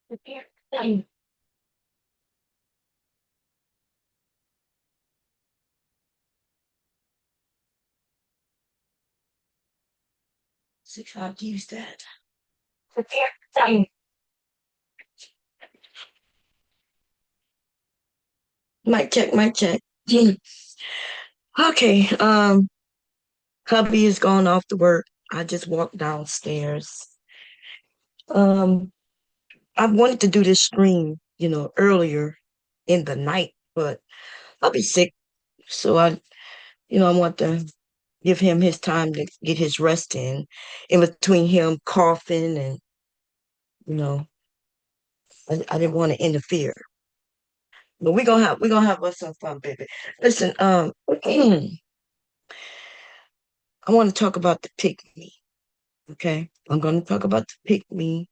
See how to use that. Mic check, mic check. Okay, hubby is gone off to work. I just walked downstairs. Um, I wanted to do this stream, earlier in the night, but I'll be sick. So I want to give him his time to get his rest in between him coughing and, you know, I didn't want to interfere. But we're gonna have us some fun, baby. Listen, I want to talk about the pick me. Okay. I'm gonna talk about the pick me,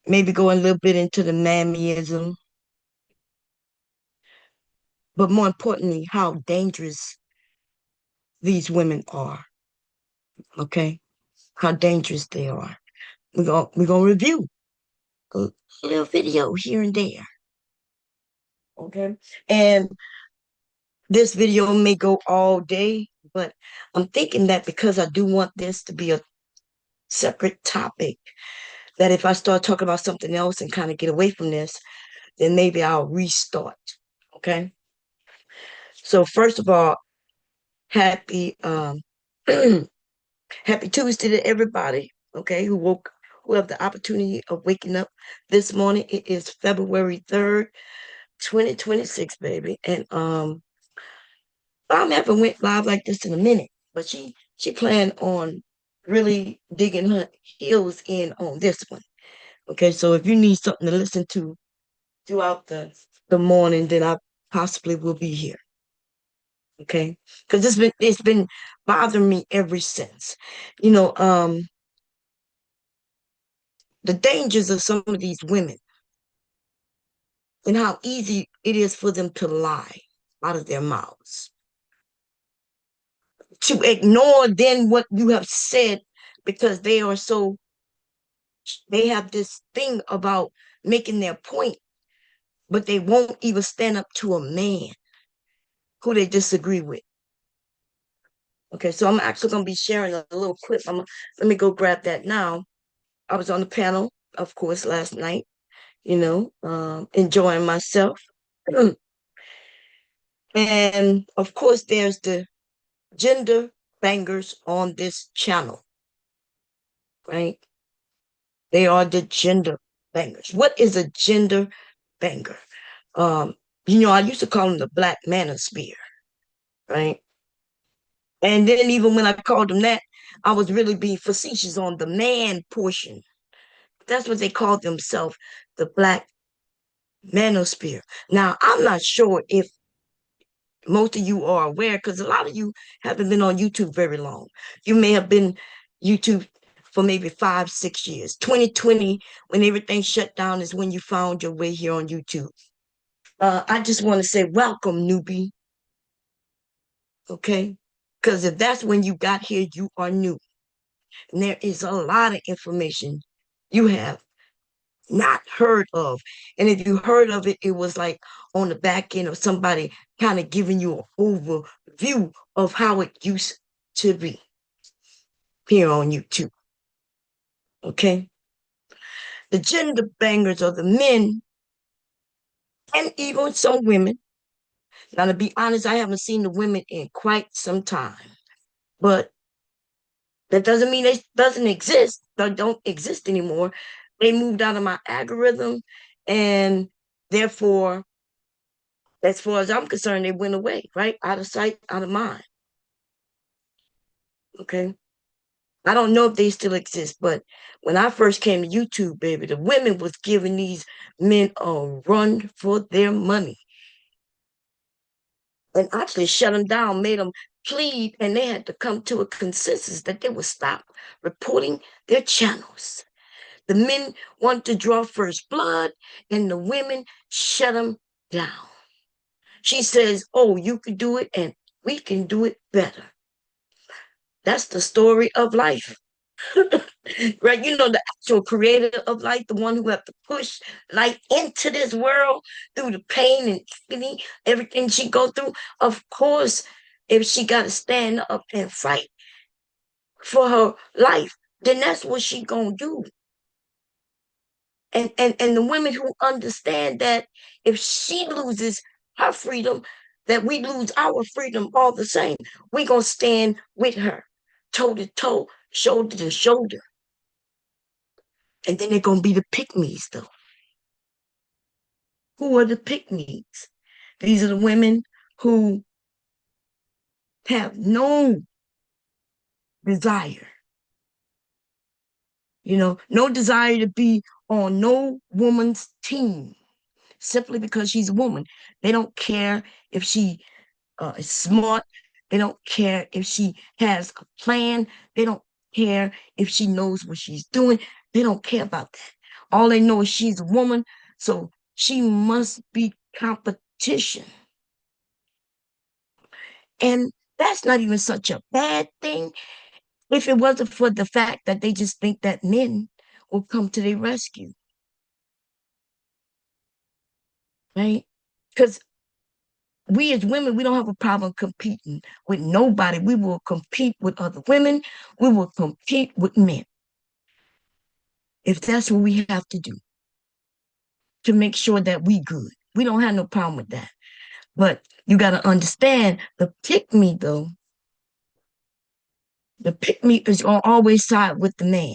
maybe go a little bit into the mammyism, but more importantly, how dangerous these women are. Okay. How dangerous they are. We're gonna review a little video here and there. Okay. And this video may go all day, but I'm thinking that because I do want this to be a separate topic, that if I start talking about something else and kind of get away from this, then maybe I'll restart. Okay. So first of all, happy happy Tuesday to everybody. Okay, who have the opportunity of waking up this morning. It is February 3rd, 2026, baby. And I haven't went live like this in a minute, but she planned on really digging her heels in on this one. Okay, so if you need something to listen to throughout the morning, then I possibly will be here. Okay, because it's been bothering me ever since. You know, the dangers of some of these women and how easy it is for them to lie out of their mouths, to ignore then what you have said because they have this thing about making their point, but they won't even stand up to a man who they disagree with. Okay, so I'm actually going to be sharing a little clip. Let me go grab that now. I was on the panel, of course, last night, enjoying myself. And of course, there's the gender bangers on this channel, right? They are the gender bangers. What is a gender banger? Um, I used to call them the black manosphere, right? And then even when I called them that, I was really being facetious on the man portion. That's what they called themselves, the black manosphere. Now, I'm not sure if most of you are aware, because a lot of you haven't been on YouTube very long. You may have been YouTube for maybe 5, 6 years. 2020, when everything shut down, is when you found your way here on YouTube. I just want to say welcome, newbie. Okay? Because if that's when you got here, you are new. And there is a lot of information you have not heard of. And if you heard of it, it was like on the back end of somebody kind of giving you an overview of how it used to be here on YouTube. Okay? The gender bangers are the men and even some women. Now, to be honest, I haven't seen the women in quite some time. But that doesn't mean they doesn't exist. They don't exist anymore. They moved out of my algorithm, and therefore, as far as I'm concerned, they went away, right? Out of sight, out of mind. Okay. I don't know if they still exist, but when I first came to YouTube, baby, the women was giving these men a run for their money and actually shut them down, made them plead, and they had to come to a consensus that they would stop reporting their channels. The men want to draw first blood, and the women shut them down. She says, oh, you can do it, and we can do it better. That's the story of life. right? You know, the actual creator of light, the one who have to push light into this world through the pain and agony, everything she go through. Of course, if she got to stand up and fight for her life, then that's what she gonna do. And the women who understand that if she loses her freedom, that we lose our freedom all the same, we gonna stand with her, toe to toe, shoulder to shoulder. And then they're gonna be the pick-me's though. Who are the pick-me's? These are the women who have no desire, no desire to be on no woman's team simply because she's a woman. They don't care if she is smart. They don't care if she has a plan. They don't care if she knows what she's doing. They don't care about that. All they know is she's a woman, so she must be competition. And that's not even such a bad thing if it wasn't for the fact that they just think that men will come to their rescue, right? Because we as women, we don't have a problem competing with nobody. We will compete with other women. We will compete with men if that's what we have to do to make sure that we good. We don't have no problem with that. But you got to understand the pick me though. The pick me is gonna always side with the man,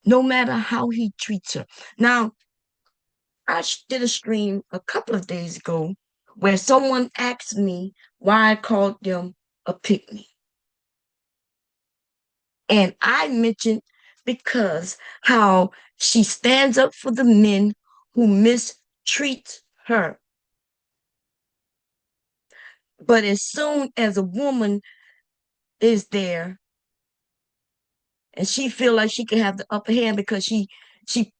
no matter how he treats her. Now, I did a stream a couple of days ago where someone asked me why I called them a pick me. And I mentioned because how she stands up for the men who mistreat her. But as soon as a woman is there and she feel like she can have the upper hand because she she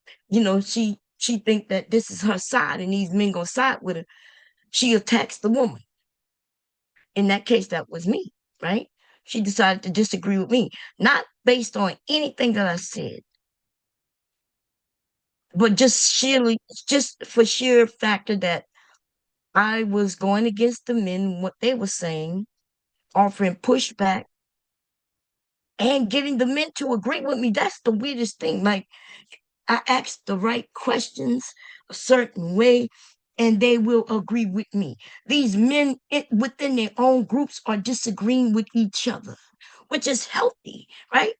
think that this is her side and these men gonna side with her, she attacks the woman. In that case, that was me, right? She decided to disagree with me, not based on anything that I said, but just for sheer factor that I was going against the men, what they were saying, offering pushback, and getting the men to agree with me. That's the weirdest thing. Like, I asked the right questions a certain way, and they will agree with me. These men within their own groups are disagreeing with each other, which is healthy, right?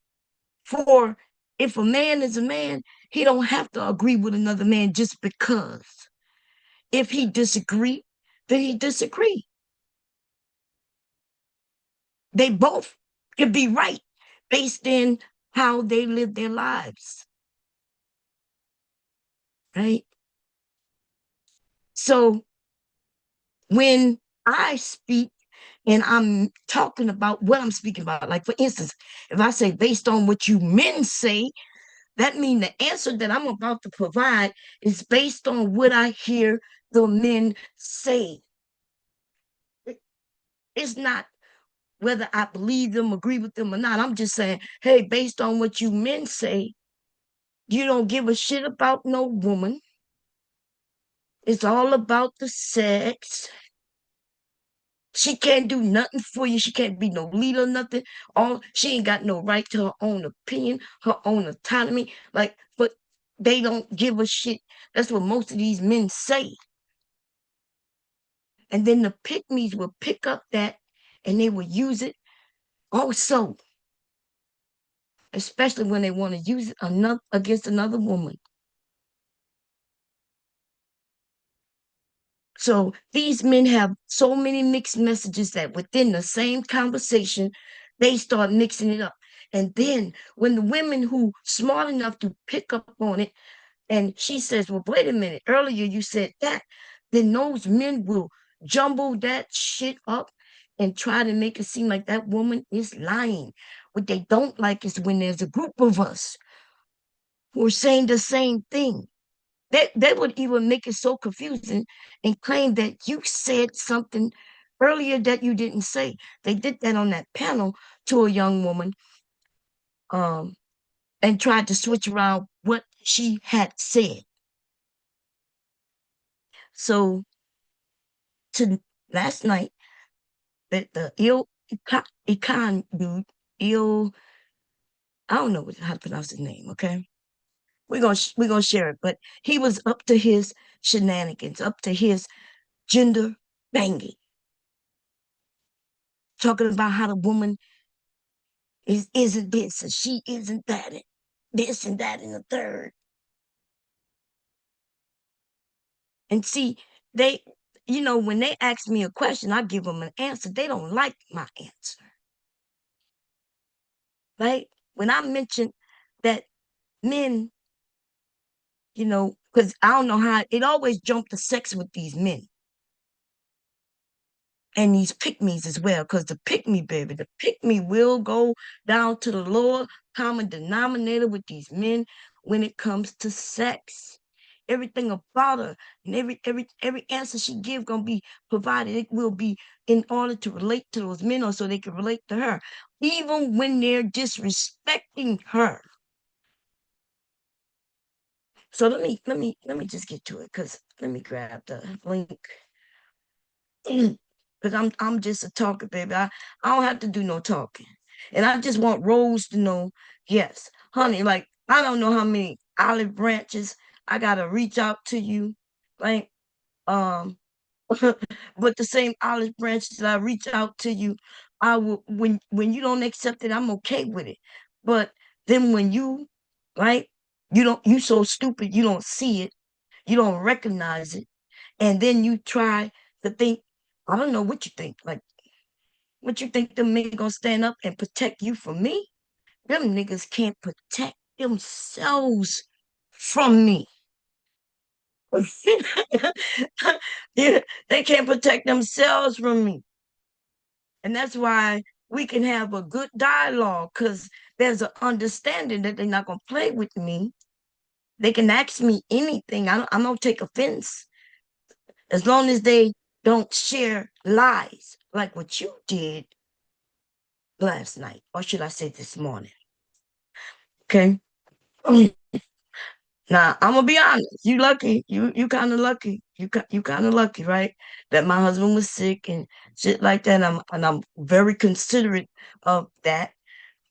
For if a man is a man, he don't have to agree with another man just because. If he disagree, then he disagree. They both could be right based in how they live their lives, right? So when I speak and I'm talking about what I'm speaking about, like for instance, if I say based on what you men say, that means the answer that I'm about to provide is based on what I hear the men say. It's not whether I believe them, agree with them or not. I'm just saying, hey, based on what you men say, you don't give a shit about no woman. It's all about the sex. She can't do nothing for you. She can't be no leader, nothing. All she ain't got no right to her own opinion, her own autonomy. Like, but they don't give a shit. That's what most of these men say. And then the pick me's will pick up that and they will use it also, especially when they want to use it against another woman. So these men have so many mixed messages that within the same conversation, they start mixing it up. And then when the women who smart enough to pick up on it, and she says, well, wait a minute, earlier you said that, then those men will jumble that shit up and try to make it seem like that woman is lying. What they don't like is when there's a group of us who are saying the same thing. They would even make it so confusing and claim that you said something earlier that you didn't say. They did that on that panel to a young woman, um, and tried to switch around what she had said. So to last night, the Icon dude, Il, I don't know how to pronounce his name. Okay, we're gonna share it, but he was up to his shenanigans, up to his gender banging, talking about how the woman isn't this and she isn't that, and this and that and the third. And see, they, when they ask me a question, I give them an answer. They don't like my answer, right? When I mention that men, because I don't know how it always jumped to sex with these men and these pick me's as well. Because the pick me will go down to the lower common denominator with these men when it comes to sex. Everything about her and every answer she give gonna be provided. It will be in order to relate to those men, or so they can relate to her, even when they're disrespecting her. So let me just get to it, because let me grab the link. Because I'm just a talker, baby. I don't have to do no talking. And I just want Rose to know, yes, honey, like I don't know how many olive branches I gotta reach out to you. Like, um, but the same olive branches that I reach out to you, I will when you don't accept it, I'm okay with it. But then when right, you so stupid, you don't see it, you don't recognize it, and then you try to think, I don't know what you think. Like, what you think them niggas gonna stand up and protect you from me? Them niggas can't protect themselves from me. Yeah, they can't protect themselves from me. And that's why we can have a good dialogue, because there's an understanding that they're not gonna play with me. They can ask me anything. I don't take offense, as long as they don't share lies like what you did last night, or should I say this morning. Okay. Now I'm gonna be honest. You lucky. You kind of lucky. You kind of lucky, right? That my husband was sick and shit like that. And I'm very considerate of that,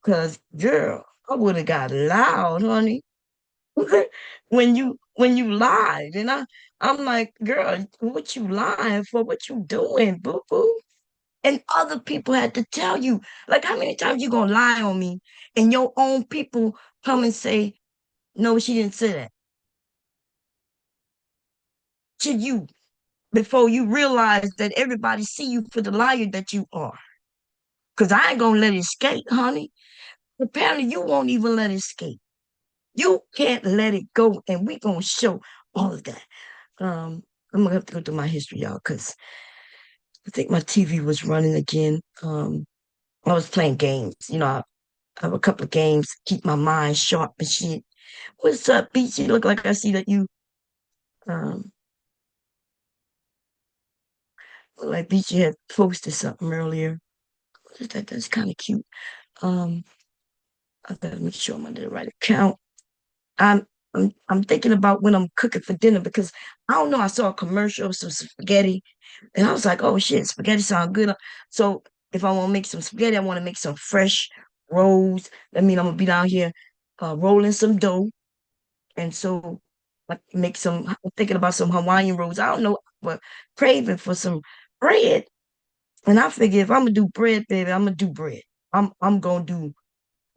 because girl, I would have got loud, honey. When you lied, and I'm like, girl, what you lying for? What you doing, boo boo? And other people had to tell you, like, how many times you gonna lie on me, and your own people come and say, no, she didn't say that to you, before you realize that everybody see you for the liar that you are. Because I ain't gonna let it escape, honey. Apparently you won't even let it escape. You can't let it go, and we gonna show all of that. I'm gonna have to go through my history, y'all, because I think my TV was running again. I was playing games. I have a couple of games, keep my mind sharp and shit. What's up, Beach? You look like I see that you um look like Beach had posted something earlier. What is that? That's kind of cute. Um, I gotta make sure I'm under the right account. I'm I'm thinking about when I'm cooking for dinner, because I don't know. I saw a commercial of some spaghetti, and I was like, "Oh shit, spaghetti sound good." So if I want to make some spaghetti, I want to make some fresh rolls. I mean, I'm gonna be down here rolling some dough, and so like make some. I'm thinking about some Hawaiian rolls. I don't know, but craving for some bread. And I figure if I'm gonna do bread, baby, I'm gonna do bread. I'm gonna do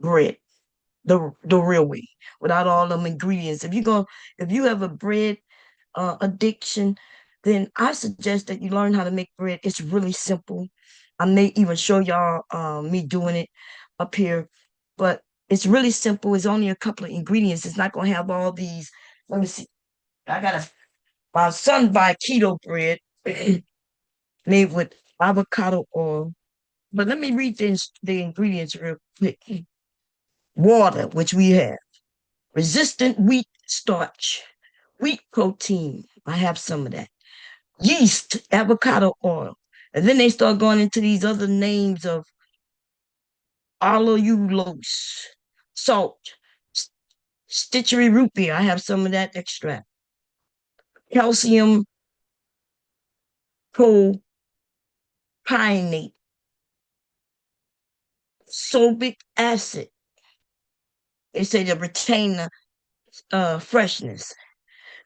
bread the real way, without all them ingredients. If you have a bread addiction, then I suggest that you learn how to make bread. It's really simple. I may even show y'all me doing it up here, but it's really simple. It's only a couple of ingredients. It's not gonna have all these. Let me see. I got my son buy keto bread made with avocado oil. But let me read the ingredients real quick. Water, which we have. Resistant wheat starch, wheat protein. I have some of that. Yeast, avocado oil. And then they start going into these other names of allulose, salt, stitchery root beer. I have some of that extract. Calcium propionate, sorbic acid. They say to retain the freshness.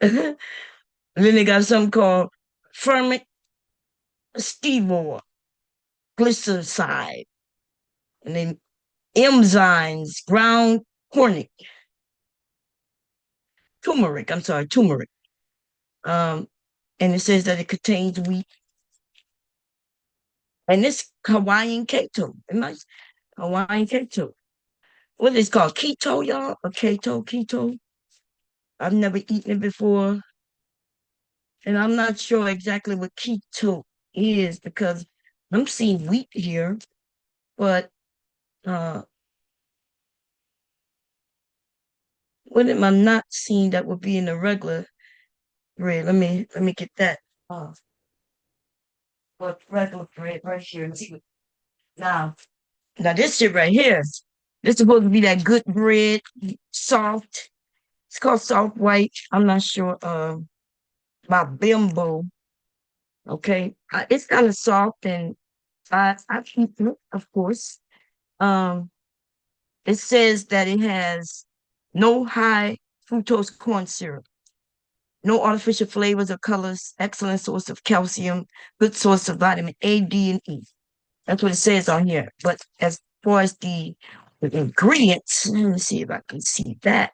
And then they got something called ferment stevia, glycoside, and then enzymes, ground cornic, turmeric. I'm sorry, turmeric. Um, and it says that it contains wheat, and this Hawaiian keto. It might Hawaiian keto. What is it called? Keto, y'all? Or keto? I've never eaten it before, and I'm not sure exactly what keto is because I'm seeing wheat here, but uh, what am I not seeing that would be in the regular bread? Let me get that. What regular bread right here and see what now. Now this shit right here, this supposed to be that good bread, soft. It's called soft white. I'm not sure. My bimbo. Okay, it's kind of soft, and I eat it, of course. Um, it says that it has no high fructose corn syrup, no artificial flavors or colors, excellent source of calcium, good source of vitamin A, D, and E. That's what it says on here. But as far as the ingredients, let me see if I can see that.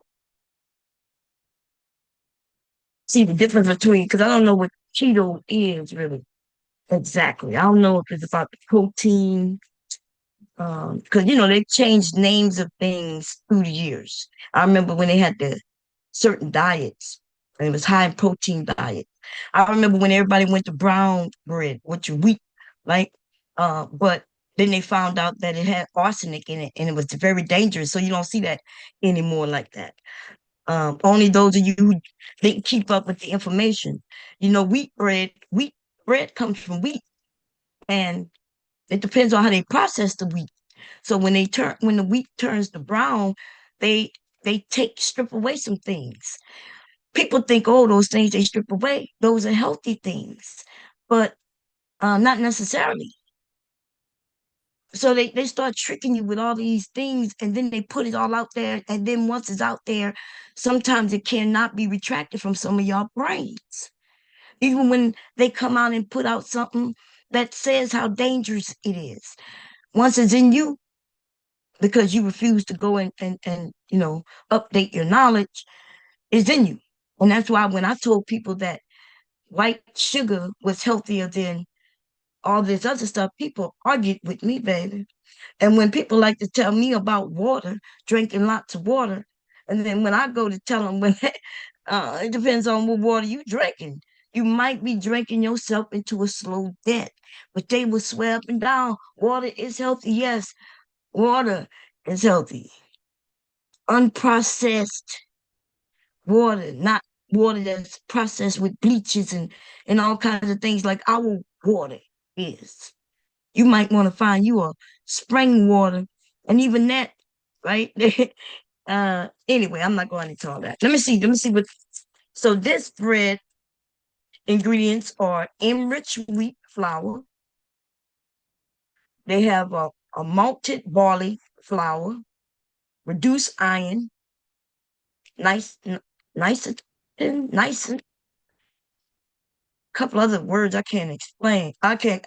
See the difference between, because I don't know what keto is really exactly. I don't know if it's about the protein, because they changed names of things through the years. I remember when they had the certain diets, and it was high in protein diet. I remember when everybody went to brown bread, which is wheat, right? But then they found out that it had arsenic in it, and it was very dangerous. So you don't see that anymore like that. Only those of you who didn't keep up with the information, wheat bread comes from wheat, and it depends on how they process the wheat. So when the wheat turns to brown, they they strip away some things. People think, oh, those things they strip away, those are healthy things, but not necessarily. So they start tricking you with all these things, and then they put it all out there, and then once it's out there, sometimes it cannot be retracted from some of your brains. Even when they come out and put out something that says how dangerous it is. Once it's in you, because you refuse to go and update your knowledge, it's in you. And that's why when I told people that white sugar was healthier than all this other stuff, people argued with me, baby. And when people like to tell me about water, drinking lots of water, and then when I go to tell them it depends on what water you drinking. You might be drinking yourself into a slow death, but they will swear up and down, water is healthy. Yes, water is healthy. Unprocessed water, not water that's processed with bleaches and all kinds of things like our water is. You might want to find you a spring water, and even that, right? Anyway, I'm not going into all that. Let me see what. So this bread ingredients are enriched wheat flour. They have a malted barley flour, reduced iron, nice, nice, nice, couple other words I can't explain. I can't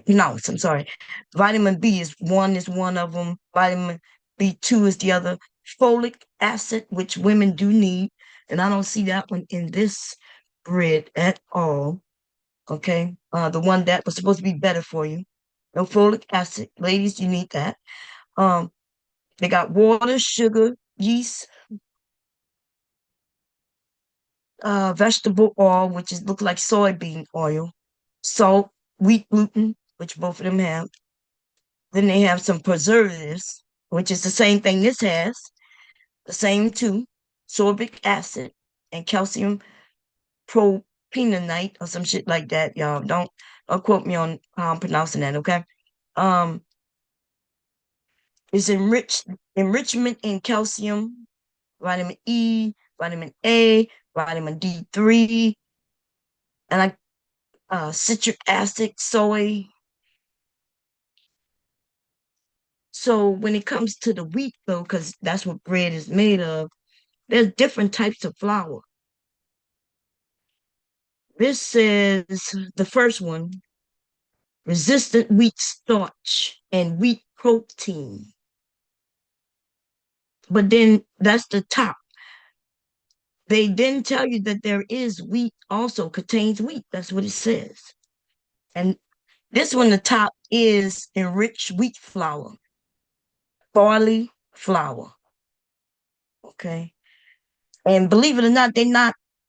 pronounce. I'm sorry. Vitamin B is one of them. Vitamin B2 is the other. Folic acid, which women do need, and I don't see that one in this bread at all. Okay, the one that was supposed to be better for you. No folic acid, ladies, you need that. Um, they got water, sugar, yeast, vegetable oil, which is look like soybean oil, salt, wheat gluten, which both of them have. Then they have some preservatives, which is the same thing this has, the same two, sorbic acid and calcium propionate or some shit like that. Y'all don't quote me on how I'm pronouncing that, okay? Um, It's enrichment in calcium, vitamin E, vitamin A, vitamin D3, and like citric acid, soy. So when it comes to the wheat, though, because that's what bread is made of, there's different types of flour. This says the first one, resistant wheat starch and wheat protein. But then that's the top. They didn't tell you that there is wheat also contains wheat. That's what it says. And this one, the top is enriched wheat flour, barley flour. Okay. And believe it or not,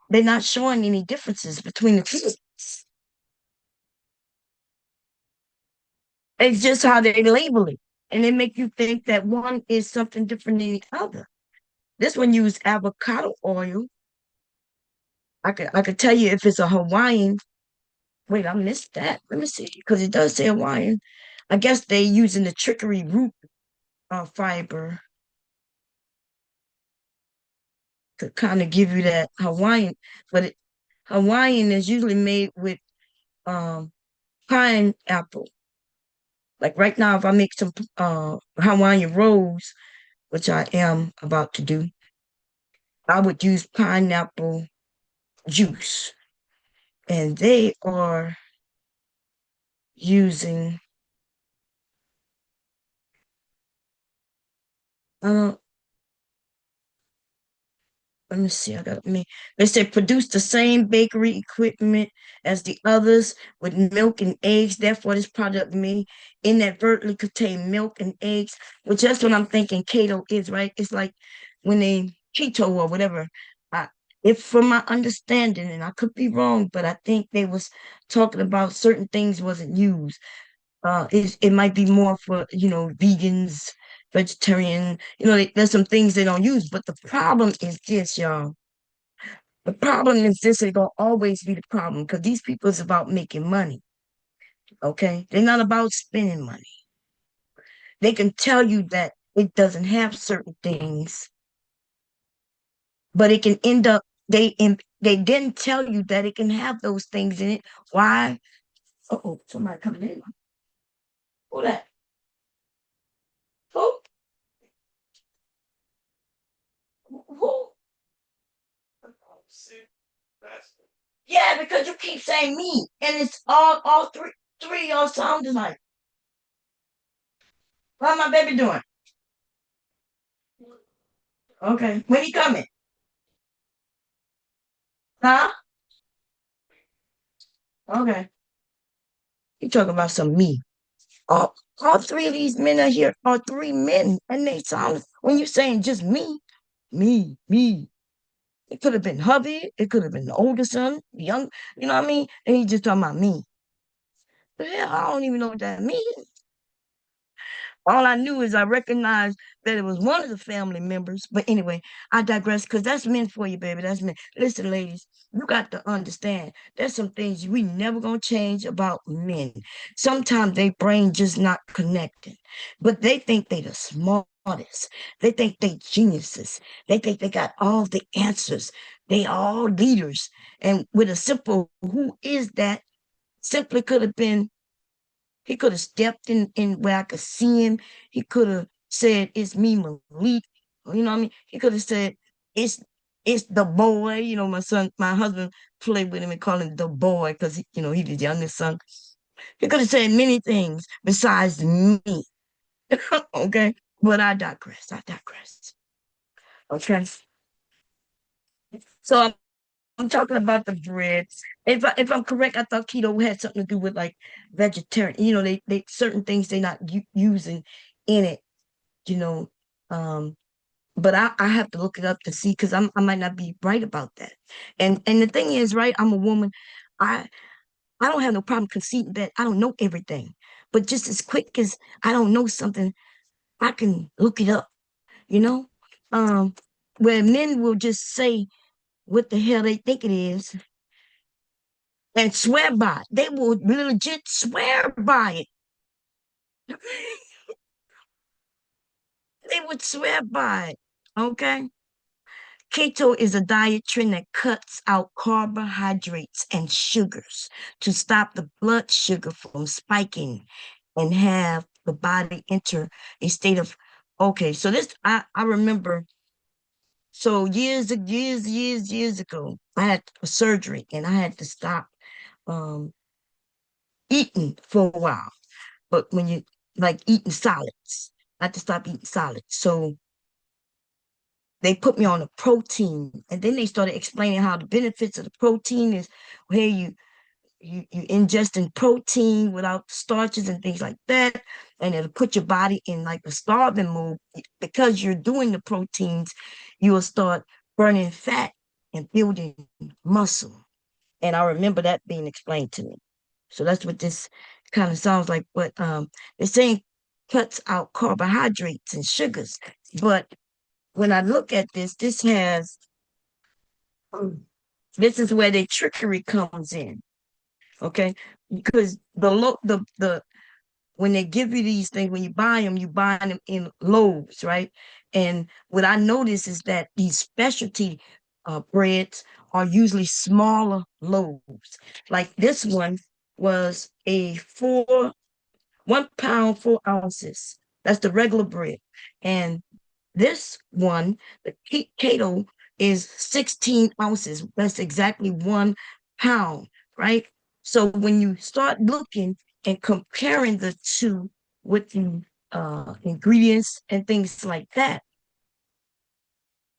they're not showing any differences between the two. It's just how they label it. And they make you think that one is something different than the other. This one used avocado oil. I could tell you if it's a Hawaiian. Wait, I missed that. Let me see, because it does say Hawaiian. I guess they using the chicory root fiber to kind of give you that Hawaiian, but Hawaiian is usually made with um pineapple. Like right now, if I make some Hawaiian rolls, which I am about to do, I would use pineapple juice, and they are using uh let me see, I got me. They said produce the same bakery equipment as the others with milk and eggs. Therefore, this product may inadvertently contain milk and eggs, which that's what I'm thinking keto is, right? It's like when they keto or whatever. I, if from my understanding, and I could be wrong, but I think they was talking about certain things wasn't used. It might be more for vegans, vegetarian. There's some things they don't use, but the problem is this, y'all. The problem is this. It's gonna always be the problem because these people is about making money. Okay, they're not about spending money. They can tell you that it doesn't have certain things, but it can end up. They didn't tell you that it can have those things in it. Why? Oh, somebody coming in. Who that? Who? Who? Yeah, because you keep saying me, and it's all three y'all sound alike. How my baby doing? Okay, when he coming? Huh? Okay, you talking about some me? All three of these men are here are three men, and they sound when you saying just me. It could have been hubby. It could have been the older son, young. You know what I mean? And he just talking about me. The hell, I don't even know what that means. All I knew is I recognized that it was one of the family members. But anyway, I digress because that's men for you, baby. That's men. Listen, ladies, you got to understand there's some things we never gonna change about men. Sometimes their brain just not connecting, but they think they the smartest. They think they geniuses. They think they got all the answers. They all leaders. And with a simple who is that simply could have been he could have stepped in where I could see him. He could have said, "It's me, Malik." You know what I mean? He could have said, "It's it's the boy." My husband played with him and called him the boy because he's the youngest son. He could have said many things besides me. Okay, but I digress. I digress. Okay, so I'm talking about the breads. If I'm correct, I thought keto had something to do with like vegetarian. They certain things they're not using in it. You know, um, but I have to look it up to see because I might not be right about that. And the thing is, right? I'm a woman. I I don't have no problem conceding that I don't know everything. But just as quick as I don't know something, I can look it up. You know, um, where men will just say what the hell they think it is and swear by it. They will legit swear by it. They would swear by it. Okay. Keto is a diet trend that cuts out carbohydrates and sugars to stop the blood sugar from spiking and have the body enter a state of okay. So this I remember so years ago, I had a surgery and I had to stop um eating for a while. But when you like eating solids, I had to stop eating solids. So they put me on a protein and then they started explaining how the benefits of the protein is hey you ingesting protein without starches and things like that, and it'll put your body in like a starving mode because you're doing the proteins. You will start burning fat and building muscle, and I remember that being explained to me. So that's what this kind of sounds like. But they're saying cuts out carbohydrates and sugars, but when I look at this, this has this is where the trickery comes in. Okay, because the when they give you these things, when you buy them in loaves, right? And what I notice is that these specialty breads are usually smaller loaves. Like this one was a 1 pound 4 ounces. That's the regular bread, and this one, the keto, is 16 ounces. That's exactly 1 pound, right? So when you start looking and comparing the two with the ingredients and things like that,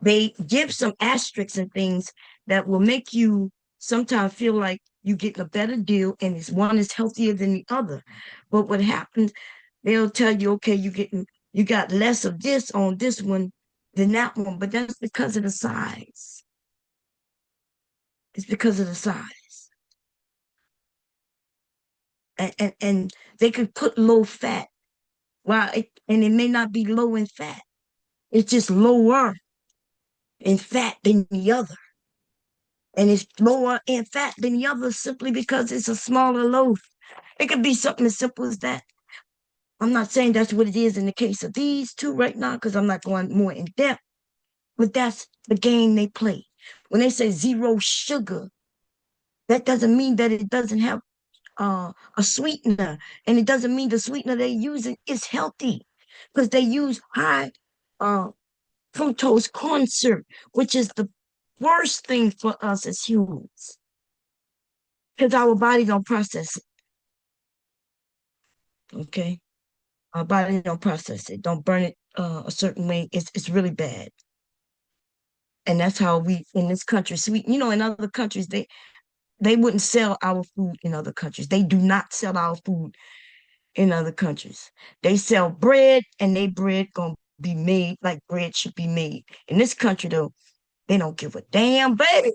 they give some asterisks and things that will make you sometimes feel like you get a better deal and it's one is healthier than the other. But what happens, they'll tell you, okay, you got less of this on this one than that one, but that's because of the size. It's because of the size. And they could put low fat. And it may not be low in fat. It's just lower in fat than the other. And it's lower in fat than the other simply because it's a smaller loaf. It could be something as simple as that. I'm not saying that's what it is in the case of these two right now, because I'm not going more in depth, but that's the game they play. When they say zero sugar, that doesn't mean that it doesn't have a sweetener. And it doesn't mean the sweetener they're using is healthy because they use high uh, fructose corn syrup, which is the worst thing for us as humans because our body don't process it. Okay, our body don't process it, don't burn it a certain way. It's really bad, and that's how we in this country. Sweet, in other countries they wouldn't sell our food in other countries. They do not sell our food in other countries. They sell bread, and they bread gonna be made like bread should be made. In this country, though, they don't give a damn, baby.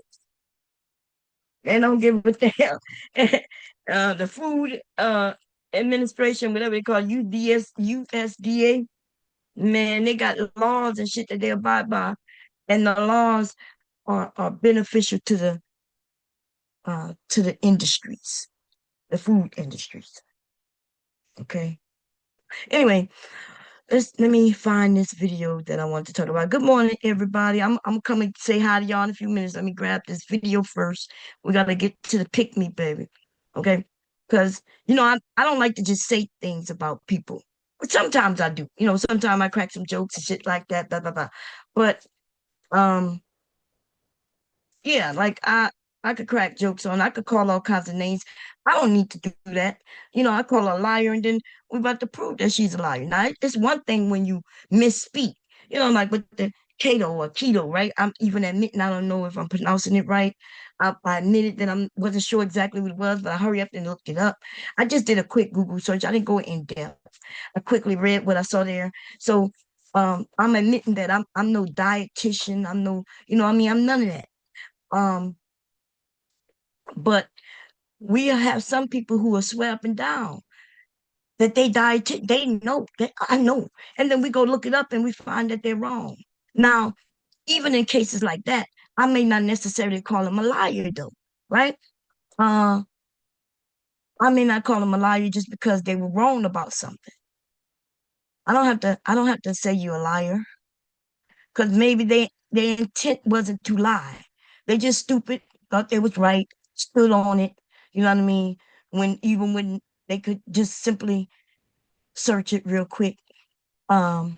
They don't give a damn. The Food Administration, whatever they call USDA, man, they got laws and shit that they abide by, and the laws are beneficial to the industries, the food industries. Okay. Anyway, let me find this video that I want to talk about. Good morning, everybody. I'm coming to say hi to y'all in a few minutes. Let me grab this video first. We gotta get to the pick me, baby. Okay? Because I don't like to just say things about people. But sometimes I do. Sometimes I crack some jokes and shit like that, blah blah blah. But um yeah, like I could crack jokes on. I could call all kinds of names. I don't need to do that. I call her a liar, and then we're about to prove that she's a liar. Now, it's one thing when you misspeak. Like with the keto, right? I'm even admitting I don't know if I'm pronouncing it right. I admitted that I wasn't sure exactly what it was, but I hurry up and looked it up. I just did a quick Google search. I didn't go in depth. I quickly read what I saw there. So I'm admitting that I'm no dietitian. I'm no, I'm none of that. Um, but we have some people who will swear up and down that they died. They know that I know, and then we go look it up and we find that they're wrong. Now, even in cases like that, I may not necessarily call them a liar, though, right? Uh, I may not call them a liar just because they were wrong about something. I don't have to say you're a liar, because maybe their intent wasn't to lie. They just stupid, thought they was right, stood on it. You know what I mean? When they could just simply search it real quick. Um,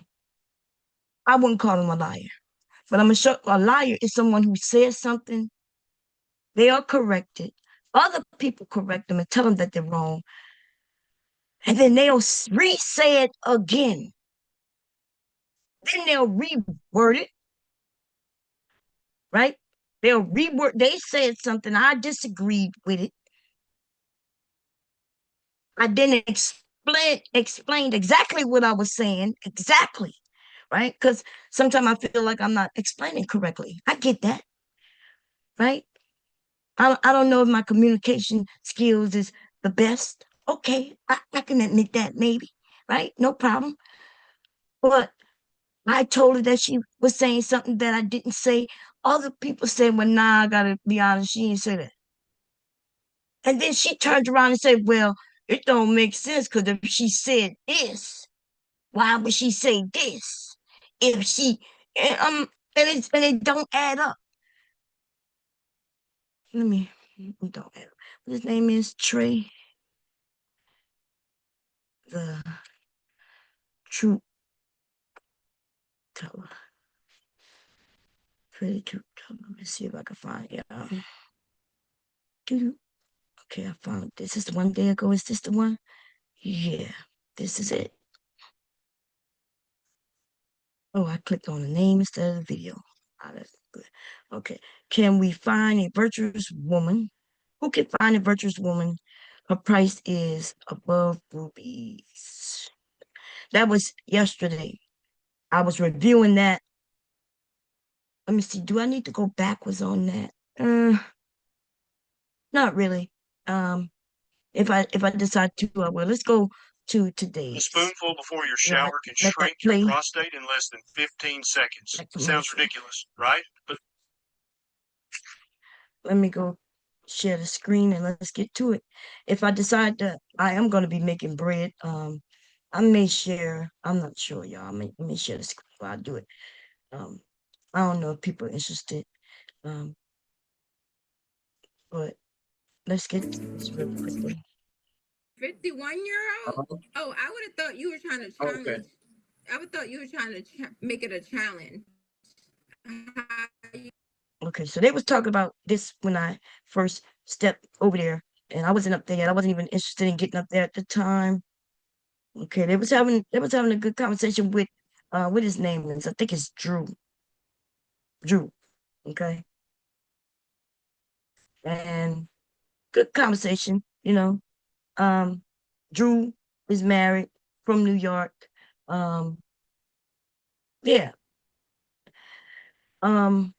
I wouldn't call them a liar, but I'm sure a liar is someone who says something, they are corrected, other people correct them and tell them that they're wrong, and then they'll re-say it again. Then they'll reword it, right? They'll reword. They said something, I disagreed with it. I then explained exactly what I was saying, exactly, right? Because sometimes I feel like I'm not explaining correctly. I get that, right? I don't know if my communication skills is the best. Okay, I can admit that maybe, right? No problem. But I told her that she was saying something that I didn't say. Other people said, well, nah, I gotta be honest, she didn't say that. And then she turned around and said, well, it don't make sense because if she said this, why would she say this? If she and and it don't add up. Let me it don't add up. His name is Trey, the truth teller. Trey the truth teller. Let's see if I can find it. Okay, I found this. Is the one day ago. Is this the one? Yeah, this is it. Oh, I clicked on the name instead of the video. Ah, that's good. Okay. Can we find a virtuous woman? Who can find a virtuous woman? Her price is above rubies. That was yesterday. I was reviewing that. Let me see. Do I need to go backwards on that? Not really. Um, if I decide to, I will. Let's go to today. A spoonful before your shower can shrink your prostate in less than 15 seconds. Sounds ridiculous, right? But let me go share the screen and let's get to it. If I decide that I am going to be making bread, I may share. I'm not sure, y'all. I may share the screen while I do it. Um, I don't know if people are interested. Um, but let's get to this real quickly. 51-year-old? Oh, I would have thought you were trying to challenge. Okay. I would thought you were trying to make it a challenge. Okay, so they was talking about this when I first stepped over there, and I wasn't up there yet. I wasn't even interested in getting up there at the time. Okay, they was having a good conversation with what his name is. I think it's Drew. Drew. Okay. And good conversation, you know. Drew is married from New York. Um, yeah. Um,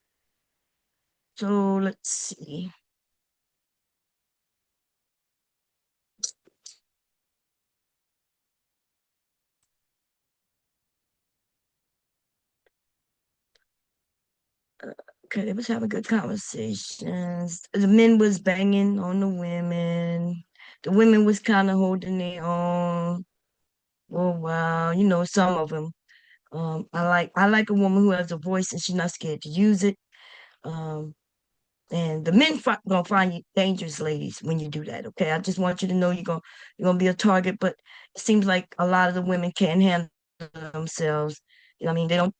so let's see. Okay, they was having good conversations. The men was banging on the women. The women was kind of holding their own. Oh wow, you know, some of them. I like a woman who has a voice and she's not scared to use it. Um, and the men gonna find you dangerous, ladies, when you do that. Okay, I just want you to know you're gonna be a target, but it seems like a lot of the women can't handle themselves. You know, what I mean,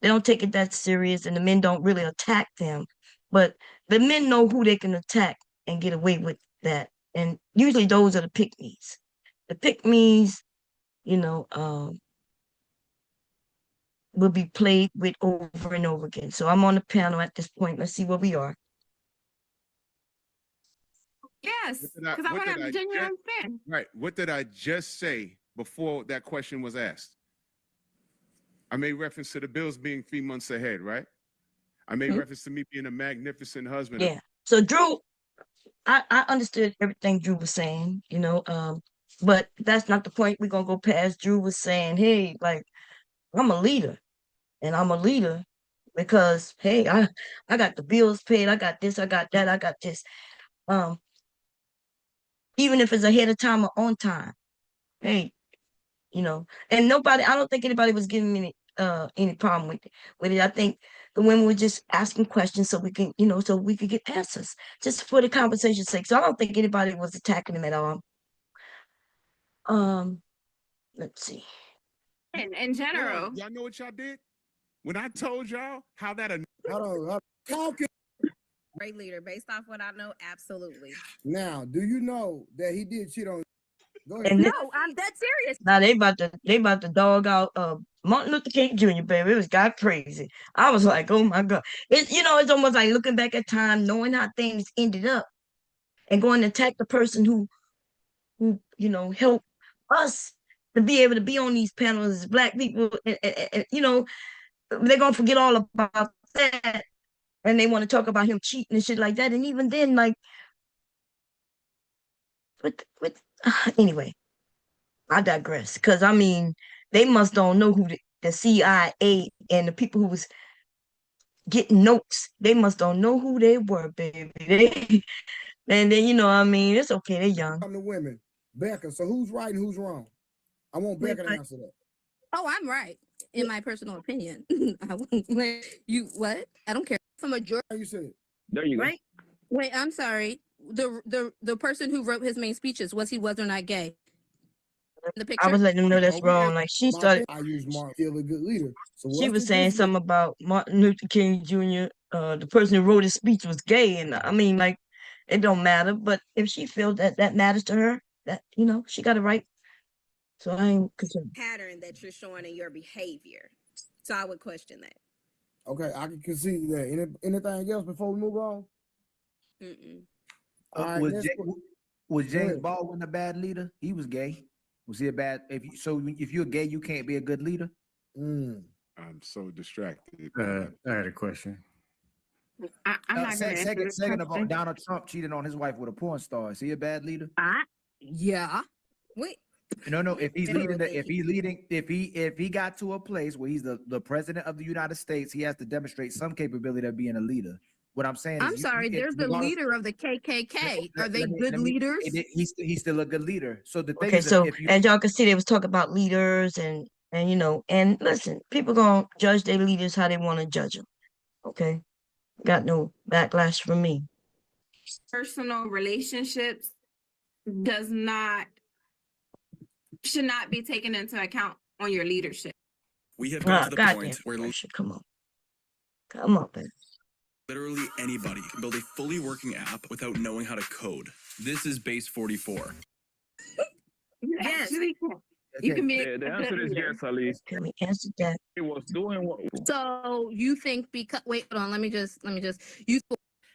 they don't take it that serious, and the men don't really attack them. But the men know who they can attack and get away with that, and usually those are the pick-me's. The pick-me's, you know, will be played with over and over again. So I'm on the panel at this point. Let's see where we are. Yes, because I want to have a genuine fan. Right. What did I just say before that question was asked? I made reference to the bills being 3 months ahead, right? I made reference to me being a magnificent husband. Yeah. So Drew, I understood everything Drew was saying, you know, but that's not the point. We're gonna go past. Drew was saying, hey, like, I'm a leader, and I'm a leader because hey, I got the bills paid, I got this, I got that, I got this. Um, even if it's ahead of time or on time, hey, you know, and nobody, I don't think anybody was giving me any problem with it. I think the women were just asking questions so we can, you know, so we could get answers just for the conversation's sake. So I don't think anybody was attacking them at all. Let's see. In Hold general, on. Y'all know what y'all did? When I told y'all how that Hold on. Talking Great leader, based off what I know, absolutely. now, do you know that he did cheat on? Go ahead. And No, I'm dead serious. now they about to dog out Martin Luther King Jr., baby. It was got crazy. I was like, oh my God. It's, you know, it's almost like looking back at time, knowing how things ended up and going to attack the person who you know, helped us to be able to be on these panels as Black people. And you know, they're gonna forget all about that. And they want to talk about him cheating and shit like that. And even then, like with anyway, I digress. Cause I mean, they must don't know who the CIA and the people who was getting notes, they must don't know who they were, baby. And then, you know, I mean, it's okay, they're young. Come to women. Becca, so who's right and who's wrong? I want Becca to but- answer that. Oh, I'm right, in my personal opinion. I wouldn't let you what? I don't care. From a jury, How you said it? There you go. right? Wait, I'm sorry. The person who wrote his main speeches was or not gay? The picture. I was letting them know that's Okay. wrong. Like she started, I use Mark, still a good leader. So she what's was the saying difference? something about Martin Luther King Jr. The person who wrote his speech was gay, and I mean, like, it don't matter. But if she feels that that matters to her, that you know, she got it right. So I ain't concerned. Pattern that you're showing in your behavior. So I would question that. Okay, I can concede that. Anything else before we move on? Mm-mm. All right, was, next Ja- one. was Go James ahead. Baldwin a bad leader? He was gay. Was he a bad? If you're gay, you can't be a good leader. I'm so distracted. I had a question. I'm not gonna answer this Second of all, question. Donald Trump cheated on his wife with a porn star. Is he a bad leader? Yeah. Wait. No. If he's Federal leading, thing. if he got to a place where he's the president of the United States, he has to demonstrate some capability of being a leader. What I'm saying I'm is, sorry. There's the regardless- leader of the KKK. Are they let me- good let me- leaders? He's still a good leader. So the thing Okay, is, so if you as y'all can see, they was talking about leaders and you know, and listen, people gonna judge their leaders how they want to judge them. Okay, got no backlash from me. Personal relationships should not be taken into account on your leadership. We have Ah, got to the goddamn point where pressure. Come on, man. literally anybody can build a fully working app without knowing how to code. This is Base 44. You Yes. actually can. You can be Yeah, the a answer good is leader. yes, Ali. Can we answer that? He was doing what So you think because wait, hold on, let me just you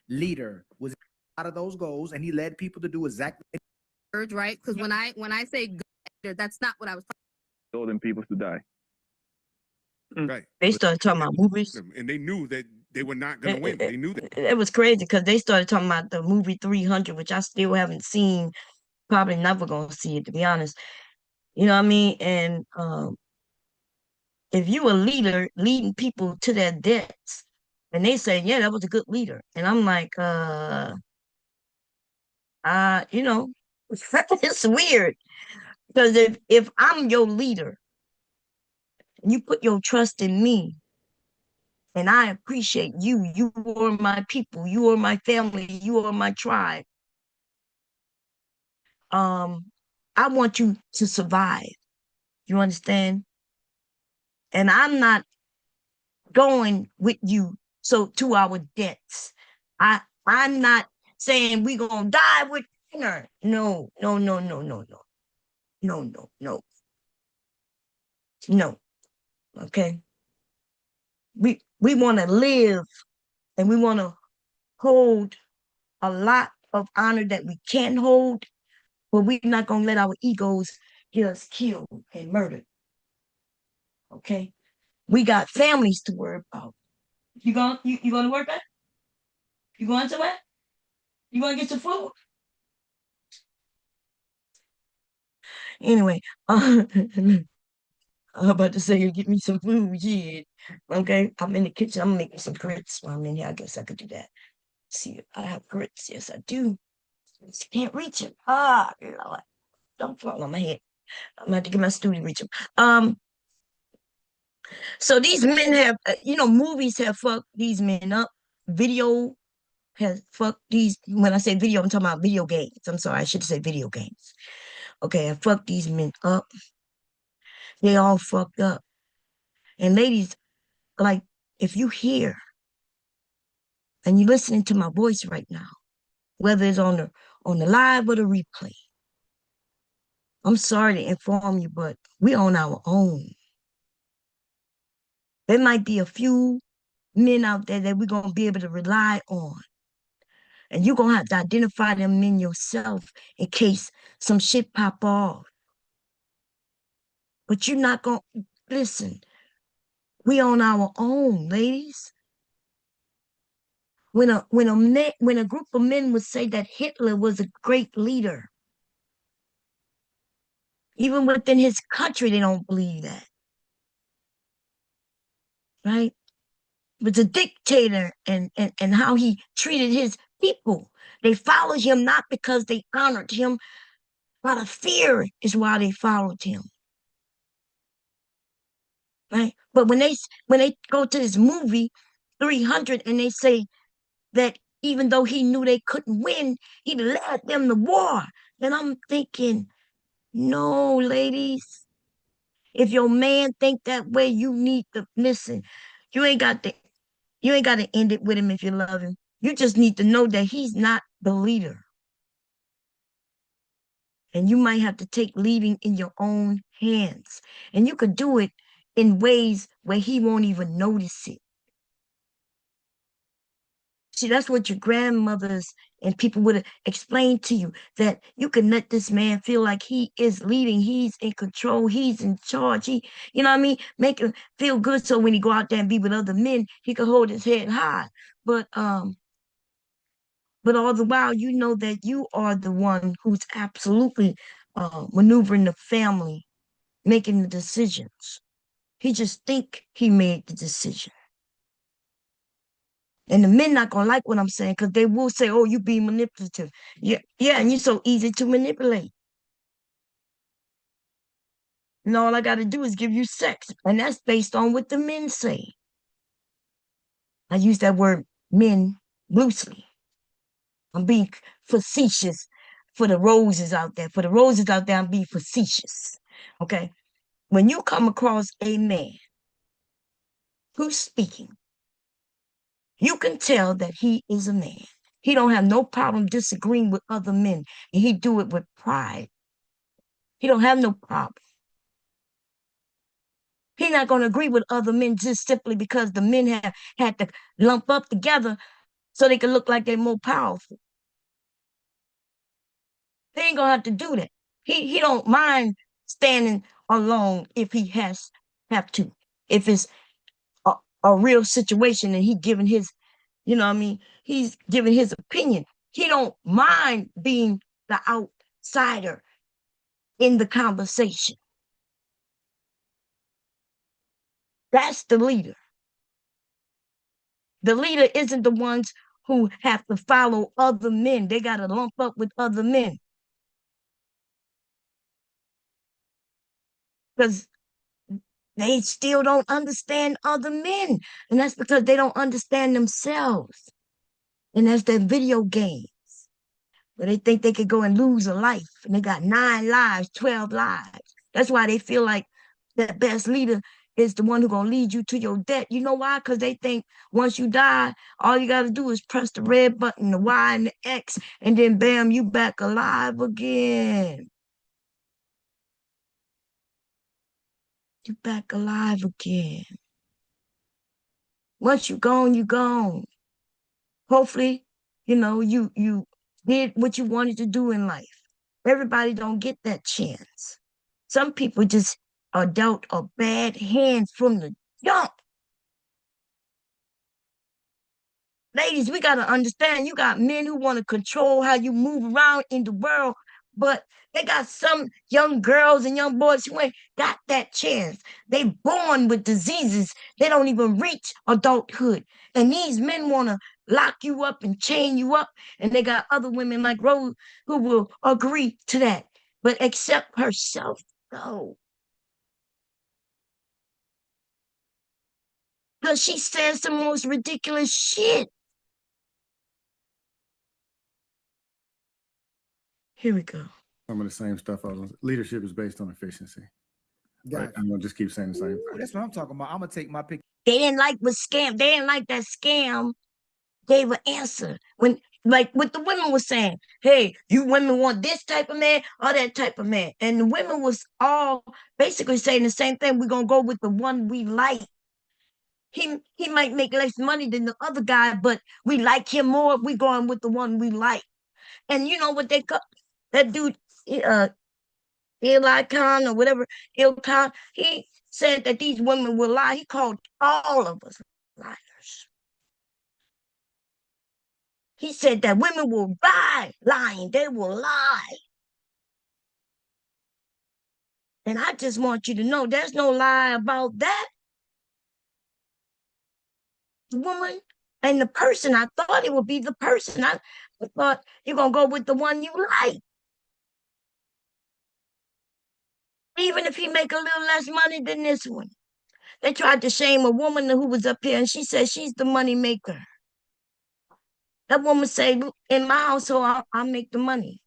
leader was out of those goals and he led people to do exactly words, right? Because when I say good leader, that's not what I was told them people to die. Right. They started talking about movies. And they knew that they were not going to win. They knew that. It was crazy because they started talking about the movie 300, which I still haven't seen. Probably never gonna see it, to be honest. You know what I mean? And if you a leader leading people to their deaths, and they say, yeah, that was a good leader, and I'm like, you know, it's weird because if I'm your leader, and you put your trust in me, and I appreciate you, you are my people, you are my family, you are my tribe. I want you to survive. You understand? And I'm not going with you to our deaths. I'm not saying we gonna die with her. No. No. Okay. We want to live and we want to hold a lot of honor that we can hold, but we're not gonna let our egos get us killed and murdered. Okay. We got families to worry about. You gonna work at? You going to it? You gonna get your food? Anyway, I'm about to say, get me some food, yeah. Okay, I'm in the kitchen. I'm making some grits while I'm in here. I guess I could do that. See, I have grits. Yes, I do. Just can't reach it. Ah, Lord. Don't fall on my head. I'm gonna have to get my student to reach him. So these men have, movies have fucked these men up. Video has fucked these. When I say video, I'm talking about video games. I'm sorry, I should say video games. Okay, I fucked these men up. They all fucked up. And ladies, like, if you hear and you're listening to my voice right now, whether it's on the live or the replay, I'm sorry to inform you, but we're on our own. There might be a few men out there that we're gonna be able to rely on. And you're gonna have to identify them men yourself in case some shit pop off. But you're not gonna listen. We on our own, ladies. When a group of men would say that Hitler was a great leader, even within his country, they don't believe that. Right? Was a dictator and how he treated his people. They followed him not because they honored him, but of fear is why they followed him. Right? But when they go to this movie 300 and they say that even though he knew they couldn't win, he led them to war. Then I'm thinking, no, ladies, if your man think that way, you need to listen. You ain't got to end it with him if you love him. You just need to know that he's not the leader. And you might have to take leading in your own hands. And you could do it in ways where he won't even notice it. See, that's what your grandmothers and people would have explained to you, that you can let this man feel like he is leading, he's in control, he's in charge. You know what I mean? Make him feel good so when he go out there and be with other men, he can hold his head high. But all the while, you know that you are the one who's absolutely maneuvering the family, making the decisions. He just think he made the decision. And the men not gonna like what I'm saying because they will say, "Oh, you being manipulative." Yeah, and you're so easy to manipulate. And all I gotta do is give you sex, and that's based on what the men say. I use that word "men" loosely. I'm being facetious for the roses out there. For the roses out there, I'm being facetious. Okay, when you come across a man who's speaking, you can tell that he is a man. He don't have no problem disagreeing with other men, and he do it with pride. He don't have no problem. He's not going to agree with other men just simply because the men have had to lump up together so they can look like they're more powerful. He ain't gonna have to do that. He don't mind standing alone if he have to. If it's a real situation and he giving his, he's giving his opinion. He don't mind being the outsider in the conversation. That's the leader. The leader isn't the ones who have to follow other men. They got to lump up with other men. Because they still don't understand other men. And that's because they don't understand themselves. And that's their video games. Where they think they could go and lose a life. And they got 9 lives, 12 lives. That's why they feel like that best leader is the one who's going to lead you to your death. You know why? Because they think once you die, all you got to do is press the red button, the Y and the X, and then bam, you back alive again. You back alive again. Once you gone, you gone. Hopefully, you did what you wanted to do in life. Everybody don't get that chance. Some people just are dealt a bad hand from the jump. Ladies, we got to understand, you got men who want to control how you move around in the world, but they got some young girls and young boys who ain't got that chance. They born with diseases. They don't even reach adulthood. And these men want to lock you up and chain you up. And they got other women like Rose who will agree to that, but accept herself go. Because she says the most ridiculous shit. Here we go. Some of the same stuff. Leadership is based on efficiency. Right? Gotcha. I'm gonna just keep saying the same Ooh, thing. that's what I'm talking about. I'm gonna take my pick. They didn't like what scam. They didn't like that scam gave an answer when, like, what the women were saying. Hey, you women want this type of man or that type of man, and the women was all basically saying the same thing. We're gonna go with the one we like. He might make less money than the other guy, but we like him more. We going with the one we like. And you know what they call that dude, Eli Khan or whatever, Il Khan, he said that these women will lie. He called all of us liars. He said that women will lie, lying. They will lie. And I just want you to know there's no lie about that. The woman and the person, I thought it would be the person. I thought you're going to go with the one you like. Even if he make a little less money than this one. They tried to shame a woman who was up here, and she said she's the money maker. That woman said, in my household, I make the money.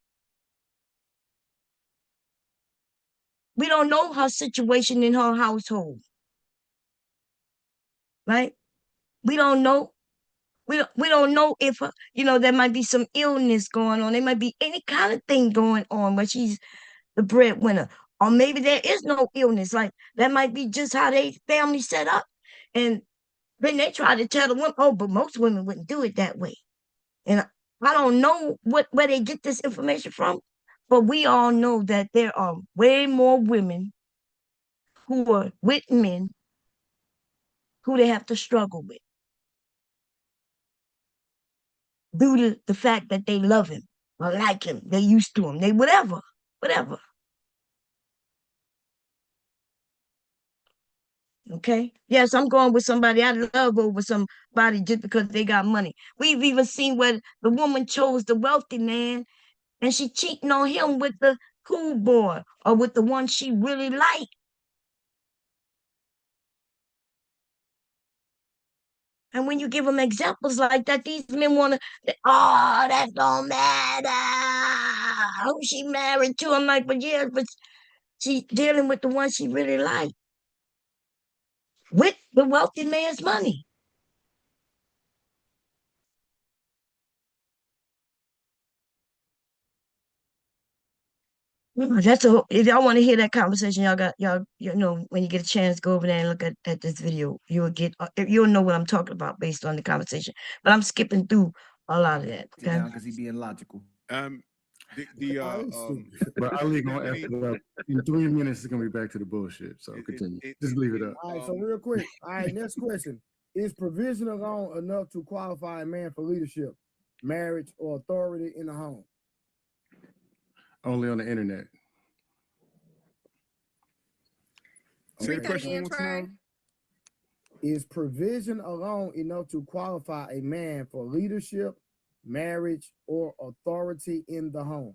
We don't know her situation in her household. Right? We don't know. We don't know if, there might be some illness going on. There might be any kind of thing going on where she's the breadwinner. Or maybe there is no illness. Like, that might be just how they family set up. And then they try to tell the woman, oh, but most women wouldn't do it that way. And I don't know where they get this information from, but we all know that there are way more women who are with men who they have to struggle with due to the fact that they love him or like him, they used to him, they whatever. Okay. Yes, I'm going with somebody I love over somebody just because they got money. We've even seen where the woman chose the wealthy man and she cheating on him with the cool boy or with the one she really liked. And when you give them examples like that, these men want to, oh, that don't matter. Who she married to? I'm like, but yeah, but she's dealing with the one she really liked. With the wealthy man's money. If y'all want to hear that conversation, y'all, when you get a chance, go over there and look at this video. You'll know what I'm talking about based on the conversation. But I'm skipping through a lot of that. Okay? Because he being logical. But Ali gonna ask it up in 3 minutes. It's gonna be back to the bullshit. So continue. Just leave it up. All right, so real quick. All right, next question. Is provision alone enough to qualify a man for leadership, marriage, or authority in the home? Only on the internet. Say the Read that question again, one more Troy. time. Is provision alone enough to qualify a man for leadership, marriage, or authority in the home?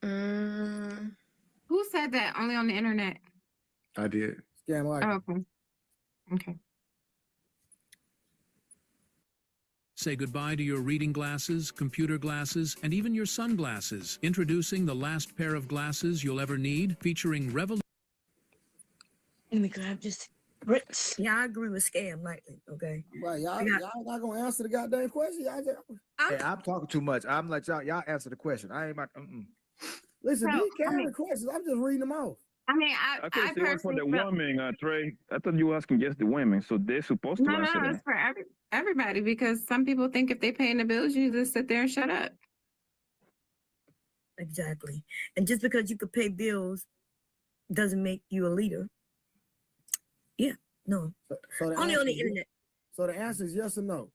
Who said that? Only on the internet. I did. Scam like Oh, okay. Okay. Say goodbye to your reading glasses, computer glasses, and even your sunglasses. Introducing the last pair of glasses you'll ever need, featuring Revolution. Let me grab this. Yeah, I agree with Scam lightly, okay? Right, y'all not gonna answer the goddamn question. Y'all just, Hey, I'm talking too much. I'm like y'all answer the question. I ain't about. listen, So, these carrying questions. I'm just reading them off. I mean, I I thought it was for personally the felt, women, Trey. I thought you were asking just the women, so they're supposed to no, answer it's that. for everybody because some people think if they paying the bills, you just sit there and shut up. Exactly. And just because you could pay bills doesn't make you a leader. Yeah, no. So the Only on the answer is- internet. So the answer is yes or no.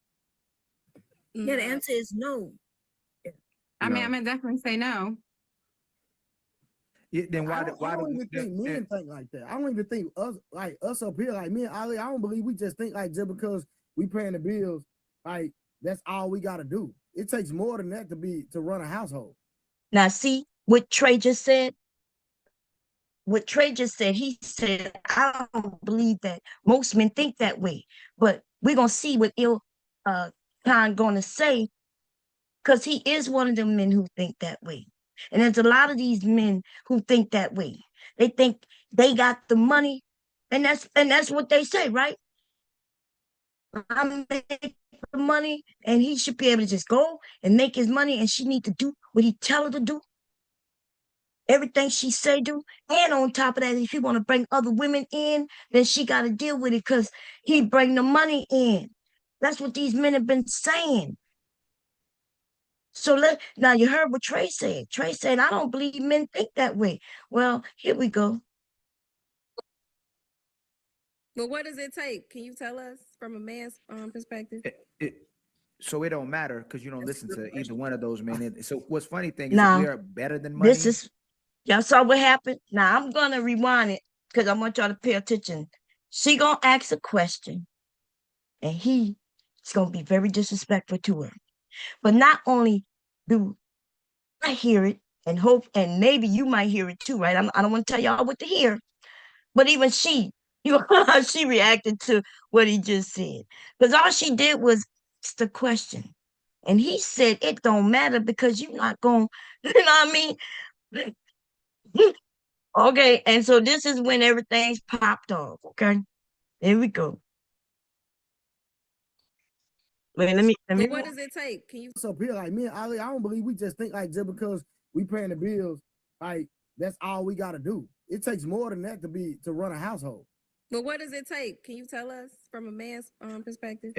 Yeah, the answer is no. I mean, No. I'm gonna definitely say no. Yeah, then I don't even think men think like that. I don't even think us up here, like me and Ali, I don't believe we just think like just because we paying the bills, like that's all we gotta do. It takes more than that to run a household. Now, see what Trey just said? what Trey just said. He said, I don't believe that most men think that way. But we're gonna see what Khan gonna say, because he is one of the men who think that way. And there's a lot of these men who think that way. They think they got the money, and that's what they say, right? I make the money, and he should be able to just go and make his money, and she need to do what he tell her to do. Everything she say do, and on top of that, if he want to bring other women in, then she got to deal with it because he bring the money in. That's what these men have been saying. So now you heard what Trey said. Trey said, I don't believe men think that way. Well, here we go. But what does it take? Can you tell us from a man's perspective? So it don't matter because you don't listen to either one of those men. So what's funny thing is Now, if we are better than money. This is, y'all saw what happened? Now I'm gonna rewind it because I want y'all to pay attention. She gonna ask a question, and he's gonna be very disrespectful to her. But not only do I hear it and hope, and maybe you might hear it too, right? I don't want to tell y'all what to hear, but even she, she reacted to what he just said, because all she did was ask the question, and he said it don't matter because you're not gonna, you know what I mean? Okay, and so this is when everything's popped off. Okay, here we go. Wait, let me. But what does it take? Can you? So here, like me and Ali, I don't believe we just think like just because we paying the bills, like that's all we got to do. It takes more than that to run a household. But what does it take? Can you tell us from a man's perspective?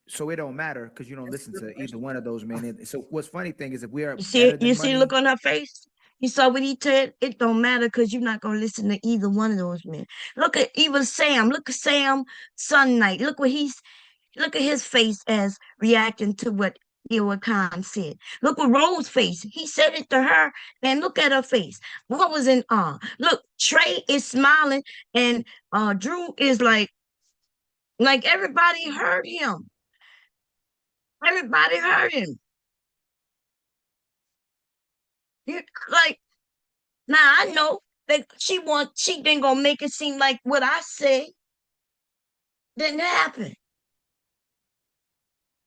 So it don't matter because you don't listen to either one of those men. So what's funny thing is if we are You see, look on her face. You saw what he said. It don't matter because you're not gonna listen to either one of those men. Look at even Sam. Look at Sam Sunnight. Look at his face as reacting to what Ila Khan said. Look at Rose's face. He said it to her, and look at her face. What was in awe? Look, Trey is smiling, and Drew is like everybody heard him. Everybody heard him. Like, now I know that she didn't gonna make it seem like what I say didn't happen.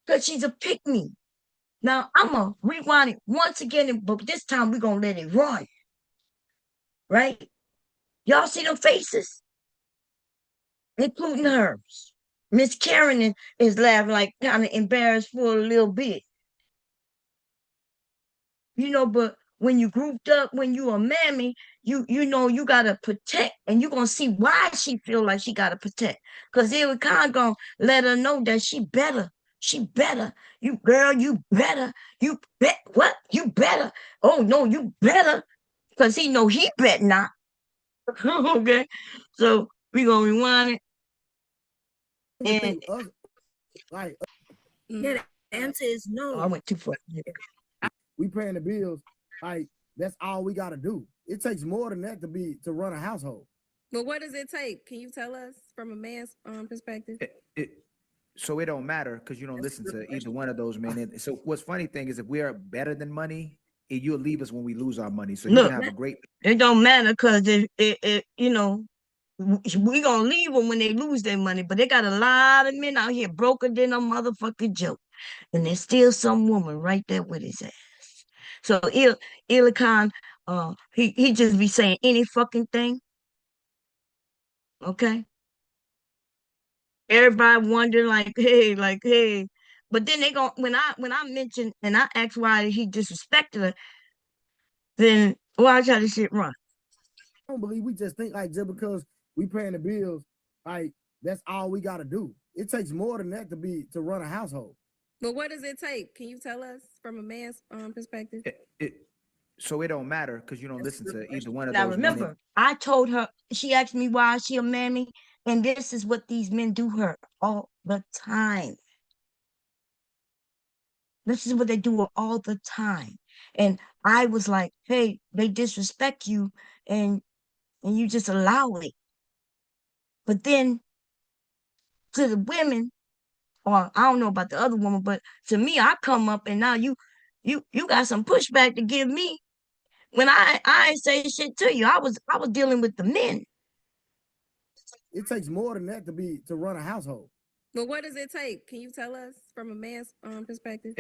Because she's a pick-me. Now I'm gonna rewind it once again, but this time we're gonna let it run. Right? Y'all see them faces? Including hers. Miss Karen is laughing like kind of embarrassed for a little bit. But when you grouped up, when you a mammy, you know you gotta protect, and you're gonna see why she feel like she gotta protect. Because they were kind of gonna let her know that she better. She better. You girl, you better. You bet what? You better. Oh no, you better. Because he know he bet not. Okay. So we gonna rewind it. And like Yeah, the answer is no. I went too far. We paying the bills, like that's all we got to do. It takes more than that to run a household. But what does it take? Can you tell us from a man's perspective? So it don't matter because you don't listen to either one of those men. So what's funny thing is if we are better than money, you'll leave us when we lose our money. So you can have a great. It don't matter because we gonna leave them when they lose their money. But they got a lot of men out here broker than a motherfucking joke, and there's still some woman right there with his ass. So Ila Khan, he just be saying any fucking thing. Okay. Everybody wonder like, hey. But then they go when I mention and I ask why he disrespected her, then watch how this shit run. I don't believe we just think like just because we paying the bills, like that's all we got to do. It takes more than that to run a household. But what does it take? Can you tell us from a man's perspective? So it don't matter because you don't listen to either one of Now those remember, men. I told her, she asked me why is she a mammy, and this is what these men do her all the time. This is what they do her all the time. And I was like, hey, they disrespect you and you just allow it. But then to the women, or I don't know about the other woman, but to me, I come up and now you got some pushback to give me when I ain't say shit to you. I was dealing with the men. It takes more than that to run a household. But what does it take? Can you tell us from a man's perspective?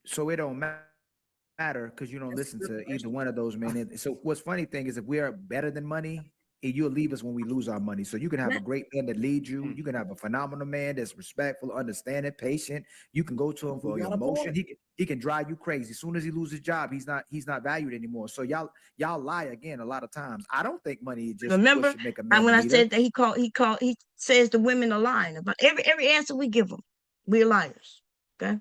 So it don't matter because you don't listen to either one of those men. And so what's funny thing is if we are better than money, you'll leave us when we lose our money. So you can have a great man that leads you. You can have a phenomenal man that's respectful, understanding, patient. You can go to him for your emotion. He can drive you crazy. As soon as he loses his job, he's not valued anymore. So y'all lie again a lot of times. I don't think money just remember should make a man when I leader. said that he says the women are lying about every answer we give them. We're liars. Okay.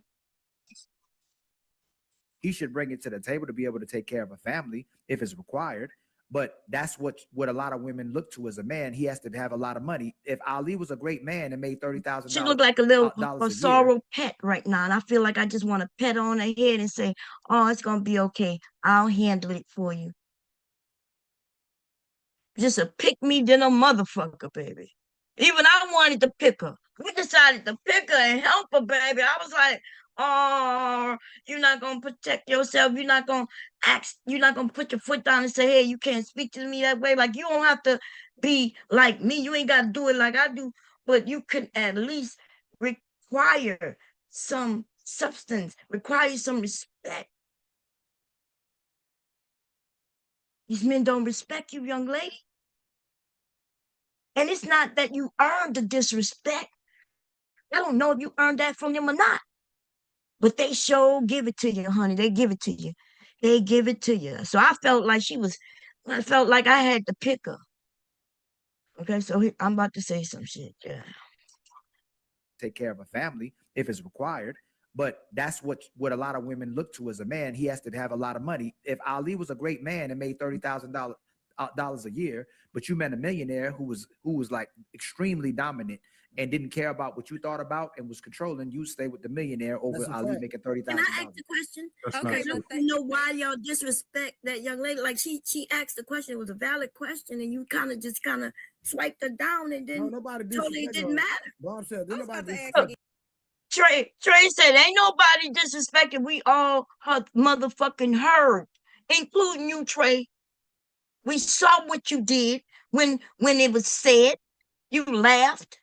He should bring it to the table to be able to take care of a family if it's required. But that's what a lot of women look to as a man. He has to have a lot of money. If Ali was a great man and made $30,000, she look like a little a sorrow pet right now, and I feel like I just want to pet on her head and say, "Oh, it's gonna be okay. I'll handle it for you." Just a pick me than a motherfucker, baby. Even I wanted to pick her. We decided to pick her and help her, baby. I was like, "Oh, you're not gonna protect yourself. You're not gonna put your foot down and say, hey, you can't speak to me that way. Like, you don't have to be like me. You ain't gotta do it like I do, but you can at least require some substance, require some respect. These men don't respect you, young lady. And it's not that you earned the disrespect. I don't know if you earned that from them or not. But they sure give it to you, honey. They give it to you. They give it to you. So I felt like I felt like I had to pick her. Okay, so I'm about to say some shit. Yeah. Take care of a family if it's required. But that's what a lot of women look to as a man. He has to have a lot of money. If Ali was a great man and made $30,000 a year, but you met a millionaire who was like extremely dominant and didn't care about what you thought about and was controlling, you stay with the millionaire over Ali making $30,000. Can I ask the question? Okay, You know why y'all disrespect that young lady? Like she asked the question, it was a valid question, and you kind of swiped her down and then totally it didn't matter. Trey said, ain't nobody disrespected. We all her motherfucking heard, including you, Trey. We saw what you did when it was said. You laughed.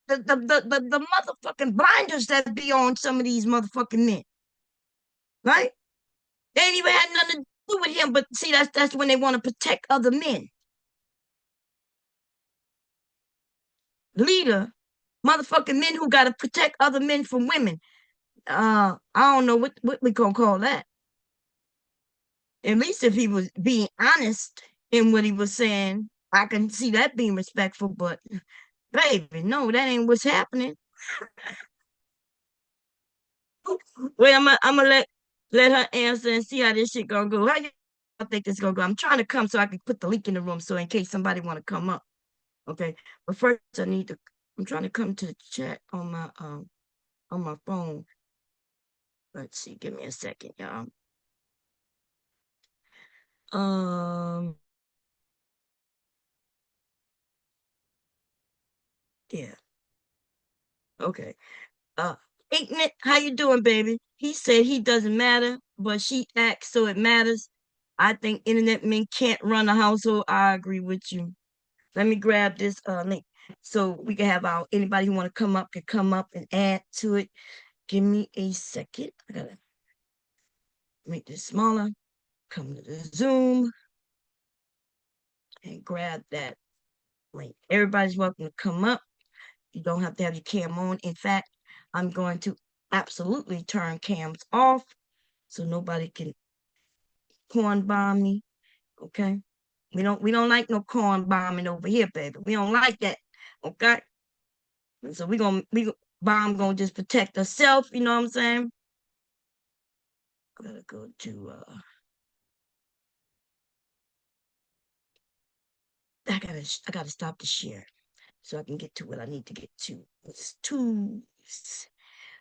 The motherfucking blinders that be on some of these motherfucking men, right? They ain't even had nothing to do with him, but see, that's when they want to protect other men. Leader, motherfucking men who got to protect other men from women. I don't know what we gonna call that. At least if he was being honest in what he was saying, I can see that being respectful, but baby, no, that ain't what's happening. Wait, I'm gonna let her answer and see how this shit gonna go. How you think this gonna go? I'm trying to come so I can put the link in the room so in case somebody want to come up. Okay, but first I'm trying to come to the chat on my phone. Let's see, give me a second, y'all. Yeah. Okay. Ignorant, how you doing, baby? He said he doesn't matter, but she acts so it matters. I think internet men can't run a household. I agree with you. Let me grab this link so we can have anybody who want to come up can come up and add to it. Give me a second. I gotta make this smaller. Come to the Zoom and grab that link. Everybody's welcome to come up. You don't have to have your cam on. In fact, I'm going to absolutely turn cams off so nobody can corn bomb me. Okay. We don't like no corn bombing over here, baby. We don't like that. Okay. And so bomb gonna just protect herself, you know what I'm saying? Gotta go to I gotta stop the share so I can get to what I need to get to. It's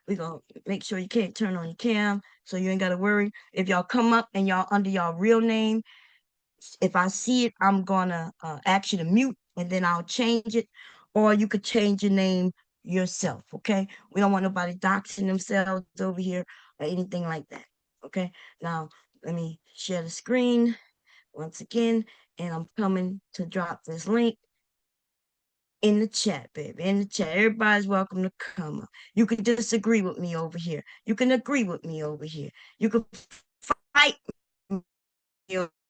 we're gonna make sure you can't turn on your cam so you ain't gotta worry. If y'all come up and y'all under y'all real name, if I see it, I'm gonna ask you to mute and then I'll change it. Or you could change your name yourself, okay? We don't want nobody doxing themselves over here or anything like that, okay? Now, let me share the screen once again, and I'm coming to drop this link in the chat, baby, in the chat. Everybody's welcome to come up. You can disagree with me over here. You can agree with me over here. You can fight me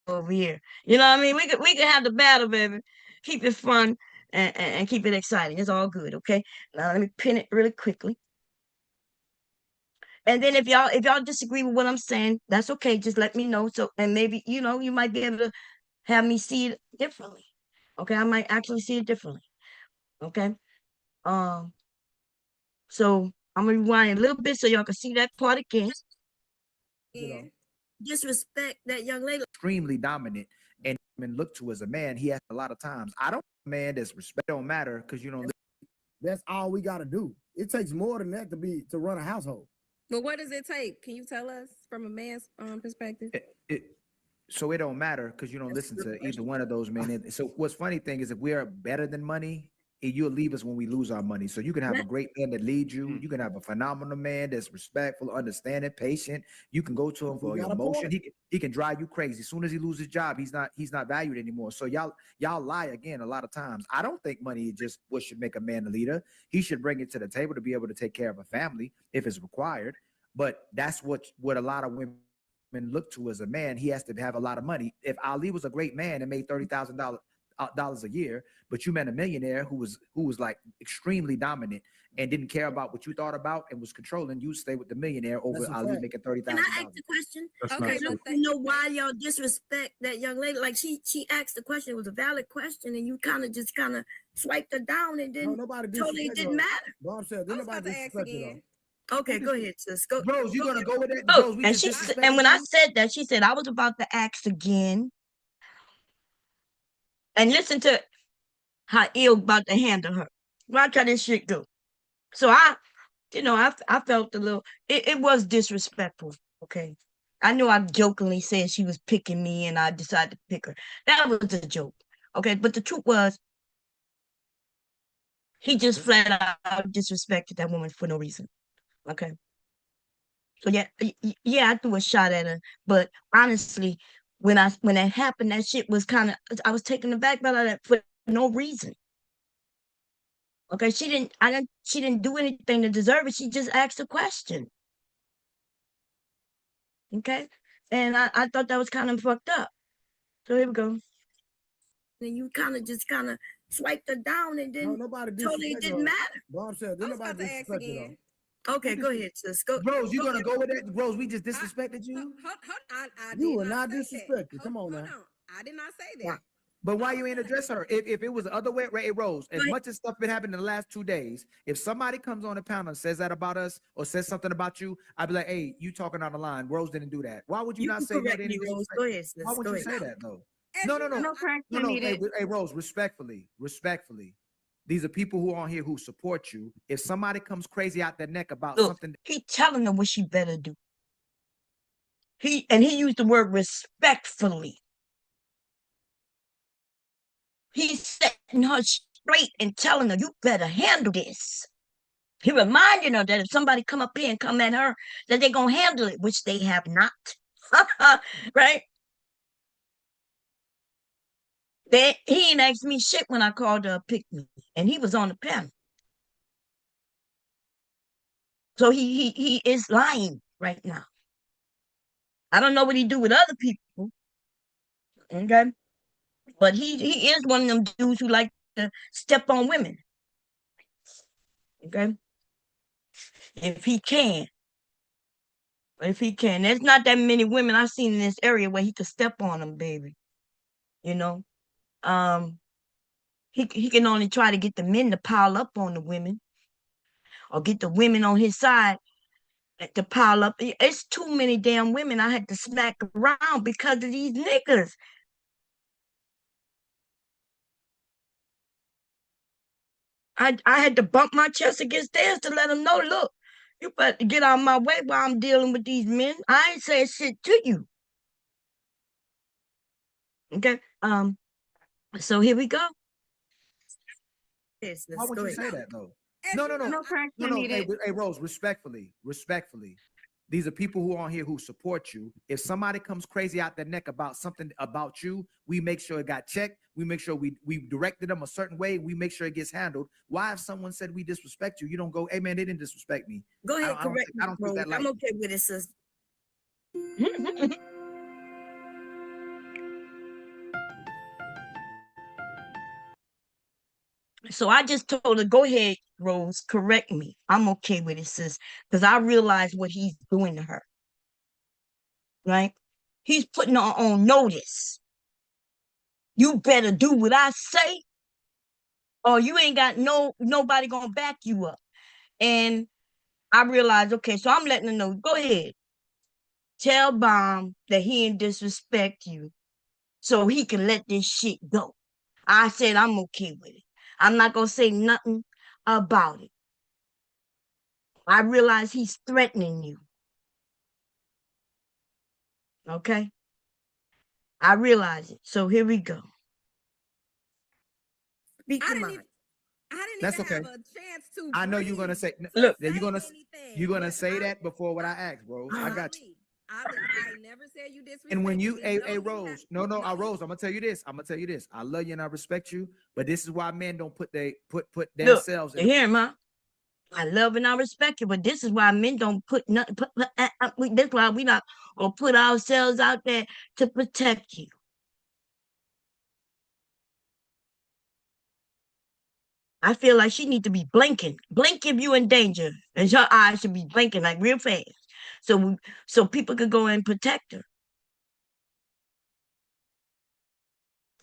over here. You know what I mean? We can have the battle, baby. Keep it fun and keep it exciting. It's all good, okay? Now let me pin it really quickly. And then if y'all disagree with what I'm saying, that's okay. Just let me know. So, and maybe, you know, you might be able to have me see it differently. Okay, I might actually see it differently. Okay. So I'm gonna rewind a little bit so y'all can see that part again. You know, disrespect that young lady. Extremely dominant and looked to as a man. He has a lot of times. I don't man that's respect don't matter because you don't. That's all we got to do. It takes more than that to run a household. But what does it take? Can you tell us from a man's perspective? So it don't matter because you don't listen to either one of those men. So what's funny thing is if we are better than money, you'll leave us when we lose our money. So you can have a great man that leads you. You can have a phenomenal man that's respectful, understanding, patient. You can go to him for your emotion. He can drive you crazy. As soon as he loses his job, he's not valued anymore. So y'all lie again a lot of times. I don't think money is just what should make a man a leader. He should bring it to the table to be able to take care of a family if it's required. But that's what a lot of women look to as a man. He has to have a lot of money. If Ali was a great man and made $30,000 a year, but you met a millionaire who was like extremely dominant and didn't care about what you thought about and was controlling, you stay with the millionaire over Ali making $30,000. Can I ask the question? Okay, You know why y'all disrespect that young lady? Like she asked the question, it was a valid question, and you kind of swiped her down and then totally didn't matter. Bob said, then nobody disrespected her. Okay, go ahead, sis. Go. Rose, you gonna go with it? Oh, and when I said that, she said I was about to ask again. And listen to how ill about to handle her. Watch how this shit go. So I felt a little. It was disrespectful. Okay, I know I jokingly said she was picking me, and I decided to pick her. That was a joke. Okay, but the truth was, he just flat out disrespected that woman for no reason. Okay. So yeah, I threw a shot at her, but honestly, when that happened, that shit was I was taken aback by that for no reason. Okay, she didn't do anything to deserve it. She just asked a question. Okay, and I thought that was kind of fucked up. So here we go. And you kind of swiped her down and then totally didn't matter. Bob said, then nobody disrespected her. Okay, go ahead, sis. Go. Rose, you gonna go with that? Rose, we just disrespected you. You were not disrespected. Come on now. I did not say that. But why you ain't address her? If it was the other way, Ray Rose, as much as stuff been happening in the last 2 days, if somebody comes on the panel and says that about us or says something about you, I'd be like, hey, you talking on the line. Rose didn't do that. Why would you not say that? Rose. Go ahead, sis. Why would you say that though? No. Hey, Rose, respectfully. These are people who are on here who support you. If somebody comes crazy out their neck about something, he telling her what she better do. He used the word respectfully. He's setting her straight and telling her, you better handle this. He reminding her that if somebody come up here and come at her, that they're going to handle it, which they have not. Right? He ain't asked me shit when I called her a pick me, and he was on the panel. So he is lying right now. I don't know what he do with other people. Okay? But he is one of them dudes who like to step on women. Okay? If he can. There's not that many women I've seen in this area where he could step on them, baby. You know? He can only try to get the men to pile up on the women or get the women on his side to pile up. It's too many damn women I had to smack around because of these niggas. I had to bump my chest against theirs to let them know, look, you better get out of my way while I'm dealing with these men. I ain't saying shit to you. Okay. So here we go. Why would you say that though? No. No correction Hey, needed. hey, Rose, respectfully. These are people who are on here who support you. If somebody comes crazy out their neck about something about you, we make sure it got checked. We make sure we directed them a certain way. We make sure it gets handled. Why, if someone said we disrespect you, you don't go, hey man, they didn't disrespect me. Go ahead, I don't correct me, think Rose. that I'm lightly. okay with it, sis. So I just told her, go ahead, Rose, correct me. I'm okay with it, sis, because I realize what he's doing to her. Right? He's putting her on notice. You better do what I say, or you ain't got nobody gonna back you up. And I realized, okay, so I'm letting her know, go ahead. Tell Bomb that he didn't disrespect you so he can let this shit go. I said I'm okay with it. I'm not gonna say nothing about it. I realize he's threatening you. Okay? I realize it. So here we go. Speak I your didn't mind. even, I didn't That's even okay. have a chance to. I know you're gonna say Look, that you're anything. gonna But say that before what I asked, Rose. I got you. Ali, I never said you disrespected And when you, me. hey, No, hey, you Rose, not. no, Rose, I'm gonna tell you this. I love you and I respect you, but this is why men don't put look, themselves in. you hear him, huh? I love and I respect you, but this is why men don't put nothing. That's why we not gonna put ourselves out there to protect you. I feel like she need to be blinking. Blink if you in danger, and her eyes should be blinking like real fast, so people could go and protect her.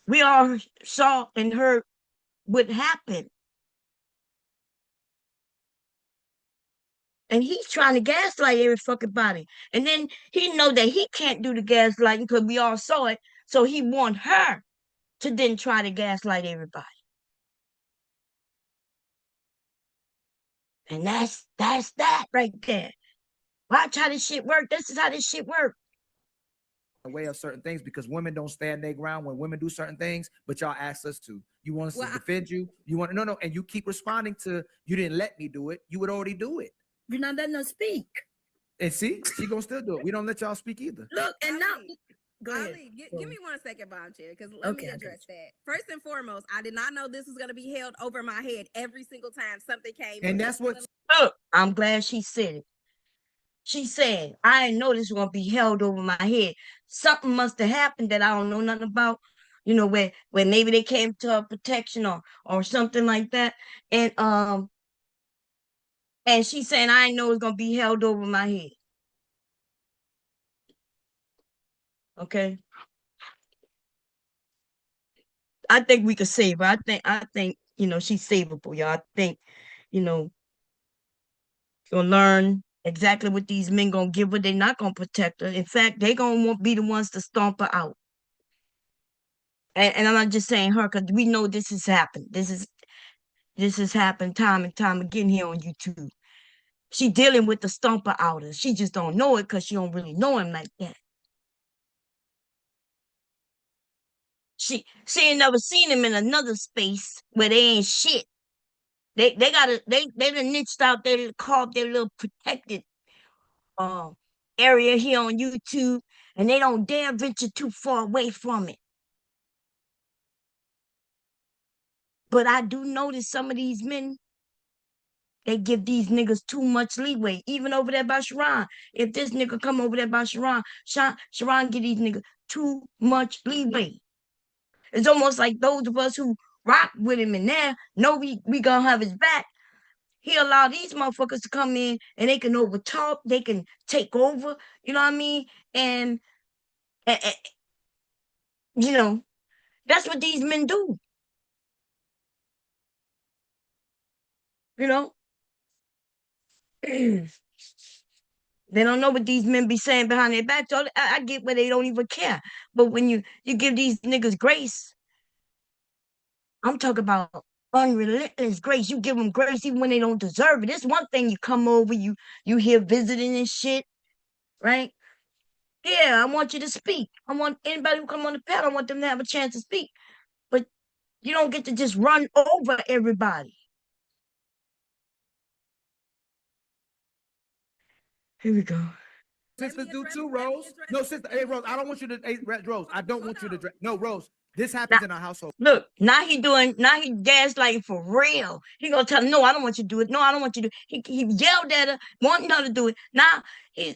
We all saw and heard what happened, and he's trying to gaslight every fucking body. And then he know that he can't do the gaslighting because we all saw it. So he want her to then try to gaslight everybody. And that's that right there. Watch how this shit work. This is how this shit work. Way of certain things because women don't stand their ground when women do certain things, but y'all ask us to. You want us to defend you. You want no, and you keep responding to you didn't let me do it. You would already do it. You're not letting us speak. And see, she gonna still do it. We don't let y'all speak either. Look, and now go ahead. Ali, give me 1 second, Bomb Chair, because let me address that. First and foremost, I did not know this was gonna be held over my head every single time something came. And that's what. Look, I'm glad she said it. She said, I didn't know this was gonna be held over my head. Something must have happened that I don't know nothing about. You know, where maybe they came to her protection or something like that. And she's saying I didn't know it was gonna be held over my head. Okay. I think we could save her. I think, she's savable, y'all. I think, you'll learn exactly what these men gonna give her. They're not gonna protect her. In fact, they gonna be the ones to stomp her out. And I'm not just saying her, because we know this has happened. This has happened time and time again here on YouTube. She dealing with the stomper outers. She just don't know it because she don't really know him like that. She ain't never seen him in another space where they ain't shit. They done niched out their carved their little protected area here on YouTube, and they don't dare venture too far away from it. But I do notice some of these men, they give these niggas too much leeway, even over there by Sharon. If this nigga come over there by Sharon, Sharon give these niggas too much leeway. It's almost like those of us who rock with him and there know we gonna have his back. He allow these motherfuckers to come in and they can overtalk, they can take over, you know what I mean? And that's what these men do. You know? They don't know what these men be saying behind their back. So I get where they don't even care. But when you give these niggas grace, I'm talking about unrelentless grace. You give them grace even when they don't deserve it. It's one thing you come over, you here visiting and shit, right? Yeah, I want you to speak. I want anybody who come on the panel, I want them to have a chance to speak. But you don't get to just run over everybody. Here we go. Sisters do too, Rose. No, sister. Hey, Rose, I don't want you to. Hey, Rose, I don't want you to. No, Rose. This happens in our household. Look, now he gaslighting for real. He gonna tell him, no, I don't want you to do it. No, I don't want you to do it. He yelled at her, wanting her to do it. Now he's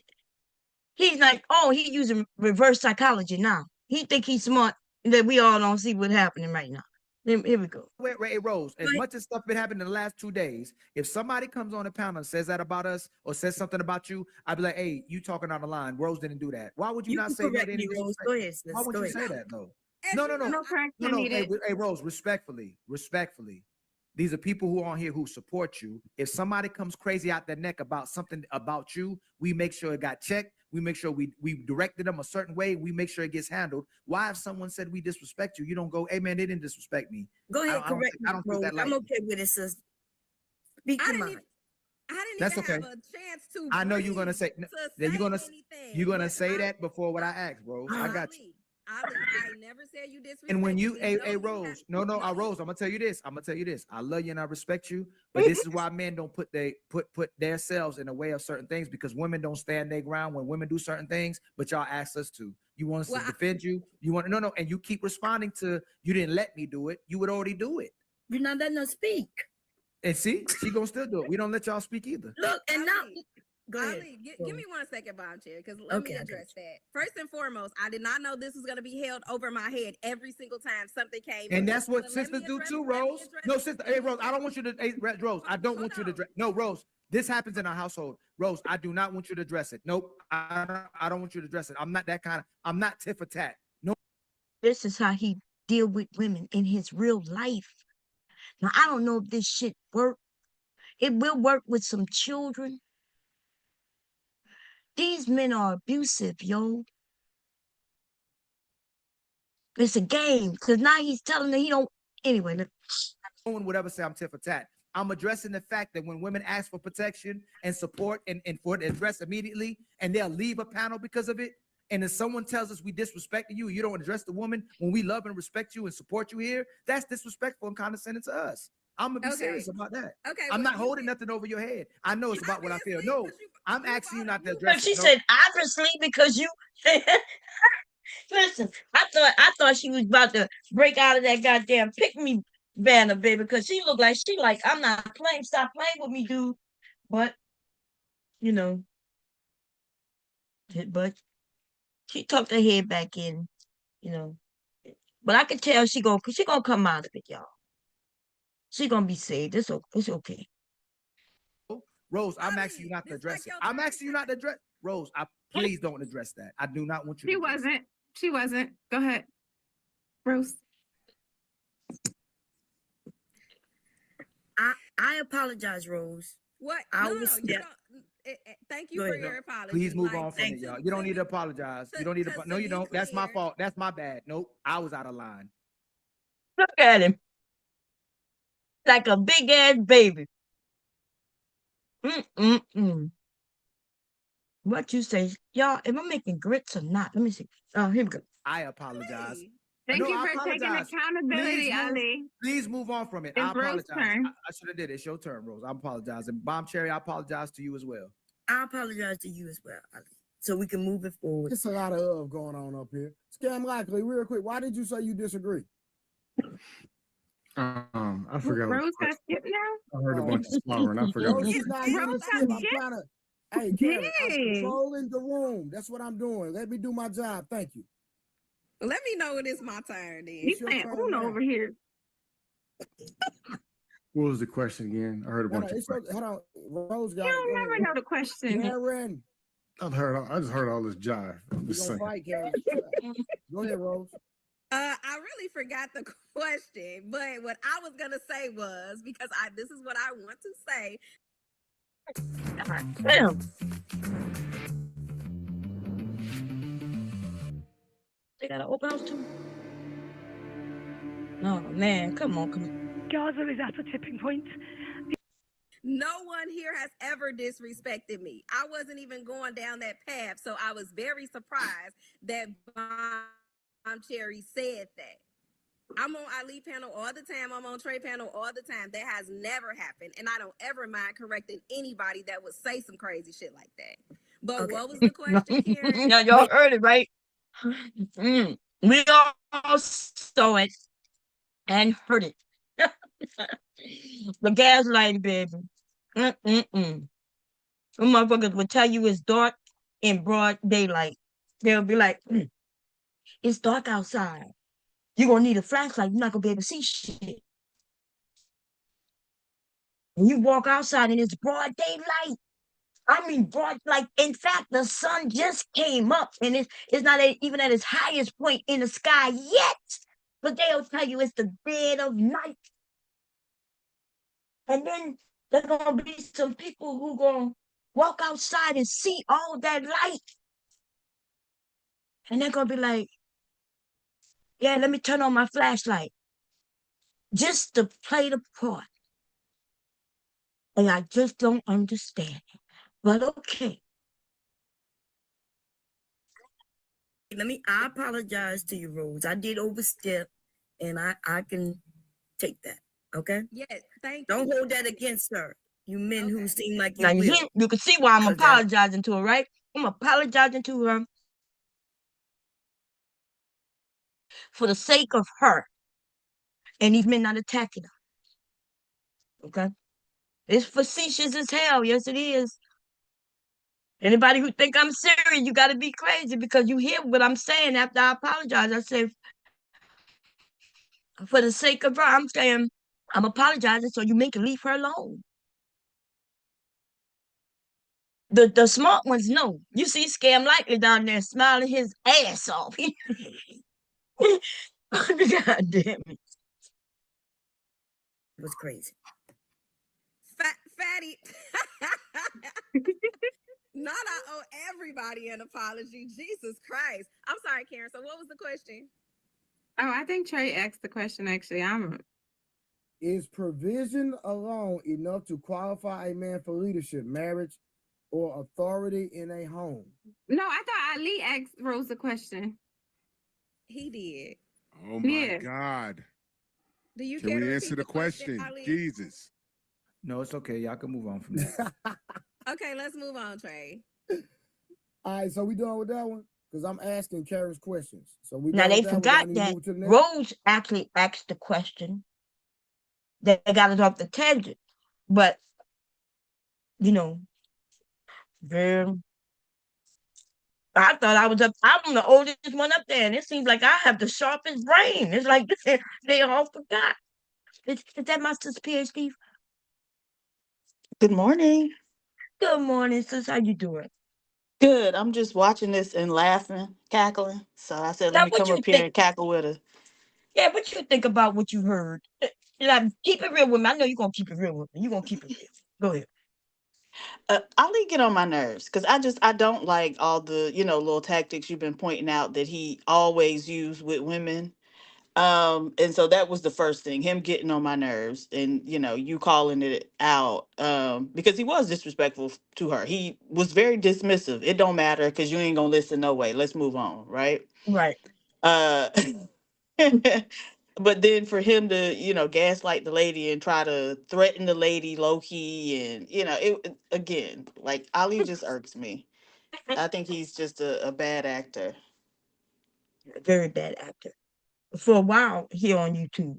like, oh, he's using reverse psychology now. He think he's smart, that we all don't see what's happening right now. Here we go. Wait, Rose, as much as stuff been happening in the last 2 days, if somebody comes on the panel and says that about us or says something about you, I'd be like, hey, you talking on the line. Rose didn't do that. Why would you not say that? Why would you say that though? No. Hey, Rose, respectfully. These are people who are on here who support you. If somebody comes crazy out their neck about something about you, we make sure it got checked. We make sure we directed them a certain way. We make sure it gets handled. Why, if someone said we disrespect you, you don't go, hey man, they didn't disrespect me. Go ahead, correct me. I'm okay with it, sis. Speak your mind. I That's didn't okay. even have a chance to. I know you're gonna say you're gonna say that before what I asked, Rose. I got you. I never said you disrespect. And when you, hey, Rose, Rose, I'm gonna tell you this. I love you and I respect you, but this is why men don't put themselves in the way of certain things, because women don't stand their ground when women do certain things, but y'all ask us to. You want us to defend you. You want and you keep responding to you didn't let me do it. You would already do it. You're not letting us speak. And see, she gonna still do it. We don't let y'all speak either. Look, and now. Go ahead. Ali, give me 1 second, Bomb Chair, because let me address that. First and foremost, I did not know this was going to be held over my head every single time something came. And that's what sisters do too, Rose. No, sister. Hey, Rose, I don't want you to. Hey, Rose, I don't want you to. No, Rose, this happens in our household. Rose, I do not want you to address it. Nope, I don't want you to address it. I'm not that kind of. I'm not tit for tat. No. This is how he deal with women in his real life. Now, I don't know if this shit work. It will work with some children. These men are abusive, yo. It's a game, because now he's telling her he don't. Anyway, no one would ever say I'm tit for tat. I'm addressing the fact that when women ask for protection and support and for it to address immediately, and they'll leave a panel because of it, and if someone tells us we disrespecting you, you don't address the woman when we love and respect you and support you here, that's disrespectful and condescending to us. I'm gonna be serious about that. Okay, I'm not holding nothing over your head. I know it's about what I feel. No, I'm asking you not to address. She said obviously because you. Listen, I thought she was about to break out of that goddamn pick me banner, baby, because she looked like I'm not playing. Stop playing with me, dude. But but she tucked her head back in, But I could tell she gonna come out of it, y'all. She gonna be saved. It's okay. Rose, I'm asking you not to address it. I'm asking you not to address. Rose, please don't address that. I do not want you. She wasn't. Go ahead, Rose. I apologize, Rose. What? Thank you for your apology. Please move on from it, y'all. You don't need to apologize. You don't need to. No, you don't. That's my fault. That's my bad. Nope, I was out of line. Look at him. Like a big ass baby. What you say, y'all? Am I making grits or not? Let me see. Oh, here we go. I apologize. Thank you for taking accountability, Ali. Please move on from it. I apologize. I should have did it. It's your turn, Rose. I apologize. And Bomb Cherry, I apologize to you as well. I apologize to you as well, Ali. So we can move it forward. It's a lot of going on up here. Scam Likely, real quick. Why did you say you disagree? I forgot. Rose got skipped now? I heard a bunch of slobbering. I forgot. Rose is not here to skip. I'm trying to. Hey, Karen, I'm controlling the room. That's what I'm doing. Let me do my job. Thank you. Let me know when it's my turn. Then you playing Uno over here. What was the question again? I heard a bunch of questions. Hold on, Rose got. You don't never know the question. Karen. I just heard all this jive. I'm just saying. Fight, Karen. Go ahead, Rose. I really forgot the question, but what I was gonna say was, because this is what I want to say. Damn. They gotta open those two. Oh man, come on. Gaza is at a tipping point. No one here has ever disrespected me. I wasn't even going down that path, so I was very surprised that Bomb Cherry said that. I'm on Ali panel all the time. I'm on Trey panel all the time. That has never happened, and I don't ever mind correcting anybody that would say some crazy shit like that. But Okay. what was the question, Karen? Now y'all heard it, right? We all saw it and heard it. The gaslighting, baby. Some motherfuckers would tell you it's dark in broad daylight. They'll be like, it's dark outside. You're gonna need a flashlight. You're not gonna be able to see shit. When you walk outside and it's broad daylight, I mean broad, like in fact, the sun just came up and it's not even at its highest point in the sky yet. But they'll tell you it's the dead of night. And then there's gonna be some people who gonna walk outside and see all that light. And they're gonna be like, yeah, let me turn on my flashlight. Just to play the part. And I just don't understand it. But okay. I apologize to you, Rose. I did overstep, and I can take that. Okay? Yes, thank Don't you. hold that against her. You men who seem like you Now will. you can see why I'm apologizing to her, right? I'm apologizing to her for the sake of her and these men not attacking her. Okay? It's facetious as hell. Yes, it is. Anybody who think I'm serious, you got to be crazy because you hear what I'm saying after I apologize. I say, for the sake of her, I'm saying, I'm apologizing so you men can leave her alone. The smart ones know. You see Scam Likely down there smiling his ass off. God damn it. It was crazy. Fatty. Not I owe everybody an apology. Jesus Christ. I'm sorry, Karen. So what was the question? Oh, I think Trey asked the question actually. Is provision alone enough to qualify a man for leadership, marriage, or authority in a home? No, I thought Ali asked Rose the question. He did. Oh my God. Do you Can care we to answer repeat the question? Ali? Jesus. No, it's okay. Y'all can move on from that. Okay, let's move on, Trey. All right, so we done with that one? Because I'm asking Karen's questions. So we Now done they with that one? Do I forgot need to that move to the next? Rose actually asked the question. They got it off the tangent. But, you know, I thought I'm the oldest one up there, and it seems like I have the sharpest brain. It's like they all forgot. Is that my sister PhD? Good morning. Good morning, sis. How you doing? Good. I'm just watching this and laughing, cackling. So I said, let Now, me what come you up here think? and cackle with her. Yeah, what you think about what you heard? Keep it real with me. I know you're gonna keep it real with me. You're gonna keep it real. Go ahead. Ali get on my nerves because I don't like all the little tactics you've been pointing out that he always used with women. And so that was the first thing, him getting on my nerves, and you calling it out, because he was disrespectful to her. He was very dismissive. It don't matter because you ain't gonna listen no way. Let's move on, right? Right. Uh, but then for him to gaslight the lady and try to threaten the lady low key, and again, like, Ali just irks me. I think he's just a bad actor. A very bad actor. For a while here on YouTube,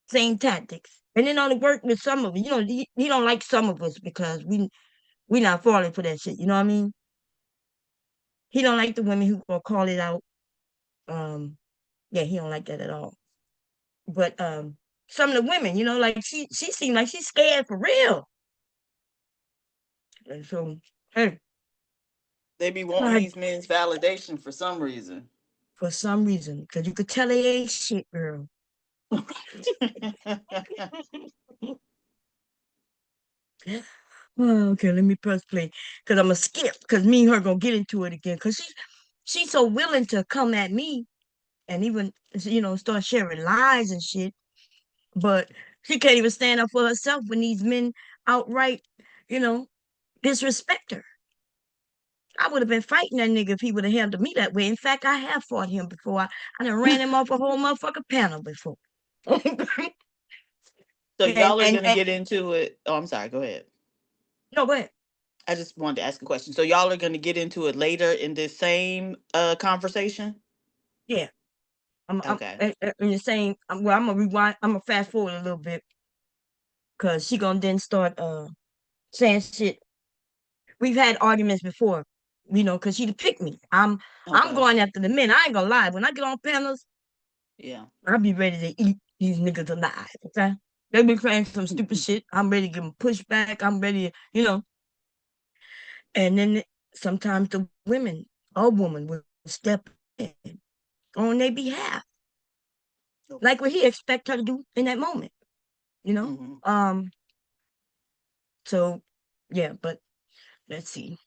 same tactics, and then only work with some of it. He don't like some of us because we not falling for that shit. You know what I mean? He don't like the women who gonna call it out. Yeah, he don't like that at all. But some of the women, like she seemed like she's scared for real. And so, hey, They be wanting these men's validation for some reason. For some reason, because you could tell they ain't shit, girl. Okay, let me press play because I'm gonna skip because me and her gonna get into it again because she's so willing to come at me and even start sharing lies and shit, but she can't even stand up for herself when these men outright disrespect her. I would have been fighting that nigga if he would have handled me that way. In fact, I have fought him before. I done ran him off a whole motherfucking panel before. So y'all are gonna get into it. Oh, I'm sorry. Go ahead. No, go ahead. I just wanted to ask a question. So y'all are going to get into it later in this same conversation? Yeah. I'm Okay. in the same. Well, I'm gonna rewind. I'm gonna fast forward a little bit because she gonna then start saying shit. We've had arguments before, because she picked me. I'm Okay. going after the men. I ain't gonna lie. When I get on panels, Yeah. I'll be ready to eat these niggas alive. Okay, they be saying some stupid shit. I'm ready to give them pushback. I'm ready, and then sometimes the women, a woman will step in on their behalf, like what he expect her to do in that moment. So yeah, but let's see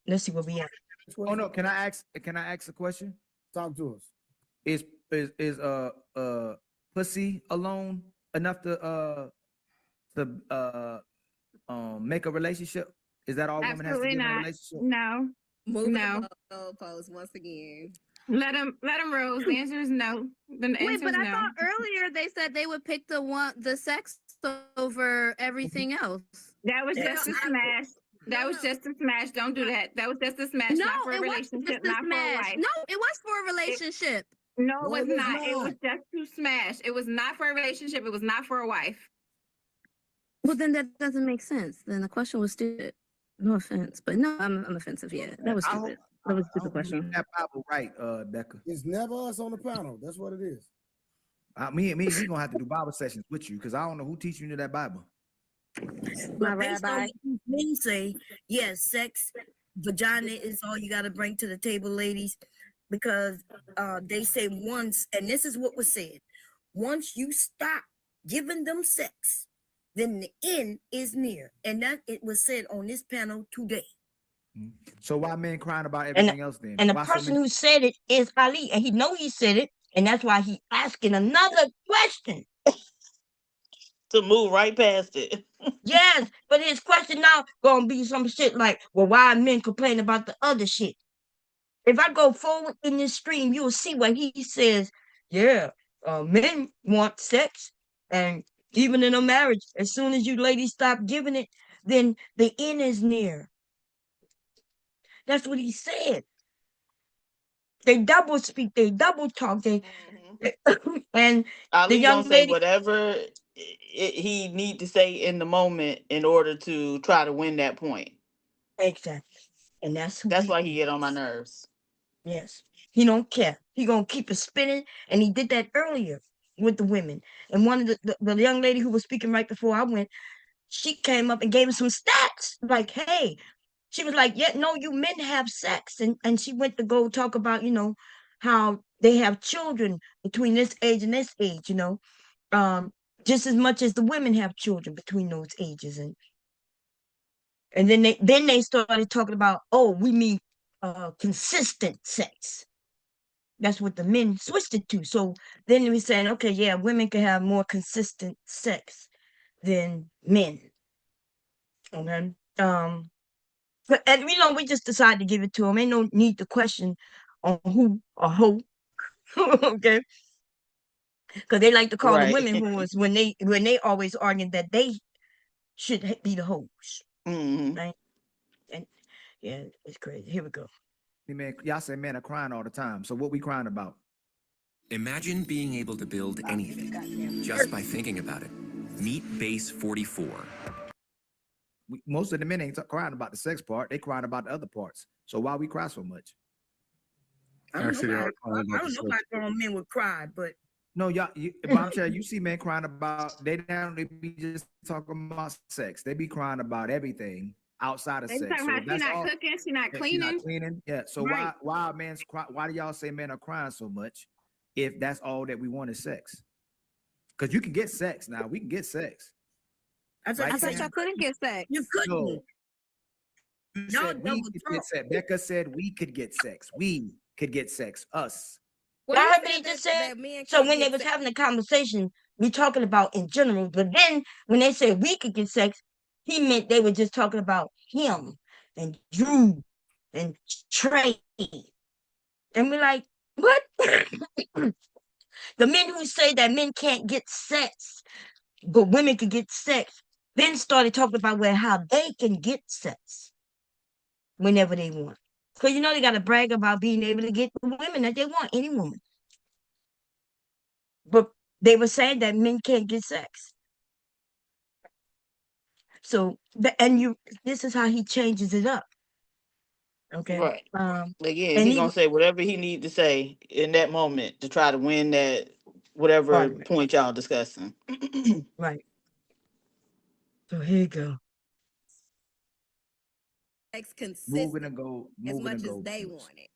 where we at. Oh no, can I ask a question? Talk to us. Is pussy alone enough to make a relationship? Is that all women has to Absolutely be in a not. relationship? No. Moving No. the goalposts once again. Let them Rose. The answer is no. The answer Wait, is but I no. thought earlier they said they would pick the sex over everything else. That was Yeah, just a I- smash. That was just a smash. Don't do that. That was just a smash, No, not for a it wasn't relationship, just a not for a smash. wife. No, it was for a relationship. No, No, it was it was not. It not. was just to smash. It was not for a relationship. It was not for a wife. Well, then that doesn't make sense. Then the question was stupid. No offense, but no, I'm offensive. Yeah, that was I stupid. hope, That was a I stupid hope you read question. that Bible right, Becca. It's never us on the panel. That's what it is. Me, we gonna have to do Bible sessions with you because I don't know who teaching you that Bible. But based on what these men say, yes, sex, vagina is all you got to bring to the table, ladies, because they say once, and this is what was said, once you stop giving them sex, then the end is near. And that it was said on this panel today. So why men crying about everything else then? And the Why so person many- who said it is Ali, and he said it, and that's why he asking another question. To move right past it. Yes, but his question now gonna be some shit like, well, why men complain about the other shit? If I go forward in this stream, you'll see what he says. Yeah, men want sex, and even in a marriage, as soon as you ladies stop giving it, then the end is near. That's what he said. They double speak, they double talk, they and Ali the young gonna say lady. whatever he need to say in the moment in order to try to win that point. Exactly, and that's why he get on my nerves. Yes, he don't care. He gonna keep it spinning, and he did that earlier with the women. And one of the young lady who was speaking right before I went, she came up and gave him some stats. Like, hey, she was like, yeah, no, you men have sex, and she went to go talk about how they have children between this age and this age. Just as much as the women have children between those ages, and then they started talking about, oh, we mean consistent sex. That's what the men switched it to. So then we saying, okay, yeah, women can have more consistent sex than men. Okay. And we just decided to give it to them. Ain't no need to question on who or who. Okay. Because they like to call the women whores when they always arguing that they should be the hoes. Right. And yeah, it's crazy. Here we go. Man, y'all say men are crying all the time. So what we crying about? Imagine being able to build anything just by thinking about it. Meet Base 44. Most of the men ain't crying about the sex part. They crying about the other parts. So why we cry so much? I don't know why grown men would cry, but no, y'all. Bombshell, you see men crying about they be just talking about sex. They be crying about everything outside of They sex. talking about she not cooking, she not cleaning. Yeah. So Right. why men's cry? Why do y'all say men are crying so much if that's all that we want is sex? Because you can get sex now. We can get sex. I thought y'all couldn't get sex. You couldn't. No. You said we could get sex. Becca said we could get sex. We could get sex. Us. Y'all heard what he just said? So when they was having a conversation, we talking about in general, but then when they said we could get sex, he meant they were just talking about him and Drew and Trey. And we're like, what? The men who say that men can't get sex, but women can get sex, then started talking about how they can get sex. whenever they want. Because you know they got to brag about being able to get the women that they want, any woman. But they were saying that men can't get sex. So this is how he changes it up. Okay. Right. Again, and he gonna say whatever he need to say in that moment to try to win that whatever Right. point y'all discussing. Right. So here you go. Moving and go, as moving much and as go. they want it.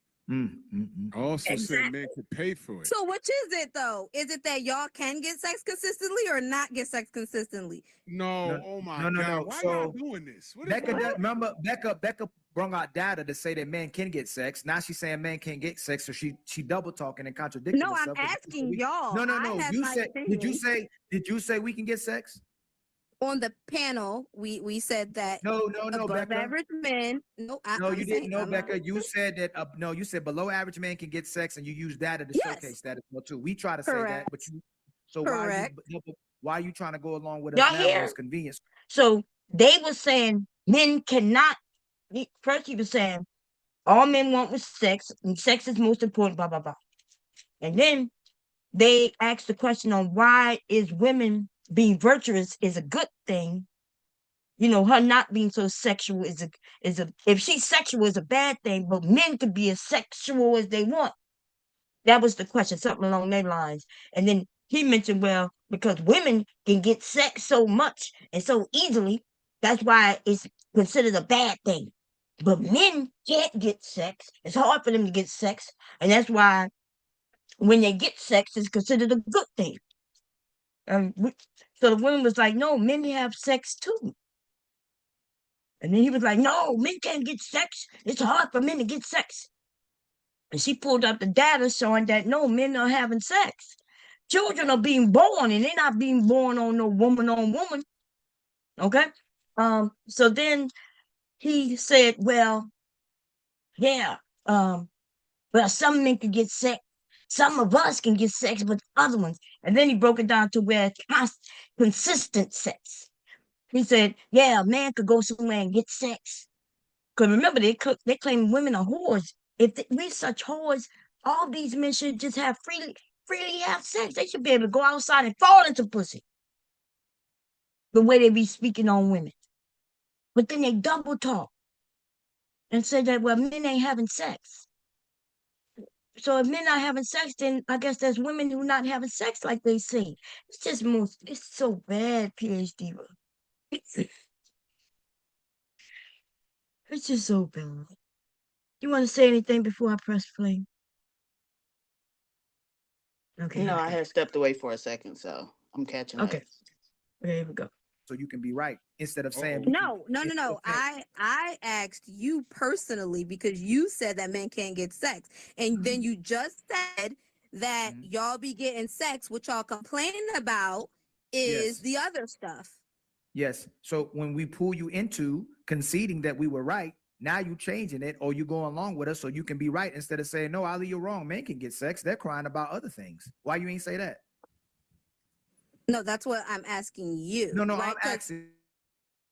I also said men could pay for it. So which is it though? Is it that y'all can get sex consistently or not get sex consistently? No, oh my God. No. Why So y'all doing this? What is Becca, going on? remember Becca brought out data to say that men can get sex. Now she's saying men can't get sex, so she double talking and contradicting No, I'm herself. 'Cause asking we- y'all. No. I have You my said did you opinion. say we can get sex? On the panel, we said that No, above Becca. average men. No, No, I'm you saying, didn't know, I'm Becca. You said that no, you said below average man can get sex, and you use data to Yes. showcase that as well too. We try to say that, Correct. but you so Correct. why are you trying to go along with us Y'all now when hear? it's convenient? So they were saying men cannot. First, he was saying all men want was sex, and sex is most important. Blah blah blah. And then they asked the question on why is women being virtuous is a good thing. You know, her not being so sexual is a if she's sexual is a bad thing, but men could be as sexual as they want. That was the question, something along those lines. And then he mentioned, well, because women can get sex so much and so easily, that's why it's considered a bad thing. But men can't get sex. It's hard for them to get sex. And that's why when they get sex, it's considered a good thing. So the woman was like, no, men have sex too. And then he was like, no, men can't get sex. It's hard for men to get sex. And she pulled up the data showing that no, men are having sex. Children are being born and they're not being born on no woman on woman. Okay. So then he said, well, yeah, well, some men can get sex. Some of us can get sex, but other ones. And then he broke it down to where consistent sex. He said, yeah, a man could go somewhere and get sex. Because remember, they claim women are whores. If we're such whores, all these men should just have freely have sex. They should be able to go outside and fall into pussy. The way they be speaking on women. But then they double talk and say that, well, men ain't having sex. So if men not having sex, then I guess there's women who not having sex like they say. It's so bad, PhD. It's just so bad. You want to say anything before I press play? Okay. No, I had stepped away for a second, so I'm catching up. Okay. There we go. So you can be right instead of saying No. I asked you personally because you said that men can't get sex. And then you just said that y'all be getting sex, what y'all complaining about is Yes. the other stuff. Yes. So when we pull you into conceding that we were right, now you changing it or you going along with us so you can be right instead of saying, no, Ali, you're wrong. Men can get sex. They're crying about other things. Why you ain't say that? No, that's what I'm asking you. No, right? I'm asking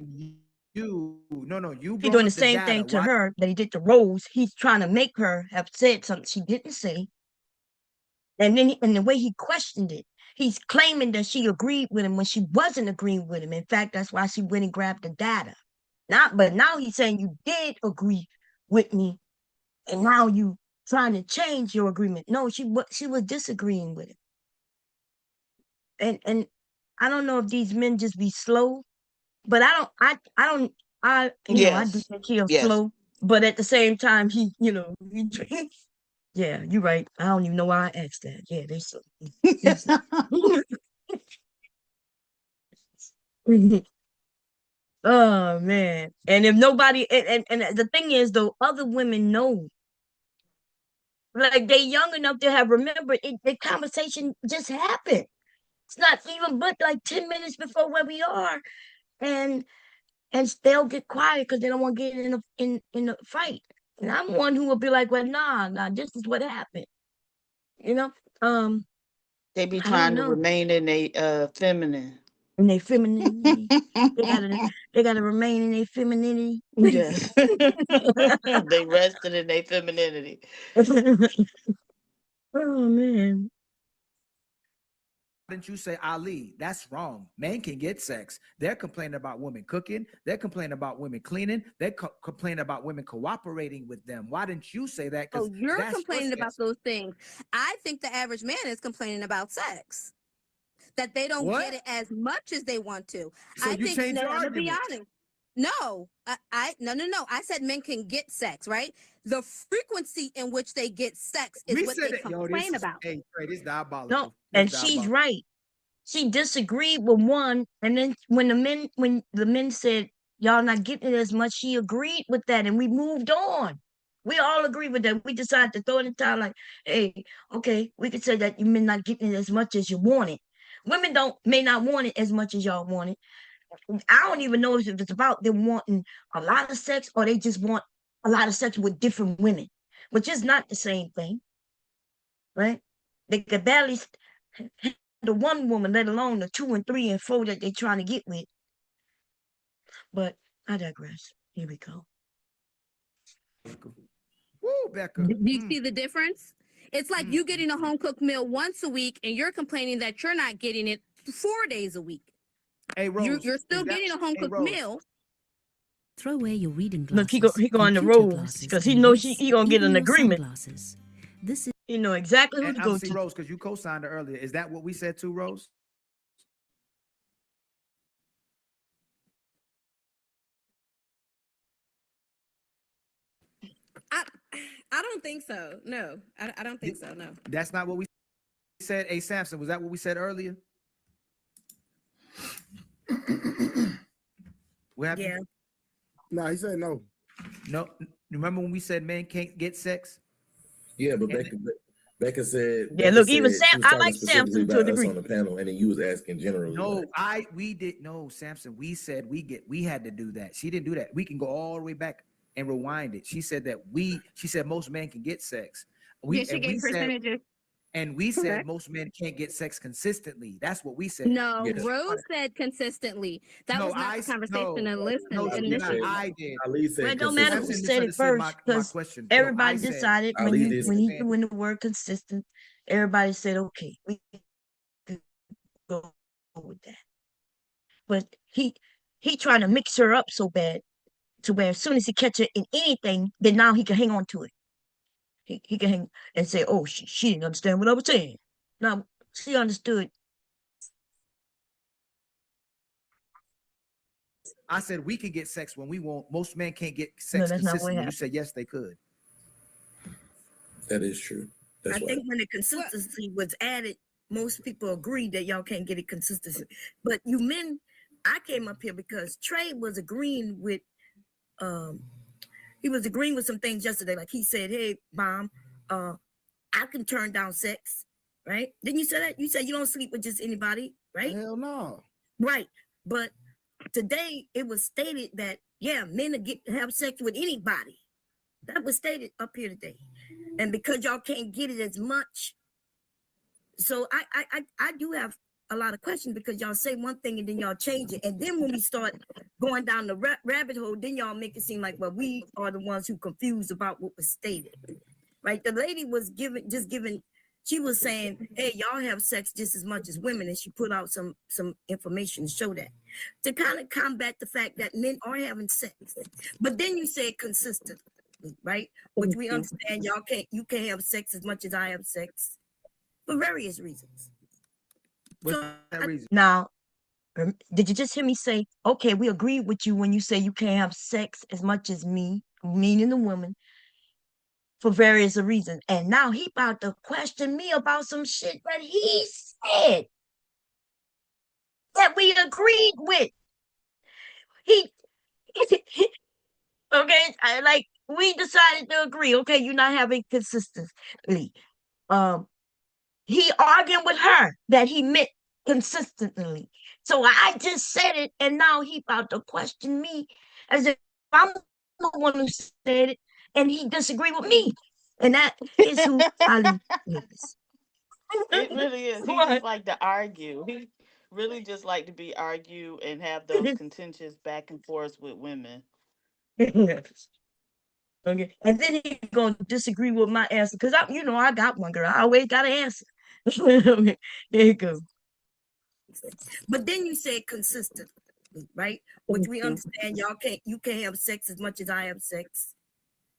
you. No, you He's brought doing the up same data. thing to Why- her that he did to Rose. He's trying to make her have said something she didn't say. And then and the way he questioned it, he's claiming that she agreed with him when she wasn't agreeing with him. In fact, that's why she went and grabbed the data. But now he's saying you did agree with me, and now you trying to change your agreement. No, she was disagreeing with him. And I don't know if these men just be slow, but I do Yes. think he's Yes. slow. But at the same time, yeah, you're right. I don't even know why I asked that. Yeah, they slow. Oh man. And if nobody and the thing is though, other women know. Like they young enough to have remembered it, the conversation just happened. It's not even but like 10 minutes before where we are. And they'll get quiet because they don't want to get in a fight. And I'm one who will be like, well, nah, this is what happened. You know? They be I don't trying to know. remain in a feminine. in their femininity. They gotta remain in their femininity. Yes. They rested in their femininity. Oh man. Didn't you say, Ali? That's wrong. Men can get sex. They're complaining about women cooking. They're complaining about women cleaning. They're complaining about women cooperating with them. Why didn't you say that? Oh, you're that's complaining about those things. I think the average man is complaining about sex, that they don't get it as much as they want to. So I you think, changed your I'm gonna be argument. honest. No, no. I said men can get sex, right? The frequency in which they get sex is what they complain about. Hey, Trey, this is diabolical. No, and she's right. She disagreed with one, and then when the men said y'all not getting it as much, she agreed with that, and we moved on. We all agree with that. We decided to throw it in the towel, like, hey, okay, we could say that you men not getting it as much as you want it. Women may not want it as much as y'all want it. I don't even know if it's about them wanting a lot of sex or they just want a lot of sex with different women, which is not the same thing, right? They could barely the one woman, let alone the 2 and 3 and 4 that they're trying to get with. But I digress. Here we go. Woo, Becca. Do you see the difference? It's like you getting a home cooked meal once a week and you're complaining that you're not getting it 4 days a week. Hey, Rose, you're still getting a home cooked meal. Throw away your reading glasses. Look, he going to Rose because he knows he gonna get an agreement. This is you know exactly who And to go see, to. Rose, because you co-signed it earlier. Is that what we said too, Rose? I don't think so. No, I don't think so. No. That's not what we said. Hey, Samson, was that what we said earlier? What happened? Yeah. No, he said no. No. Remember when we said men can't get sex? Yeah, but Becca said. Yeah, Becca look, even said she Sam, was I talking like specifically Samson to a about us degree. on the panel, and then you was asking generally. No, like, we did no, Samson. We said we had to do that. She didn't do that. We can go all the way back and rewind it. She said most men can get sex. Yeah, she gave percentages. And we said Correct. most men can't get sex consistently. That's what we said. No, Yes. Rose said consistently. That No, was not the conversation and listen. No, initially. I did. Ali said Well, it don't matter who consistent. said it first because everybody decided when Ali did when the word consistent, everybody said, okay, we could go with that. But he trying to mix her up so bad to where as soon as he catch her in anything, then now he can hang on to it. He can hang and say, oh, she didn't understand what I was saying. Now she understood. I said we could get sex when we want. Most men can't get No, sex that's not what consistently. You happened. said yes, they could. That is true. That's I why. think when the consistency was added, most people agreed that y'all can't get it consistency. But you men, I came up here because Trey was agreeing with he was agreeing with some things yesterday. Like he said, hey, Mom, I can turn down sex, right? Didn't you say that? You said you don't sleep with just anybody, right? Hell no. Right. But today it was stated that, yeah, men have sex with anybody. That was stated up here today. And because y'all can't get it as much. So I do have a lot of questions because y'all say one thing and then y'all change it. And then when we start going down the rabbit hole, then y'all make it seem like, well, we are the ones who confused about what was stated. Right? The lady was giving, she was saying, hey, y'all have sex just as much as women. And she put out some information to show that. To kind of combat the fact that men are having sex. But then you said consistent, right? Which we understand you can't have sex as much as I have sex for various reasons. What's that reason? Now, did you just hear me say, okay, we agree with you when you say you can't have sex as much as me, meaning the woman, for various reasons. And now he about to question me about some shit that he said that we agreed with. Okay, we decided to agree. Okay, you're not having consistency. He arguing with her that he meant consistently. So I just said it, and now he about to question me as if I'm the one who said it, and he disagree with me. And that is who Ali is. It really is. He just like to argue. really just like to be argue and have those contentious back and forth with women. Yes. Okay. And then he gonna disagree with my answer. Cause I got one, girl. I always got an answer. There you go. But then you said consistent, right? Which we understand you can't have sex as much as I have sex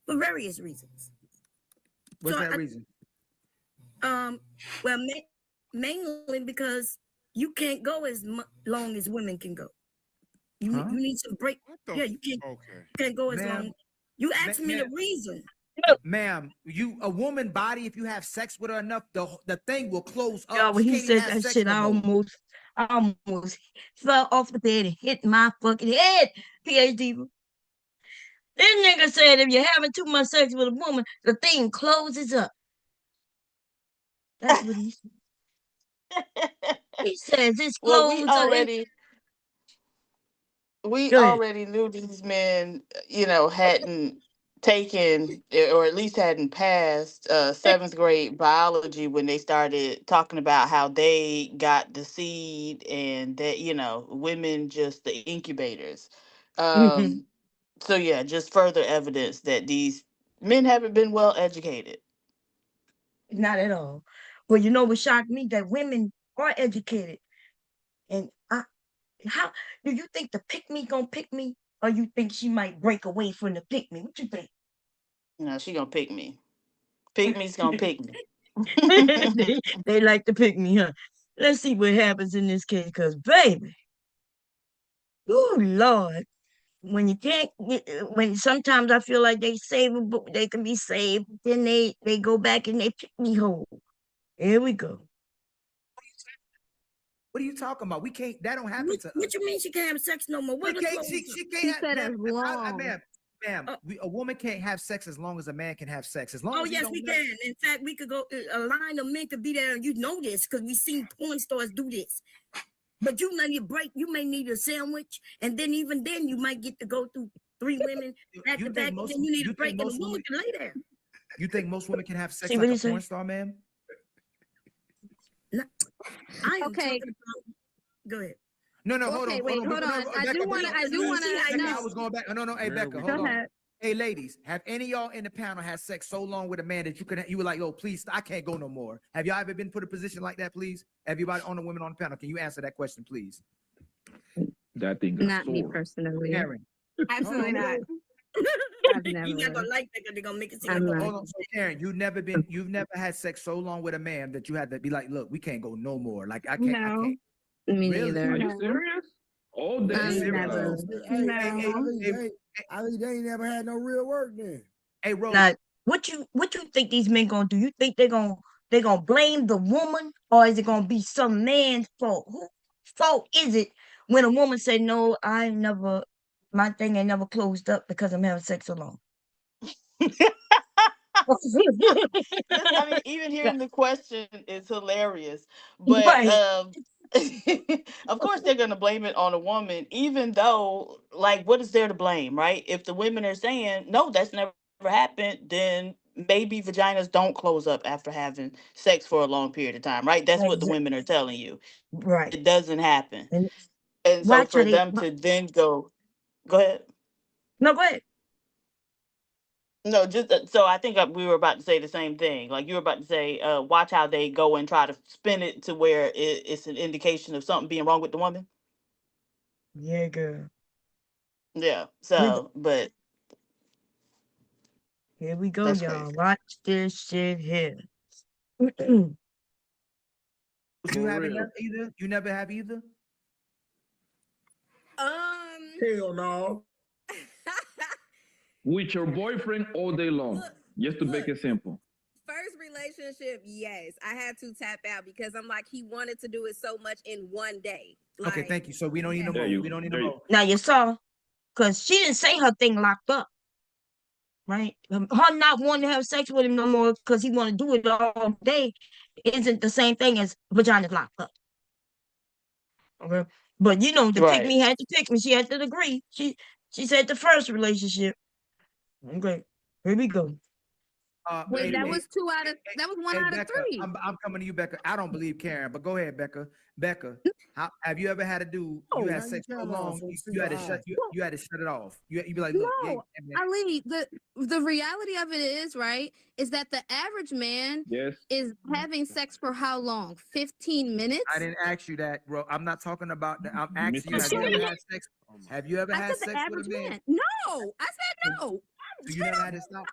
for various reasons. What's that reason? Well, mainly because you can't go as long as women can go. You need some break. Yeah, you can't go as long. You asked me the reason. Ma'am, a woman body, if you have sex with her enough, the thing will close up. Yeah, when She he can't even said have that sex shit, no I more. almost fell off the bed and hit my fucking head. PhD. This nigga said if you're having too much sex with a woman, the thing closes up. That's what he said. He says it's Well, closed up. we Go ahead. already knew these men, hadn't taken or at least hadn't passed seventh grade biology when they started talking about how they got the seed and that women just the incubators. So yeah, just further evidence that these men haven't been well educated. Not at all. But you know what shocked me? That women are educated. And how do you think the pick me gonna pick me? Or you think she might break away from the pick me? What you think? No, she gonna pick me. Pick me's gonna pick me. they like to pick me, huh? Let's see what happens in this case, because baby, oh Lord, when you can't when sometimes I feel like they savable, they can be saved, then they go back and they pick me hole. Here we go. What are you talking about? We can't. That don't happen to us. What you mean she can't have sex no more? She can't said have, as long. ma'am, a woman can't have sex as long as a man can have sex. As long Oh as yes, we can. In fact, we could go. A line of men could be there, and you know this because we've seen porn stars do this. But you may need a sandwich, and then even then you might get to go through 3 women back to back. And then you need a break, and the woman can lay there. You think most women can have sex See like what a he porn say? star, ma'am? I am talking about. Go ahead. No, Okay, hold wait, on. hold on. I do want to. I was going back. No, hey, Becca, hold Go on. ahead. Hey, ladies, have any of y'all in the panel had sex so long with a man that you were like, oh, please, I can't go no more? Have y'all ever been put in a position like that, please? Everybody on the women on the panel, can you answer that question, please? That thing. Not me personally. Karen. Absolutely not. I've never. You're not gonna like that because they're gonna make it seem I'm like not. Hold on, so Karen, you've never had sex so long with a man that you had to be like, look, we can't go no more. Like I can't. No. Me Really? neither. Are you serious? All day. I'm never. Ali, they ain't never had no real work then. Hey, Rose. Now, what you think these men gonna do? You think they're gonna blame the woman, or is it gonna be some man's fault? Whose fault is it when a woman say, no, my thing ain't never closed up because I'm having sex so long? I mean, even hearing the question is hilarious. But Right. of course they're gonna blame it on a woman, even though, like, what is there to blame, right? If the women are saying, no, that's never happened, then maybe vaginas don't close up after having sex for a long period of time, right? That's what the women are telling you. Right. It doesn't happen. And And so for them to then go ahead. No, go ahead. No, just so I think we were about to say the same thing. Like you were about to say, watch how they go and try to spin it to where it's an indication of something being wrong with the woman. Yeah, girl. Yeah. So, but here we go, that's y'all. crazy. Watch this shit here. You have either? You never have either? Hell no. With your boyfriend all day long, just to make it simple. First relationship, yes, I had to tap out because I'm like, he wanted to do it so much in one day. Okay, Like, thank you. So we don't need no more. We don't need no more. Now you saw, because she didn't say her thing locked up, right? Her not wanting to have sex with him no more because he want to do it all day isn't the same thing as vagina's locked up. Okay, but the pick me had to pick me. She had to agree. She said the first relationship. Okay, here we go. Wait, Hey, that hey, was that was one hey, out of Becca, 3. I'm coming to you, Becca. I don't believe Karen, but go ahead, Becca. Becca, have you ever had a dude you had now you sex so tell us long from you had to single shut eye. you had to shut it off. You be like, look, yeah, No, man. Ali, the reality of it is, right, is that the average man Yes. is having sex for how long? 15 minutes? I didn't ask you that, bro. I'm not talking about that. I'm asking you, have So you ever yeah, had sex? Have you ever I had said the sex with a average man? man. No, I said no. So you never had to stop?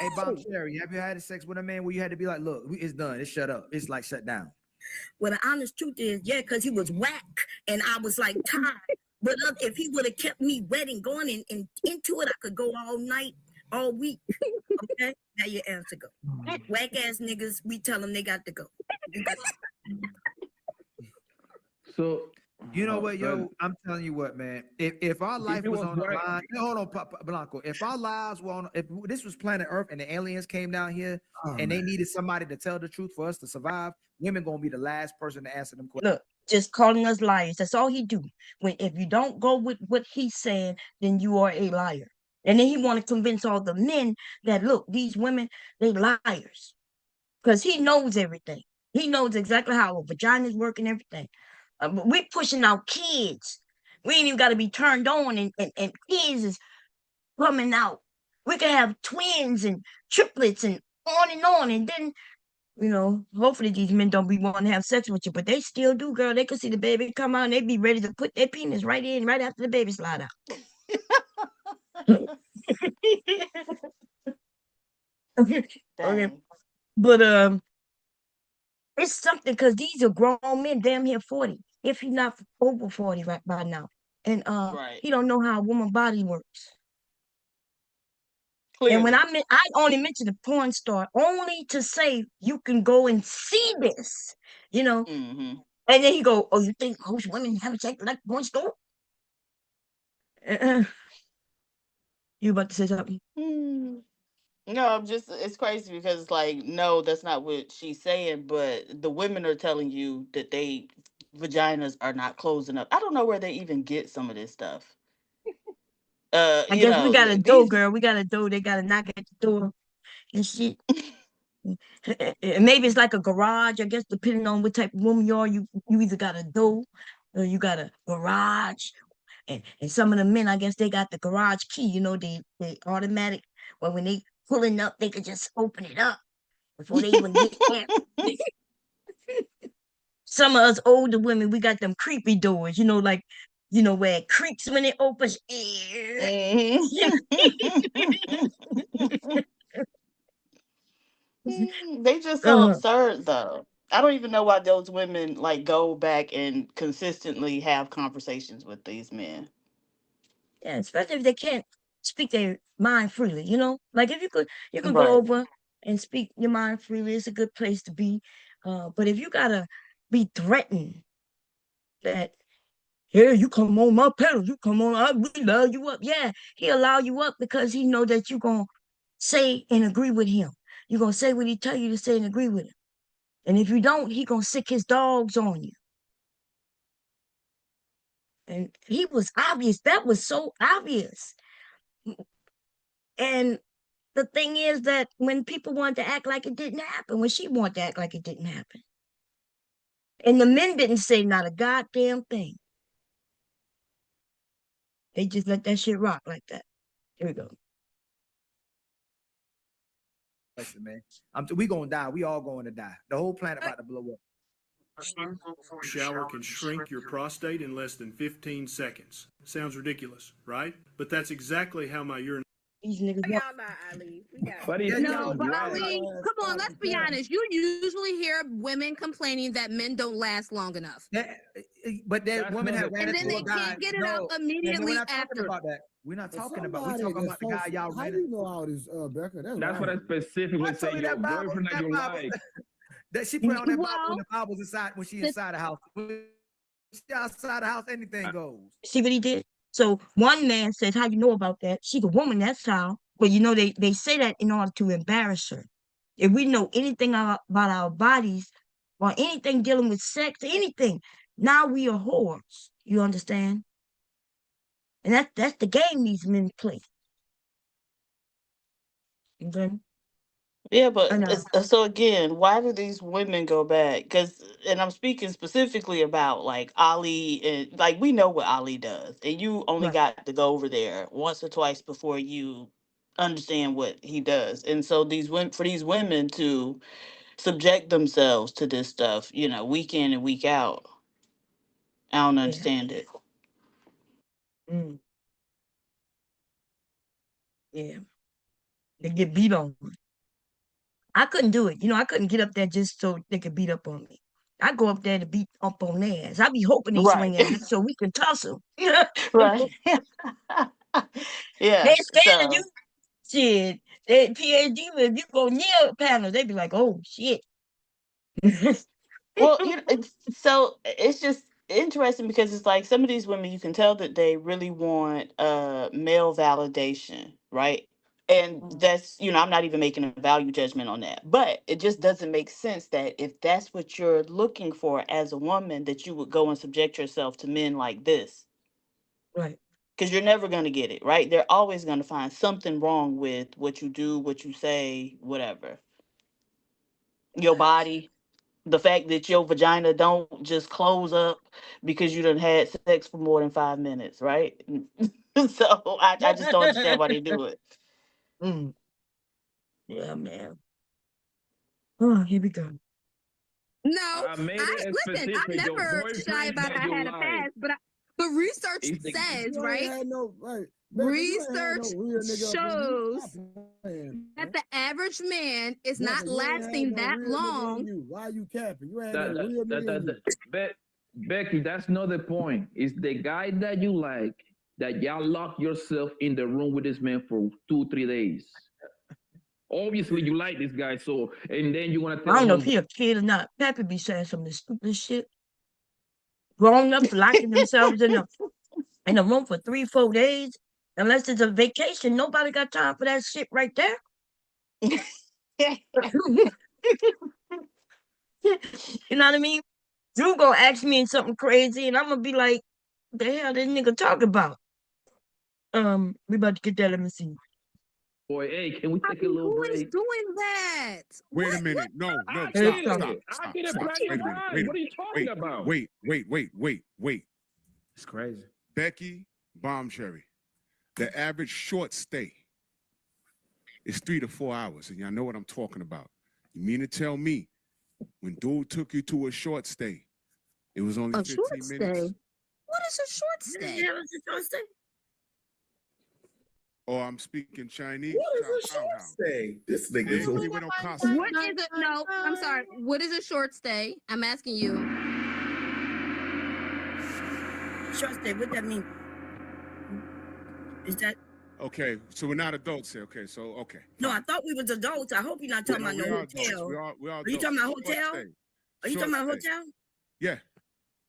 Hey, Bob Sherry, have you had sex with a man where you had to be like, look, it's done, it's shut up, it's like shut down? Well, the honest truth is, yeah, because he was whack and I was like tired. But if he would have kept me wet and going and into it, I could go all night, all week. Okay, now your answer go. Whack ass niggas, we tell them they got to go. So you know what, yo, I'm telling you what, man. If our life was on the line, hold on, Blanco. If our lives were on, if this was planet Earth and the aliens came down here and they needed somebody to tell the truth for us to survive, women gonna be the last person to answer them questions. Look, just calling us liars. That's all he do. If you don't go with what he's saying, then you are a liar. And then he want to convince all the men that look, these women, they liars. Because he knows everything. He knows exactly how a vagina's work and everything. But we pushing out kids. We ain't even got to be turned on, and kids is coming out. We can have twins and triplets and on, and then, hopefully these men don't be wanting to have sex with you, but they still do, girl. They can see the baby come out and they be ready to put their penis right in right after the baby slide out. Okay. But it's something because these are grown men, damn near 40, if he's not over 40 right by now. And he don't know how a woman body works. And when I only mentioned the porn star only to say you can go and see this, and then he go, "Oh, you think most women have sex like porn star?" You about to say something? No, it's crazy because like, no, that's not what she's saying, but the women are telling you that they vaginas are not closing up. I don't know where they even get some of this stuff. I guess we got a door, girl. We got a door. They got to knock at the door and shit. Maybe it's like a garage. I guess depending on what type of woman you are, you either got a door or you got a garage. And some of the men, I guess they got the garage key. They automatic. Well, when they pulling up, they could just open it up before they even get there. Some of us older women, we got them creepy doors. Where it creaks when it opens. They just so absurd though. I don't even know why those women like go back and consistently have conversations with these men. Yeah, especially if they can't speak their mind freely, Like if you could Right. go over and speak your mind freely, it's a good place to be. But if you gotta be threatened that, here, you come on my pedal, you come on, I will allow you up. Yeah, he allow you up because he know that you gonna say and agree with him. You gonna say what he tell you to say and agree with him. And if you don't, he gonna sick his dogs on you. And he was obvious. That was so obvious. And the thing is that when people want to act like it didn't happen, when she wanted to act like it didn't happen, and the men didn't say not a goddamn thing. They just let that shit rock like that. Here we go. Listen, man, we gonna die. We all going to die. The whole planet about to blow up. Shower can shrink your prostate in less than 15 seconds. Sounds ridiculous, right? But that's exactly how my urine. These niggas. Y'all not Ali. We got No, but Ali, come on, let's be honest. You usually hear women complaining that men don't last long enough. But that woman had ran and then into they a guy. can't get it out immediately we're not after. Talking about that. We're not talking about. We're Somebody talking about the guy that's y'all How ran do you know all this, Becca? That's what I specifically say. Your boyfriend that you like. That she put on that Bible when the Bible's inside when she inside the house. When she outside the house, anything goes. See what he did? So one man says, how you know about that? She's a woman, that's how. But they say that in order to embarrass her. If we know anything about our bodies or anything dealing with sex, anything, now we are whores. You understand? And that's the game these men play. Okay? Yeah, I but know. so again, why do these women go back? Because, and I'm speaking specifically about like Ali, and like we know what Ali does, and you only Right. got to go over there once or twice before you understand what he does. And so these women, for these women to subject themselves to this stuff, you know, week in and week out, I don't Yeah. understand it. Mm, yeah. They get beat on. I couldn't do it. I couldn't get up there just so they could beat up on me. I go up there to beat up on their ass. I be hoping they Right. swing at so we can tussle. Right. They Yeah. scared of you. So, Shit. They PhD, if you go near a panel, they be like, oh shit. well, it's just interesting because it's like some of these women, you can tell that they really want male validation, right? And that's, I'm not even making a value judgment on that, but it just doesn't make sense that if that's what you're looking for as a woman, that you would go and subject yourself to men like this, Right. because you're never going to get it right. They're always going to find something wrong with what you do, what you say, whatever. Your body, the fact that your vagina don't just close up because you done had sex for more than 5 minutes, right? So I just don't understand why they do it. Mm. Yeah, man. Oh, here we go. No, I made it listen. I'm specific. Your never shy boyfriend about that I you had a like. past, but research It's the says, You ain't right? had no right. Becca, you ain't had Research no real nigga up in you. shows Stop playing, that man. the average man is Becca, not you ain't had lasting no that real nigga in long. you. Why you capping? You ain't had that, no that, real that, nigga in that, you. Becky, that's not the point. It's the guy that you like that y'all lock yourself in the room with this man for 2-3 days. Obviously, you like this guy, so and then you want to I tell don't know if him he a kid or not. Pappy be saying some of the stupidest shit. Grown ups locking themselves in a room for 3-4 days. Unless it's a vacation, nobody got time for that shit right there. You know what I mean? You gonna ask me something crazy, and I'm gonna be like, "The hell this nigga talk about?" We about to get that. Let me see. boy, hey, can we take a Papi, little who is break? doing that? Wait a minute. No, I stop, get stop, it. I stop, get it. stop. Plenty Wait of a minute. time. Wait a What are you talking minute. about? Wait. It's crazy. Becky Bomb Cherry. The average short stay is 3 to 4 hours, and y'all know what I'm talking about. You mean to tell me when dude took you to a short stay, it was only A 15 short minutes? stay? What is a short stay? Yeah, it's a short stay. Or I'm speaking Chinese. What is a short stay? This nigga's Hey, we don't casa. What is it? No, I'm sorry. What is a short stay? I'm asking you. Short stay. What that mean? Is that? Okay, so we're not adults here. Okay, so okay. No, I thought we was adults. I hope you're not talking about we no are adults. hotel. We are Are you adults. talking about Short hotel? stay. Are you Short talking about stay. hotel? Yeah.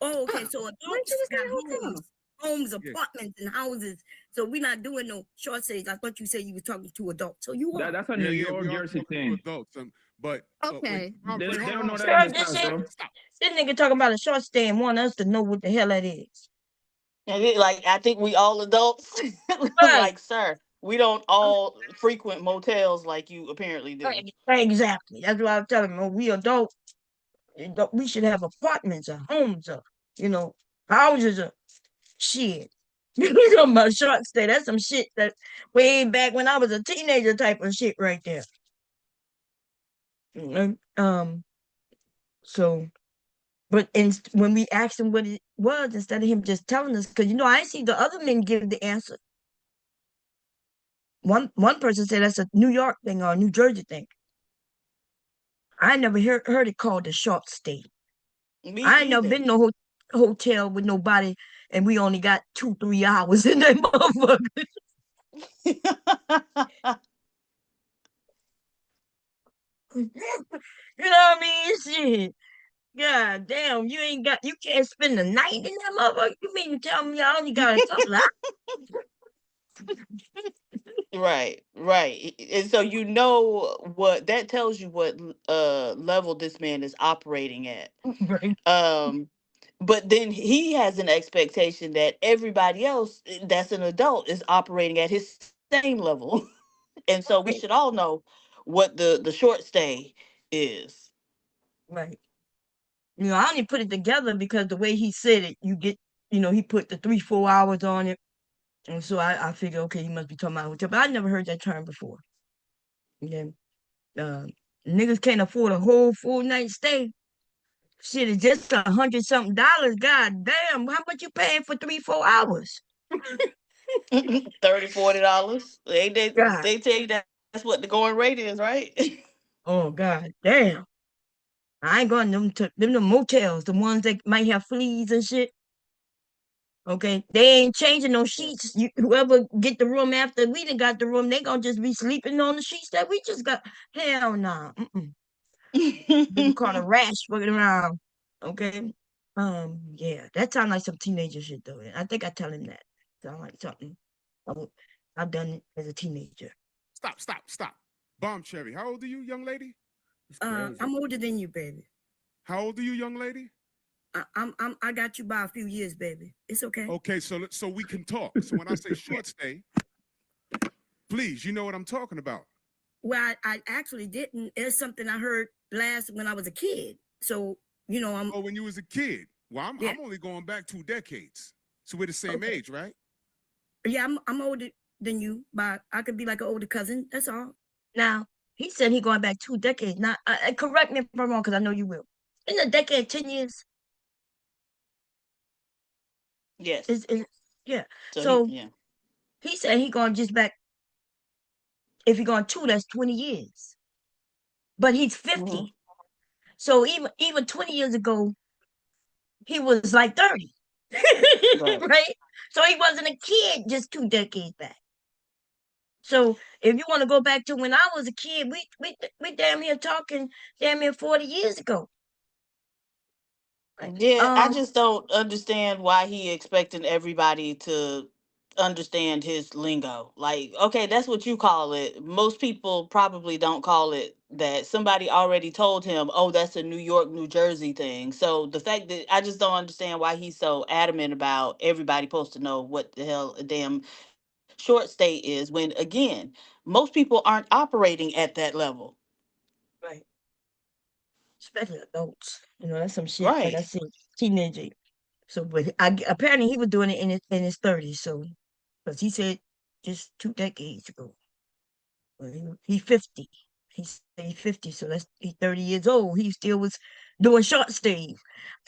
Oh, okay. Huh. So Why adults did you say got hotel? homes, Yeah. apartments, and houses. So we're not doing no short stays. I thought you said you were talking to adults. So you are. That's a Yeah, New yeah, York, we are Jersey talking to thing. adults. But Okay. wait, They hold don't on. know that Girl, in the this South, shit. though. This nigga talking about a short stay and want us to know what the hell that is. Like, I think we all adults. Right. Like, sir, we don't all frequent motels like you apparently do. Exactly. That's what I'm telling you. We adults, we should have apartments or homes or, houses or shit. You talking about short stay? That's some shit that way back when I was a teenager type of shit right there. So, but when we asked him what it was, instead of him just telling us, because I see the other men give the answer. One person said that's a New York thing or a New Jersey thing. I never heard it called a short stay. Me I ain't never either. been no hotel with nobody, and we only got 2-3 hours in that motherfucker. You know what I mean? Shit. God damn, you can't spend the night in that motherfucker. You mean to tell me I only got a couple hours? Right. And so what that tells you what level this man is operating at. Right. But then he has an expectation that everybody else that's an adult is operating at his same level. And so we should all know what the short stay is. Right. You know, I only put it together because the way he said it, you get, you know, he put the 3-4 hours on it. And so I figured, okay, he must be talking about hotel, but I never heard that term before. Yeah. Uh, niggas can't afford a whole full night stay. Shit is just $100-something. God damn, how much you paying for 3-4 hours? $30-$40. God. They tell you that's what the going rate is, right? Oh God damn. I ain't going to them motels, the ones that might have fleas and shit. Okay, they ain't changing no sheets. Whoever get the room after we done got the room, they gonna just be sleeping on the sheets that we just got. Hell no. People call a rash fucking around. Okay. Yeah, that sound like some teenager shit though. I think I tell him that. Sound like something I've done it as a teenager. Stop. Bomb Cherry, how old are you, young lady? I'm older than you, baby. How old are you, young lady? I got you by a few years, baby. It's okay. Okay, so we can talk. So when I say short stay, please, you know what I'm talking about. Well, I actually didn't. It's something I heard last when I was a kid. So, you know, Oh, when you was a kid. Well, I'm only going back 2 decades. So we're the same age, right? Yeah, I'm older than you, but I could be like an older cousin. That's all. Now, he said he going back 2 decades. Now, correct me if I'm wrong, because I know you will. In a decade, 10 years. Yes. Yeah. So he said he going just back. If he going 2, that's 20 years. But he's 50. So even 20 years ago, he was like 30. Right? So he wasn't a kid just 2 decades back. So if you want to go back to when I was a kid, we damn near talking damn near 40 years ago. Yeah, I just don't understand why he expecting everybody to understand his lingo. Like, okay, that's what you call it. Most people probably don't call it that. Somebody already told him, oh, that's a New York, New Jersey thing. So the fact that I just don't understand why he's so adamant about everybody supposed to know what the hell a damn short stay is when, again, most people aren't operating at that level. Right. Especially adults. You know, that's some shit. Like I said, teenager. So, but apparently he was doing it in his 30s. So, because he said just 2 decades ago. Well, he 50. He's 50, so he's 30 years old. He still was doing short stays.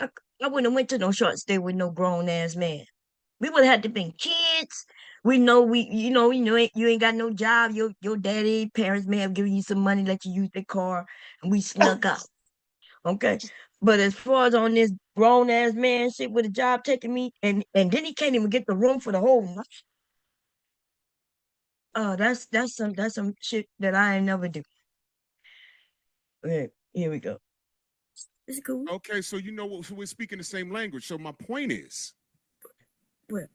I wouldn't have went to no short stay with no grown ass man. We would have had to been kids. We know you ain't got no job. Your daddy, parents may have given you some money, let you use their car, and we snuck out. Okay. But as far as on this grown ass man shit with a job taking me, and then he can't even get the room for the whole night. That's some shit that I ain't never do. Okay, here we go. It's cool. Okay, so you know what? So we're speaking the same language. So my point is,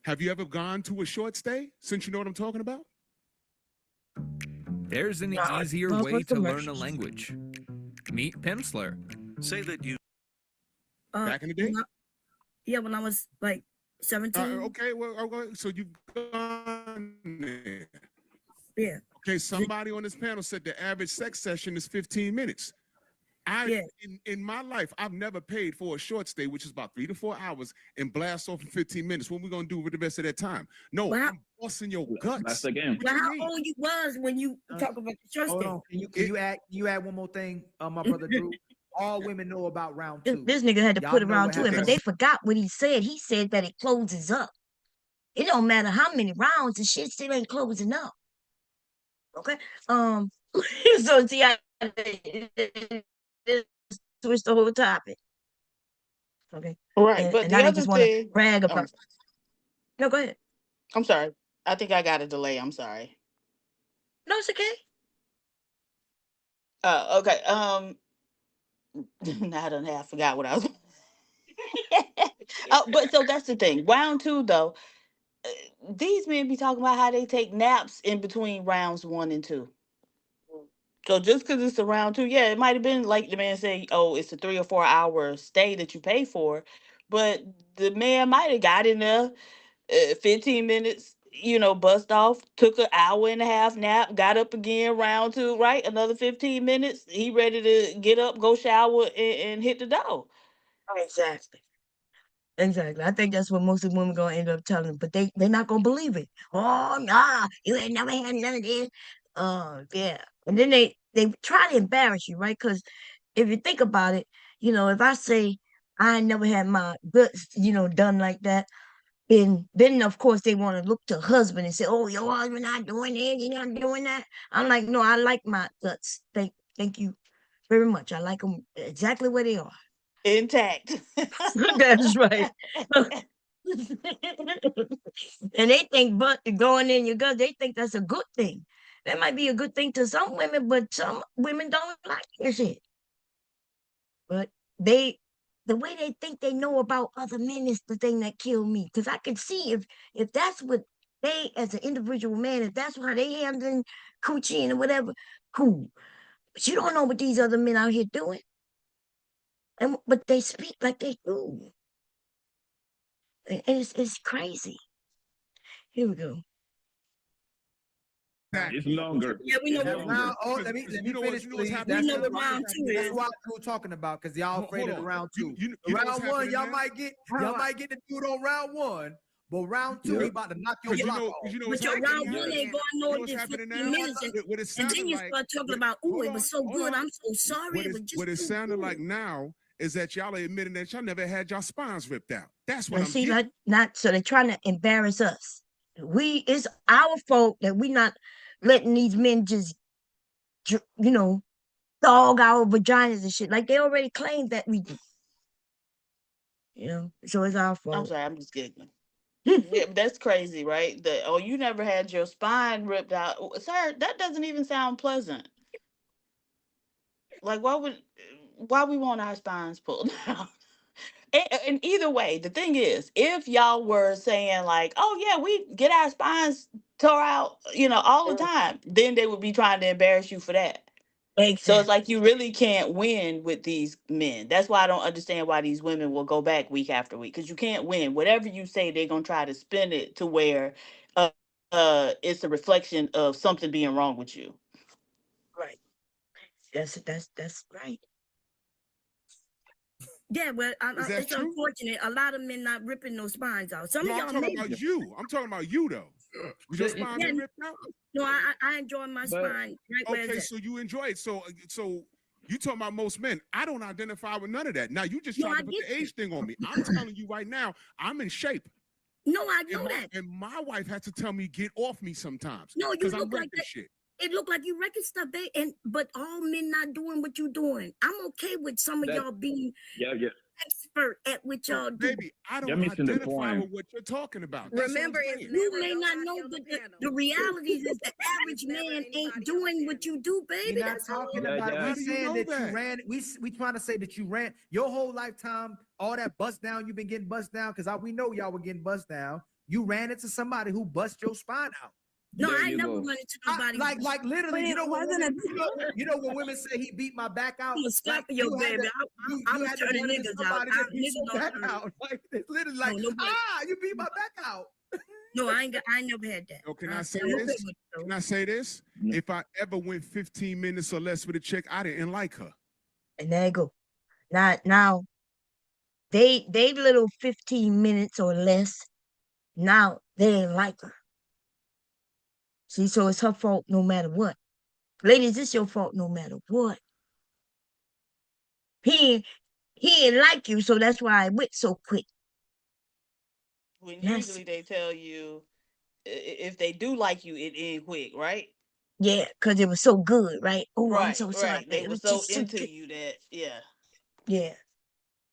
have you ever gone to a short stay? Since you know what I'm talking about. There's an easier way to learn a language. Meet Pimsleur. Say that you. Back in the day? When I was like 17. Okay, so you've gone there. Yeah. Okay, somebody on this panel said the average sex session is 15 minutes. In my life, I've never paid for a short stay, which is about 3 to 4 hours, and blast off in 15 minutes. What are we gonna do with the rest of that time? No, I'm busting your guts. That's the game. Well, how old you was when you talk about the short Hold stay? on. Can you add one more thing, my brother Drew? All women know about round 2. This nigga had to Y'all put know around what 2 in, but happens. they forgot what he said. He said that it closes up. It don't matter how many rounds, the shit still ain't closing up. Okay. So see, I switch the whole topic. Okay. Right. But and the now they other just want to thing. brag about. No, go ahead. I'm sorry. I think I got a delay. I'm sorry. No, it's okay. Okay. Now I don't have. I forgot what I was. But so that's the thing. Round 2, though. These men be talking about how they take naps in between rounds 1 and 2. So just because it's a round 2, yeah, it might have been like the man said, oh, it's a 3 or 4 hour stay that you pay for, but the man might have got in there 15 minutes bust off, took an hour and a half nap, got up again, round two, right? Another 15 minutes. He ready to get up, go shower, and hit the door. Exactly. Exactly. I think that's what most of the women gonna end up telling them, but they're not gonna believe it. Oh nah, you ain't never had none of this. Yeah. And then they try to embarrass you, right? Because if you think about it, if I say I ain't never had my guts, done like that, then of course they want to look to husband and say, "Oh, your husband not doing it, you're not doing that." I'm like, no, I like my guts. Thank you very much. I like them exactly where they are. Intact. That's right. And they think, but going in your gut, they think that's a good thing. That might be a good thing to some women, but some women don't like your shit. But the way they think they know about other men is the thing that killed me. Because I could see if that's what they, as an individual man, if that's how they handling coochie and whatever, cool. But you don't know what these other men out here doing. But they speak like they do. And it's crazy. Here we go. It's longer. Yeah, we know It's what longer. Let me finish, please. We That's know what what round two that's is. what we're talking about, because y'all afraid Hold of the on. round two. You know what's Round one, happening y'all now? might get the dude on round one, but round two, he about to knock your 'Cause you block know- off. 'cause you know But what's your happening round now? one ain't going You know no what's than happening 15 now? minutes. What it And sounded then you like. start talking about, oh, it was so hold good. on. I'm so sorry. What It was is just what it too sounded good. like now is that y'all are admitting that y'all never had y'all spines ripped out. That's what And I'm see, getting. like, not so they're trying to embarrass us. It's our fault that we not letting these men just, dog our vaginas and shit. Like they already claimed that we do. So it's our I'm fault. sorry, I'm just giggling. Yeah, but that's crazy, right? You never had your spine ripped out. Sir, that doesn't even sound pleasant. Like, why we want our spines pulled out? And either way, the thing is, if y'all were saying like, oh yeah, we get our spines tore out, all the time, then they would be trying to embarrass you for that. So it's like you really can't win with these men. That's why I don't understand why these women will go back week after week, because you can't win. Whatever you say, they're gonna try to spin it to where it's a reflection of something being wrong with you. Right. That's right. Yeah, well, Is that it's true? unfortunate. A lot of men not ripping those spines out. Some No, of I'm y'all talking may. about you. I'm talking about you though. Was your spine been ripped out? No, I enjoy my spine right where Okay, it's so you enjoy it. So you talking about most men. I don't identify with none of that. Now you just No, trying I to put get the age thing on me. I'm telling you right now, I'm in shape. No, I know that. And my wife has to tell me get off me sometimes. No, you because I'm look like wrecking that. shit. It look like you wrecking stuff, but all men not doing what you doing. I'm okay with some of y'all being expert at what y'all do. Baby, I don't identify with what you're talking about. That's what I'm Remember, it's saying. You may not know, but the reality is the average man ain't doing what you do, baby. We're not That's all. talking about it. How We're do you saying know that that? you ran. We trying to say that you ran your whole lifetime. All that bust down, you've been getting bust down because we know y'all were getting bust down. You ran into somebody who bust your spine out. No, I ain't never run into nobody. Like literally, But you it know when wasn't women, you know when women say he beat my back out. I'm a slap like, of your you had baby. to- I you was had to turning run into niggas out. somebody that beat Niggas your don't back turn. out. Like it's literally like, No, nobody- you beat my back out. No, I never had that. Oh, can I say I'm okay this? with it, though. Can I say this? If I ever went 15 minutes or less with a chick, I didn't like her. And there you go. Now they little 15 minutes or less. Now they ain't like her. See, so it's her fault no matter what. Ladies, it's your fault no matter what. He ain't like you, so that's why I went so quick. When Yes. usually they tell you if they do like you, it end quick, right? Yeah, because it was so good, right? Oh, I'm Right, so sorry. right. They It were was so just so into good. you that Yeah.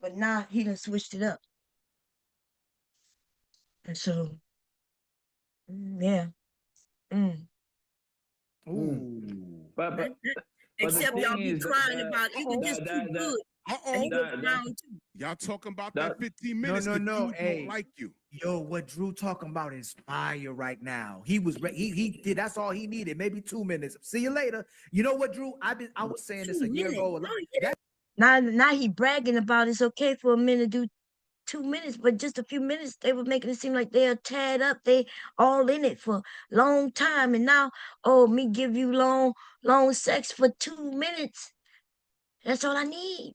But now he done switched it up. And so, yeah. But Except the y'all thing be is crying that- about it was just too good. And he that- was round two. Y'all talking about that 15 minutes. No. The dude Hey, don't like you. Yo, what Drew talking about is fire right now. He was he did. That's all he needed. Maybe 2 minutes. See you later. You know what, Drew? I was saying this a year ago. Now he bragging about it's okay for a man to do 2 minutes, but just a few minutes, they were making it seem like they are tied up. They all in it for long time. And now, oh, me give you long sex for 2 minutes. That's all I need.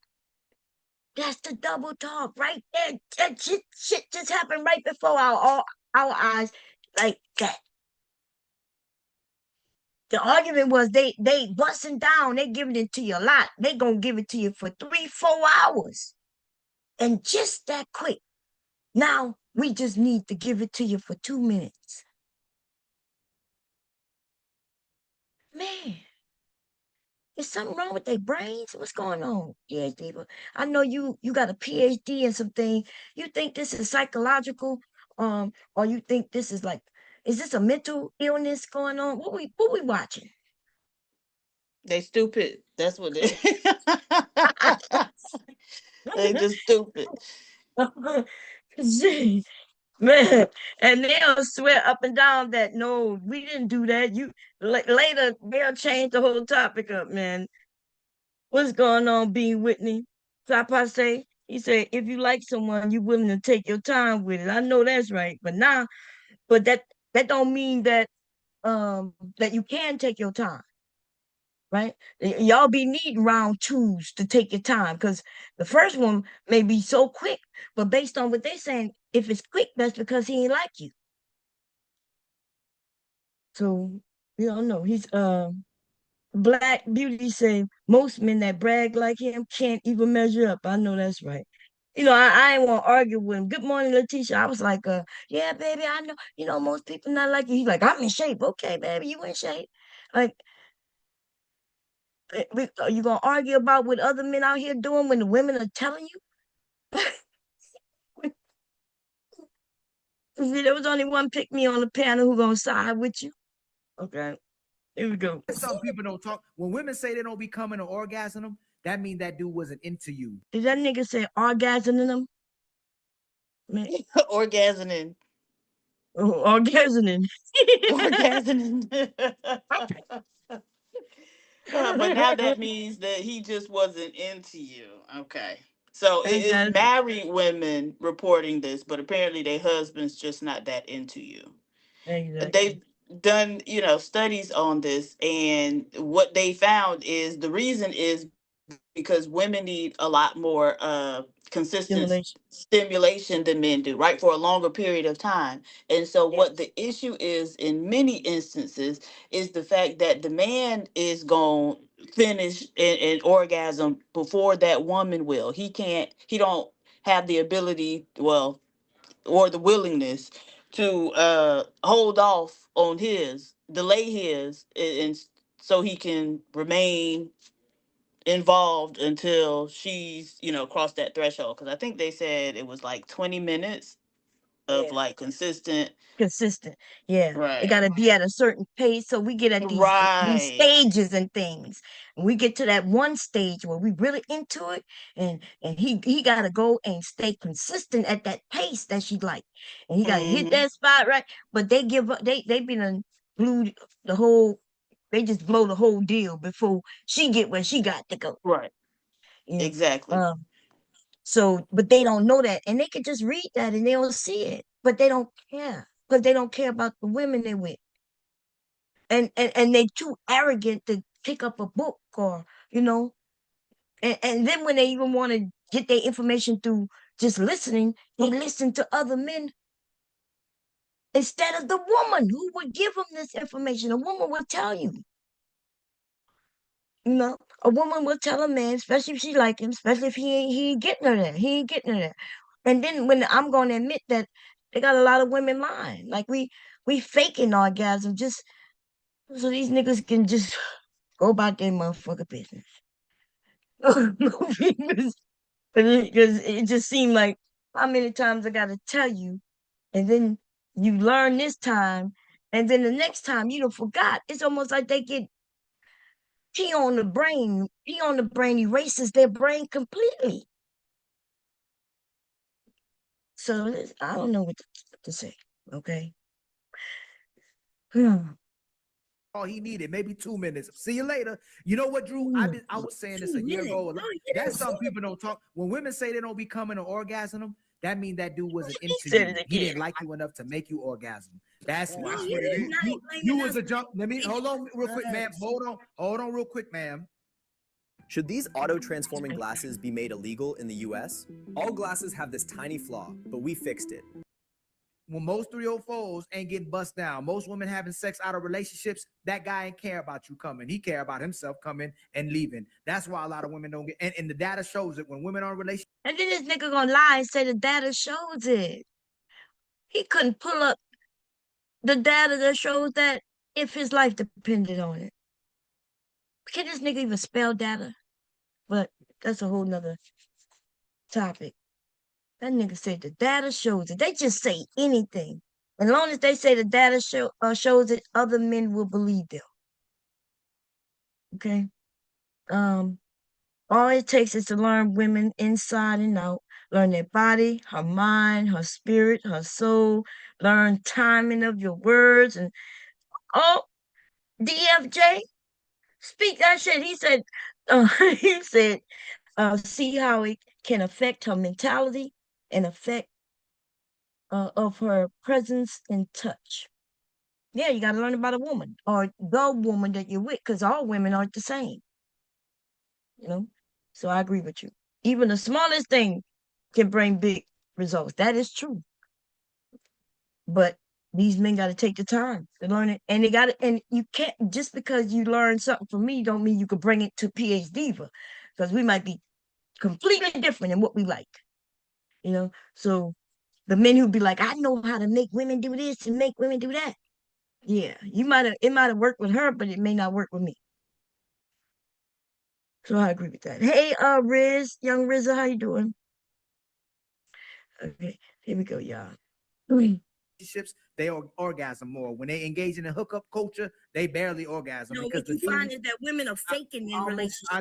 That's the double talk right there. That shit just happened right before our eyes, like that. The argument was they busting down, they giving it to you a lot. They gonna give it to you for 3-4 hours. And just that quick. Now we just need to give it to you for 2 minutes. Man, is something wrong with their brains? What's going on? Yeah, Diva. I know you got a PhD in something. You think this is psychological? Or you think this is like, is this a mental illness going on? What we watching? They stupid. That's what they. They just stupid. Gee, man, and they'll swear up and down that no, we didn't do that. You later they'll change the whole topic up, man. What's going on, B. Whitney? Papa say, he said, if you like someone, you're willing to take your time with it. I know that's right, but that don't mean that that you can take your time. Right? Y'all be needing round twos to take your time because the first one may be so quick, but based on what they're saying, if it's quick, that's because he ain't like you. So you don't know. He's Black Beauty say most men that brag like him can't even measure up. I know that's right. You know, I ain't want to argue with him. Good morning, Letitia. I was like, yeah, baby, I know, most people not like you. He's like, I'm in shape. Okay, baby, you in shape. Like, are you gonna argue about what other men out here doing when the women are telling you? There was only one pick me on the panel who gonna side with you. Okay, here we go. Some people don't talk. When women say they don't be coming to orgasm them, that means that dude wasn't into you. Did that nigga say orgasming them? Orgasming. Oh, orgasming. Orgasming. But now that means that he just wasn't into you. Okay. So it is married women reporting this, but apparently their husband's just not that into you. Exactly. They've done, studies on this, and what they found is the reason is because women need a lot more consistent stimulation than men do, right? For a longer period of time. And so what the issue is in many instances is the fact that the man is going to finish an orgasm before that woman will. He don't have the ability, or the willingness to hold off on delay his, and so he can remain involved until she's crossed that threshold, because I think they said it was like 20 minutes of like consistent, yeah, right? It got to be at a certain pace, so we get at these stages and things, and we get to that one stage where we really into it, and he got to go and stay consistent at that pace that she like, and he got to hit that spot right. But they give up, they been blew the whole, they just blow the whole deal before she get where she got to go. Right. Exactly. So, but they don't know that, and they can just read that and they don't see it, but they don't care because they don't care about the women they with, and they too arrogant to pick up a book or and then when they even want to get their information through just listening, they listen to other men instead of the woman who would give them this information. A woman will tell you. A woman will tell a man, especially if she like him, especially if he ain't getting her there. He ain't getting her there. And then when I'm gonna admit that they got a lot of women lying. Like we faking orgasm just so these niggas can just go about their motherfucking business. Because it just seemed like how many times I gotta tell you, and then you learn this time, and then the next time you don't forgot. It's almost like they get pee on the brain erases their brain completely. So I don't know what to say. Okay. All he needed, maybe 2 minutes. See you later. You know what, Drew? I was saying this a year ago. That's something people don't talk. When women say they don't be coming to orgasm them, that means that dude wasn't He into said you. it He again. didn't like you enough to make you orgasm. That's Oh, why. that's what it is. You was a jump. Let me hold on real quick, ma'am. Hold on real quick, ma'am. Should these auto-transforming glasses be made illegal in the US? All glasses have this tiny flaw, but we fixed it. When most 304s ain't getting bust down, most women having sex out of relationships, that guy ain't care about you coming. He care about himself coming and leaving. That's why a lot of women don't get, and the data shows it when women are in relationships. And then this nigga gonna lie and say the data shows it. He couldn't pull up the data that shows that if his life depended on it. Can this nigga even spell data? But that's a whole nother topic. That nigga said the data shows it. They just say anything. As long as they say the data shows it, other men will believe them. Okay? All it takes is to learn women inside and out. Learn their body, her mind, her spirit, her soul. Learn timing of your words. And oh, DFJ, speak that shit. He said, he said, see how it can affect her mentality and affect of her presence and touch. Yeah, you got to learn about a woman or the woman that you're with, because all women aren't the same. You know, so I agree with you. Even the smallest thing can bring big results. That is true. But these men got to take the time to learn it, and they got to. And you can't just because you learn something from me don't mean you could bring it to PH Diva, because we might be completely different in what we like. You know, so the men who be like, I know how to make women do this and make women do that. Yeah, it might have worked with her, but it may not work with me. So I agree with that. Hey, Riz, young Rizza, how you doing? Okay, here we go, y'all. Relationships, they orgasm more. When they engage in a hookup culture, they barely orgasm. No, because what you find is that women are faking in relationships. I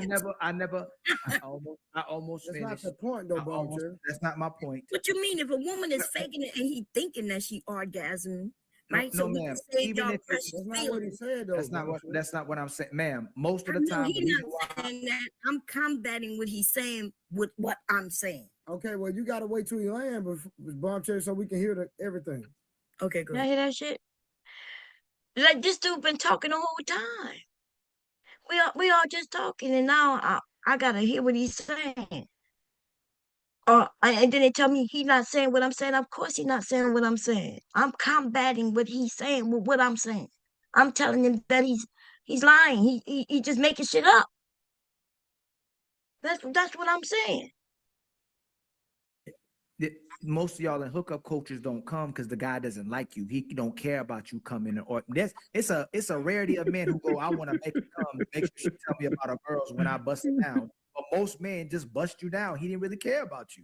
almost That's finished. not the point, though, Boncher. That's not my point. What you mean if a woman is faking it and he thinking that she orgasm, right? No, so we ma'am. can save Even y'all if precious That's not what he feelings. said, though. That's not what I'm saying, ma'am. Most of I the know time, he's not saying that. I'm combating what he's saying with what I'm saying. Okay, well, you gotta wait till you land, Boncher, so we can hear everything. Okay, good. Y'all hear that shit? Like this dude been talking the whole time. We all just talking, and now I gotta hear what he's saying. And then they tell me he's not saying what I'm saying. Of course he's not saying what I'm saying. I'm combating what he's saying with what I'm saying. I'm telling him that he's lying. He just making shit up. That's what I'm saying. Most of y'all in hookup cultures don't come because the guy doesn't like you. He don't care about you coming. Or it's a rarity of men who go, I want to make her come. Make sure she tell me about her girls when I bust it down. But most men just bust you down. He didn't really care about you.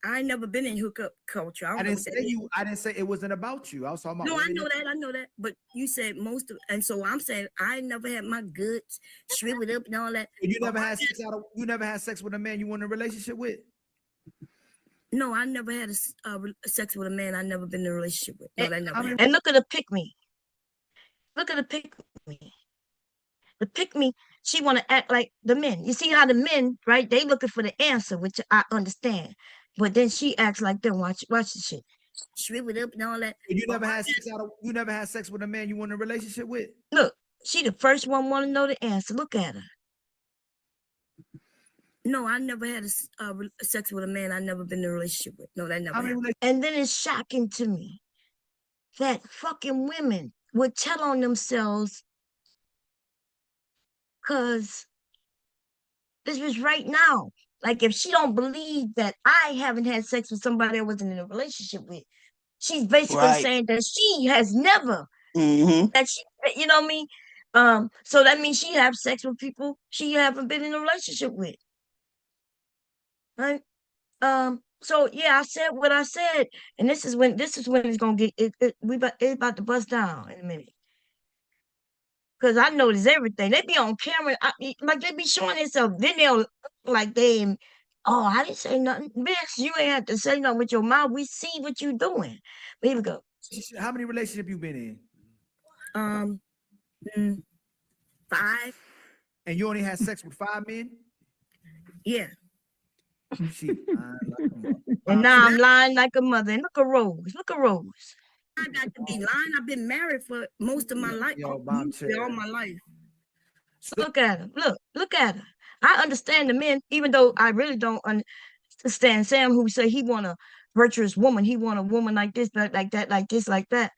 I ain't never been in hookup culture. I didn't say it wasn't about you. I was talking about. No, I know that. But you said most of, and so I'm saying I never had my guts shriveled up and all that. You never had sex with a man you were in a relationship with. No, I never had a sex with a man I never been in a relationship with. No, that never happened. And look at the pick me. Look at the pick me. The pick me, she want to act like the men. You see how the men, right? They looking for the answer, which I understand. But then she acts like them. Watch the shit. Shriveled up and all that. You never had sex with a man you were in a relationship with. Look, she the first one want to know the answer. Look at her. No, I never had a sex with a man I never been in a relationship with. No, that never happened. And then it's shocking to me that fucking women would tell on themselves because this was right now. Like if she don't believe that I haven't had sex with somebody I wasn't in a relationship with, she's basically saying that she has never, that she, you know what I mean? So that means she have sex with people she haven't been in a relationship with. Right? So yeah, I said what I said, and this is when it's gonna get it's about to bust down in a minute. Cause I notice everything. They be on camera, like they be showing themselves. Then they'll like I didn't say nothing. Bitch, you ain't have to say nothing with your mouth. We see what you doing. But here we go. How many relationships you been in? 5. And you only had sex with 5 men? Yeah. She lying like a mother. And now I'm lying like a mother. And look at Rose. Look at Rose. I got to be lying. I've been married for most of my life. Yo, Bomb Usually all Cherry. my life. Look at her. Look at her. I understand the men, even though I really don't understand Sam, who say he want a virtuous woman. He want a woman like this, like that, like this, like that.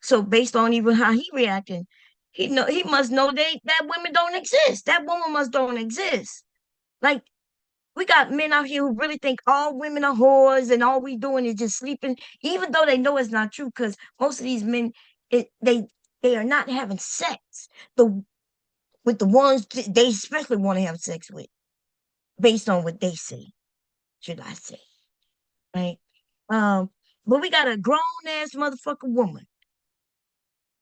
So based on even how he reacting, he must know that women don't exist. That woman must don't exist. Like, we got men out here who really think all women are whores and all we doing is just sleeping, even though they know it's not true, because most of these men, they are not having sex with the ones they especially want to have sex with, based on what they say, should I say, right? But we got a grown ass motherfucking woman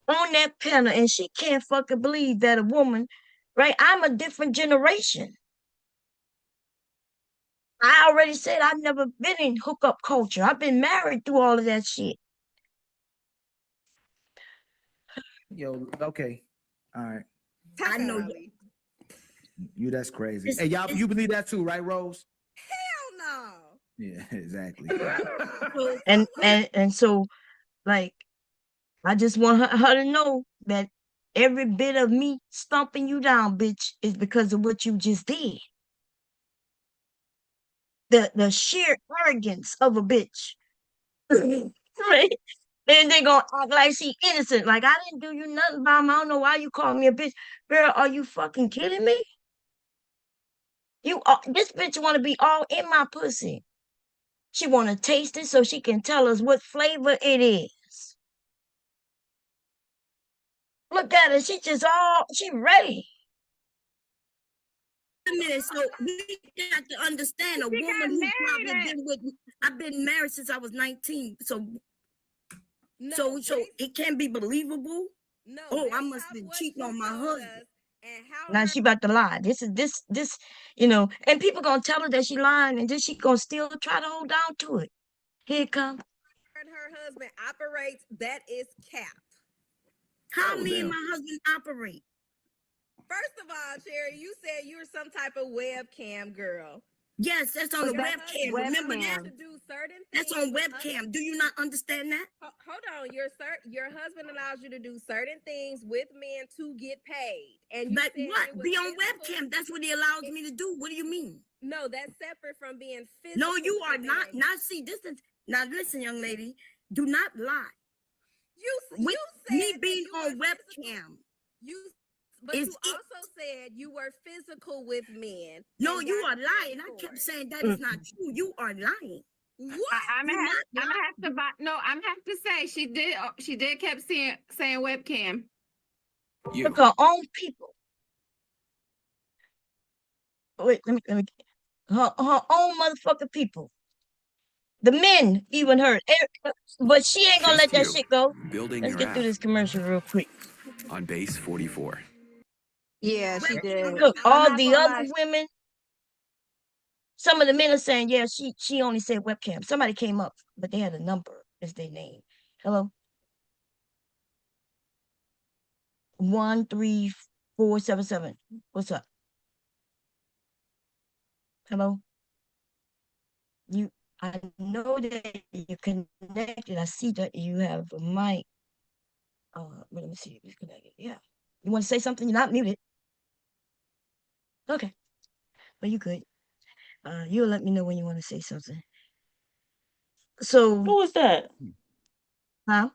on that panel, and she can't fucking believe that a woman, right? I'm a different generation. I already said I've never been in hookup culture. I've been married through all of that shit. Yo, okay. All right. I know. You that's crazy. Hey, y'all, you believe that too, right, Rose? Hell no. Yeah, exactly. And so, like, I just want her to know that every bit of me stomping you down, bitch, is because of what you just did. The sheer arrogance of a bitch. Right? And they gonna act like she innocent. Like, I didn't do you nothing, Mom. I don't know why you call me a bitch. Girl, are you fucking kidding me? This bitch want to be all in my pussy. She want to taste it so she can tell us what flavor it is. Look at her. She ready. A minute, so we got to understand a woman who's probably been with. I've been married since I was 19, so it can't be believable. No. Oh, I must have been cheating on my husband. Now she about to lie. This, and people gonna tell her that she lying, and then she gonna still try to hold on to it. Here it comes. Her husband operates, that is cap. How me and my husband operate? First of all, Cherry, you said you were some type of webcam girl. Yes, that's on the webcam. Remember that? To do certain that's on webcam. Do you not understand that? Hold on. Your husband allows you to do certain things with men to get paid. And but what? Be on webcam. That's what he allows me to do. What do you mean? No, that's separate from being physical. No, you are not. Now, see, now listen, young lady. Do not lie. You said me being on webcam. But you also said you were physical with men. No, you are lying. I kept saying that is not true. You are lying. What? I'm gonna have to say she did kept saying webcam. Look, her own people. Wait, let me. Her own motherfucking people. The men even heard, but she ain't gonna let that shit go. Let's get through this commercial real quick. On base 44. Yeah, she did. Look, all the other women, some of the men are saying, yeah, she only said webcam. Somebody came up, but they had a number as their name. Hello? 13477. What's up? Hello? I know that you're connected. I see that you have a mic. Let me see if it's connected. Yeah. You want to say something? You're not muted. Okay. Well, you could. You'll let me know when you want to say something. So who was that? Huh?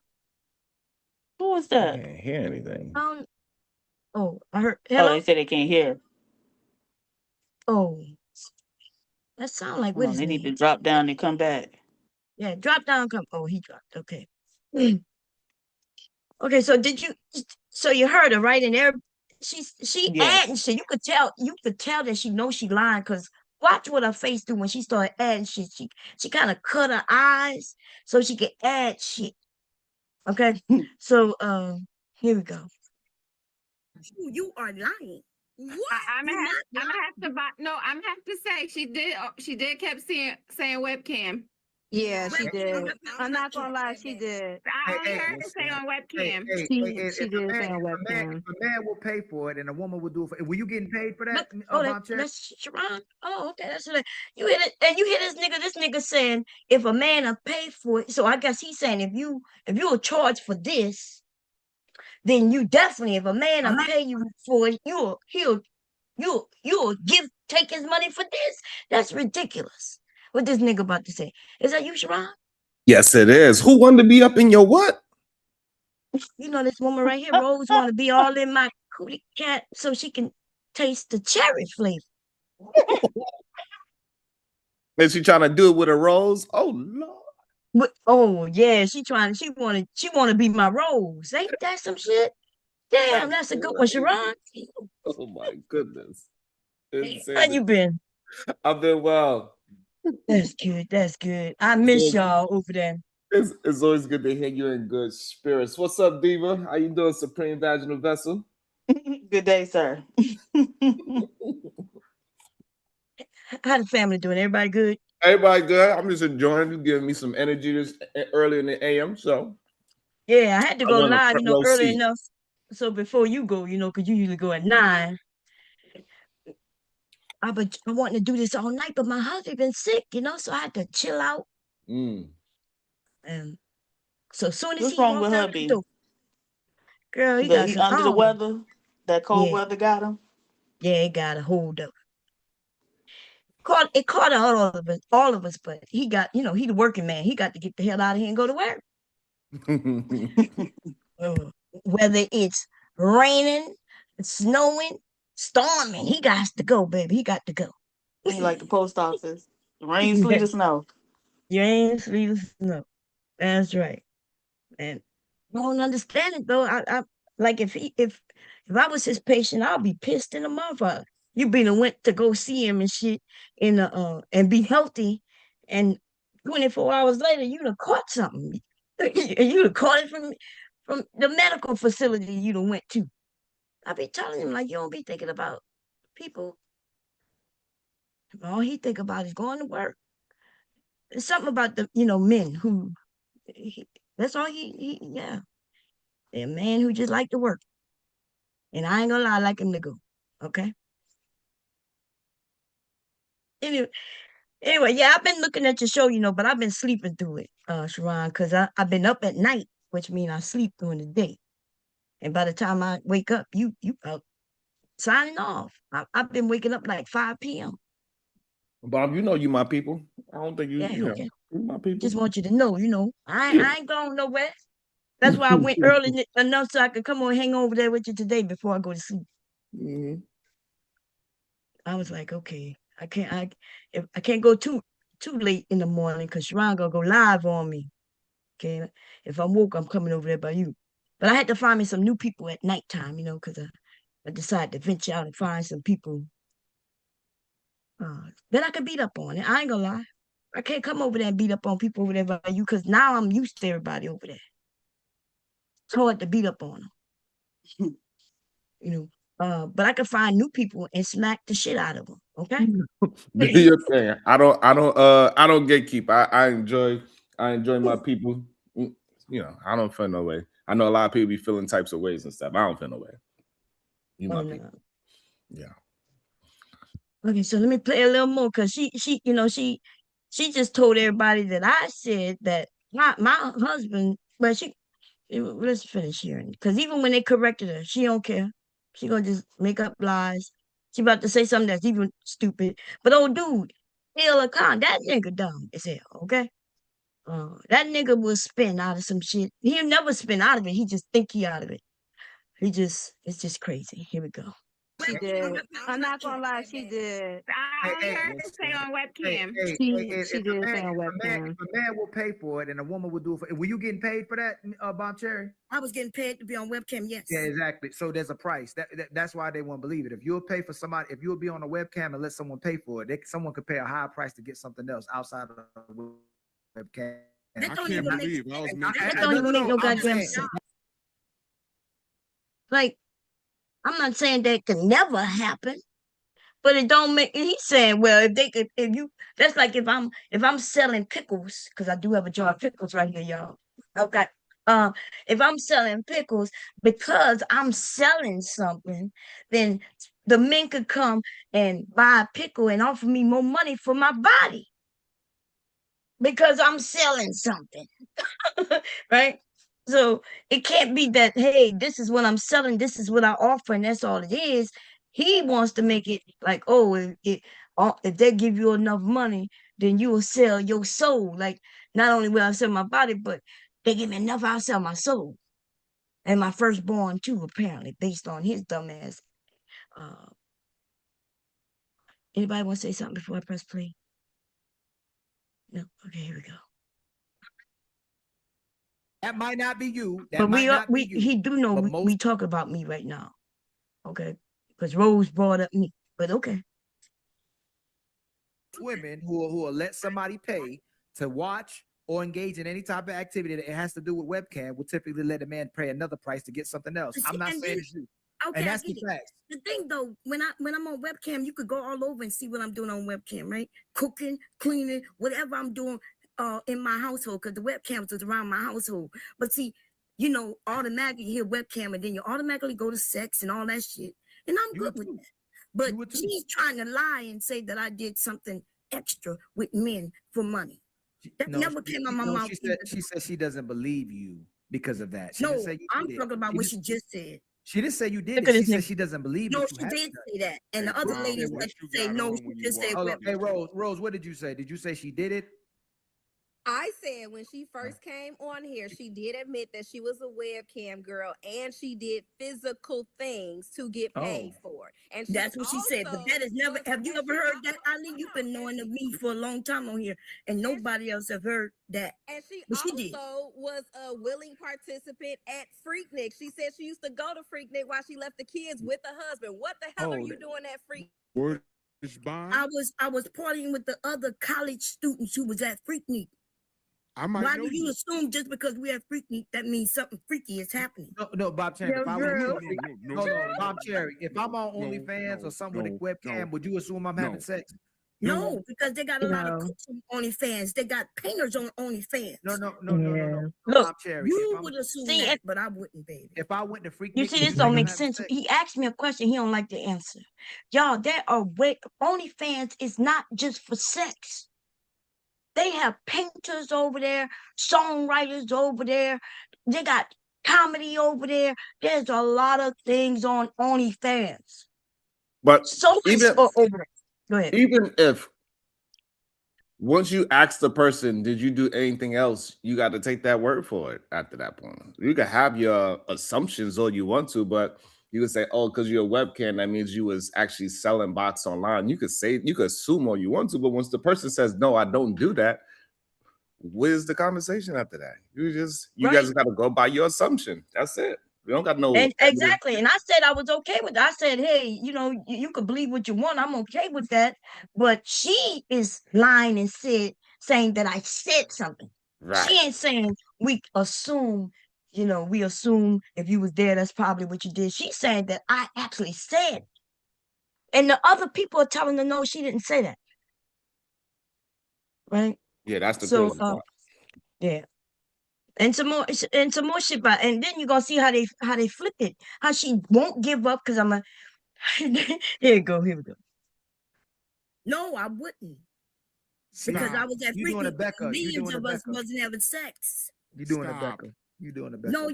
Who was that? I can't hear anything. Oh, I heard. Hello? Oh, they said they can't hear. Oh, that sound like what is they need to drop down and come back. Yeah, drop down. Come. Oh, he dropped. Okay. Okay. So you heard her, right? And there, she adding shit. You could tell that she knows she lying, because watch what her face do when she started adding shit. She kind of cut her eyes so she could add shit. Okay. So here we go. You are lying. What? I'm gonna have to say she did kept saying webcam. Yeah, she Wait, did. I'm not sure gonna lie, about she that. did. I only heard it say on webcam. She did say on webcam. If a man will pay for it and a woman will do it for, were you getting paid for that, That, Cherry? that's Sharon. Oh, okay, that's what you hear it, and you hear this nigga. This nigga saying if a man will pay for it. So I guess he's saying if you'll charge for this, then you definitely, if a man will pay you for it, you'll take his money for this. That's ridiculous. What this nigga about to say? Is that you, Sharon? Yes, it is. Who wanted to be up in your what? You know this woman right here, Rose, want to be all in my cootie cat so she can taste the cherry flavor. Is she trying to do it with a rose? Oh Lord. But, oh yeah, she want to be my Rose. Ain't that some shit? Damn, that's a good one, Sharon. Oh my goodness. How you been? I've been well. That's good. That's good. I miss y'all over there. It's always good to hear you in good spirits. What's up, Diva? How you doing, Supreme Vaginal Vessel? Good day, sir. How the family doing? Everybody good? Everybody good. I'm just enjoying it, giving me some energy this early in the AM. So yeah, I had to go want a live, front row early seat. enough. So before you go, because you usually go at 9. I wanted to do this all night, but my husband been sick, so I had to chill out. And so as soon as What's he wrong with walked out the hubby? door, girl, he got He some under the weather? That cold weather got him? Yeah, it got a hold up. It caught all of us, but he got, he the working man. He got to get the hell out of here and go to work. Whether it's raining, snowing, storming, he got to go, baby. He got to go. Ain't like the post office. Rain, sleet, or snow. Rain, sleet, or snow. That's right. And I don't understand it though. I like if I was his patient, I'll be pissed in the motherfucker. You went to go see him and shit and be healthy, and 24 hours later you'd have caught something. You'd have caught it from the medical facility you done went to. I be telling him, like, you don't be thinking about people. All he think about is going to work. There's something about the men who that's all yeah. They're a man who just like to work. And I ain't gonna lie, I like him to go. Okay. Anyway, yeah, I've been looking at your show, but I've been sleeping through it, Sharon, because I've been up at night, which means I sleep during the day. And by the time I wake up, you up signing off. I've been waking up like 5 p.m. Bob, you my people. I don't think you okay. You my people. Just want you to know, I ain't going nowhere. That's why I went early enough so I could come on hang over there with you today before I go to sleep. I was like, okay, I can't go too late in the morning because Sharon gonna go live on me. Okay, if I'm woke, I'm coming over there by you. But I had to find me some new people at nighttime, because I decided to venture out and find some people that I could beat up on. And I ain't gonna lie, I can't come over there and beat up on people over there by you because now I'm used to everybody over there. It's hard to beat up on them, but I can find new people and smack the shit out of them. Okay. Do your thing. I don't gatekeep. I enjoy my people. I don't feel no way. I know a lot of people be feeling types of ways and stuff. I don't feel no way. You my people. Yeah. Okay, so let me play a little more because she just told everybody that I said that my husband, but let's finish here because even when they corrected her, she don't care. She gonna just make up lies. She about to say something that's even stupid. But old dude, Hill Khan, that nigga dumb as hell, okay? That nigga will spin out of some shit. He'll never spin out of it. He just think he out of it. It's just crazy. Here we go. She did. I'm not gonna lie, she did. I only heard it say on webcam. She did say on webcam. If a man will pay for it and a woman will do it for it, were you getting paid for that, Bomb Cherry? I was getting paid to be on webcam, yes. Yeah, exactly. So there's a price. That's why they won't believe it. If you'll pay for somebody, if you'll be on a webcam and let someone pay for it, someone could pay a higher price to get something else outside of the webcam. I can't believe I was That don't even make no goddamn sense. Like, I'm not saying that could never happen, But it don't make. He's saying, well, if they could, if you, that's like if I'm selling pickles, because I do have a jar of pickles right here, y'all. Okay. If I'm selling pickles because I'm selling something, then the men could come and buy a pickle and offer me more money for my body because I'm selling something. Right? So it can't be that, hey, this is what I'm selling, this is what I offer, and that's all it is. He wants to make it like, oh, if they give you enough money, then you will sell your soul. Like, not only will I sell my body, but they give me enough, I'll sell my soul. And my firstborn too, apparently, based on his dumbass. Anybody want to say something before I press play? No? Okay, here we go. That might not be you. That But might not be you. he do know but we talk about me right now. Okay. Because Rose brought up me. But okay. Women who will let somebody pay to watch or engage in any type of activity that it has to do with webcam will typically let a man pay another price to get something else. I'm not saying it's you. Okay, And that's the fact. The thing though, when I'm on webcam, you could go all over and see what I'm doing on webcam, right? Cooking, cleaning, whatever I'm doing in my household, because the webcams is around my household. But see, you know, automatically you hear webcam and then you automatically go to sex and all that shit. And I'm good with that. But she's trying to lie and say that I did something extra with men for money. That never came out my mouth. She said she doesn't believe you because of that. She No, didn't say you I'm did it. talking about what she just said. She didn't say you did Look it. at She this said nigga. she doesn't believe No, that she you have did done say that. And the other Brown, ladies what that you say got no, on she when you just said walk Hold in on. the Hey, Rose, what did you say? Did you say she did it? I said when she first came on here, she did admit that she was a webcam girl and she did physical things to get paid for. And she that's what she said. But that is never. Have you ever heard that, Ali? You've been knowing of me for a long time on here, and nobody else have heard that. And she But she did. also was a willing participant at Freaknik. She said she used to go to Freaknik while she left the kids with the husband. What the hell are you doing at Freaknik? Word is bond. I was partying with the other college students who was at Freaknik. I might Why know do you assume just because we have Freaknik that means something freaky is happening? No, Bob Cherry. If I was no, Bob Cherry, if I'm on OnlyFans or something with a webcam, would you assume I'm having sex? No, because they got a lot of cooks on OnlyFans. They got painters on OnlyFans. No. Look, Bob Cherry. You would assume see, that, but I wouldn't, baby. If I went to Freaknik, You see, this don't make sense. He asked me a question, he don't like to answer. Y'all, there are OnlyFans is not just for sex. They have painters over there, songwriters over there. They got comedy over there. There's a lot of things on OnlyFans. But So even over there. Go ahead. Even if once you ask the person, did you do anything else? You got to take that word for it after that point. You can have your assumptions all you want to, but you could say, oh, because you're a webcam, that means you was actually selling bots online. You could assume all you want to, but once the person says, no, I don't do that, where's the conversation after that? You guys got to go by your assumption. That's it. We don't got no exactly. And I said I was okay with that. I said, hey, you know, you can believe what you want. I'm okay with that. But she is lying and saying that I said something. Right. She ain't saying we assume, you know, we assume if you was there, that's probably what you did. She's saying that I actually said. And the other people are telling her, no, she didn't say that. Right? Yeah, that's the crazy part. Yeah. And some more shit about, and then you're gonna see how they flip it, how she won't give up because I'm a here we go. No, I wouldn't. Because I was at Freaknik. Millions of us wasn't having sex. You doing it, Becca. You doing it, Becca. No,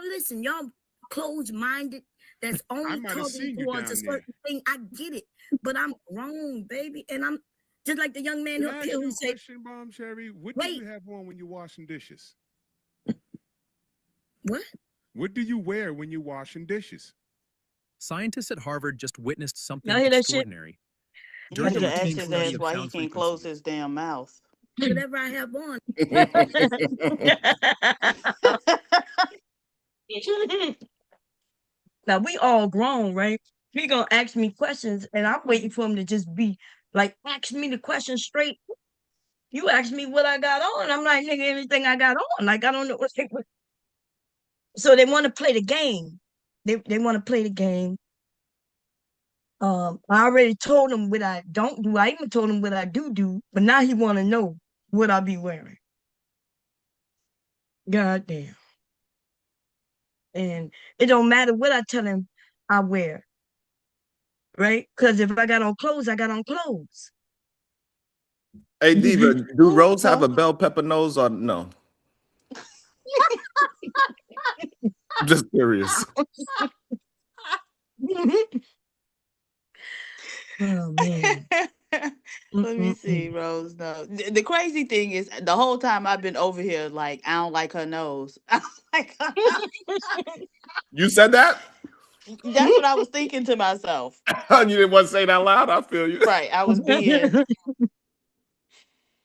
listen, y'all closed-minded. That's only talking towards a certain thing. I get it, but I'm grown, baby, and I'm just like the young man up here who said, Bomb Cherry, what do you have on when you're washing dishes? What? What do you wear when you're washing dishes? Scientists at Harvard just witnessed something Y'all hear that shit? extraordinary. You have to ask his ass why he can't close his damn mouth. Whatever I have on. Now we all grown, right? He gonna ask me questions, and I'm waiting for him to just be like, ask me the question straight. You ask me what I got on. I'm like, nigga, anything I got on. Like, I don't know what they were. So they want to play the game. They want to play the game. I already told him what I don't do. I even told him what I do, but now he want to know what I be wearing. God damn. And it don't matter what I tell him I wear, right? Because if I got on clothes, I got on clothes. Hey, Diva, do Rose have a bell pepper nose or no? I'm just curious. Oh man. Let me see, Rose. No, the crazy thing is, the whole time I've been over here, like I don't like her nose. I don't like her. You said that? That's what I was thinking to myself. You didn't want to say that loud. I feel you. Right, I was being.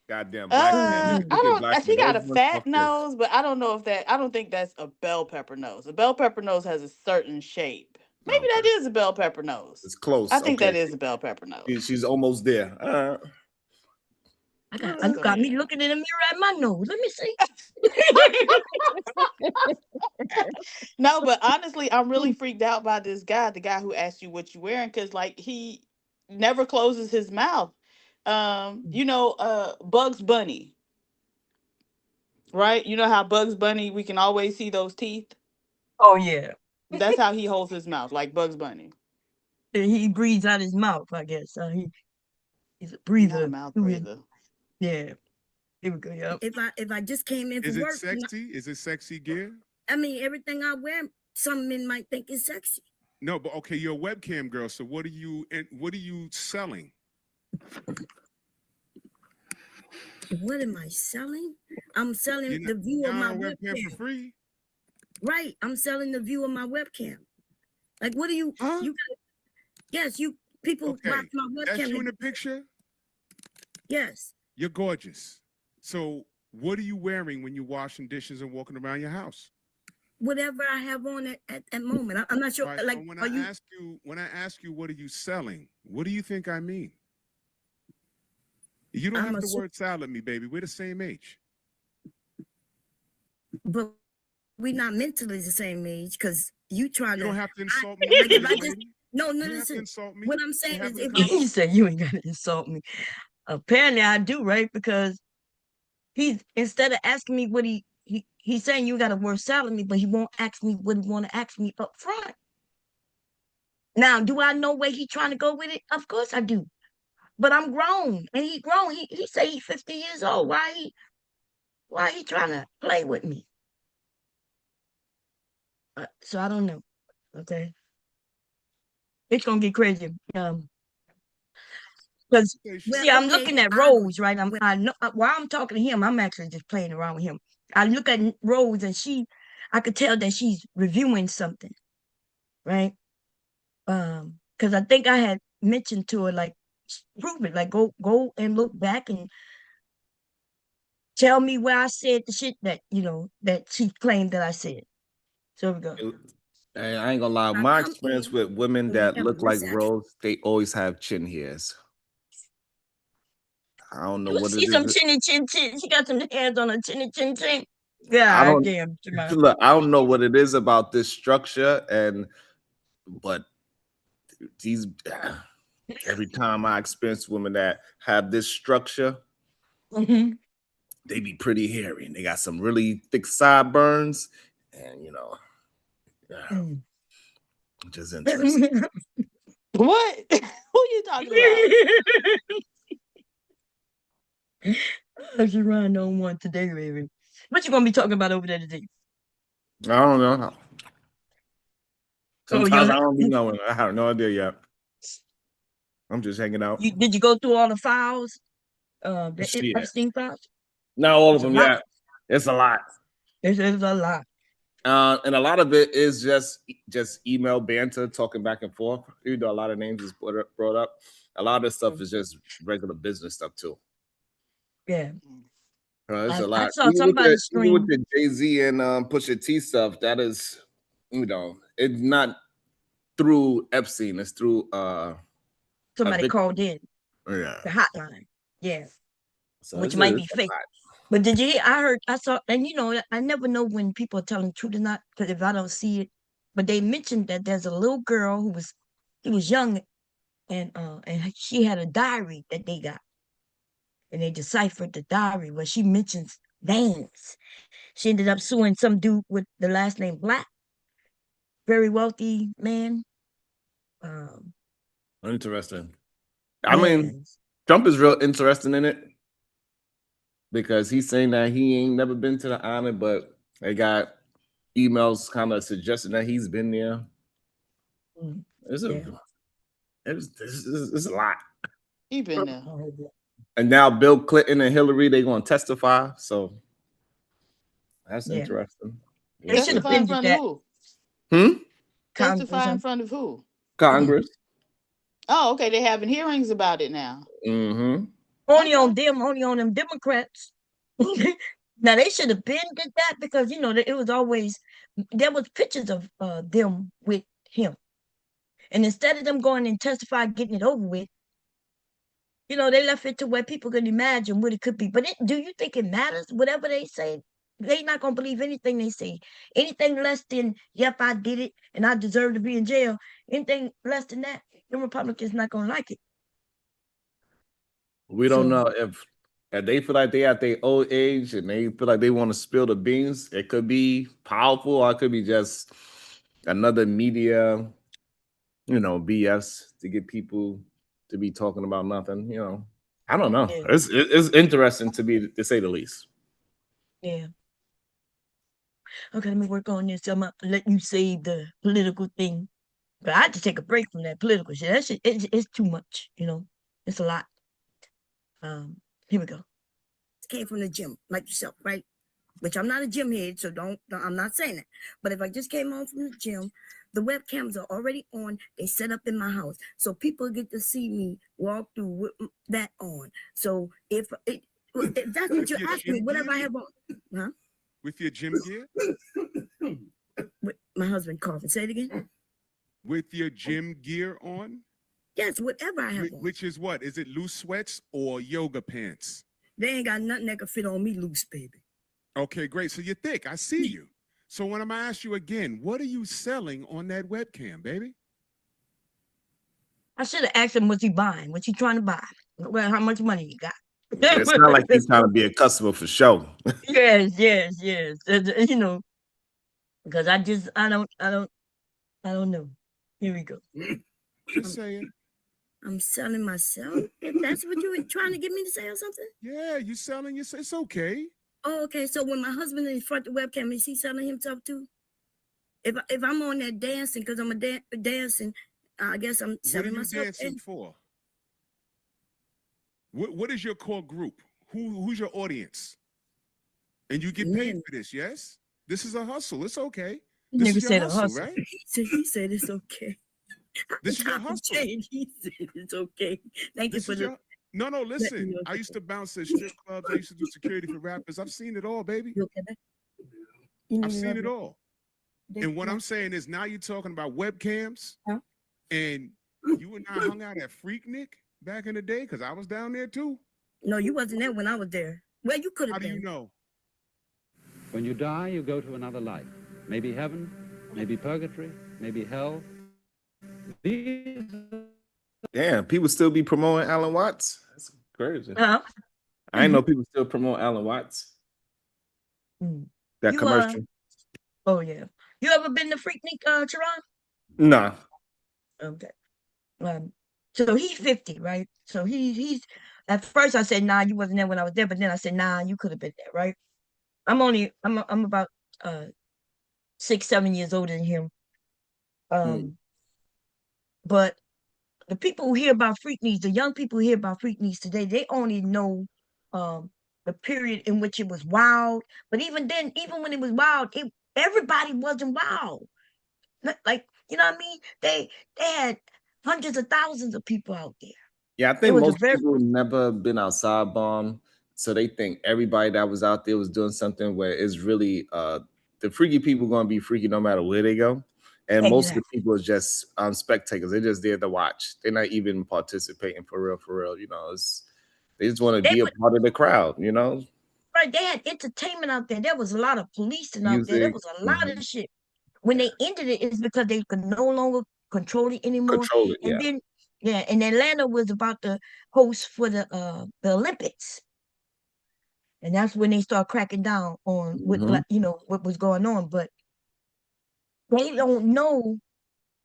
Goddamn black man. I don't. She got a fat nose, but I don't know if that. I don't think that's a bell pepper nose. A bell pepper nose has a certain shape. Maybe that is a bell pepper nose. It's close. I think that Okay. is a bell pepper nose. She's almost there. I got me looking in the mirror at my nose. Let me see. No, but honestly, I'm really freaked out by this guy, the guy who asked you what you wearing, because like he never closes his mouth. Bugs Bunny. Right? You know how Bugs Bunny, we can always see those teeth? Oh yeah. That's how he holds his mouth, like Bugs Bunny. He breathes out his mouth, I guess. He's a breather. Not a mouth breather. Yeah. Here we go. Yep. If I just came in for Is it work, sexy? Is it sexy gear? I mean, everything I wear, some men might think is sexy. No, but okay, you're a webcam girl. So what are you selling? What am I selling? I'm selling the view of my webcam for free. Right. I'm selling the view of my webcam. Like, what do you? You got? Yes, you people Okay. watch my webcam. That's you in the picture? Yes. You're gorgeous. So what are you wearing when you're washing dishes and walking around your house? Whatever I have on at that moment. I'm not sure. Right, like, so when are you? I ask you what are you selling, what do you think I mean? You don't I'm have a to word salad me, baby. We're the same age. But we're not mentally the same age because you trying You to. don't have to insult me. Like if I young just lady. no, You don't have to listen. insult me. What I'm saying is, if He said you ain't gotta insult me. Apparently I do, right? Because he's instead of asking me what he's saying you gotta word salad me, but he won't ask me what he want to ask me up front. Now, do I know where he trying to go with it? Of course I do. But I'm grown and he grown. He say he's 50 years old. Why he trying to play with me? So I don't know. Okay. It's gonna get crazy. Because see, I'm looking at Rose, right? I know while I'm talking to him, I'm actually just playing around with him. I look at Rose and I could tell that she's reviewing something, right? Because I think I had mentioned to her, like, prove it, like go and look back and tell me where I said the shit that that she claimed that I said. So here we go. Hey, I ain't gonna lie. My experience with women that look like Rose, they always have chin hairs. I don't know You what see it some is. chinny chin chin. She got some hairs on her chinny chin chin. I God don't damn, Jamal. look. I don't know what it is about this structure, but these every time I experience women that have this structure, they be pretty hairy and they got some really thick sideburns, and just interesting. What? Who you talking about? She riding on one today, baby. What you gonna be talking about over there today? I don't know. Oh, Sometimes I don't be knowing. I have no idea yet. I'm just hanging out. Did you go through all the files? The Shit. Epstein files? Not all of It's a them lot. yet. It's a lot. It's a lot. And a lot of it is just email banter, talking back and forth. Even though a lot of names is brought up, a lot of this stuff is just regular business stuff too. Yeah. There's a I lot. saw somebody Even with the Jay-Z and Pusha T stuff, that is, it's not through Epstein. It's through somebody called in yeah, the hotline. Yeah. so Which it's might a- be it's a fake. lot. But did you hear? I saw, and I never know when people are telling the truth or not, because if I don't see it, but they mentioned that there's a little girl he was young, and she had a diary that they got, and they deciphered the diary where she mentions names. She ended up suing some dude with the last name Black, very wealthy man. Interesting. I mean, Yes. Trump is real interesting in it because he's saying that he ain't never been to the island, but they got emails kind of suggesting that he's been there. It's a lot. He been there. And now Bill Clinton and Hillary, they going to testify. So that's Yeah. interesting. They should have Testify in been front that. of who? Hmm? Testify in front of who? Congress. Oh, okay. They're having hearings about it now. Mm-hmm. Only on them Democrats. Now they should have been did that because you know it was always there was pictures of them with him, and instead of them going and testify, getting it over with, you know they left it to where people can imagine what it could be. But do you think it matters? Whatever they say, they not gonna believe anything they say. Anything less than yep, I did it and I deserve to be in jail. Anything less than that, the Republicans not gonna like it. We don't know if they feel like they at their old age and they feel like they want to spill the beans. It could be powerful, or it could be just another media, BS to get people to be talking about nothing. I don't know. Yeah. It's interesting to say the least. Yeah. Okay, let me work on this. I'm gonna let you save the political thing. But I had to take a break from that political shit. That shit, it's too much, It's a lot. Here we go. Came from the gym, like yourself, right? Which I'm not a gym head, so I'm not saying that. But if I just came home from the gym, the webcams are already on. They set up in my house, so people get to see me walk through with that on. So if that's what you're asking me, whatever I have on, huh? With your gym gear? With my husband coughing. Say it again. With your gym gear on? Yes, whatever I have on. Which is what? Is it loose sweats or yoga pants? They ain't got nothing that can fit on me loose, baby. Okay, great. So you're thick. I see you. So when I'm gonna ask you again, what are you selling on that webcam, baby? I should have asked him what's he buying, what's he trying to buy, well, how much money he got. It's not like he's trying to be a customer for show. Yes. Because I don't know. Here we go. Just saying. I'm selling myself. If that's what you were trying to get me to say or something? Yeah, you selling yourself. It's okay. Oh, okay. So when my husband is in front of the webcam, is he selling himself too? If I'm on there dancing because I'm dancing, I guess I'm selling myself. What are you dancing for? What is your core group? Who's your audience? And you get paid for this, yes? This is a hustle. It's okay. This is your hustle, right? He said it's okay. This is your hustle. He said it's okay. Thank you for the. No, listen. I used to bounce at strip clubs. I used to do security for rappers. I've seen it all, baby. I've seen it all. And what I'm saying is now you're talking about webcams, and you and I hung out at Freaknik back in the day because I was down there too. No, you wasn't there when I was there. Well, you could have been. How do you know? When you die, you go to another life. Maybe heaven, maybe purgatory, maybe hell. Damn, people still be promoting Alan Watts. That's crazy. I didn't know people still promote Alan Watts. That commercial. Oh yeah. You ever been to Freaknik, Sharon? Nah. Okay. So he's 50, right? So he's at first I said, nah, you wasn't there when I was there, but then I said, nah, you could have been there, right? I'm about 6-7 years older than him. But the people who hear about Freakniks, the young people who hear about Freakniks today, they only know the period in which it was wild. But even then, even when it was wild, everybody wasn't wild. Like, you know what I mean? They had hundreds of thousands of people out there. Yeah, I think most people never been outside bomb, so they think everybody that was out there was doing something where it's really the freaky people going to be freaky no matter where they go. And most of the people are just spectators. They're just there to watch. They're not even participating for real. They just want to be a part of the crowd, Right, they had entertainment out there. There was a lot of policing out there. There was a lot of shit. When they ended it, it's because they could no longer control it anymore. Yeah, and Atlanta was about to host for the Olympics. And that's when they start cracking down on what what was going on. But they don't know,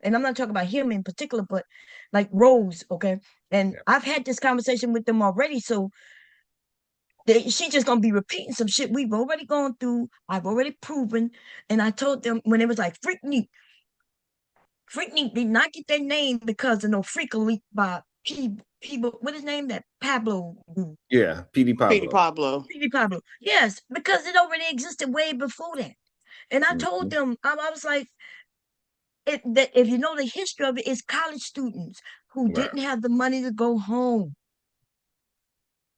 and I'm not talking about him in particular, but like Rose, okay? And I've had this conversation with them already, so she just gonna be repeating some shit we've already gone through, I've already proven. And I told them when it was like Freaknik did not get that name because of no freak leak by people, what his name? That Pablo dude. Yeah, PD Pablo. PD Pablo. Yes, because it already existed way before that. And I told them, I was like, that if you know the history of it, it's college students who didn't have the money to go home.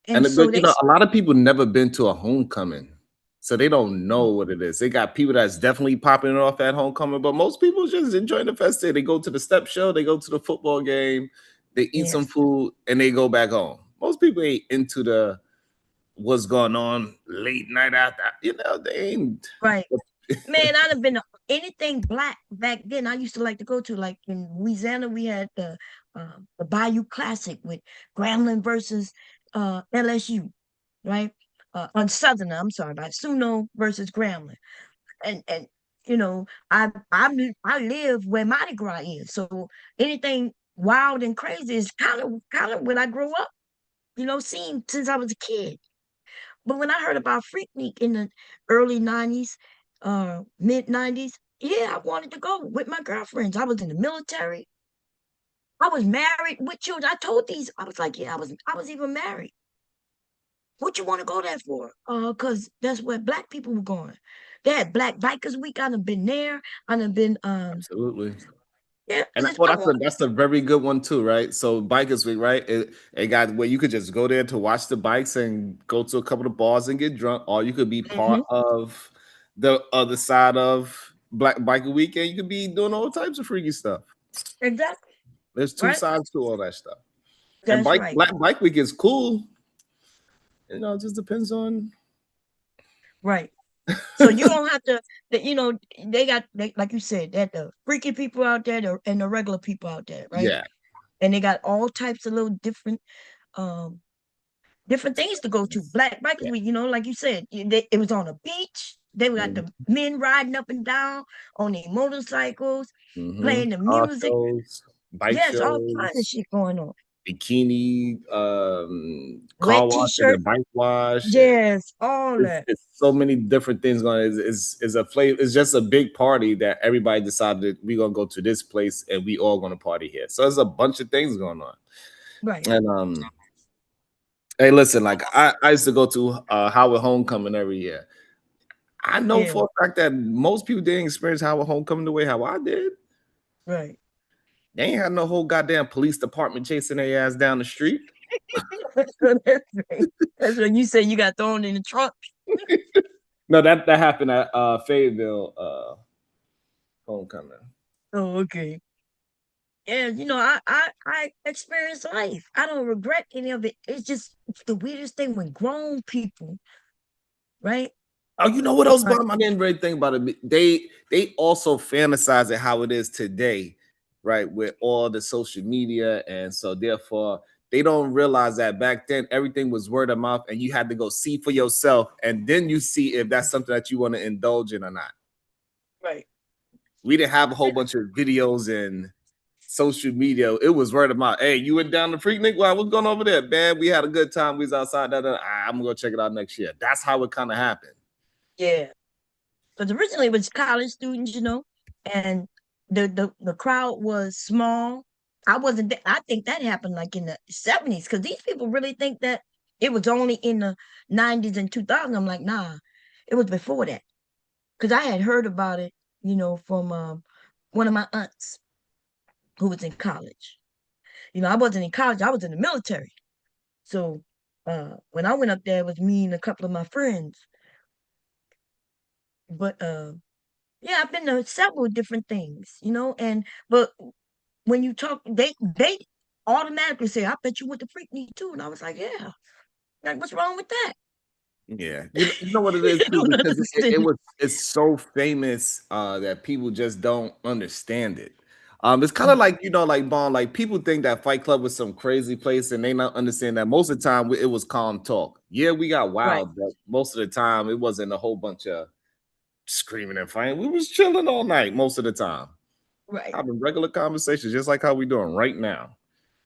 And so you know, a lot of people never been to a homecoming, so they don't know what it is. They got people that's definitely popping it off at homecoming, but most people just enjoying the festivity. They go to the step show, they go to the football game, they eat some food, and they go back home. Most people ain't into the what's going on late night after. You know, they ain't right. Man, I'd have been anything black back then. I used to like to go to, like in Louisiana, we had the Bayou Classic with Grambling versus LSU, right? On Southerner, I'm sorry, about SUNO versus Grambling. And you know, I live where Mardi Gras is. So anything wild and crazy is kind of when I grew up, you know, seen since I was a kid. But when I heard about Freaknik in the early 90s, mid 90s, yeah, I wanted to go with my girlfriends. I was in the military. I was married with children. I told these, I was like, yeah, I was even married. What you want to go there for? Because that's where black people were going. They had Black Bikers Week. I done been there. I done been absolutely. Yeah, and that's a very good one too, right? So Bikers Week, right? It got where you could just go there to watch the bikes and go to a couple of bars and get drunk, or you could be part of the other side of Black Biker Week, and you could be doing all types of freaky stuff. Exactly. There's two sides to all that stuff. That's and right. Black Bike Week is cool. You know, it just depends on. Right. So you don't have to, you know, they like you said, they had the freaky people out there and the regular people out there, right? Yeah. And they got all types of little different things to go to. Black Bikers Week, you know, like you said, it was on a beach. They got the men riding up and down on their motorcycles, playing the music. Bike yes, shows, all kinds of shit going on. Bikini, Wet car wash, and a bike wash. Yes, all that. It's so many different things going on. It's a flavor. It's just a big party that everybody decided we're gonna go to this place and we all gonna party here. So there's a bunch of things going on. Right. And hey, listen, like I used to go to Howard Homecoming every year. I know for a fact that most people didn't experience Howard Homecoming the way how I did. Right. They ain't had no whole goddamn police department chasing their ass down the street. That's right. That's when you say you got thrown in the trunk. No, that happened at Fayetteville Homecoming. Oh, okay. Yeah, you know, I experienced life. I don't regret any of it. It's just the weirdest thing when grown people, right? Oh, you know what else, Bob? I didn't really think about it. They also fantasize it how it is today, right? With all the social media, and so therefore they don't realize that back then everything was word of mouth, and you had to go see for yourself, and then you see if that's something that you want to indulge in or not. Right. We didn't have a whole bunch of videos and social media. It was word of mouth. Hey, you went down to Freaknik? Well, what's going on over there? Man, we had a good time. We was outside. I'm gonna go check it out next year. That's how it kind of happened. Yeah. Because originally it was college students, you know, and the crowd was small. I wasn't there. I think that happened like in the 70s, because these people really think that it was only in the 90s and 2000s. I'm like, nah, it was before that. Because I had heard about it, you know, from one of my aunts who was in college. You know, I wasn't in college. I was in the military. So when I went up there, it was me and a couple of my friends. But yeah, I've been to several different things, you know, but when you talk, they automatically say, I bet you went to Freaknik too. And I was like, yeah. Like, what's wrong with that? Yeah, you know what it is too, because it's so famous that people just don't understand it. It's kind of like, like Bond, like people think that Fight Club was some crazy place and they not understand that most of the time it was calm talk. Yeah, we got wild, but most of the time it wasn't a whole bunch of screaming and fighting. We was chilling all night most of the time. Right. Having regular conversations, just like how we doing right now.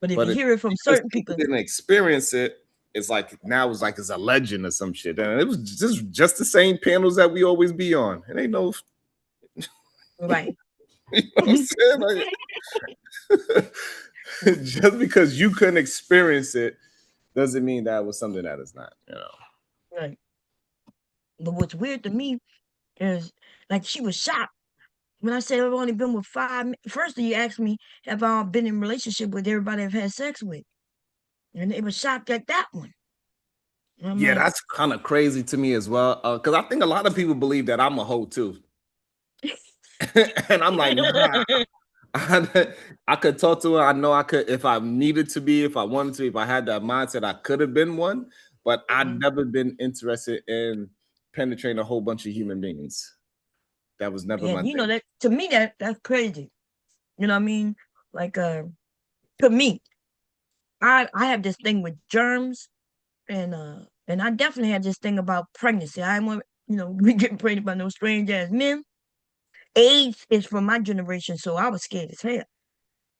But if you hear it from certain people didn't experience it, it's like now it's like it's a legend or some shit. And it was just the same panels that we always be on. It ain't no right. You know what I'm saying? Like, just because you couldn't experience it doesn't mean that was something that is not, Right. But what's weird to me is like she was shocked when I said I've only been with 5. First, you asked me have I been in a relationship with everybody I've had sex with, and it was shocked at that one. Yeah, that's kind of crazy to me as well. Because I think a lot of people believe that I'm a hoe too. And I'm like, nah. I could talk to her. I know I could if I needed to be, if I wanted to, if I had that mindset, I could have been one, but I'd never been interested in penetrating a whole bunch of human beings. That was never my thing. That to me that's crazy. You know what I mean? Like to me, I have this thing with germs and I definitely had this thing about pregnancy. I want we getting pregnant by no strange ass men. AIDS is from my generation, so I was scared as hell.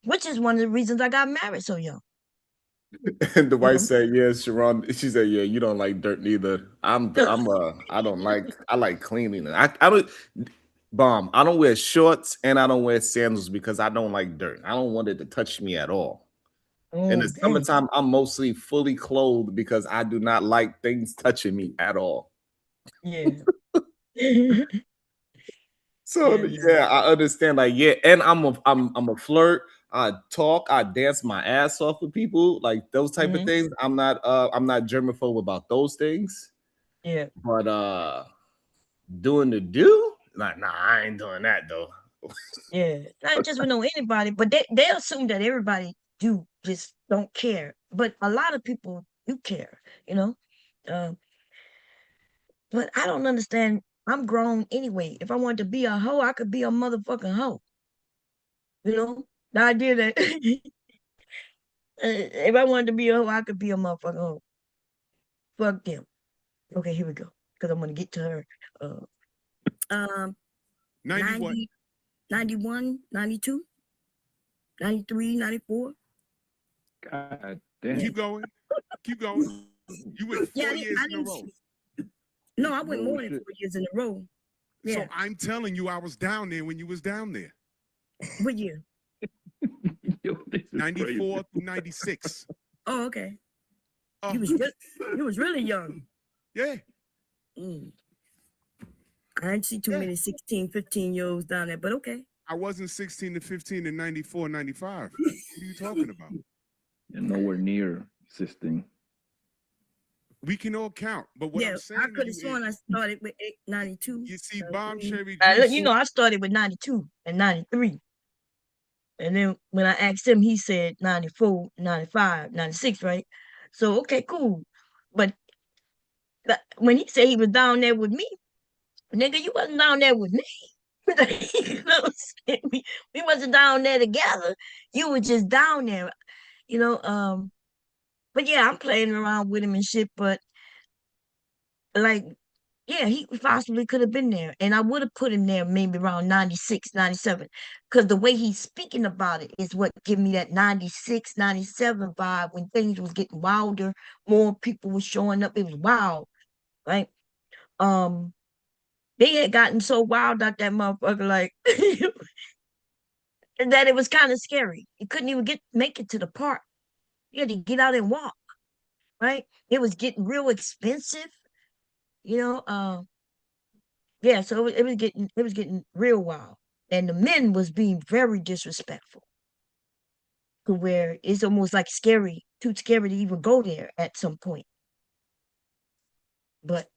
Which is one of the reasons I got married so young. And the wife said, "Yeah, Sharon." She said, "Yeah, you don't like dirt neither. I like cleaning. I don't bomb. I don't wear shorts and I don't wear sandals because I don't like dirt. I don't want it to touch me at all. In the summertime, I'm mostly fully clothed because I do not like things touching me at all. Yeah." So yeah, I understand. Like, yeah, and I'm a flirt. I talk, I dance my ass off with people, like those type of things. I'm not germaphobe about those things. Yeah. But doing the do? Nah, I ain't doing that though. Yeah. Not just with anybody, but they assume that everybody just don't care. But a lot of people do care, but I don't understand. I'm grown anyway. If I wanted to be a hoe, I could be a motherfucking hoe. The idea that if I wanted to be a hoe, I could be a motherfucking hoe. Fuck them. Okay, here we go. Because I'm gonna get to her. 90, 91, 92, 93, 94. God damn. Keep going. Keep going. You went 4 years in a row. No, I went more than 4 years in a row. Yeah. So I'm telling you, I was down there when you was down there. What year? 94 through 96. Oh, okay. You was really young. Yeah. I didn't see too many 16, 15-year-olds down there, but okay. I wasn't 16 to 15 in 94, 95. What are you talking about? You're nowhere near 16. We can all count, but what I'm saying, I could have sworn I started with 92. You see, Bomb Cherry. I started with 92 and 93. And then when I asked him, he said 94, 95, 96, right? So, okay, cool. But when he said he was down there with me, nigga, you wasn't down there with me. We wasn't down there together. You were just down there, But yeah, I'm playing around with him and shit, but like, yeah, he possibly could have been there. And I would have put him there maybe around 96, 97. Because the way he's speaking about it is what give me that 96, 97 vibe when things was getting wilder, more people were showing up. It was wild, right? They had gotten so wild out that motherfucker, like that it was kind of scary. You couldn't even make it to the park. You had to get out and walk, right? It was getting real expensive, Yeah, so it was getting real wild, and the men was being very disrespectful, to where it's almost like scary, too scary to even go there at some point. But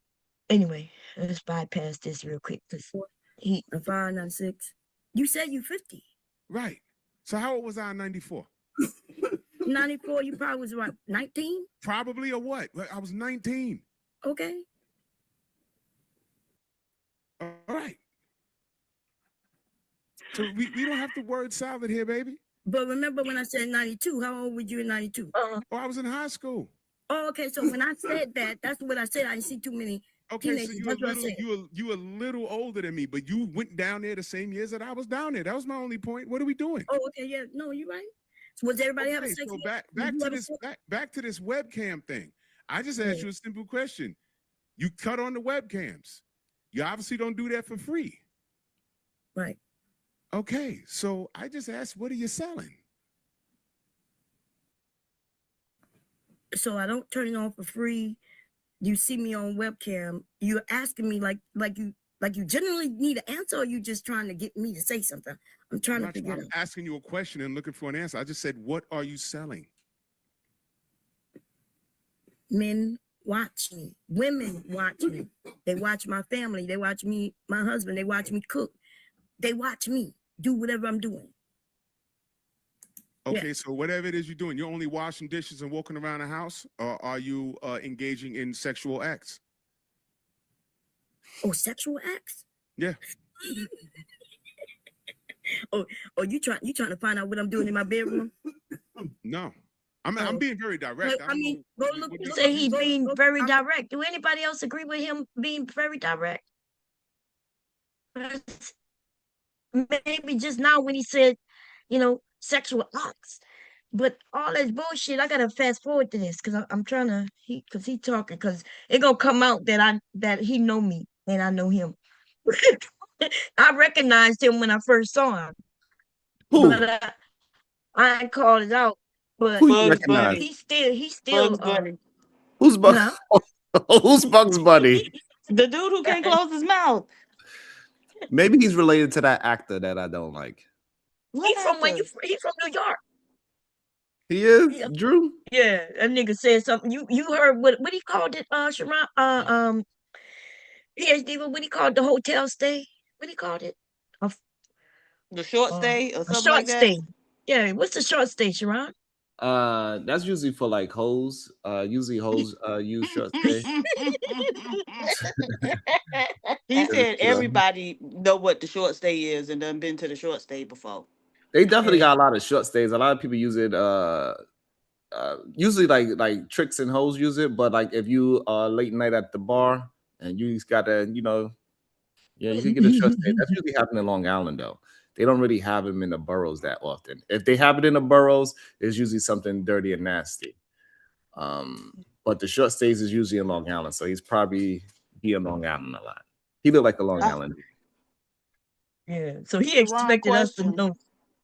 anyway, let's bypass this real quick. 5, 96. You said you 50. Right. So how old was I in 94? 94, you probably was around 19? Probably, or what? I was 19. Okay. All right. So we don't have the word salad here, baby. But remember when I said 92, how old were you in 92? Oh, I was in high school. Oh, okay. So when I said that, that's what I said. I didn't see too many Okay, teenagers. so That's you a little older than me, but you went down there the same years that I was down there. That was my only point. What are we doing? Oh, okay, yeah. No, you're right. So was everybody having sex? So here? back to this webcam thing. I just asked you a simple question. You cut on the webcams. You obviously don't do that for free. Right. Okay, so I just asked, what are you selling? So I don't turn it on for free. You see me on webcam. You're asking me like you generally need an answer, or you just trying to get me to say something? I'm trying to figure it I'm out. asking you a question and looking for an answer. I just said, what are you selling? Men watch me. Women watch me. They watch my family. They watch me, my husband. They watch me cook. They watch me do whatever I'm doing. Okay, so whatever it is you're doing, you're only washing dishes and walking around the house, or are you engaging in sexual acts? Oh, sexual acts? Yeah. oh, you trying to find out what I'm doing in my bedroom? No. I'm being very direct. I mean, go look. You say he being very direct. Do anybody else agree with him being very direct? Maybe just now when he said, sexual acts. But all this bullshit, I gotta fast forward to this because I'm trying to he talking because it gonna come out that he know me and I know him. I recognized him when I first saw him. Who? But I ain't called it out. But Who you recognize? he's still Bugs Bunny. Who's Bugs? Who's Bugs Bunny? The dude who can't close his mouth. Maybe he's related to that actor that I don't like. He's from New York. He is Drew. Yeah, that nigga said something. You heard what he called it? Sharon. PhD. What he called the hotel stay? What he called it? The short stay or A something short like that. stay. Yeah, what's the short stay, Sharon? That's usually for like hoes. Usually hoes use short stay. He said everybody know what the short stay is and done been to the short stay before. They definitely got a lot of short stays. A lot of people use it. Usually like tricks and hoes use it, but like if you are late night at the bar and you just gotta, you can get a short stay. That's usually happening in Long Island though. They don't really have them in the boroughs that often. If they have it in the boroughs, it's usually something dirty and nasty. But the short stays is usually in Long Island, so he's probably in Long Island a lot. He looked like a Long Island. Yeah, so he expected us to know.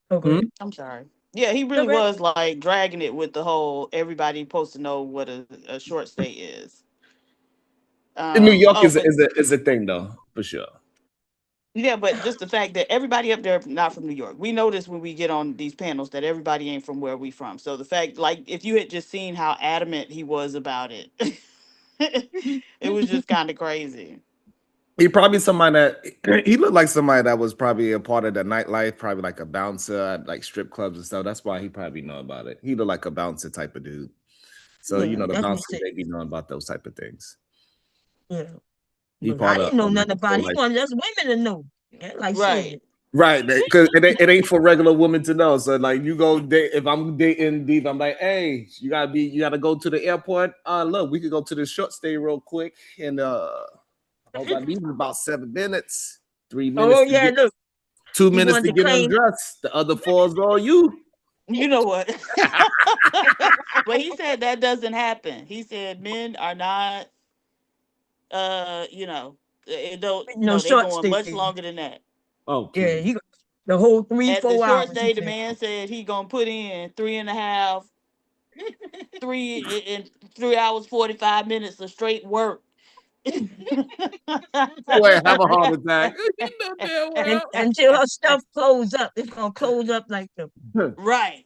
Okay. I'm sorry. Yeah, he really was like dragging it with the whole everybody supposed to know what a short stay is. In New York is a thing though, for sure. Yeah, but just the fact that everybody up there not from New York. We notice when we get on these panels that everybody ain't from where we from. So the fact, like, if you had just seen how adamant he was about it, it was just kind of crazy. He probably he looked like somebody that was probably a part of the nightlife, probably like a bouncer at like strip clubs and stuff. That's why he probably know about it. He looked like a bouncer type of dude. So the bouncers, they be knowing about those type of things. Yeah. He I didn't know nothing about it. He wanted us women to know. Like right. Right, because it ain't for regular women to know. So like you go date, if I'm dating Deep, I'm like, hey, you gotta go to the airport. Look, we could go to the short stay real quick, and I leave in about 7 minutes, 3 minutes. Oh yeah, look. 2 minutes to get undressed. The other 4 is all you. You know what? But he said that doesn't happen. He said men are not it don't they go on much longer than that. Oh yeah, the whole 3-4 hours. At the short stay, the man said he gonna put in 3.5, 3 hours 45 minutes of straight work. Boy, have a heart attack. Until her stuff close up. It's gonna close up like the right.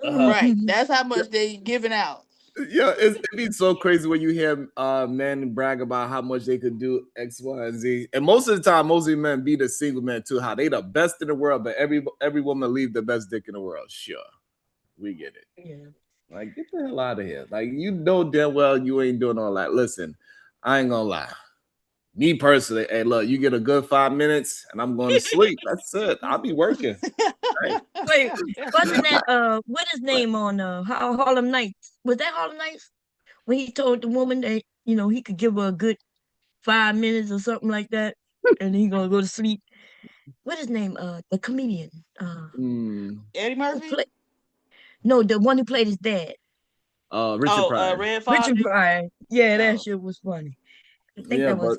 Right. That's how much they giving out. Yeah, it'd be so crazy when you hear men brag about how much they could do X, Y, and Z. And most of the time, most of the men be the single men too. How they the best in the world, but every woman leave the best dick in the world. Sure, we get it. Yeah. Like, get the hell out of here. Like, you know damn well you ain't doing all that. Listen, I ain't gonna lie. Me personally, hey, look, you get a good 5 minutes, and I'm going to sleep. That's it. I'll be working. Right? Wait, wasn't that what his name on Harlem Nights? Was that Harlem Nights? When he told the woman that he could give her a good 5 minutes or something like that, and he gonna go to sleep. What his name? The comedian. Eddie Murphy. No, the one who played his dad. Richard Pryor. Red Fox. Richard Pryor. Yeah, that shit was funny. I think Yeah, that was.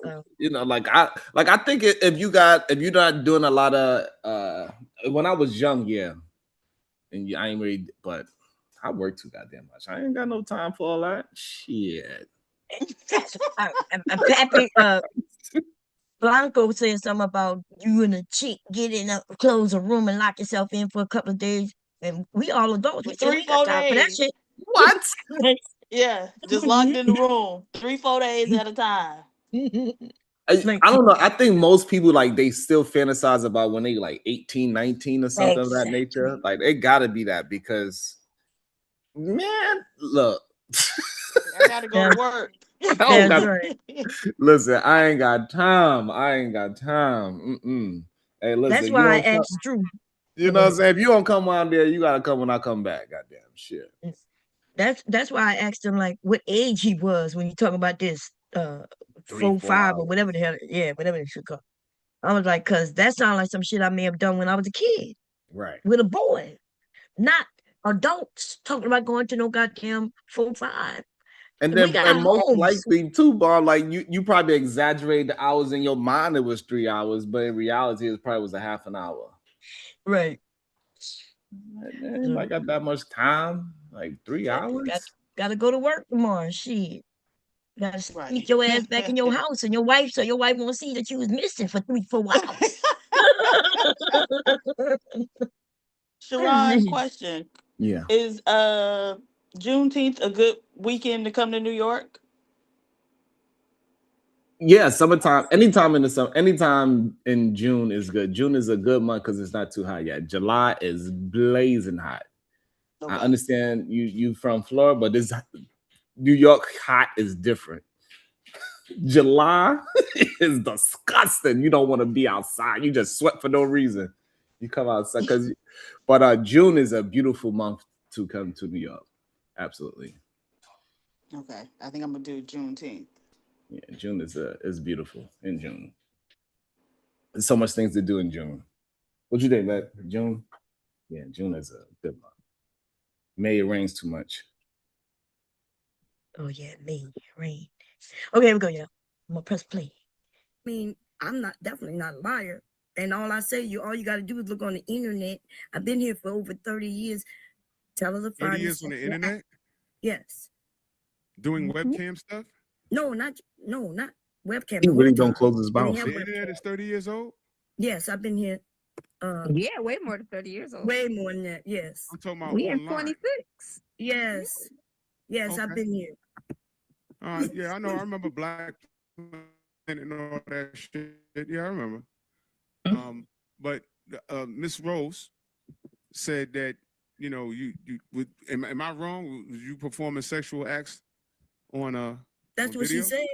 but I think if you're not doing a lot of when I was young, yeah, and I ain't really, but I work too goddamn much. I ain't got no time for all that shit. Pappy, Blanco said something about you and a chick getting up, close a room, and lock yourself in for a couple of days. And we all adults. We said we got time for that shit. What? Yeah, just locked in the room 3-4 days at a time. I don't know. I think most people they still fantasize about when they 18, 19 or something of that nature. Like it gotta be that because man, look. I gotta go to work. Listen, I ain't got time. Hey, listen. That's why I asked Drew. You know what I'm saying? If you don't come on there, you gotta come when I come back. Goddamn shit. That's why I asked him what age he was when you talking about this 4, 5 or whatever the hell. Yeah, whatever it should call. I was like, cause that sounds like some shit I may have done when I was a kid. Right. With a boy, not adults talking about going to no goddamn 4, 5. And then and most likely too, Bob, you probably exaggerate the hours in your mind. It was 3 hours, but in reality, it probably was a half an hour. Right. Man, I got that much time, 3 hours. Gotta go to work tomorrow. Shit. Gotta sneak your ass back in your house and your wife, so your wife won't see that you was missing for 3-4 hours. Sharon, question. Yeah. Is Juneteenth a good weekend to come to New York? Yeah, summertime. Anytime in the summer, anytime in June is good. June is a good month because it's not too hot yet. July is blazing hot. Okay. I understand you from Florida, but this New York hot is different. July is disgusting. You don't want to be outside. You just sweat for no reason. You come outside but June is a beautiful month to come to New York. Absolutely. Okay, I think I'm gonna do Juneteenth. Yeah, June is beautiful in June. There's so much things to do in June. What you think, man? June? Yeah, June is a good month. May it rains too much. Oh yeah, May rain. Okay, here we go, yeah. I'm gonna press play. I mean, I'm definitely not a liar. And all I say, all you got to do is look on the internet. I've been here for over 30 years. Tell her to find 30 years on the internet? Yes. Doing webcam stuff? No, not webcam. He really don't close his mouth. The internet is 30 years old? Yes, I've been here. Yeah, way more than 30 years old. Way more than that, yes. I'm talking about We in online. 26. Yes. Yes, Okay. I've been here. Yeah, I know. I remember Black and all that shit. Yeah, I remember. But Miss Rose said that you am I wrong? Was you performing sexual acts on That's on what video? she said.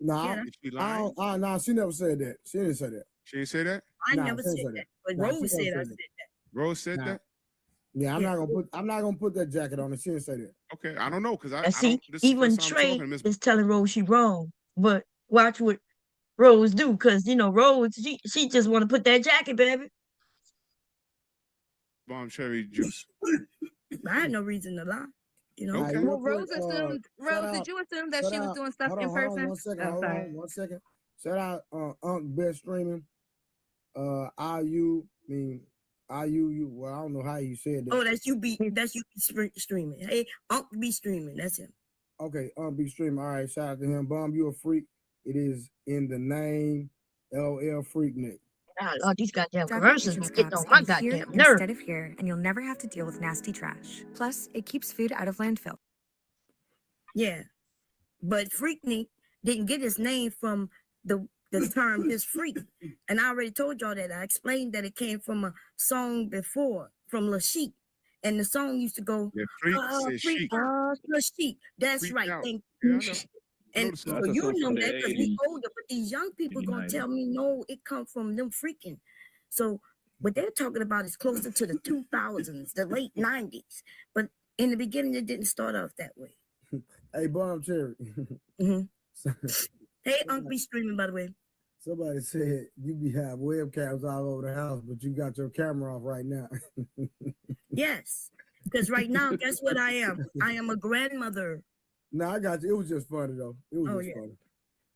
Nah, Is she lying? nah, she never said that. She didn't say that. She didn't say that? I Nah, never she said didn't say that. But Nah, she Rose never said I said said that. that. Rose said that? Yeah, I'm not gonna put that jacket on. She didn't say that. Okay, I don't know because I And see, don't. This is the even first time I'm Trey talking to Miss. is telling Rose she wrong. But watch what Rose do, because Rose, she just want to put that jacket, baby. Bomb cherry juice. I had no reason to lie. Okay. Well, Rose assumed. Rose, did you assume that she was doing stuff in person? One second, I'm hold sorry. on, 1 second. Shout out Unc Best Streaming. IU, well, I don't know how you said that. Oh, that's you be streaming. Hey, Unc be streaming. That's him. Okay, be streaming. All right, shout out to him. Bomb, you a freak. It is in the name, LL Freaknik. Oh, these goddamn Drop commercials your be kitchen getting on scraps my in here goddamn nerve. instead of here, and you'll never have to deal with nasty trash. Plus, it keeps food out of landfill. Yeah, but Freaknik didn't get his name from the term "this freak," and I already told y'all that. I explained that it came from a song before from La Chic, and the song used to go, Yeah, freak says freak chic. out, La Chic. That's Freak right. out. Thank Yeah, you. I know. And Notice so That's a you song know from the that because we 80s, older, but these young people maybe gonna 90s. tell me no, it comes from them freaking. So what they're talking about is closer to the 2000s, the late 90s. But in the beginning, it didn't start off that way. Hey, Bomb Cherry. Hey, Unc be streaming, by the way. Somebody said you be have webcams all over the house, but you got your camera off right now. Yes, because right now, guess what I am? I am a grandmother. No, I got you. It was just funny though. It was Oh, just yeah. funny.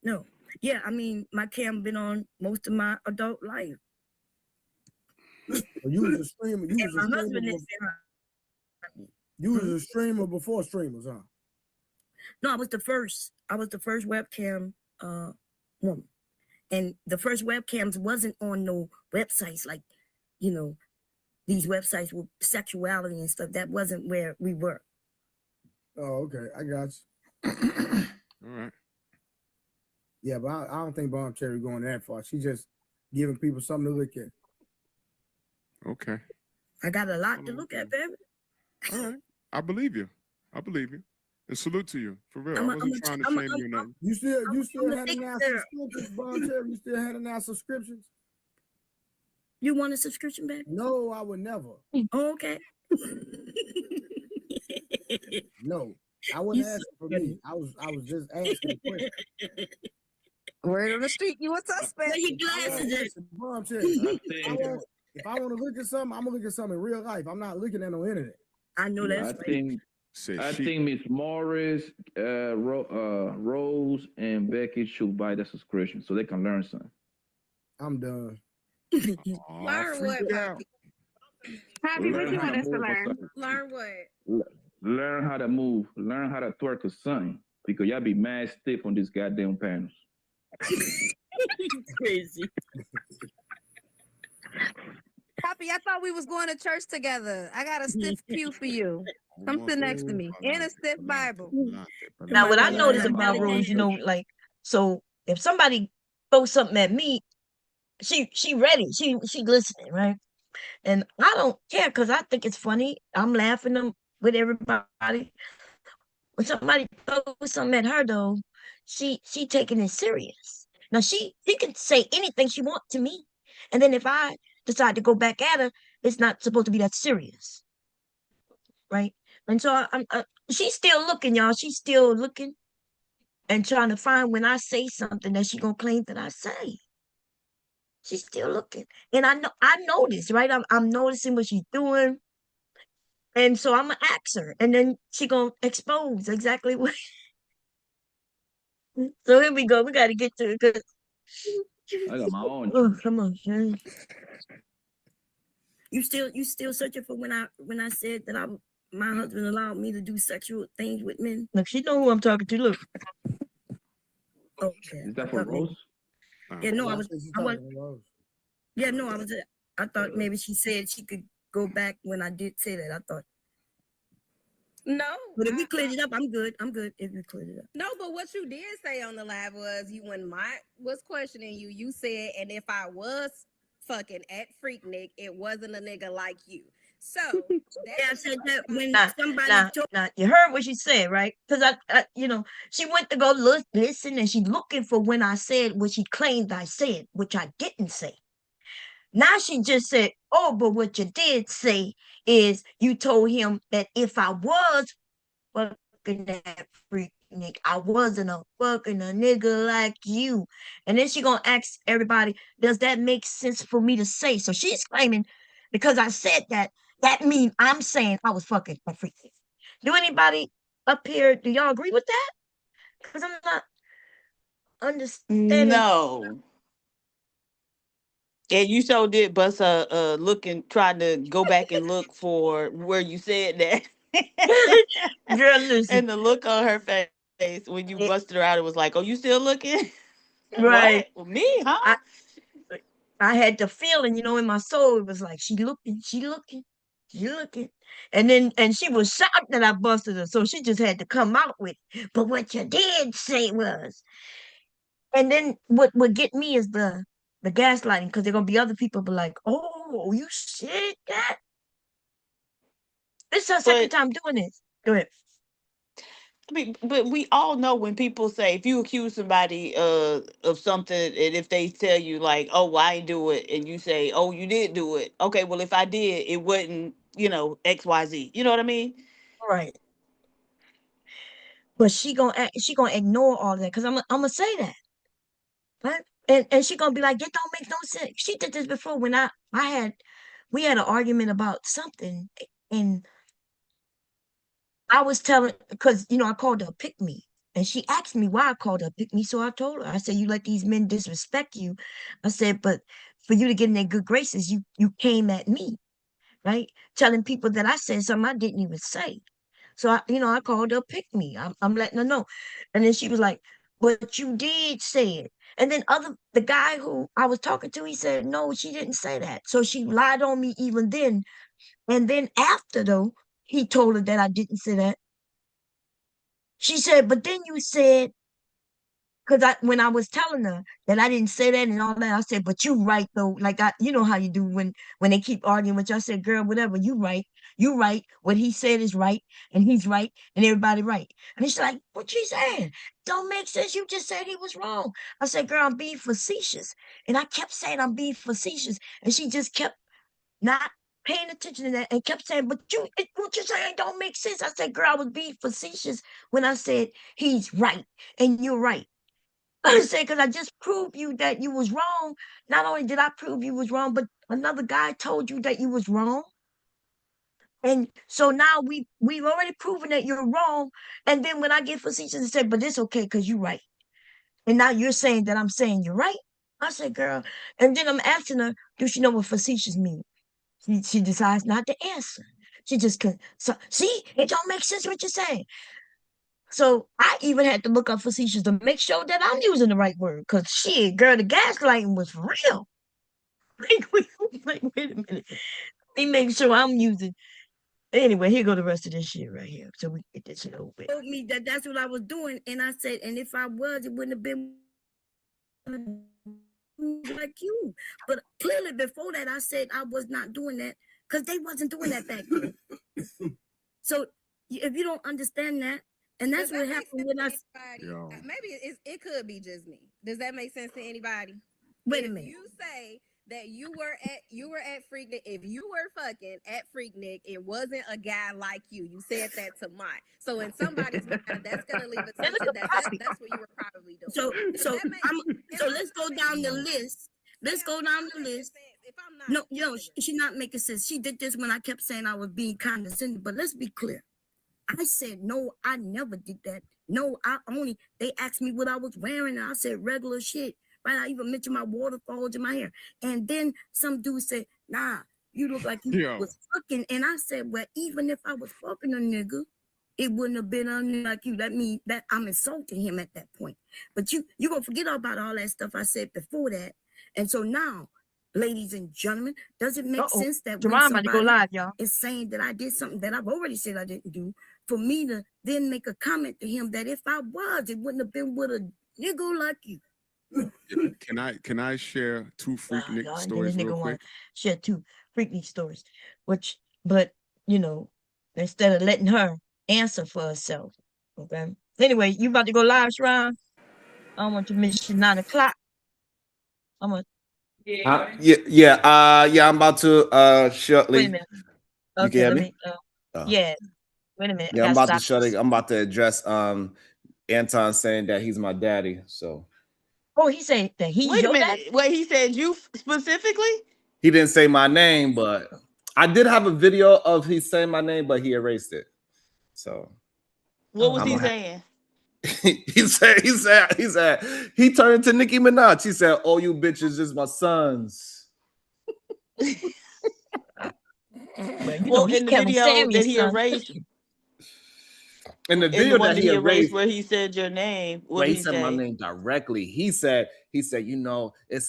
No, yeah, I mean, my cam been on most of my adult life. You was a streamer. You And was a my streamer. husband is You was a streamer before streamers, huh? No, I was the first. I was the first webcam woman. And the first webcams wasn't on no websites like, you know, these websites with sexuality and stuff. That wasn't where we were. Oh, okay. I got you. All right. Yeah, but I don't think Bomb Cherry going that far. She just giving people something to look at. Okay. I got a lot to look at, baby. All right. I believe you. I believe you. And salute to you. For real. I wasn't trying to shame you or nothing. You still I'm a handing out fixer. subscriptions, Bomb Cherry? You still handing out subscriptions? You want a subscription, baby? No, I would never. Oh, okay. No, I wasn't asking for me. I was just asking a question. Word on the street, you a suspect. Where your glasses at? Bomb Cherry. If I want to look at something, I'm gonna look at something in real life. I'm not looking at no internet. I know that's I right. think Miss Morris, Rose, and Becky should buy the subscription so they can learn something. I'm done. Learn what, Poppy? Poppy, what Learn you how want to us to move or learn? something. Learn what? Learn how to move. Learn how to twerk or something. Because y'all be mad stiff on these goddamn panels. Crazy. Poppy, I thought we was going to church together. I got a stiff pew for you. Come sit next to me. And a stiff Bible. Now, what I notice about Rose, you know, like, so if somebody throws something at me, she ready. She listening, right? And I don't care because I think it's funny. I'm laughing with everybody. When somebody throws something at her, though, she taking it serious. Now she can say anything she wants to me, and then if I decide to go back at her, it's not supposed to be that serious, right? And so she's still looking, y'all. She's still looking and trying to find when I say something that she gonna claim that I say. She's still looking, and I know this, right? I'm noticing what she's doing, and so I'm gonna ask her, and then she gonna expose exactly what. So here we go. We got to get to it. 'Cause... I got my own. Oh, come on, man. You still searching for when I said that my husband allowed me to do sexual things with men? Look, she know who I'm talking to. Look. Okay. Is that for Rose? Yeah, no, I was. Yeah, no, I thought maybe she said she could go back when I did say that. I thought. No. But if we cleared it up, I'm good. I'm good if we cleared it up. No, but what you did say on the live was when I was questioning you, you said, and if I was fucking at Freaknik, it wasn't a nigga like you. So yeah, I said that when somebody you heard what she said, right? Because I you know, she went to go listen, and she looking for when I said what she claimed I said, which I didn't say. Now she just said, oh, but what you did say is you told him that if I was fucking that Freaknik, I wasn't a fucking a nigga like you. And then she gonna ask everybody, does that make sense for me to say? So she's claiming because I said that means I'm saying I was fucking a Freaknik. Do anybody up here, do y'all agree with that? Because I'm not understanding. No. And you so did bust looking, trying to go back and look for where you said that. Girl, listen. And the look on her face when you busted her out, it was like, oh, you still looking? Right. What? Me, huh? I had the feeling, you know, in my soul, it was like, she looking. And she was shocked that I busted her. So she just had to come out with it. But what you did say was, and then what would get me is the gaslighting, because there are gonna be other people be like, oh, you said that? This is her second time doing this. Go ahead. I mean, but we all know when people say, if you accuse somebody of something, and if they tell you like, oh, well, I didn't do it, and you say, oh, you did do it. Okay, well, if I did, it wasn't, X, Y, Z. You know what I mean? Right. But she gonna ignore all that because I'm gonna say that. Right? And she gonna be like, that don't make no sense. She did this before when we had an argument about something, and I was telling, because I called her a pick me, and she asked me why I called her a pick me. So I told her, I said, you let these men disrespect you. I said, but for you to get in their good graces, you came at me, right? Telling people that I said something I didn't even say. So I called her a pick me. I'm letting her know. And then she was like, but you did say it. And then the guy who I was talking to, he said, no, she didn't say that. So she lied on me even then. And then after though, he told her that I didn't say that. She said, but then you said, because when I was telling her that I didn't say that and all that, I said, but you right though. Like you know how you do when they keep arguing with you. I said, girl, whatever, you right. You right. What he said is right, and he's right, and everybody right. And she's like, what you saying? Don't make sense. You just said he was wrong. I said, girl, I'm being facetious. And I kept saying I'm being facetious. And she just kept not paying attention to that and kept saying, but what you saying don't make sense. I said, girl, I was being facetious when I said he's right and you're right. I said, because I just proved you that you was wrong. Not only did I prove you was wrong, but another guy told you that you was wrong. And so now we've already proven that you're wrong. And then when I get facetious and say, but it's okay because you're right. And now you're saying that I'm saying you're right. I said, girl. And then I'm asking her, do she know what facetious means? She decides not to answer. She just see, it don't make sense what you're saying. So I even had to look up facetious to make sure that I'm using the right word. Cause shit, girl, the gaslighting was for real. Like, wait a minute. Let me make sure I'm using. Anyway, here go the rest of this shit right here. So we get this shit over with. Told me that that's what I was doing, and I said, and if I was, it wouldn't have been like you. But clearly, before that, I said I was not doing that because they wasn't doing that back then. So if you don't understand that, and that's what happened when maybe it could be just me. Does that make sense to anybody? Wait a minute. You say that you were at Freaknik. If you were fucking at Freaknik, it wasn't a guy like you. You said that to mine. So in somebody's mind, that's gonna leave a sense that that's what you were probably doing. So let's go down the list. Let's go down the list. If I'm not, no, she's not making sense. She did this when I kept saying I was being condescending. But let's be clear. I said no, I never did that. No, they asked me what I was wearing, and I said regular shit. Right? I even mentioned my waterfalls in my hair. And then some dude said, nah, you look like you was fucking. And I said, well, even if I was fucking a nigga, it wouldn't have been on me like you. That means that I'm insulting him at that point. But you gonna forget about all that stuff I said before that. And so now, ladies and gentlemen, does it make sense that when Jerron about to go live, y'all, is saying that I did something that I've already said I didn't do, for me to then make a comment to him that if I was, it wouldn't have been with a nigga like you. Can I share two Freaknik stories real quick? Share two Freaknik stories, but instead of letting her answer for herself, okay. Anyway, you about to go live, Shrine? I don't want to miss 9 o'clock. I'm gonna. I'm about to shortly. Wait a minute. Okay, you can hear me. Yeah. Wait a minute. Yeah, I'm about to shut it. I'm about to address Anton saying that he's my daddy. So. Oh, he said that he's Wait a your minute. daddy? Wait, he said you specifically? He didn't say my name, but I did have a video of he saying my name, but he erased it. So what was he saying? he said he turned to Nicki Minaj. He said, "Oh, you bitches is my sons." Well, in the video that he erased. In the video that he erased, where he said your name, what he did he said say? my name directly. He said, it's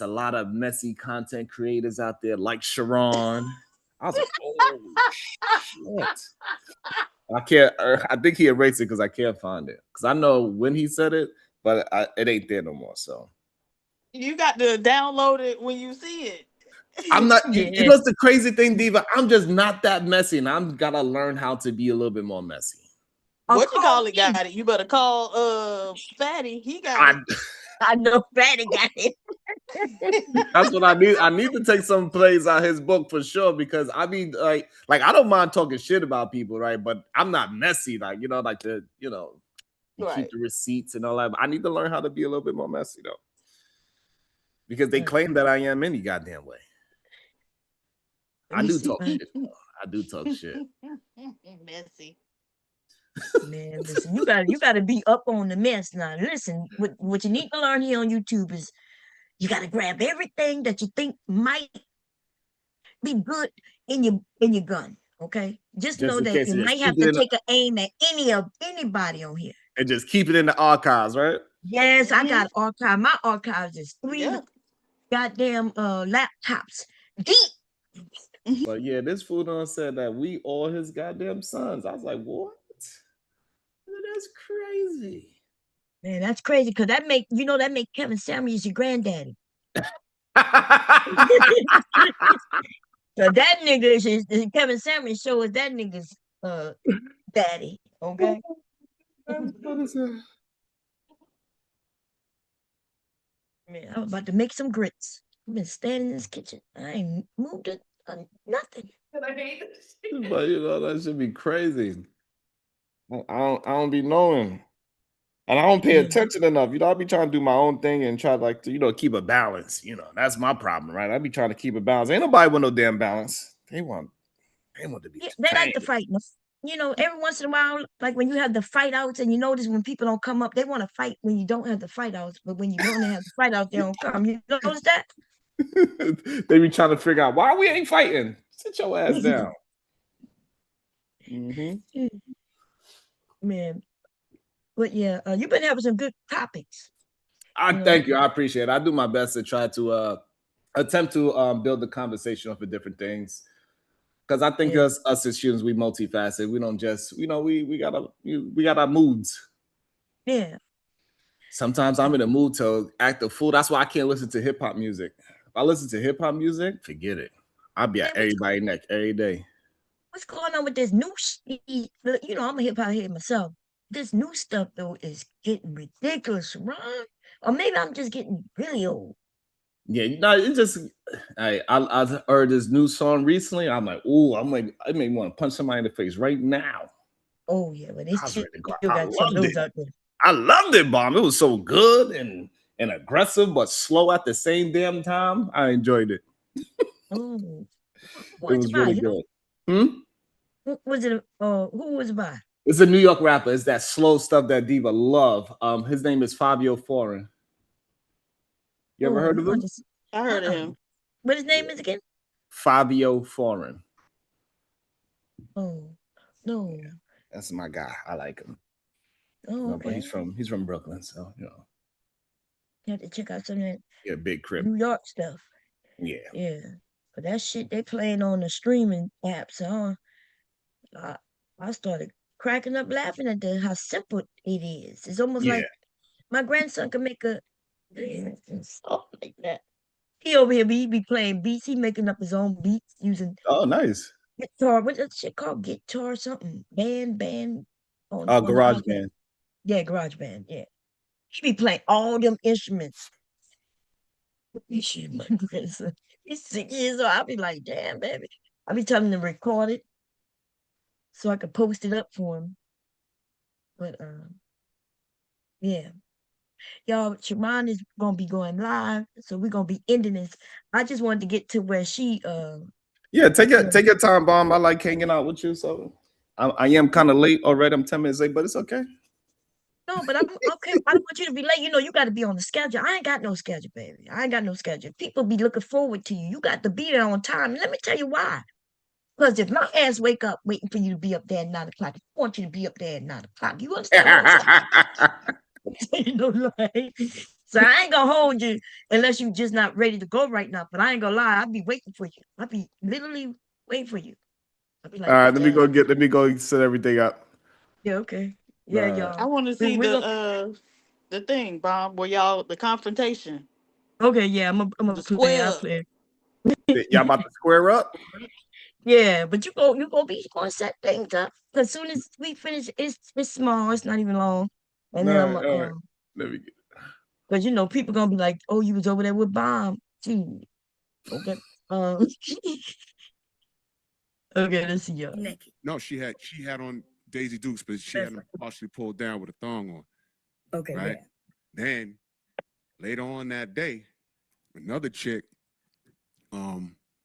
a lot of messy content creators out there like Sharon. I was like, oh shit. I think he erased it because I can't find it. Because I know when he said it, but it ain't there no more. So you got to download it when you see it. I'm not. You know what's the crazy thing, Diva? I'm just not that messy, and I'm gotta learn how to be a little bit more messy. What you call it? Got it. You better call Fatty. He got it. I know Fatty got it. That's what I need. I need to take some plays out his book for sure, because I mean, like I don't mind talking shit about people, right? But I'm not messy, like you know, like you keep the receipts and all that. But I need to learn how to be a little bit more messy though, because they claim that I am any goddamn way. I do talk shit. Though. I do talk shit. Messy. Man, listen, you gotta be up on the mess now. Listen, what you need to learn here on YouTube is you gotta grab everything that you think might be good in your gun. Okay, just know that you might have to take an aim at anybody on here, and just keep it in the archives, right? Yes, I got archive. My archives is 3 goddamn laptops deep. But yeah, this fool done said that we all his goddamn sons. I was like, what? That's crazy. Man, that's crazy, because that make Kevin Samuels your granddaddy. So that nigga is Kevin Samuels show us that nigga's daddy. Okay. Man, I was about to make some grits. I've been standing in this kitchen. I ain't moved it. Nothing. But that should be crazy. I don't be knowing, and I don't pay attention enough. I be trying to do my own thing and try to keep a balance. That's my problem, right? I be trying to keep a balance. Ain't nobody want no damn balance. They want to be. They like to fight. Every once in a while, like when you have the fight outs, and you notice when people don't come up, they want to fight when you don't have the fight outs. But when you don't have the fight outs, they don't come. You notice that? They be trying to figure out why we ain't fighting. Sit your ass down. Man, but yeah, you've been having some good topics. Thank you. I appreciate it. I do my best to try to attempt to build the conversation off of different things, because I think us as humans, we multifaceted. We don't just we got our moods. Yeah. Sometimes I'm in a mood to act a fool. That's why I can't listen to hip hop music. If I listen to hip hop music, forget it. I'll be at everybody's neck every day. What's going on with this new I'm a hip hop head myself. This new stuff though is getting ridiculous, Ron. Or maybe I'm just getting really old. Yeah, it just I heard this new song recently. I'm like, I made me want to punch somebody in the face right now. Oh yeah, but it's still I got some of those out there. I loved it, Bomb. It was so good and aggressive, but slow at the same damn time. I enjoyed it. Oh, it was really good. Who was it? Who was it by? It's a New York rapper. It's that slow stuff that Diva love. His name is Fabio Foreign. You ever heard of him? I heard of him. What his name is again? Fabio Foreign. Oh no, that's my guy. I like him. Oh, okay. But he's from Brooklyn, so you have to check out some of that. Big crib. New York stuff. Yeah. But that shit they playing on the streaming apps, I started cracking up laughing at how simple it is. It's almost like my grandson can make a stuff like that. He over here be playing beats. He making up his own beats using nice guitar. What's that shit called? Guitar something? Band. Garage Band. Yeah, Garage Band. Yeah, he be playing all them instruments. My grandson, he's 6 years old. I'll be like, damn, baby. I'll be telling him to record it so I could post it up for him. But yeah. Y'all, Sharon is gonna be going live, so we're gonna be ending this. I just wanted to get to where she take your time, Bomb. I like hanging out with you, so I am kind of late already. I'm 10 minutes late, but it's okay. No, but I'm okay. I don't want you to be late. You got to be on the schedule. I ain't got no schedule, baby. I ain't got no schedule. People be looking forward to you. You got to be there on time. Let me tell you why. Because if my ass wake up waiting for you to be up there at 9 o'clock, I want you to be up there at 9 o'clock. You understand what I'm saying? So I ain't gonna hold you unless you just not ready to go right now. But I ain't gonna lie, I'll be waiting for you. I'll be literally waiting for you. I'll be like, all right, let me go set everything up. Yeah, okay. Yeah, y'all. I want to see the thing, Bomb, where the confrontation. Okay, yeah, I'm a play. I'll play. Y'all about to square up? Yeah, but you gonna set things up. Cause soon as we finish, it's small. It's not even long, and then I'm No, all right. Let me get. cause you know people gonna be like, oh, you was over there with Bomb. Gee, okay. Um, okay, let's see y'all. Naked. No, she had on Daisy Dukes, but she had them partially pulled down with a thong on. Okay, Right. yeah. Then later on that day, another chick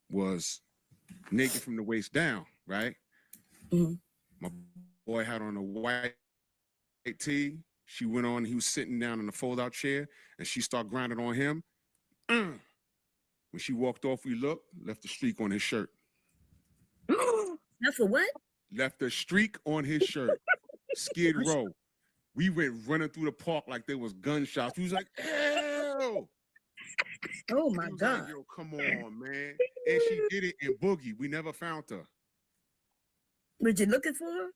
was naked from the waist down, right? My boy had on a white tee. She went on, he was sitting down in a fold-out chair, and she started grinding on him. When she walked off, we looked, left a streak on his shirt. Now for what? Left a streak on his shirt. Skid Row. We went running through the park like there was gunshots. We was like, ew. Oh my Like, God. yo, come on, man. And she did it in Boogie. We never found her. Were you looking for her?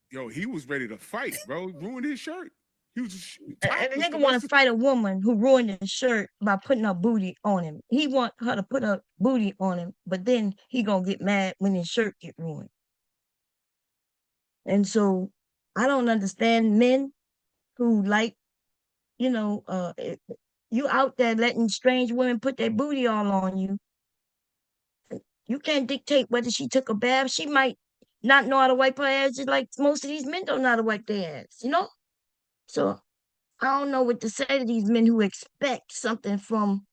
Yo, he was ready to fight, bro. Ruined his shirt. He was And topless the the nigga want rest to of- fight a woman who ruined his shirt by putting her booty on him. He want her to put her booty on him, but then he gonna get mad when his shirt get ruined. And so I don't understand men who like, you know, you out there letting strange women put their booty all on you. You can't dictate whether she took a bath. She might not know how to wipe her ass, just like most of these men don't know how to wipe their ass, you know? So I don't know what to say to these men who expect something from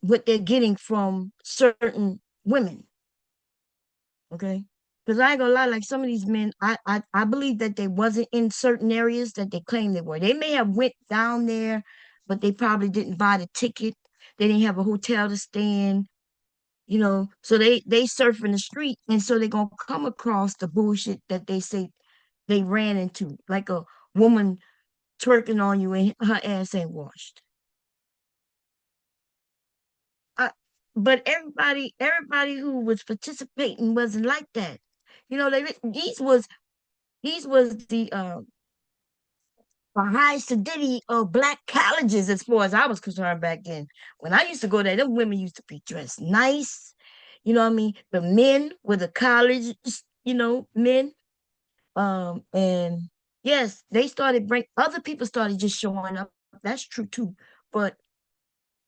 what they're getting from certain women. Okay. Because I ain't gonna lie, like some of these men, I believe that they wasn't in certain areas that they claimed they were. They may have went down there, but they probably didn't buy the ticket. They didn't have a hotel to stay in, you know. So they surfing the street, and so they're gonna come across the bullshit that they say they ran into, like a woman twerking on you and her ass ain't washed. But everybody who was participating wasn't like that. You know, these was the high sedity of black colleges as far as I was concerned back then. When I used to go there, them women used to be dressed nice. You know what I mean? The men were the college, you know, men. And yes, they started other people started just showing up. That's true too. But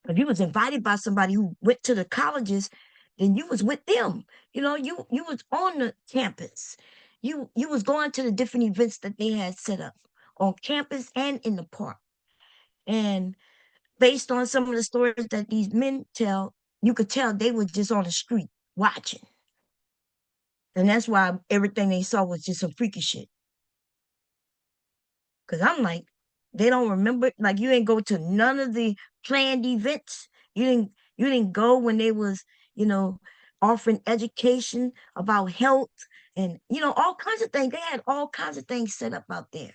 if you was invited by somebody who went to the colleges, then you was with them. You know, you was on the campus. You was going to the different events that they had set up on campus and in the park. And based on some of the stories that these men tell, you could tell they were just on the street watching. And that's why everything they saw was just some freaky shit. Cause I'm like, they don't remember, like you ain't go to none of the planned events. You didn't go when they was, you know, offering education about health and you know, all kinds of things. They had all kinds of things set up out there.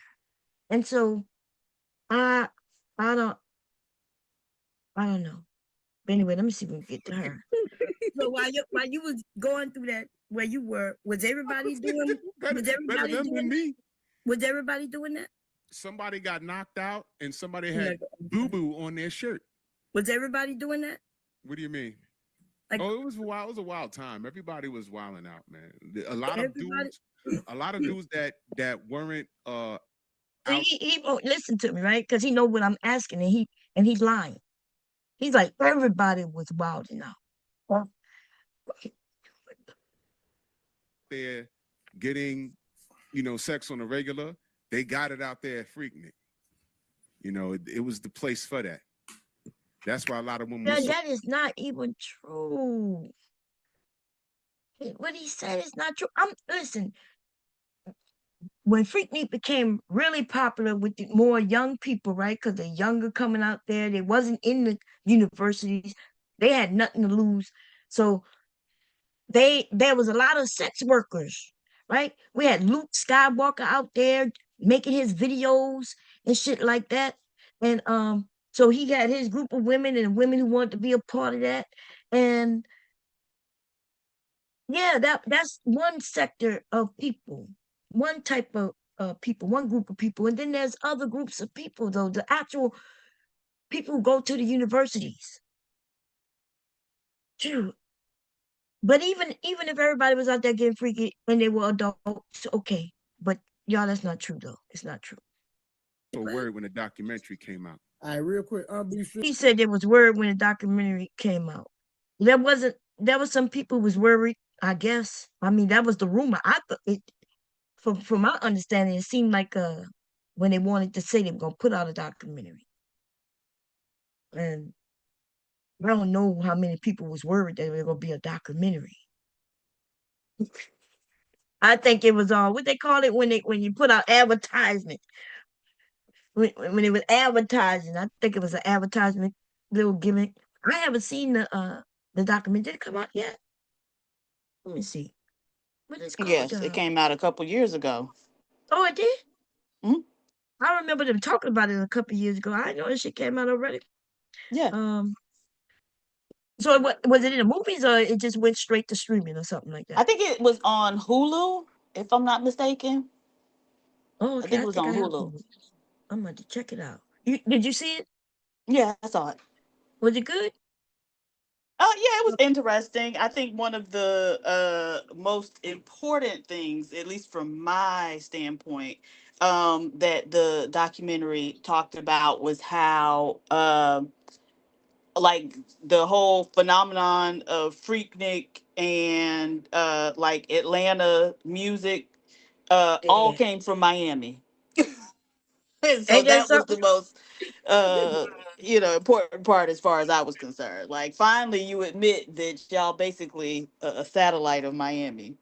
And so I I don't know. But anyway, let me see if we can get to her. So while you was going through that where you were, was everybody doing was everybody doing that? Somebody got knocked out and somebody had boo-boo on their shirt. Was everybody doing that? What do you mean? Like, it was wild. It was a wild time. Everybody was wilding out, man. A lot of dudes that weren't He won't listen to me, right? Because he know what I'm asking, and he's lying. He's like, everybody was wilding out. They're getting, you know, sex on a regular. They got it out there at Freaknik. You know, it was the place for that. That's why a lot of women. That is not even true. What he said is not true. Listen. When Freaknik became really popular with the more young people, right? Because the younger coming out there, they wasn't in the universities. They had nothing to lose. So there was a lot of sex workers, right? We had Luke Skywalker out there making his videos and shit like that. And so he had his group of women and women who wanted to be a part of that. And yeah, that's one sector of people, one type of people, one group of people. And then there's other groups of people, though, the actual people who go to the universities. Dude, But even if everybody was out there getting freaky and they were adults, okay. But y'all, that's not true though. It's not true. So worried when the documentary came out. All right, real quick. He said there was word when the documentary came out. There was some people was worried, I guess. I mean, that was the rumor. I thought it from my understanding, it seemed like when they wanted to say they were gonna put out a documentary. And I don't know how many people was worried that there was gonna be a documentary. I think it was what they call it when you put out advertisement. When it was advertising, I think it was an advertisement little gimmick. I haven't seen the document. Did it come out yet? Let me see. What is called? Yes, it came out a couple years ago. Oh, it did. Mhm. I remember them talking about it a couple years ago. I know this shit came out already. Yeah. So what was it in the movies or it just went straight to streaming or something like I that? think it was on Hulu, if I'm not mistaken. Oh, I okay. think I it was think I on have Hulu. Hulu. I'm going to check it out. Did you see it? Yeah, I saw it. Was it good? Yeah, it was interesting. I think one of the most important things, at least from my standpoint, that the documentary talked about was how like the whole phenomenon of Freaknik and like Atlanta music all Yeah. came from Miami. And so Ain't that that was the something? most important part as far as I was concerned. Like finally you admit that y'all basically a satellite of Miami.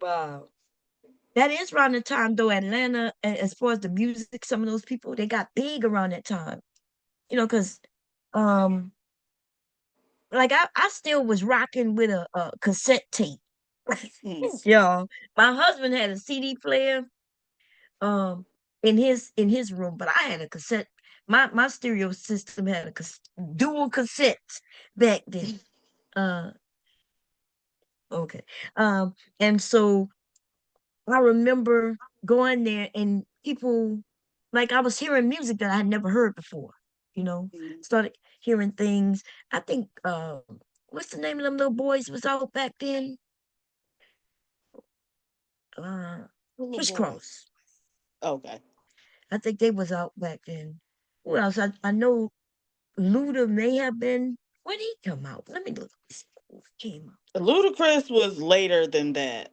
Wow. That is around the time though Atlanta, as far as the music, some of those people they got big around that time. Because um, like I still was rocking with a cassette tape. Y'all, my husband had a CD player in his room, but I had a cassette. My stereo system had dual cassettes back then. Uh, okay. And so I remember going there and people like I was hearing music that I had never heard before, started hearing things. I think what's the name of them little boys was out back then? Uh Little boys. Crisscross. Okay. I think they was out back then. Who else? I know Luda may have been. When did he come out? Let me look. Who came out? Ludacris was later than that.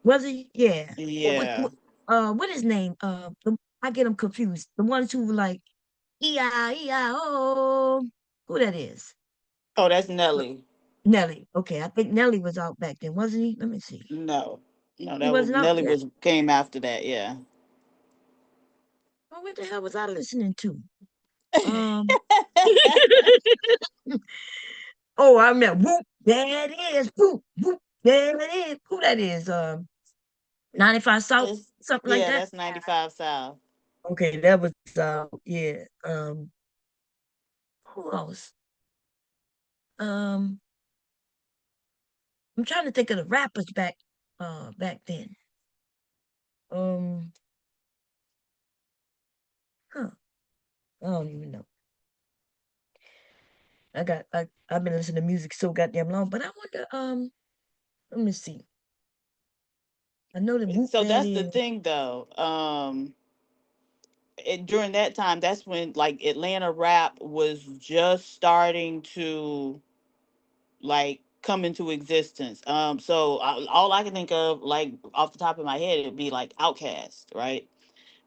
Was he? Yeah. Yeah. What his name? I get them confused. The ones who were like E-I-E-I-O. Who that is? Oh, that's Nelly. Nelly. Okay, I think Nelly was out back then, wasn't he? Let me see. No, He that was wasn't out Nelly yet. was came after that. Yeah. Oh, what the hell was I listening to? Oh, I remember. Whoop, there it is. Whoop, whoop, there it is. Who that is? 95 South, something like Yeah, that. that's 95 South. Okay, that was yeah. Who else? Um, I'm trying to think of the rappers back then. Um, huh. I don't even know. I've been listening to music so goddamn long, but I wonder, let me see. I know the Whoop So that that's the is. thing, though. During that time, that's when like Atlanta rap was just starting to like come into existence. So all I can think of, like off the top of my head, it'd be like Outkast, right?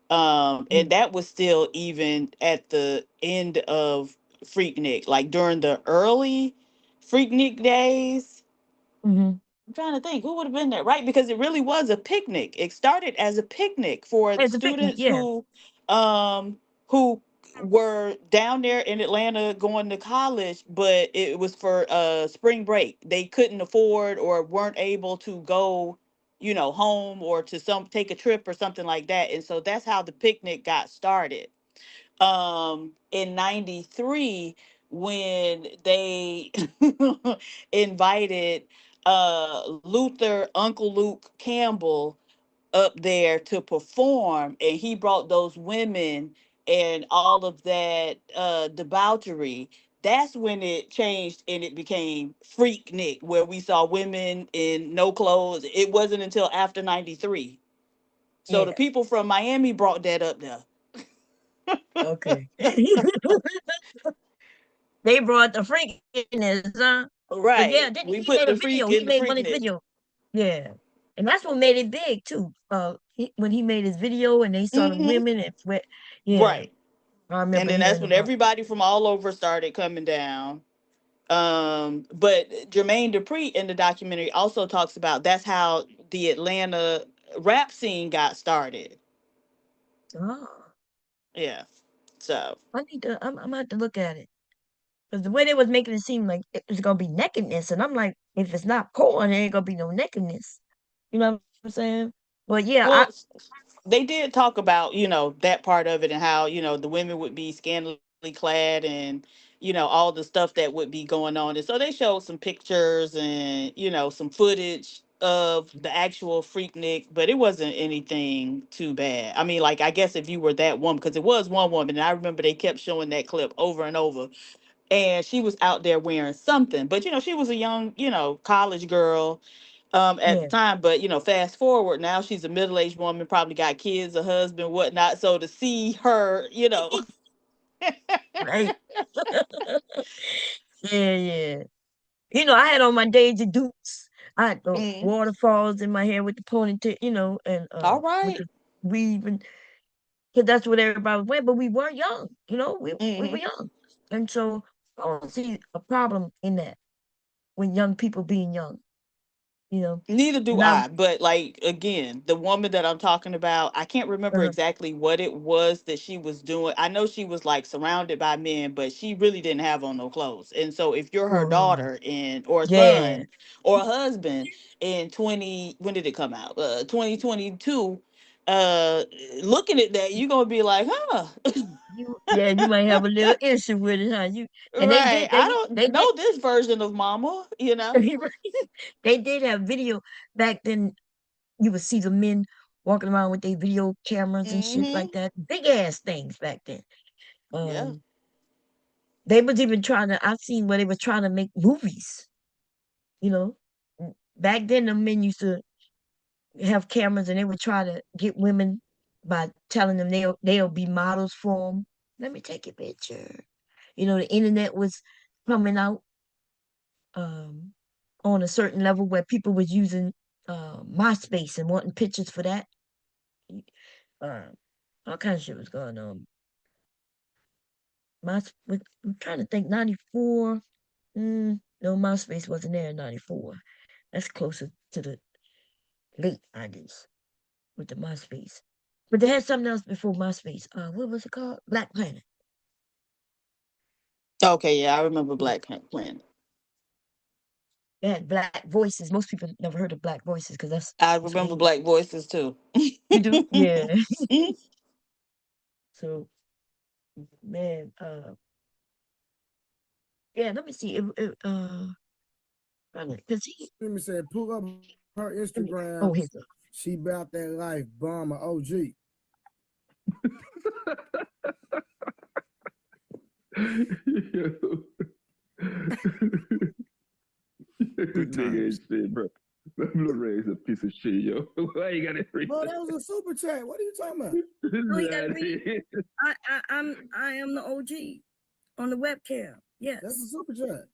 And that was still even at the end of Freaknik, like during the early Freaknik days. Mm-hmm. I'm trying to think who would have been there, right? Because it really was a picnic. It started as a picnic for As a picnic, students yeah. um, who were down there in Atlanta going to college, but it was for spring break. They couldn't afford or weren't able to go, home or to take a trip or something like that. And so that's how the picnic got started. In 93 when they invited Luther Uncle Luke Campbell up there to perform, and he brought those women and all of that debauchery That's when it changed and it became Freaknik, where we saw women in no clothes. It wasn't until after 93. So the Yeah. people from Miami brought that up there. Okay. They brought the freakiness, huh? But yeah, Right. then We he put made a the freak video. in He the made one of his Freaknik. video. Yeah. And that's what made it big too. When he made his video and they saw the women and sweat. Yeah. Right. I remember And then that's hearing when about that. everybody from all over started coming down. But Jermaine Dupri in the documentary also talks about that's how the Atlanta rap scene got started. Oh, Yeah. So I need to I'm gonna have to look at it. Because the way they was making it seem like it was gonna be nakedness, and I'm like, if it's not porn, there ain't gonna be no nakedness. You know what I'm saying? But yeah, well, they did talk about, that part of it and how, the women would be scantily clad and, all the stuff that would be going on. And so they showed some pictures and, some footage of the actual Freaknik, but it wasn't anything too bad. I mean, like, I guess if you were that woman, because it was one woman, and I remember they kept showing that clip over and over, and she was out there wearing something, but, she was a young, college girl at the yeah. time. But fast forward, now she's a middle-aged woman, probably got kids, a husband, whatnot. So to see her, Right. Yeah, yeah. I had on my Daisy Dukes. I had the Mhm. waterfalls in my hair with the ponytail, and All with right. the weave, and because that's what everybody was wearing. But we were young, we were Mhm. young, and so I don't see a problem in that when young people being young, Neither do and I I. But like again, the woman that I'm talking about, I can't remember uh, exactly what it was that she was doing. I know she was like surrounded by men, but she really didn't have on no clothes. And so if you're her oh daughter or yeah, son or husband in 20, when did it come out? 2022, uh looking at that, you're gonna be like, huh. you might have a little issue with it, huh? And they Right. did I they don't they did know this version of mama. they did have video back then. You would see the men walking around with their video cameras and shit like Hmm. that. Big ass things back then. Yeah. Um, they was even trying to. I seen where they was trying to make movies. You know, back then the men used to have cameras and they would try to get women by telling them they'll be models for them. Let me take a picture. The internet was coming out on a certain level where people was using MySpace and wanting pictures for that. Uh, all kinds of shit was going on. I'm trying to think, 94. No, MySpace wasn't there in 94. That's closer to the late 90s with the MySpace. But they had something else before MySpace. What was it called? Black Planet. Okay, yeah, I remember Yeah. Black Planet. They had Black Voices. Most people never heard of Black Voices because I that's remember 80s. Black Voices too. You do? Yeah. So, man, yeah, let me see. Because Let me say, pull up her oh, Instagram. here's the. She about that life, bomber OG. Good Nigga times. shit, bro. Blu-ray is a piece of shit, yo. Why you gotta read Bro, that was a super chat. What are you talking about? No, you gotta read it. I am the OG on the webcam. Yes. That's a super chat.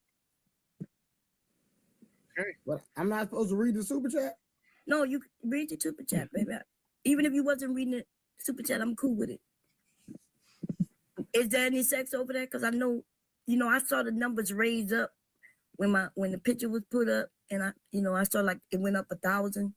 Okay. But I'm not supposed to read the super chat? No, you read the super chat, baby. Even if you wasn't reading the super chat, I'm cool with it. Is there any sex over there? Because I know, I saw the numbers raise up when the picture was put up, and I saw like it went up 1,000.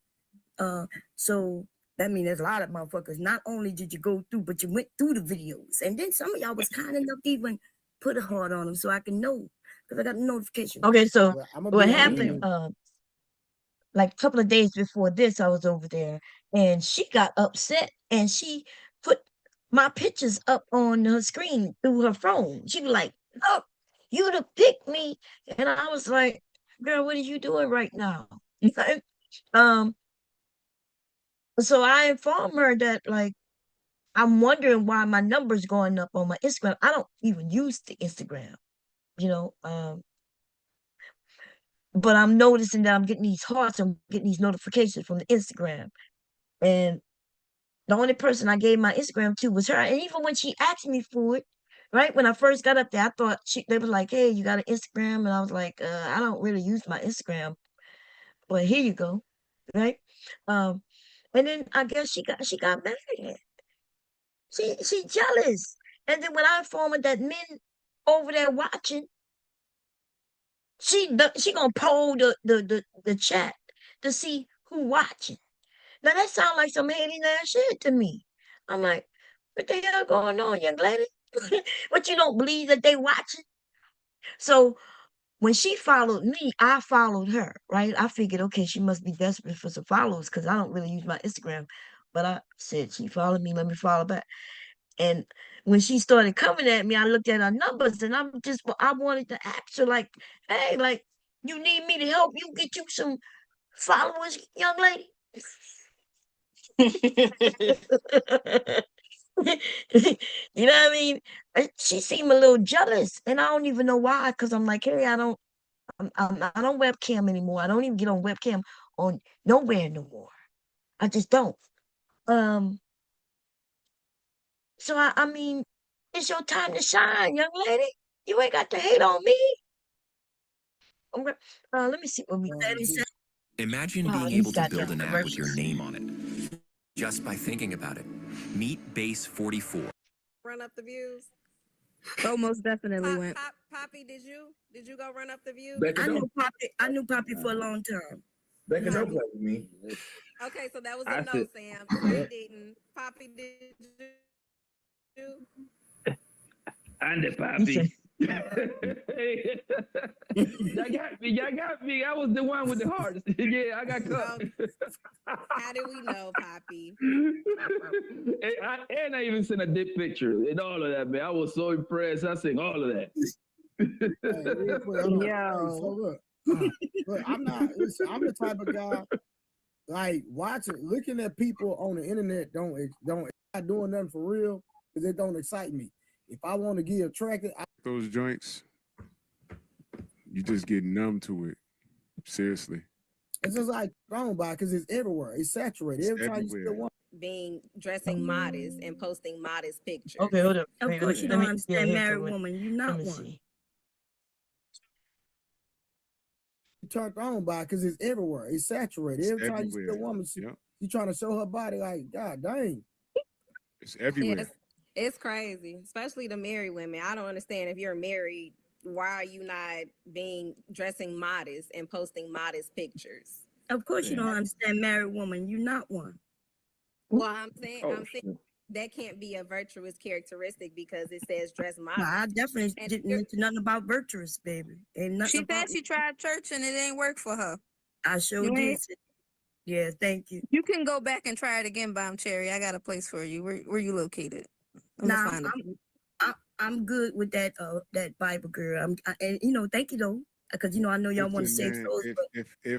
So that means there's a lot of motherfuckers. Not only did you go through, but you went through the videos, and then some of y'all was kind enough to even put a heart on them, so I can know because I got a notification. Okay, so Well, I'm gonna what be happened? Like a couple of days before this, I was over there, and she got upset, and she put my pictures up on her screen through her phone. She was like, "Look, you'd have picked me," and I was like, "Girl, what are you doing right now?" um. So I informed her that like I'm wondering why my number's going up on my Instagram. I don't even use the Instagram. you know, but I'm noticing that I'm getting these hearts, I'm getting these notifications from the Instagram. And the only person I gave my Instagram to was her. And even when she asked me for it, right? When I first got up there, I thought they were like, hey, you got an Instagram? And I was like, I don't really use my Instagram, but here you go. Right. And then I guess she got mad. She jealous. And then when I informed her that men over there watching, she gonna poll the chat to see who watching. Now that sounds like some hating ass shit to me. I'm like, what the hell going on, young lady? But you don't believe that they watching? So when she followed me, I followed her, right? I figured, okay, she must be desperate for some followers because I don't really use my Instagram. But I said, she followed me, let me follow back. And when she started coming at me, I looked at her numbers and I wanted to ask her, like, hey, like, you need me to help you get you some followers, young lady? You know what I mean? She seemed a little jealous, and I don't even know why. Because I'm like, hey, I don't webcam anymore. I don't even get on webcam on nowhere no more. I just don't. So I mean, it's your time to shine, young lady. You ain't got to hate on me. Let me see what we got. Imagine being able to build an app with your name on it. Just by thinking about it. Meet Base 44. Run up the views. Oh, most definitely went. Poppy, did you go run up the views? I knew Poppy for a long time. Becca, don't play with me. Okay, so that was a no, Sam. I didn't. Poppy, did you? And the Poppy. Y'all got me. I was the one with the hearts. Yeah, I got caught. How did we know, Poppy? and I even sent a dick picture and all of that, man. I was so impressed. I sent all of that. So look, I'm the type of guy like looking at people on the internet not doing nothing for real because it don't excite me. If I want to get attracted, those joints, you just get numb to it. Seriously. It's just like thrown by because it's everywhere. It's saturated. Every time you still want dressing modest and posting modest pictures. Okay, hold up. Of course, you don't understand married woman. You're not one. Turned on by because it's everywhere. It's saturated. Every time you see a woman, you trying to show her body like, God dang. It's everywhere. Yeah, it's crazy, especially the married women. I don't understand if you're married, why are you not dressing modest and posting modest pictures? Of course, you don't understand married woman. You're not one. Well, I'm saying that can't be a virtuous characteristic because it says dress modest. No, I definitely didn't mention nothing about virtuous, baby. Ain't nothing. She said she tried church and it ain't work for her. I sure did. Yeah, thank you. You can go back and try it again, Bomb Cherry. I got a place for you. Where you located? I'm good with that Bible girl. And thank you though, because I know y'all want to say souls,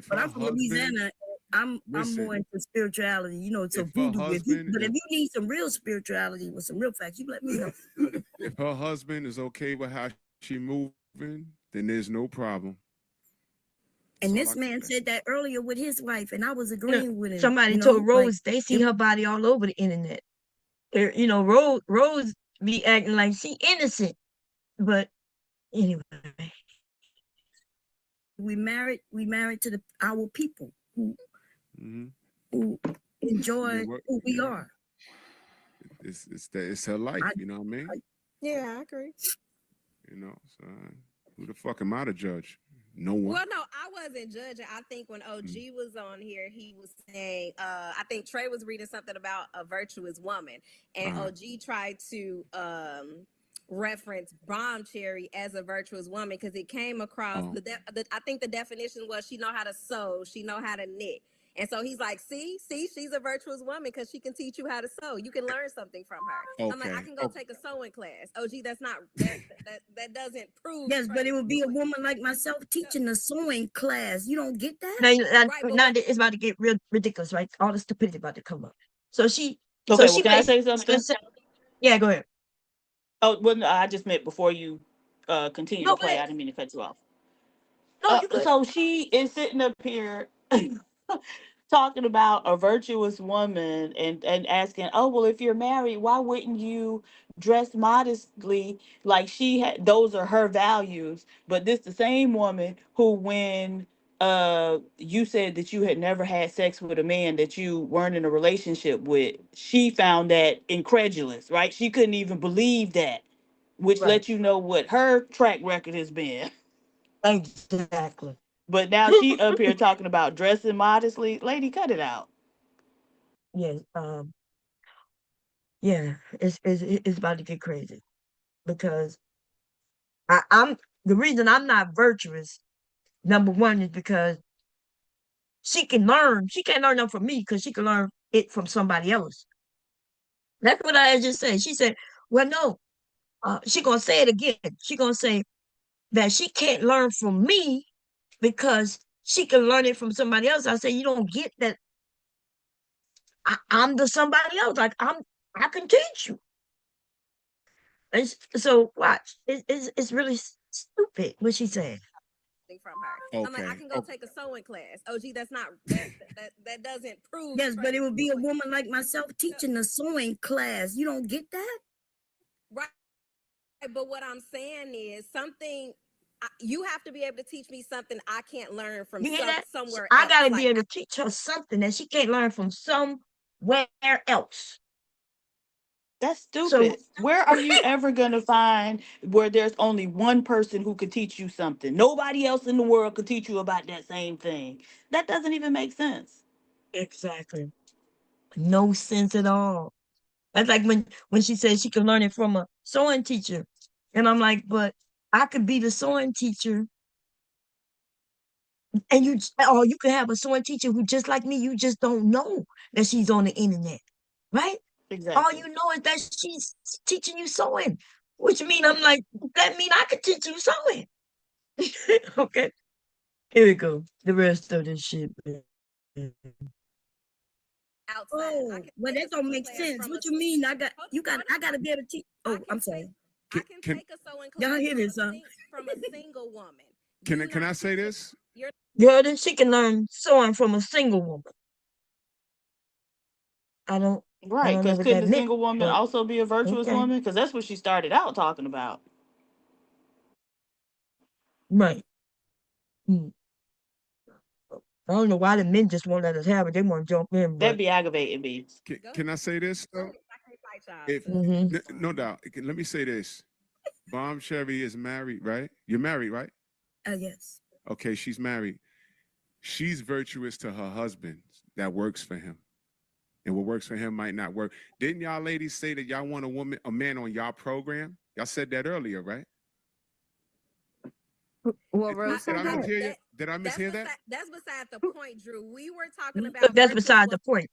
but I'm from Louisiana. I'm more into spirituality, so voodoo. But if you need some real spirituality with some real facts, you let me know. If her husband is okay with how she moving, then there's no problem. And this man said that earlier with his wife, and I was agreeing with him. Somebody told Rose they see her body all over the internet. Rose be acting like she innocent, but anyway. We married to our people who enjoy who we are. It's her life, you know what I mean? Yeah, I agree. So who the fuck am I to judge? No one. Well, no, I wasn't judging. I think when OG was on here, he was saying, I think Trey was reading something about a virtuous woman, and OG tried to reference Bomb Cherry as a virtuous woman because it came across I think the definition was she know how to sew, she know how to knit. And so he's like, see, she's a virtuous woman because she can teach you how to sew. You can learn something from her. Okay. I'm like, I can go take a sewing class. OG, that's not that doesn't prove. Yes, but it would be a woman like myself teaching a sewing class. You don't get that? Now it's about to get real ridiculous, right? All the stupidity about to come up. So she. Okay, can I say something? Yeah, go ahead. Oh, well, no, I just meant before you continue No, to play. but I didn't mean to cut you off. no, you good. So she is sitting up here talking about a virtuous woman and asking, oh, well, if you're married, why wouldn't you dress modestly? Like she had, those are her values. But this the same woman who, when you said that you had never had sex with a man that you weren't in a relationship with, she found that incredulous, right? She couldn't even believe that, which Right. lets you know what her track record has been. Exactly. But now she up here talking about dressing modestly. Lady, cut it out. Yes. Yeah. It's about to get crazy because I'm the reason I'm not virtuous. Number one is because she can learn. She can't learn them from me because she can learn it from somebody else. That's what I just said. She said, "Well, no." She gonna say it again. She gonna say that she can't learn from me because she can learn it from somebody else. I say, you don't get that. I'm the somebody else. Like I can teach you. So watch. It's really stupid what she said. From her. I'm like, I can go take a sewing class. Oh, gee, that's not that doesn't prove. Yes, but it would be a woman like myself teaching a sewing class. You don't get that? Right. But what I'm saying is something you have to be able to teach me something I can't learn from You hear that? somewhere I else. gotta be able to teach her something that she can't learn from somewhere else. That's stupid. Where are you ever going to find where there's only one person who could teach you something? Nobody else in the world could teach you about that same thing. That doesn't even make sense. Exactly. No sense at all. That's like when she said she can learn it from a sewing teacher. And I'm like, but I could be the sewing teacher. And you can have a sewing teacher who just like me, you just don't know that she's on the internet. Right? Exactly. All you know is that she's teaching you sewing. Which mean I'm like, that mean I could teach you sewing. Okay. Here we go. The rest of this shit. Oh, well, that don't make sense. What you mean? I got to be able to teach. Oh, I'm sorry. I can take a sewing class Y'all hear this, huh? from a single woman. Can I say this? Girl, then she can learn sewing from a single woman. I don't Right, know because what couldn't that a meant, single woman but also be a virtuous okay. woman? Because that's what she started out talking about. Right. Hmm. I don't know why the men just won't let us have it. They want to jump in, That'd but be aggravating me. Can I say this though? If no doubt, let me say this. Bomb Cherry is married, right? You're married, right? Yes. Okay, she's married. She's virtuous to her husband that works for him. And what works for him might not work. Didn't y'all ladies say that y'all want a man on y'all program? Y'all said that earlier, right? Well, Rose, Did I mishear you? Did I mishear that? That's beside the point, Drew. We were talking about but that's beside the point.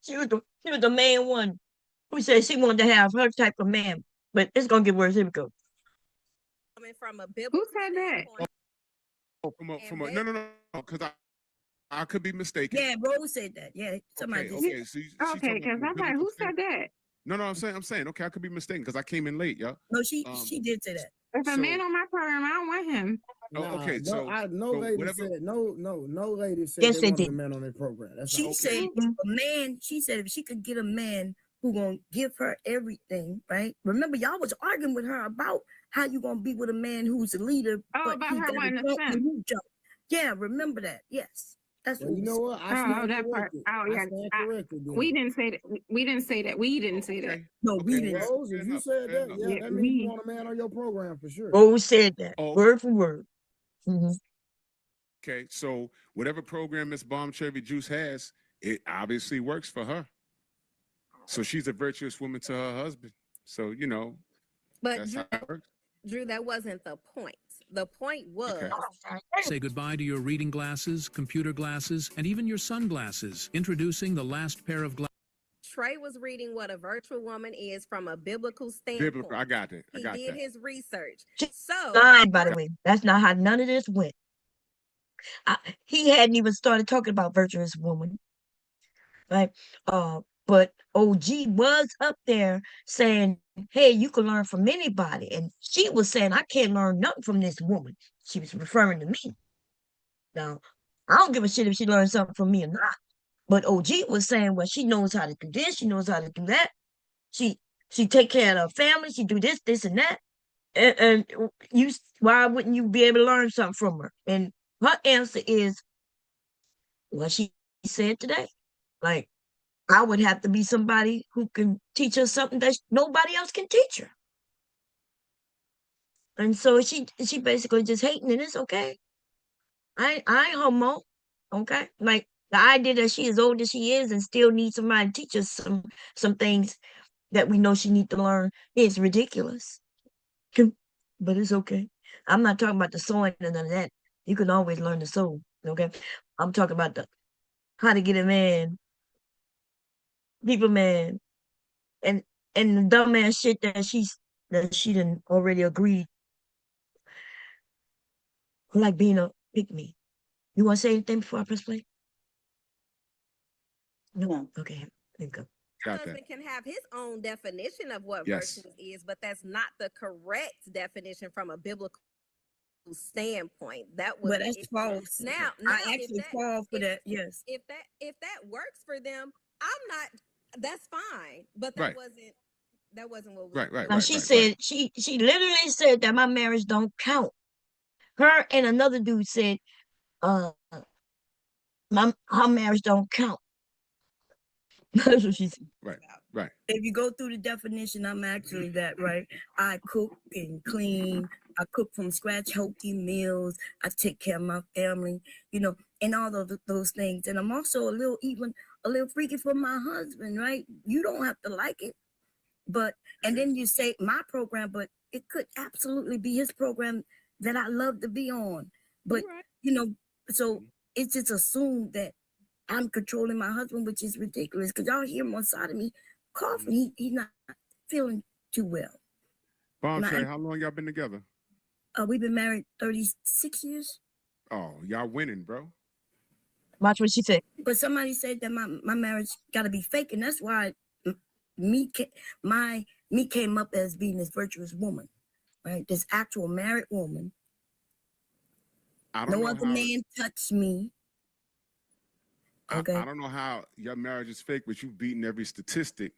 She was the main one who said she wanted to have her type of man. But it's gonna get worse. Here we go. Coming from a biblical standpoint. No, because I could be mistaken. Yeah, Rose said that. Yeah, somebody Okay, did. so Okay, because I'm like, who said that? No, I'm saying, okay, I could be mistaken because I came in late, y'all. No, she did say that. If a man on my program, I don't want him. Okay, no lady said no lady said yes, they they wanted did. a man on their program. That's She said if a man, she said if she could get a man who gonna give her everything, right? Remember, y'all was arguing with her about how you gonna be with a man who's a leader. Oh, about her wanting to jump. Yeah, remember that. Yes. That's well, you know what? That part. Oh yeah. We didn't say that. We didn't say that. We didn't say that. No, we didn't. Rose, if you said that, yeah, that means you want a man on your program for sure. Rose said that word for word. Okay, so whatever program Miss Bomb Cherry Juice has, it obviously works for her. So she's a virtuous woman to her husband. So but that's how it works. Drew, that wasn't the point. The point was Say goodbye to your reading glasses, computer glasses, and even your sunglasses. Introducing the last pair of glasses. Trey was reading what a virtual woman is from a biblical standpoint. Biblical, I got it. He did his research. So Lied, by the way. That's not how none of this went. He hadn't even started talking about virtuous woman. Right? But OG was up there saying, hey, you can learn from anybody. And she was saying, I can't learn nothing from this woman. She was referring to me. Now, I don't give a shit if she learned something from me or not. But OG was saying, well, she knows how to do this, she knows how to do that. She take care of her family, she do this, and that. And you, why wouldn't you be able to learn something from her? And her answer is what she said today. Like, I would have to be somebody who can teach her something that nobody else can teach her. And so she basically just hating, and it's okay. I ain't homo, okay? Like, the idea that she is old as she is and still needs somebody to teach us some things that we know she need to learn is ridiculous. But it's okay. I'm not talking about the sewing and none of that. You can always learn to sew, okay? I'm talking about how to get a man, people man, and the dumbass shit that she done already agreed, like being a pick me. You want to say anything before I press play? No. Okay. There you go. My husband can have his own definition of what Yes. virtue is, but that's not the correct definition from a biblical standpoint. That was Well, that's false. Now, I if actually that- fall for if- that. Yes. If that works for them, I'm not. That's fine. But that Right. wasn't what we. Right. Now she said she literally said that my marriage don't count. Her and another dude said, her marriage don't count. That's what she said. Right. If you go through the definition, I'm actually that, right? I cook and clean. I cook from scratch, healthy meals. I take care of my family, and all of those things. And I'm also a little freaky for my husband, right? You don't have to like it, and then you say my program, but it could absolutely be his program that I love to be on. But, so it's just assumed that I'm controlling my husband, which is ridiculous because y'all hear him on side of me coughing. He's not feeling too well. Bomb Cherry, how long y'all been together? We've been married 36 years. Oh, y'all winning, bro. Watch what she said. But somebody said that my marriage got to be fake, and that's why me came up as being this virtuous woman, right? This actual married woman. No other man touched me. Okay. I don't know how your marriage is fake, but you've beaten every statistic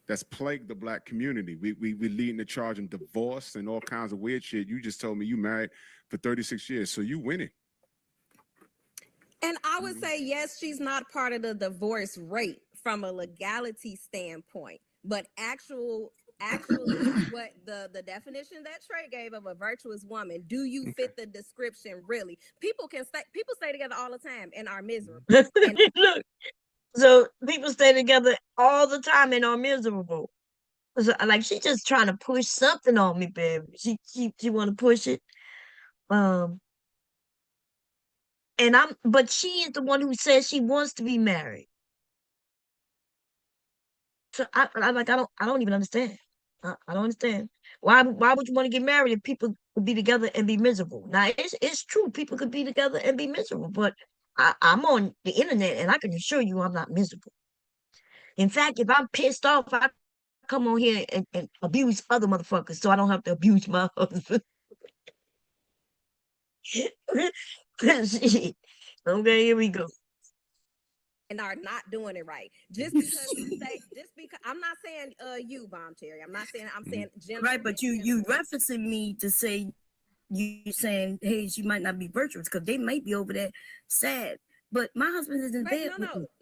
that's plagued the Black community. We leading the charge in divorce and all kinds of weird shit. You just told me you married for 36 years, so you winning. And I would say, yes, she's not part of the divorce rate from a legality standpoint, but actually what the definition that Trey gave of a virtuous woman, do you fit the description really? People stay together all the time and are miserable. Look, so people stay together all the time and are miserable. So, like, she just trying to push something on me, baby. She want to push it. But she is the one who says she wants to be married. So I don't even understand. I don't understand. Why would you want to get married if people could be together and be miserable? Now it's true, people could be together and be miserable, but I'm on the internet and I can assure you I'm not miserable. In fact, if I'm pissed off, I come on here and abuse other motherfuckers so I don't have to abuse my husband. Shit. Okay, here we go. And are not doing it right. Just because I'm not saying you, Bomb Cherry. I'm saying general. Right, but you referencing me to say you saying, hey, she might not be virtuous because they might be over there sad. But my husband is in bed.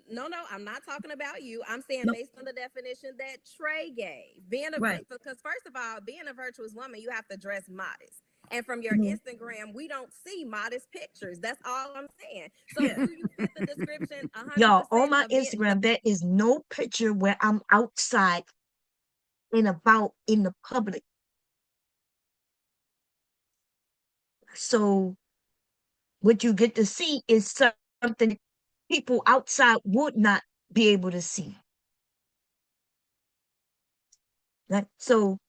No, I'm not talking about you. I'm saying based on the definition that Trey gave. Because first of all, being a virtuous woman, you have to dress modest. And from your Instagram, we don't see modest pictures. That's all I'm saying. So do you fit the description 100%? Y'all, on my Instagram, there is no picture where I'm outside and about in the public. So what you get to see is something people outside would not be able to see. Right? So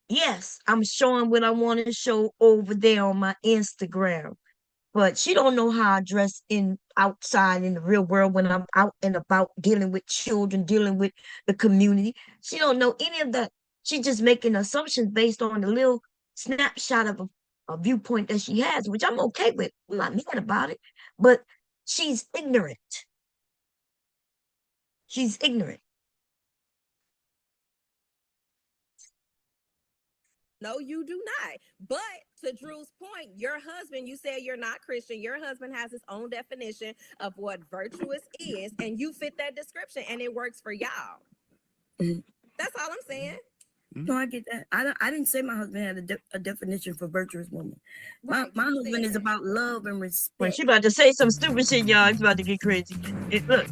yes, I'm showing what I want to show over there on my Instagram. but she don't know how I dress in outside in the real world when I'm out and about dealing with children, dealing with the community. She don't know any of that. She just making assumptions based on the little snapshot of a viewpoint that she has, which I'm okay with. I'm not mad about it, but she's ignorant. She's ignorant. No, you do not. But to Drew's point, your husband, you said you're not Christian. Your husband has his own definition of what virtuous is, and you fit that description, and it works for y'all. That's all I'm saying. No, I get that. I didn't say my husband had a definition for virtuous woman. My husband is about love and respect. When she about to say some stupid shit, y'all, it's about to get crazy. Look,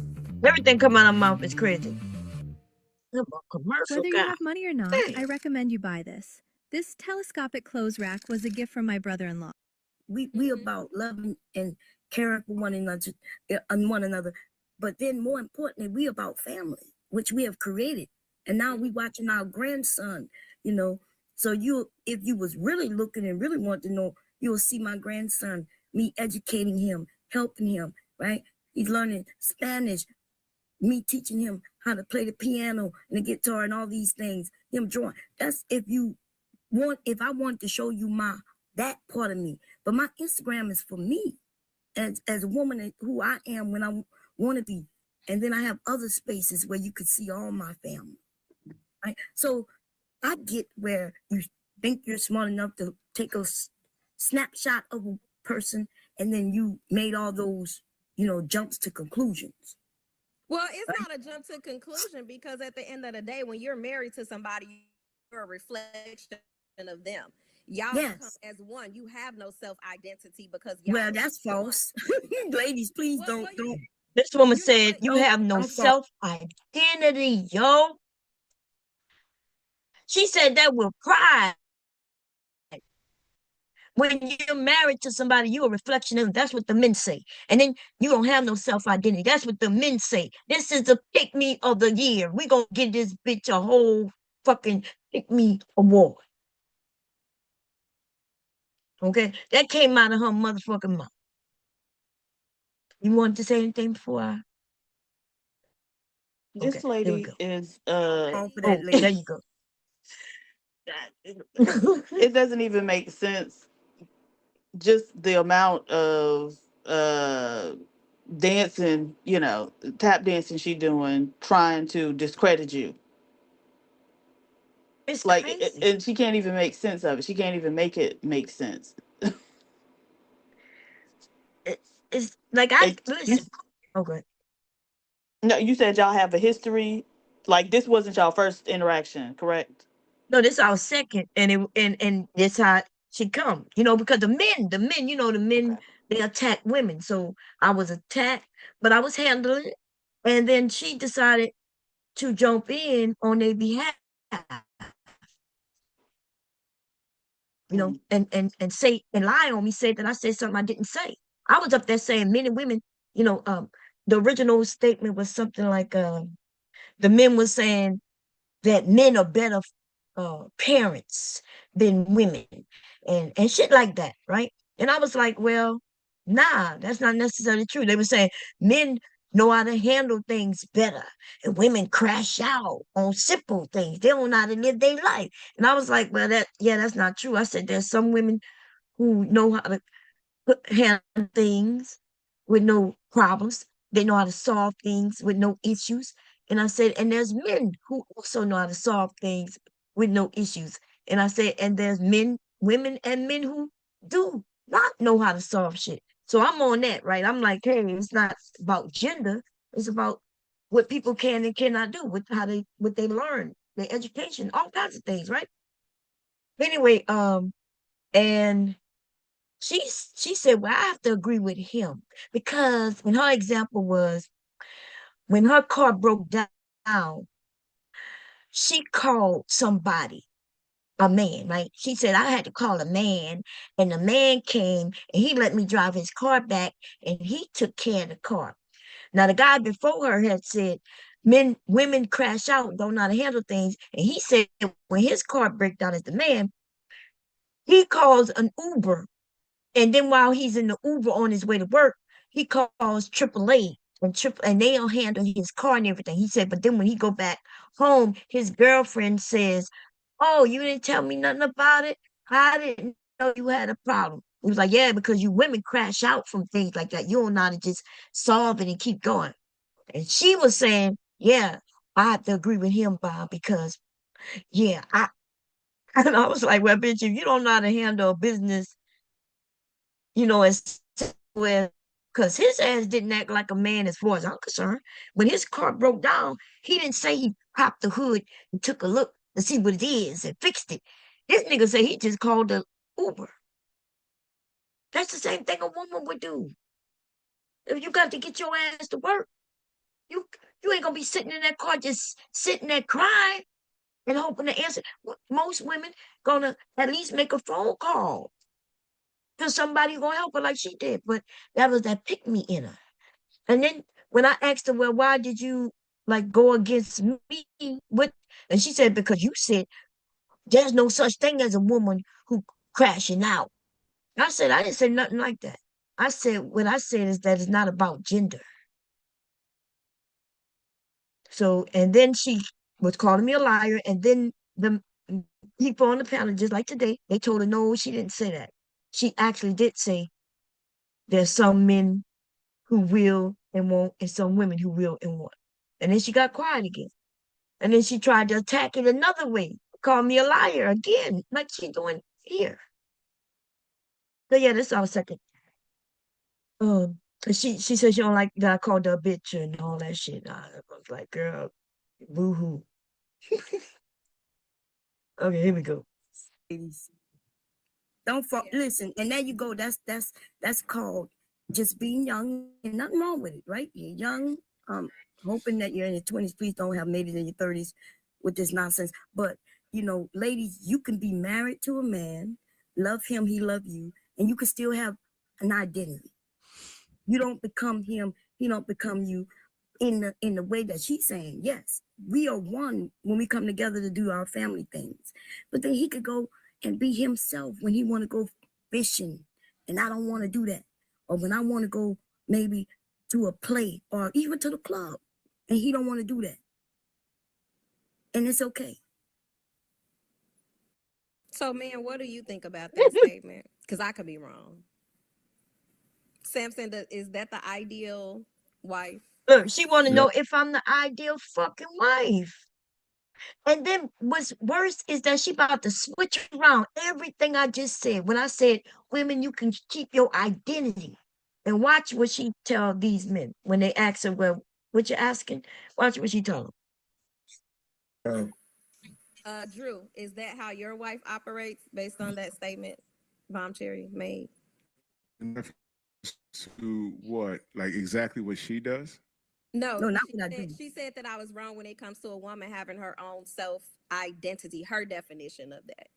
everything come out of her mouth is crazy. Commercial Whether you guy. have money or not, I recommend you buy this. This telescopic clothes rack was a gift from my brother-in-law. We about loving and caring for one another, but then more importantly, we about family, which we have created, and now we watching our grandson. So if you was really looking and really want to know, you'll see my grandson, me educating him, helping him. Right? He's learning Spanish. Me teaching him how to play the piano and the guitar and all these things. Him drawing. That's if I want to show you that part of me. But my Instagram is for me as a woman who I am when I want to be. And then I have other spaces where you could see all my family. Right? So I get where you think you're smart enough to take a snapshot of a person and then you made all those, jumps to conclusions. Well, it's not a jump to conclusion because at the end of the day, when you're married to somebody, you're a reflection of them. Y'all come as one. You have no self-identity because well, that's false. Ladies, please don't. This woman said you have no self-identity, yo. She said that with pride. When you're married to somebody, you're a reflection of them. That's what the men say. And then you don't have no self-identity. That's what the men say. This is the pick-me of the year. We're going to give this bitch a whole fucking pick-me award. Okay? That came out of her motherfucking mouth. You want to say anything before I? This lady is there you go. It doesn't even make sense. Just the amount of dancing, tap dancing she doing, trying to discredit you. It's like, crazy. and she can't even make sense of it. She can't even make it make sense. It's like listen. Okay. No, you said y'all have a history. Like this wasn't y'all first interaction, correct? No, this our second, and this how she come. Because the men, the men, they attack women. So I was attacked, but I was handling it. And then she decided to jump in on their behalf. And say and lie on me, say that I said something I didn't say. I was up there saying men and women, the original statement was something like the men were saying that men are better parents than women and shit like that, right? And I was like, well, nah, that's not necessarily true. They were saying men know how to handle things better and women crash out on simple things. They don't know how to live their life. And I was like, well, that's not true. I said there's some women who know how to handle things with no problems. They know how to solve things with no issues. And I said, and there's men who also know how to solve things with no issues. And I said, and there's women and men who do not know how to solve shit. So I'm on that, right? I'm like, hey, it's not about gender. It's about what people can and cannot do, with what they learn, their education, all kinds of things, right? Anyway, and she said, well, I have to agree with him because, and her example was when her car broke down, she called somebody, a man, right? She said, I had to call a man, and the man came and he let me drive his car back and he took care of the car. Now, the guy before her had said, women crash out, don't know how to handle things. And he said, when his car breaks down as the man, he calls an Uber And then while he's in the Uber on his way to work, he calls AAA and they'll handle his car and everything. He said, but then when he go back home, his girlfriend says, "Oh, you didn't tell me nothing about it. I didn't know you had a problem." He was like, "Yeah, because you women crash out from things like that. You don't know how to just solve it and keep going." And she was saying, "Yeah, I have to agree with him, Bob, because yeah, I." And I was like, "Well, bitch, if you don't know how to handle a business, as well, because his ass didn't act like a man as far as I'm concerned. When his car broke down, he didn't say he popped the hood and took a look to see what it is and fixed it. This nigga said he just called the Uber. That's the same thing a woman would do. If you got to get your ass to work, you ain't gonna be sitting in that car just sitting there crying and hoping to answer. Most women gonna at least make a phone call because somebody gonna help her like she did. But that was that pick me in her. And then when I asked her, well, why did you like go against me? And she said, because you said there's no such thing as a woman who crashing out. I said, I didn't say nothing like that. I said, what I said is that it's not about gender. So, and then she was calling me a liar. And then the people on the panel, just like today, they told her, no, she didn't say that. She actually did say there's some men who will and won't, and some women who will and won't. And then she got quiet again. And then she tried to attack it another way, call me a liar again, like she's doing here. So yeah, this is our second. She said she don't like that I called her a bitch and all that shit. I was like, girl, boo-hoo. Okay, here we go. Ladies, don't fall. Listen, and there you go. That's called just being young, and nothing wrong with it, right? You're young, hoping that you're in your 20s. Please don't have made it in your 30s with this nonsense. But ladies, you can be married to a man, love him, he love you, and you can still have an identity. You don't become him, he don't become you in the way that she's saying. Yes, we are one when we come together to do our family things. But then he could go and be himself when he want to go fishing, and I don't want to do that. Or when I want to go maybe to a play or even to the club, and he don't want to do that. And it's okay. So, man, what do you think about that statement? Because I could be wrong. Samson, is that the ideal wife? Look, she want to know if I'm the ideal fucking wife. And then what's worse is that she about to switch around everything I just said. When I said, women, you can keep your identity. And watch what she tell these men when they ask her, well, what you asking? Watch what she tell them. Drew, is that how your wife operates based on that statement Bomb Cherry made? To what? Like exactly what she does? No, not what I do. She said that I was wrong when it comes to a woman having her own self-identity, her definition of that.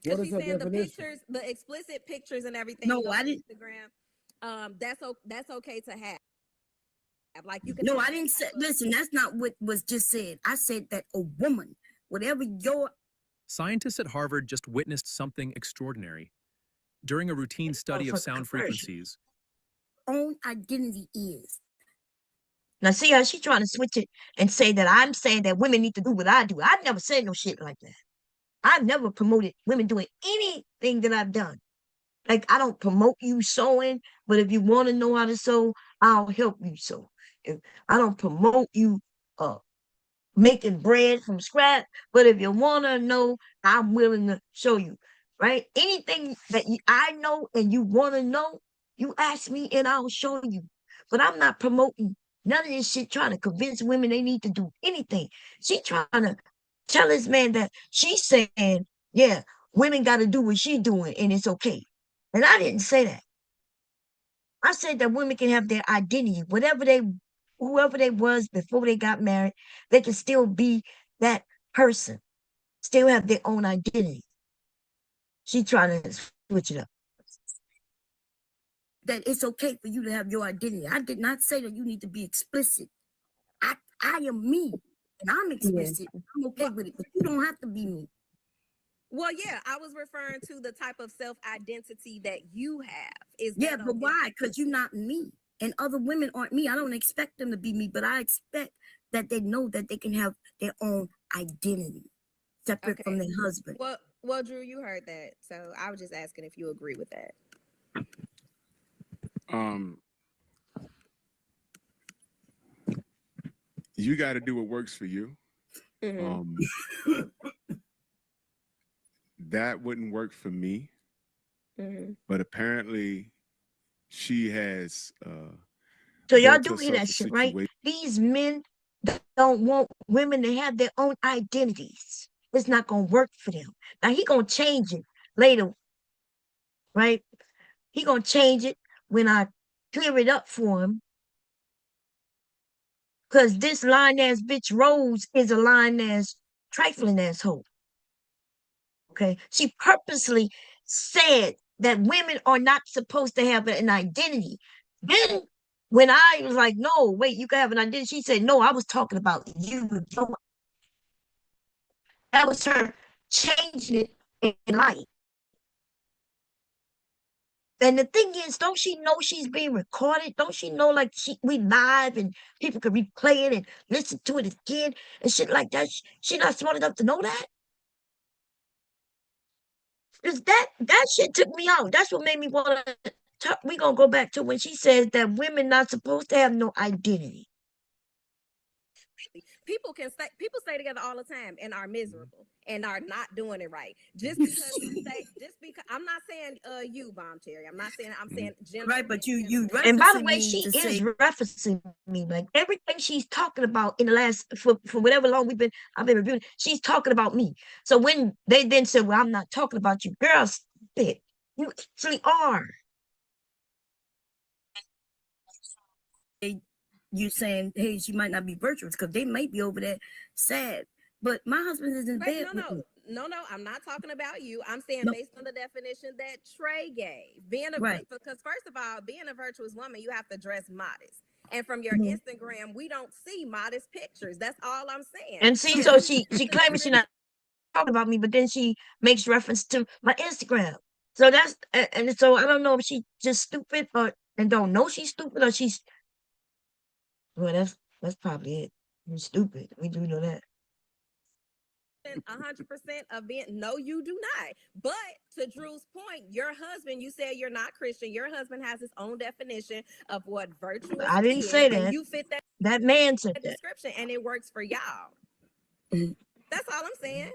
What is She her said the definition? pictures, the explicit pictures and everything. No, on I didn't. Instagram. That's okay to have. Like you can. No, I didn't say. Listen, that's not what was just said. I said that a woman, whatever your Scientists at Harvard just witnessed something extraordinary. During a routine study of sound frequencies, own identity is. Now see how she's trying to switch it and say that I'm saying that women need to do what I do. I've never said no shit like that. I've never promoted women doing anything that I've done. Like I don't promote you sewing, but if you want to know how to sew, I'll help you sew. I don't promote you making bread from scratch, but if you want to know, I'm willing to show you, right? Anything that I know and you want to know, you ask me and I'll show you. But I'm not promoting none of this shit trying to convince women they need to do anything. She trying to tell this man that she's saying, yeah, women got to do what she's doing and it's okay. And I didn't say that. I said that women can have their identity, whoever they was before they got married, they can still be that person, still have their own identity. She trying to switch it up. That it's okay for you to have your identity. I did not say that you need to be explicit. I am me, and I'm explicit. I'm okay with it, but you don't have to be me. Well, yeah, I was referring to the type of self-identity that you have. Is Yeah, that but why? Because you're not me. And other women aren't me. I don't expect them to be me, but I expect that they know that they can have their own identity separate from okay? their husband. Well, Drew, you heard that, so I was just asking if you agree with that. You got to do what works for you. Mm-hmm. That wouldn't work for me, Mm-hmm. but apparently she has So y'all built do hear herself that a shit, right? situation. These men don't want women to have their own identities. It's not gonna work for them. Now he gonna change it later, right? He gonna change it when I clear it up for him. Cause this lying ass bitch Rose is a lying ass trifling asshole. Okay. She purposely said that women are not supposed to have an identity. Then when I was like, no, wait, you can have an identity, she said, no, I was talking about you. That was her changing it in life. And the thing is, don't she know she's being recorded? Don't she know like we live and people can replay it and listen to it again and shit like that? She not smart enough to know that? Cause that shit took me out. That's what made me want to talk. We gonna go back to when she says that women not supposed to have no identity. People stay together all the time and are miserable and are not doing it right. Just because I'm not saying you, Bomb Cherry. I'm saying general. Right, but you And by the referencing way, me she to is say referencing me. Like everything she's talking about in the last for whatever long I've been reviewing, she's talking about me. So when they then said, well, I'm not talking about you, girl, stop it. You actually are. you saying, hey, she might not be virtuous because they might be over there sad. But my husband is in bed. No, I'm not talking about you. I'm saying No. based on the definition that Trey gave. Because first of all, being a virtuous woman, you have to dress modest. And from your Instagram, we don't see modest pictures. That's all I'm saying. And see, so she claiming she not talking about me, but then she makes reference to my Instagram. So that's and so I don't know if she just stupid and don't know she's stupid or she's well, that's probably it. You're stupid. We do know that. 100% of being no, you do not. But to Drew's point, your husband, you said you're not Christian. Your husband has his own definition of what virtuous I didn't is, say and that. you fit That man said that. description, and it works for y'all. That's all I'm saying.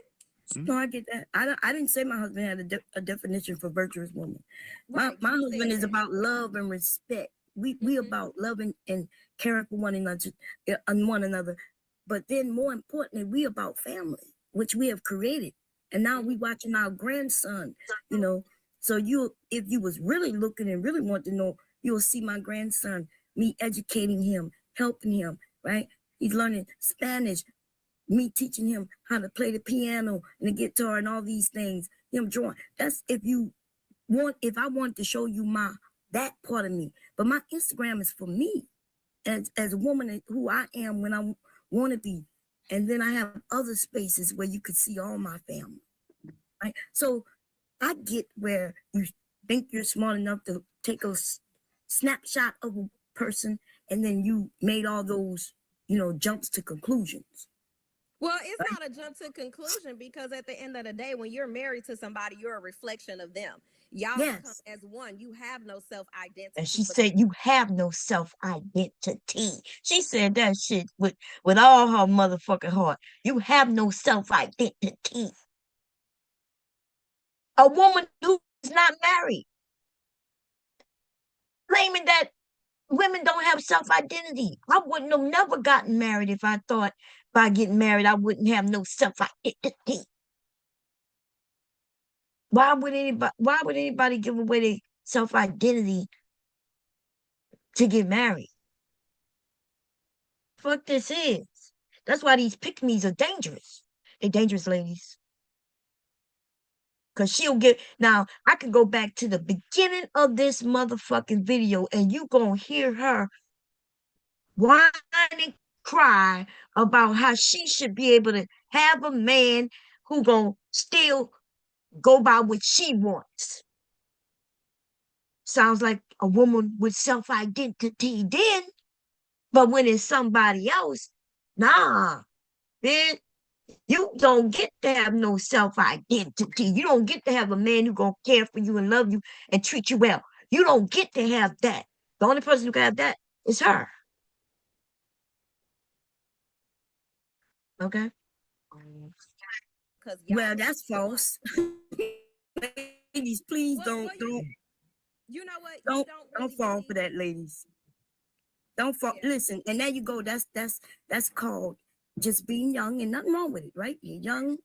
No, I get that. I didn't say my husband had a definition for virtuous woman. My husband is about love and respect. We about loving and caring for one another. But then more importantly, we about family, which we have created. And now we watching our grandson, So if you was really looking and really want to know, you'll see my grandson, me educating him, helping him, right? He's learning Spanish, me teaching him how to play the piano and the guitar and all these things, him drawing. That's if I want to show you that part of me. But my Instagram is for me as a woman who I am when I want to be. And then I have other spaces where you could see all my family. Right? So I get where you think you're smart enough to take a snapshot of a person and then you made all those, jumps to conclusions. Well, it's not a jump to conclusion because at the end of the day, when you're married to somebody, you're a reflection of them. Y'all become as one. You have no self-identity. And she said, you have no self-identity. She said that shit with all her motherfucking heart. You have no self-identity. A woman who is not married, claiming that women don't have self-identity. I wouldn't have never gotten married if I thought by getting married I wouldn't have no self-identity. Why would anybody give away their self-identity to get married? Fuck this is. That's why these pick-me's are dangerous. They're dangerous, ladies. Because now I can go back to the beginning of this motherfucking video and you gonna hear her whine and cry about how she should be able to have a man who gonna steal go by what she wants. Sounds like a woman with self-identity then, but when it's somebody else, nah, bitch, you don't get to have no self-identity. You don't get to have a man who gonna care for you and love you and treat you well. You don't get to have that. The only person who can have that is her. Okay. Well, that's false. Ladies, please don't. You know what? Don't fall for that, ladies. Don't fall. Listen, and there you go. That's called just being young, and nothing wrong with it, right? You're young.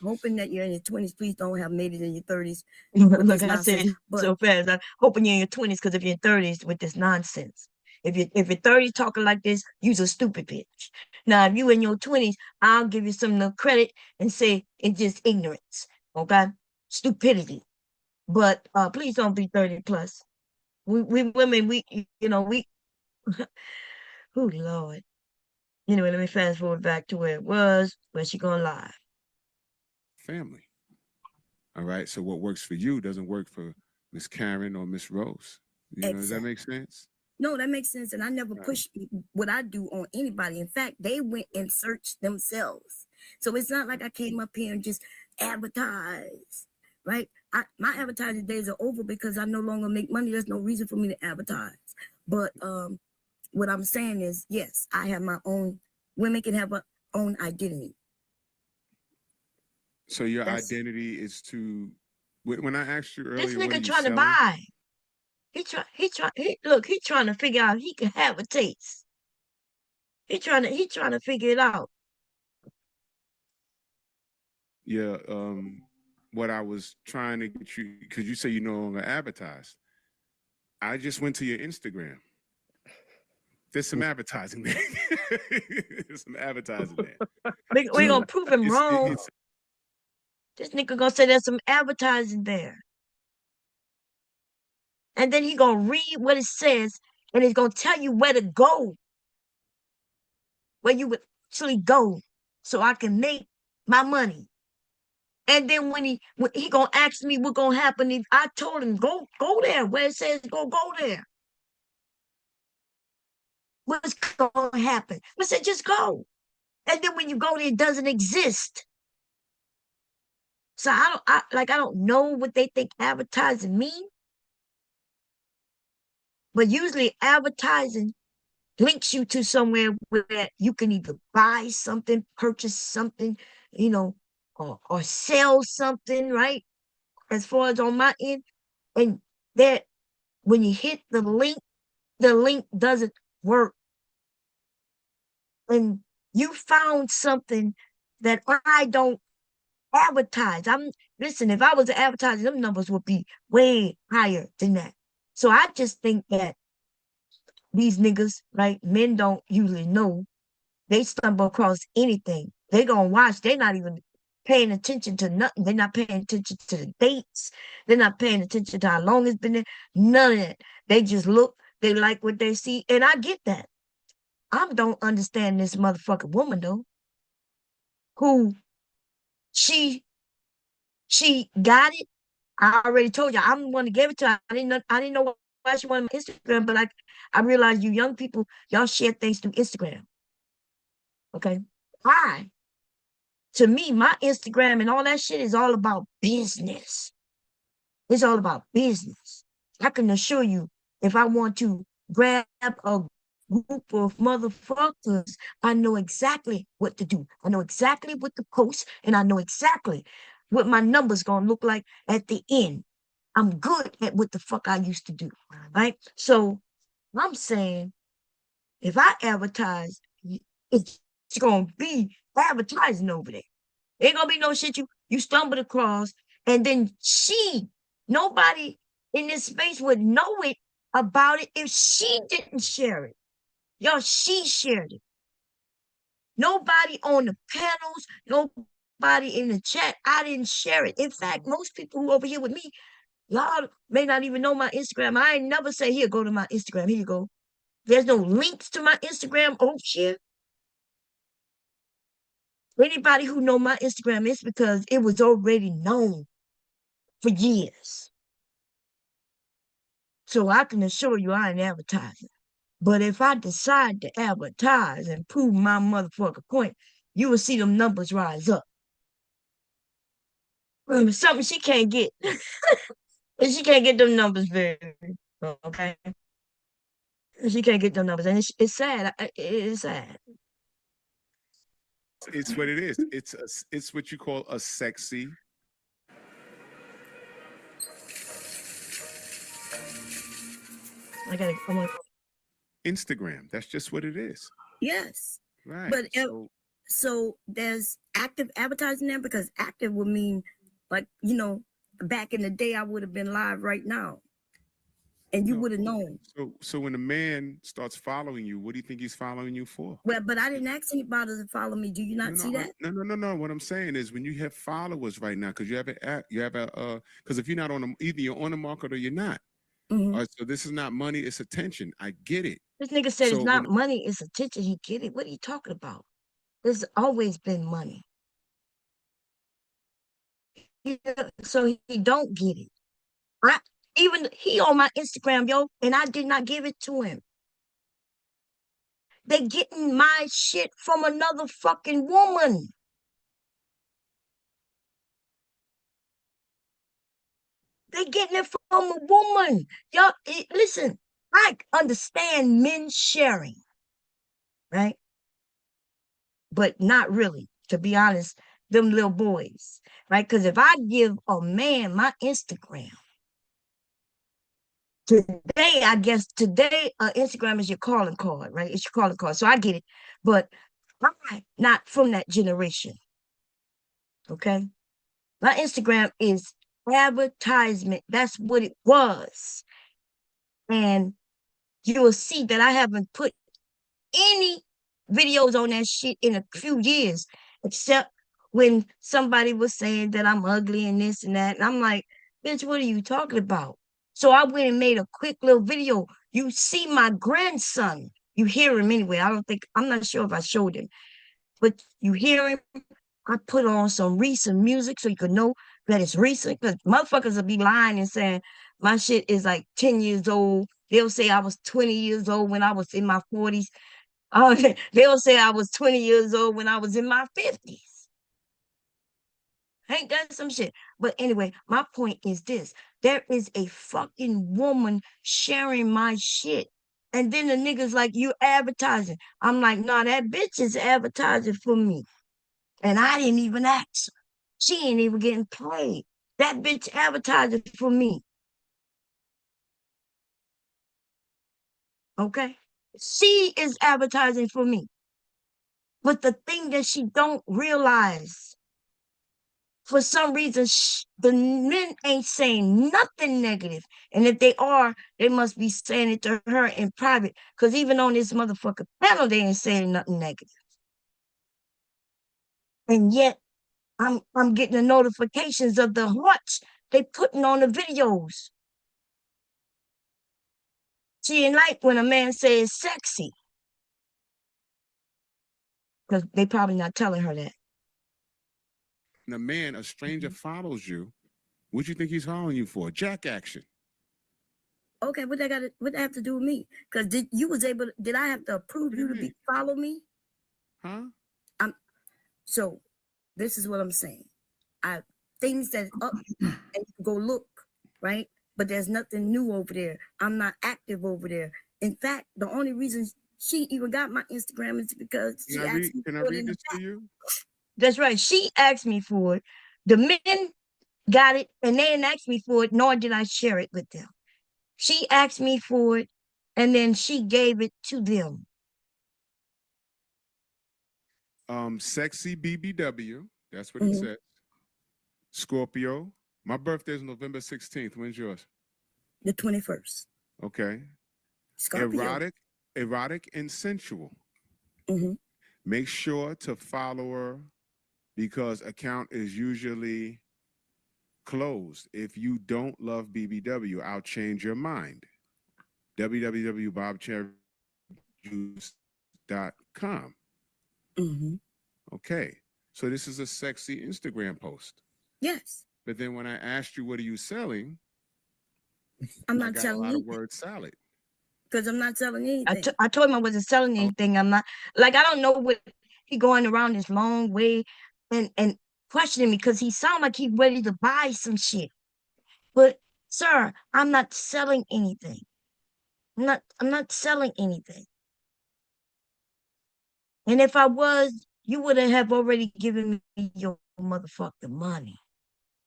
Hoping that you're in your 20s. Please don't have made it in your 30s. Like I said so fast. I'm hoping you're in your 20s, because if you're in 30s with this nonsense. If you're 30s talking like this, you's a stupid bitch. Now, if you in your 20s, I'll give you some of the credit and say it's just ignorance. Okay? Stupidity. But please don't be 30 plus. We women, we oh Lord. Anyway, let me fast forward back to where it was, where she going live. Family. All right. So what works for you doesn't work for Miss Karen or Miss Rose. You know, does that make sense? No, that makes sense. And I never push what I do on anybody. In fact, they went and searched themselves. So it's not like I came up here and just advertise, right? My advertising days are over because I no longer make money. There's no reason for me to advertise. But what I'm saying is, yes, I have my own, women can have their own identity. So your identity is to, when I asked you earlier, This what are nigga you trying to selling? buy. He trying to figure out he can have a taste. He trying to figure it out. Yeah, what I was trying to get you, because you say you no longer advertise. I just went to your Instagram. There's some advertising there. There's some advertising there. We're gonna prove him wrong. This nigga gonna say there's some advertising there. And then he gonna read what it says, and he's gonna tell you where to go. Where you would actually go, so I can make my money. And then when he gonna ask me what gonna happen, if I told him go there where it says go there. What's gonna happen? I said just go. And then when you go there, it doesn't exist. So I don't know what they think advertising mean. But usually advertising links you to somewhere where you can either buy something, purchase something, or sell something, right? As far as on my end. And that when you hit the link doesn't work. And you found something that I don't advertise. Listen, if I was advertising, them numbers would be way higher than that. So I just think that these niggas, right? Men don't usually know. They stumble across anything. They gonna watch. They're not even paying attention to nothing. They're not paying attention to the dates. They're not paying attention to how long it's been there. None of that. They just look. They like what they see. And I get that. I don't understand this motherfucking woman, though. Who she got it. I already told you. I'm the one that gave it to her. I didn't know why she wanted my Instagram, but I realize you young people, y'all share things through Instagram. Okay? To me, my Instagram and all that shit is all about business. It's all about business. I can assure you, if I want to grab a group of motherfuckers, I know exactly what to do. I know exactly what to post, and I know exactly what my numbers gonna look like at the end. I'm good at what the fuck I used to do, right? So I'm saying, if I advertise, it's gonna be advertising over there. Ain't gonna be no shit you stumbled across, and then nobody in this space would know it about it if she didn't share it. Y'all, she shared it. Nobody on the panels, nobody in the chat, I didn't share it. In fact, most people who over here with me, y'all may not even know my Instagram. I ain't never say, here, go to my Instagram. Here you go. There's no links to my Instagram over here. Anybody who know my Instagram is because it was already known. for years. So I can assure you I ain't advertising. But if I decide to advertise and prove my motherfucking point, you will see them numbers rise up. Something she can't get. And she can't get them numbers very, okay? She can't get them numbers. And it's sad. It's sad. It's what it is. It's what you call a sexy I want Instagram. That's just what it is. Yes. Right. But so there's active advertising there, because active would mean, like, you know, back in the day I would have been live right now. And you would have known. So when a man starts following you, what do you think he's following you for? Well, but I didn't ask anybody to follow me. Do you not see that? No. What I'm saying is, when you have followers right now, because you have because if you're not on them, either you're on the market or you're not. Mm-hmm. All right, so this is not money, it's attention. I get it. This nigga said So it's not money, it's attention. He get it. What are you talking about? There's always been money. So he don't get it. Even he on my Instagram, yo, and I did not give it to him. They getting my shit from another fucking woman. They getting it from a woman. Y'all, listen, I understand men sharing, right? But not really, to be honest, them little boys, right? Because if I give a man my Instagram, today, I guess Instagram is your calling card, right? It's your calling card. So I get it. But I'm not from that generation. Okay? My Instagram is advertisement. That's what it was. And you will see that I haven't put any videos on that shit in a few years, except when somebody was saying that I'm ugly and this and that. And I'm like, bitch, what are you talking about? So I went and made a quick little video. You see my grandson. You hear him anyway. I'm not sure if I showed him, but you hear him. I put on some recent music so you could know that it's recent, because motherfuckers will be lying and saying my shit is like 10 years old. They'll say I was 20 years old when I was in my 40s. They'll say I was 20 years old when I was in my 50s. Ain't that some shit? But anyway, my point is this. There is a fucking woman sharing my shit. And then the niggas like, you advertising. I'm like, nah, that bitch is advertising for me. And I didn't even ask her. She ain't even getting paid. That bitch advertising for me. Okay? She is advertising for me. But the thing that she don't realize, for some reason, the men ain't saying nothing negative. And if they are, they must be saying it to her in private. Because even on this motherfucking panel, they ain't saying nothing negative. And yet, I'm getting the notifications of the hearts they putting on the videos. She ain't like when a man says sexy. Because they probably not telling her that. And a stranger follows you, what do you think he's following you for? Jack action. Okay, what that have to do with me? Because did I have to approve you to follow me? Huh? So this is what I'm saying. Things that's up and you go look, right? But there's nothing new over there. I'm not active over there. In fact, the only reason she even got my Instagram is because she asked me Can I to put it read in this the to you? That's right. She asked me for it. The men got it, and they didn't ask me for it, nor did I share it with them. She asked me for it, and then she gave it to them. Sexy BBW. That's what it says. Scorpio. My birthday is November 16th. When's yours? The 21st. Okay. Scorpio. Erotic and sensual. Mm-hmm. Make sure to follow her, because account is usually closed. If you don't love BBW, I'll change your mind. www.bobcherryjuice.com. Mm-hmm. Okay. So this is a sexy Instagram post. Yes. But then when I asked you what are you selling, I'm I not got a selling lot of anything word salad. because I'm not selling anything. I told him I wasn't selling anything. I'm not like I don't know what he going around this long way and questioning me because he sound like he ready to buy some shit. But sir, I'm not selling anything. I'm not selling anything. And if I was, you would have already given me your motherfucking money.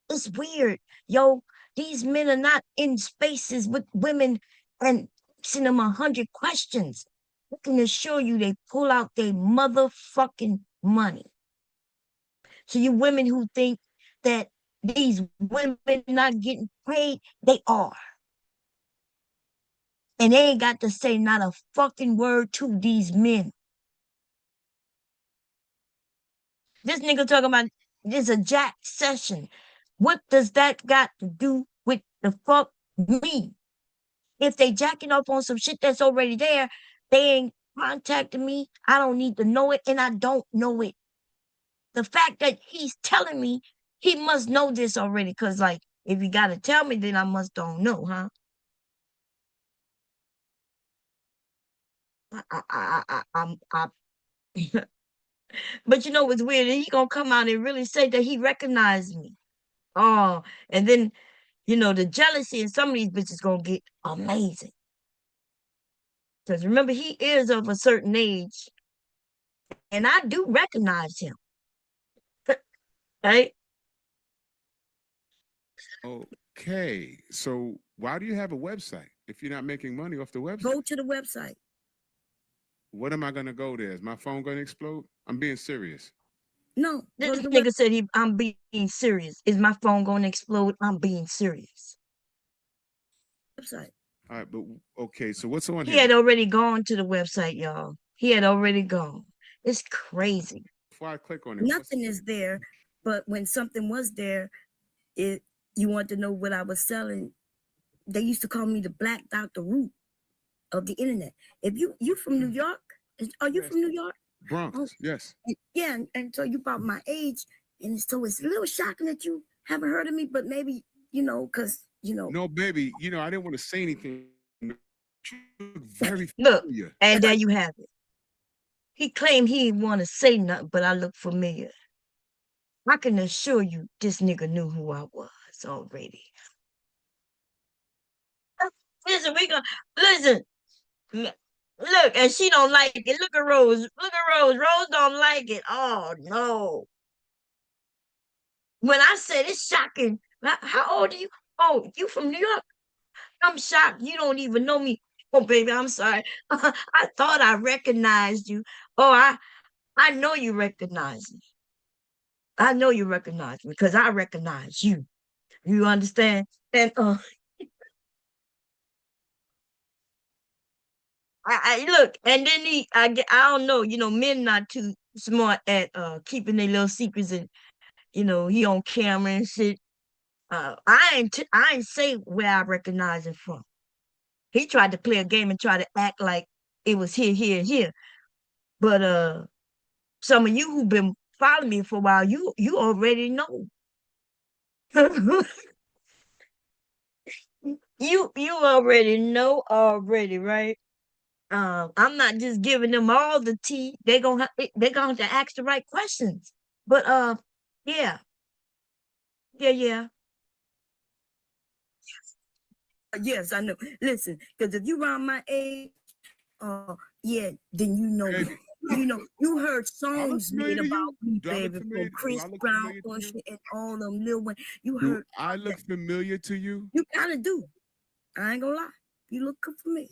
It's weird, yo. These men are not in spaces with women and asking them 100 questions. I can assure you they pull out their motherfucking money. So you women who think that these women not getting paid, they are. And they ain't got to say not a fucking word to these men. This nigga talking about this a jack session. What does that got to do with the fuck me? If they jacking up on some shit that's already there, they ain't contacting me. I don't need to know it, and I don't know it. The fact that he's telling me, he must know this already. Cause like, if you gotta tell me, then I must don't know, huh? But you know what's weird? He gonna come out and really say that he recognized me. Oh, and then you know the jealousy in some of these bitches gonna get amazing. Because remember, he is of a certain age, and I do recognize him. Right? Okay. So why do you have a website if you're not making money off the website? Go to the website. What am I gonna go there? Is my phone gonna explode? I'm being serious. No, This nigga said I'm being serious. Is my phone gonna explode? I'm being serious. Website. All right, but okay, so what's on He here? had already gone to the website, y'all. He had already gone. It's crazy. Before I click on it, Nothing is there, but when something was there, you want to know what I was selling. They used to call me the Black Dr. Root of the internet. If you from New York, are you from New York? Bronx, yes. Yeah, and so you about my age, and so it's a little shocking that you haven't heard of me, but maybe because No, baby, I didn't want to say anything. Very Look, familiar. and there you have it. He claimed he didn't want to say nothing, but I look familiar. I can assure you this nigga knew who I was already. Listen, listen. Look, and she don't like it. Look at Rose. Look at Rose. Rose don't like it. Oh no. When I said it's shocking. How old are you? Oh, you from New York? I'm shocked. You don't even know me. Oh, baby, I'm sorry. I thought I recognized you. Oh, I know you recognize me. I know you recognize me because I recognize you. You understand? And I look, and then I don't know, men not too smart at keeping their little secrets, and he on camera and shit. I ain't say where I recognize him from. He tried to play a game and try to act like it was here, here, and here. But some of you who've been following me for a while, you already know. You already know already, right? I'm not just giving them all the tea. They're gonna have to ask the right questions. But yeah. Yes, I know. Listen, because if you around my age, yeah, then you know me. You heard songs made about me, baby, from Chris Brown and all them Lil Wayne. You heard. I look familiar to you? You kind of do. I ain't gonna lie. You look good for me.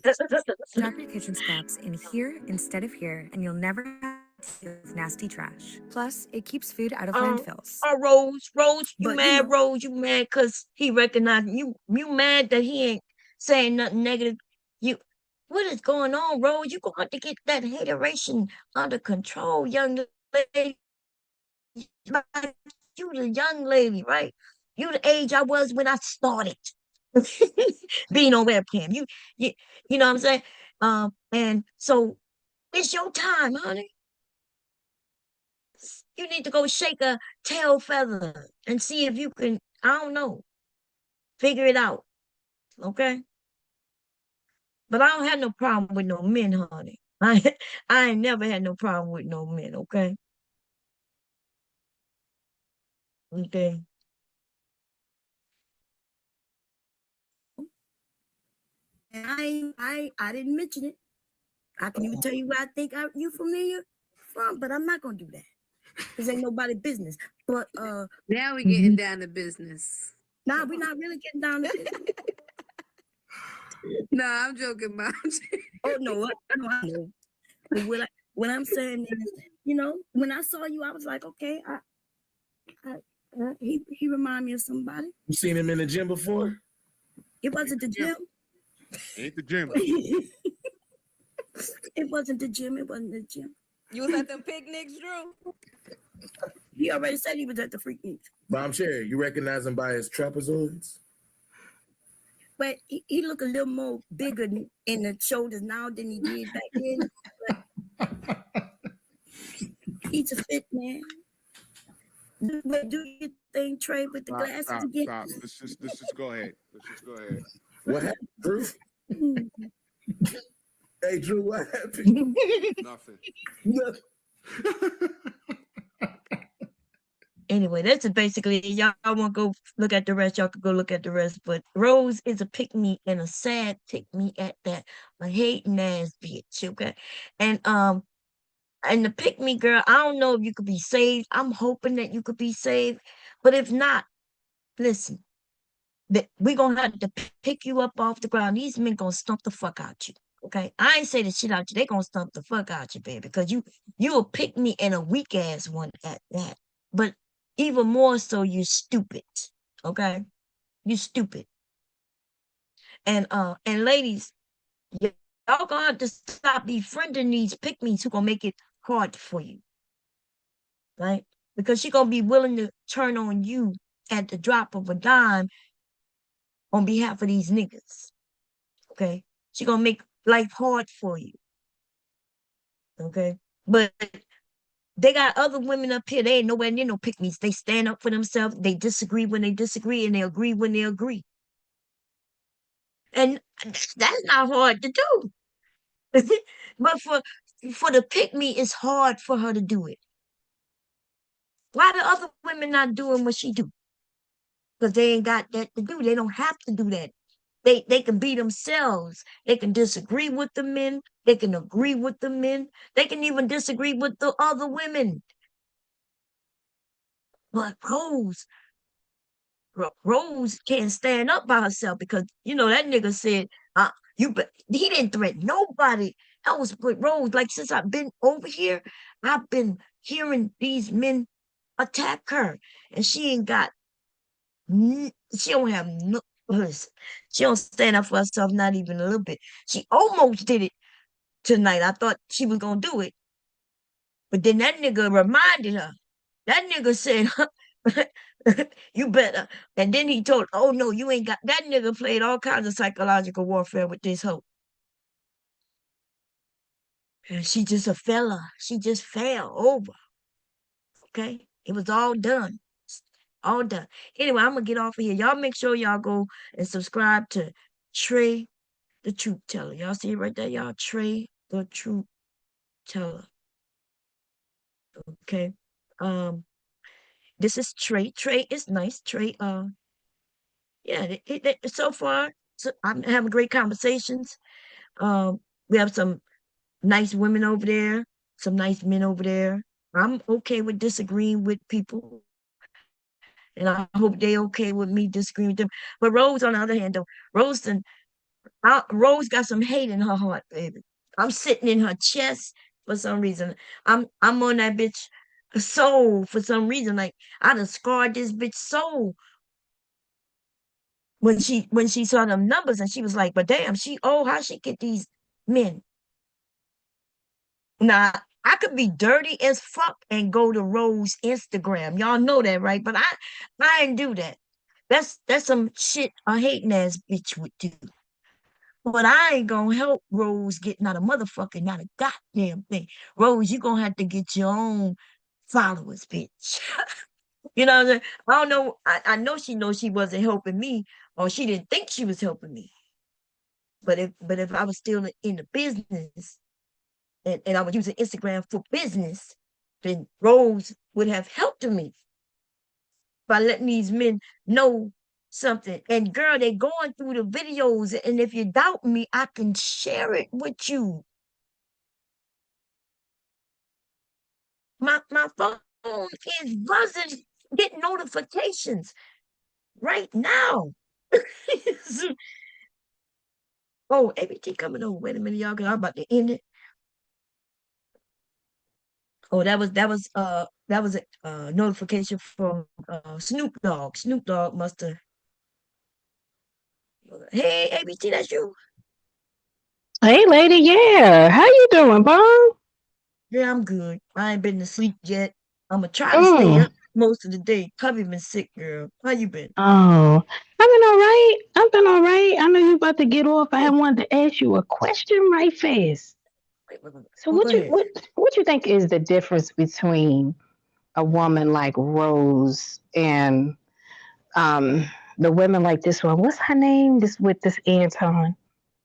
Drop your kitchen scraps in here instead of here, and you'll never have to deal with nasty trash. Plus, it keeps food out of landfills. Rose, you mad? Rose, you mad because he recognized you. You mad that he ain't saying nothing negative? What is going on, Rose? You gonna have to get that hateration under control, young lady. You the young lady, right? You the age I was when I started being on webcam. You know what I'm saying? And so it's your time, honey. You need to go shake a tail feather and see if you can I don't know. Figure it out. Okay? But I don't have no problem with no men, honey. I ain't never had no problem with no men, okay? Okay. And I didn't mention it. I can even tell you where I think you familiar from, but I'm not gonna do that. This ain't nobody business. But Now we getting down to business. nah, we're not really getting down to business. No, I'm joking, Mom. Oh no, I know. But what I'm saying is, when I saw you, I was like, okay, he remind me of somebody. You seen him in the gym before? It wasn't the gym. Ain't the gym. It wasn't the gym. It wasn't the gym. You was at them picnics, Drew? He already said he was at the Freakniks. Bomb Cherry, you recognize him by his trapezoids? But he look a little more bigger in the shoulders now than he did back then. But he's a fit man. Do your thing, Trey, with the glasses again. Stop. Let's just go ahead. Let's just go ahead. What happened, Drew? Hey, Drew, what happened? Nothing. Anyway, that's it basically. Y'all want to go look at the rest, y'all could go look at the rest. But Rose is a pick-me and a sad pick-me at that. A hating ass bitch, okay? And the pick-me girl, I don't know if you could be saved. I'm hoping that you could be saved. But if not, listen, we're gonna have to pick you up off the ground. These men gonna stomp the fuck out you. Okay, I ain't say the shit out you. They gonna stomp the fuck out you, baby, because you a pick me and a weak ass one at that. But even more so, you stupid. Okay, you stupid. And ladies, y'all gonna have to stop befriending these pick me's who gonna make it hard for you, right? Because she gonna be willing to turn on you at the drop of a dime on behalf of these niggas. Okay, she gonna make life hard for you. Okay, but they got other women up here. They ain't nowhere near no pick-me's. They stand up for themselves. They disagree when they disagree, and they agree when they agree. And that's not hard to do. But for the pick-me, it's hard for her to do it. Why the other women not doing what she do? Because they ain't got that to do. They don't have to do that. They can be themselves. They can disagree with the men. They can agree with the men. They can even disagree with the other women. But Rose can't stand up by herself because, that nigga said, he didn't threaten nobody else but Rose. Like, since I've been over here, I've been hearing these men attack her. And she ain't got, she don't have no, listen, she don't stand up for herself, not even a little bit. She almost did it tonight. I thought she was gonna do it. But then that nigga reminded her. That nigga said, you better. And then he told, oh no, you ain't got, that nigga played all kinds of psychological warfare with this hoe. And she just a fella. She just fell over. Okay? It was all done. All done. Anyway, I'm gonna get off of here. Y'all make sure y'all go and subscribe to Trey the Truth Teller. Y'all see it right there, y'all? Trey the Truth Teller. Okay. This is Trey. Trey is nice. Trey, yeah, so far, I'm having great conversations. We have some nice women over there, some nice men over there. I'm okay with disagreeing with people. And I hope they okay with me disagreeing with them. But Rose, on the other hand, though, Rose got some hate in her heart, baby. I'm sitting in her chest for some reason. I'm on that bitch soul for some reason. Like, I done scarred this bitch soul. When she saw them numbers and she was like, but damn, how she get these men? Now, I could be dirty as fuck and go to Rose Instagram. Y'all know that, right? But I ain't do that. That's some shit a hating ass bitch would do. But I ain't gonna help Rose get not a goddamn thing. Rose, you gonna have to get your own followers, bitch. You know what I'm saying? I don't know. I know she knows she wasn't helping me, or she didn't think she was helping me. But if I was still in the business and I was using Instagram for business, then Rose would have helped me by letting these men know something. And girl, they going through the videos, and if you doubt me, I can share it with you. My phone is buzzing, getting notifications right now. Oh, ABT coming over. Wait a minute, y'all, because I'm about to end it. Oh, that was a notification from Snoop Dogg. Snoop Dogg must have. Hey, ABT, that's you. Hey, lady, yeah. How you doing, Bob? Yeah, I'm good. I ain't been to sleep yet. I'ma try to stay up most of the day. Cubby been sick, girl. How you been? Oh, I've been all right. I've been all right. I know you about to get off. I wanted to ask you a question right fast. So Oh, go ahead. what you think is the difference between a woman like Rose and the women like this one? What's her name? This with this Anton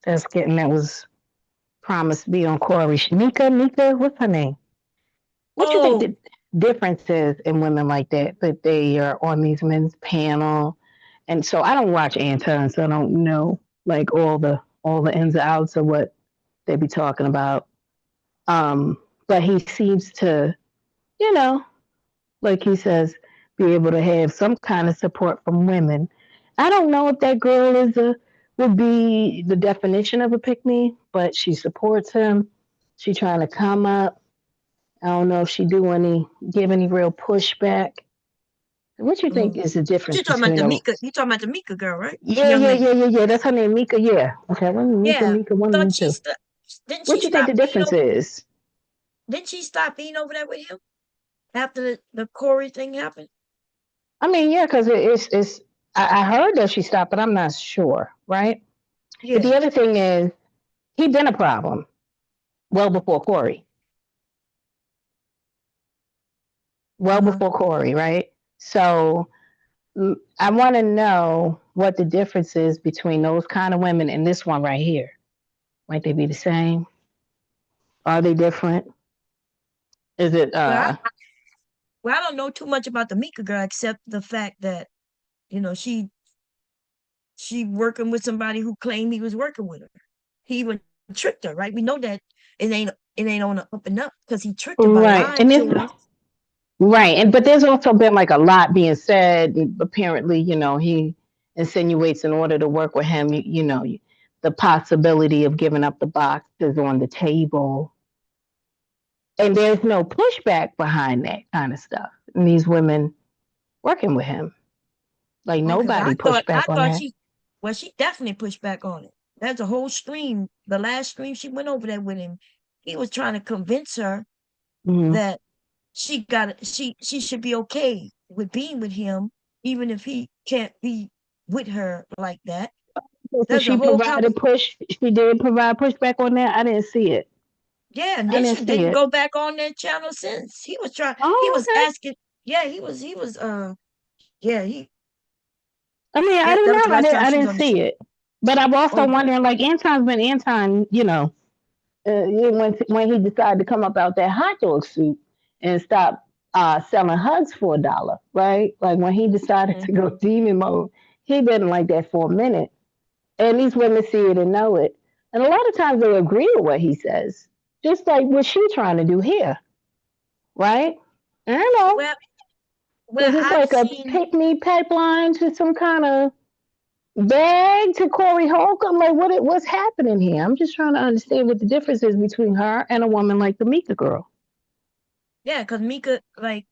that was promised to be on Corey. Nika, what's her name? What you think the difference is in women like that they are on these men's panel? And so I don't watch Anton, so I don't know like all the ins and outs of what they be talking about. But he seems to, you know, like he says, be able to have some kind of support from women. I don't know if that girl would be the definition of a pick-me, but she supports him. She trying to come up. I don't know if she give any real pushback. What you think is the difference You talking about between the them? Mika? You talking about the Mika girl, right? Yeah. That's her name, Mika. Yeah. Okay, Yeah. Mika, one Thought and she two. didn't What she you think the stop being difference over? is? Didn't she stop being over there with him after the Corey thing happened? I mean, yeah, because it's. I heard that she stopped, but I'm not sure, right? Yeah. But the other thing is, he been a problem well before Corey. Before Corey, right? So I want to know what the difference is between those kind of women and this one right here. Might they be the same? Are they different? Is it Well, I don't know too much about the Mika girl except the fact that, you know, she working with somebody who claimed he was working with her. He even tricked her, right? We know that it ain't on the up and up because he tricked her by right? lying to her. Right, but there's also been like a lot being said. Apparently, you know, he insinuates in order to work with him, the possibility of giving up the boxes on the table. And there's no pushback behind that kind of stuff. And these women working with him, like nobody pushed back on that. She definitely pushed back on it. That's a whole stream. The last stream she went over there with him, he was trying to convince her that she should be okay with being with him, even if he can't be with her like that. So she provided she did provide pushback on that. I didn't see it. Yeah, and then she didn't go back on that channel since. He was trying. He was asking. Yeah, he was. Yeah, he. I mean, I don't know. I didn't see it, but I'm also wondering, like Anton's been Anton, when he decided to come up out that hot dog suit and stop selling hugs for $1, right? Like when he decided to go demon mode, he been like that for a minute, and these women see it and know it, and a lot of times they agree with what he says, just like what she's trying to do here, right? I don't know. Is this like a pick-me pipeline to some kind of bag to Corey Holcomb? Like, what's happening here? I'm just trying to understand what the difference is between her and a woman like the Mika girl. Yeah, because Mika, like,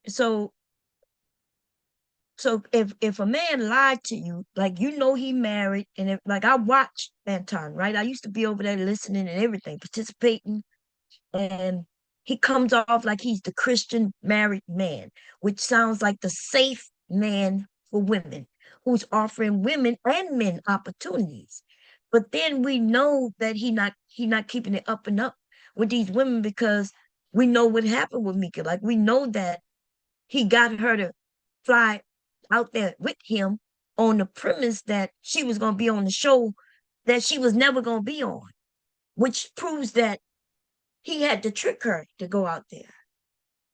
so if a man lied to you, like, he married, and if, like, I watched Anton, right? I used to be over there listening and everything, participating, and he comes off like he's the Christian married man, which sounds like the safe man for women, who's offering women and men opportunities. But then we know that he not keeping it up and up with these women, because we know what happened with Mika. Like, we know that he got her to fly out there with him on the premise that she was going to be on the show that she was never going to be on, which proves that he had to trick her to go out there.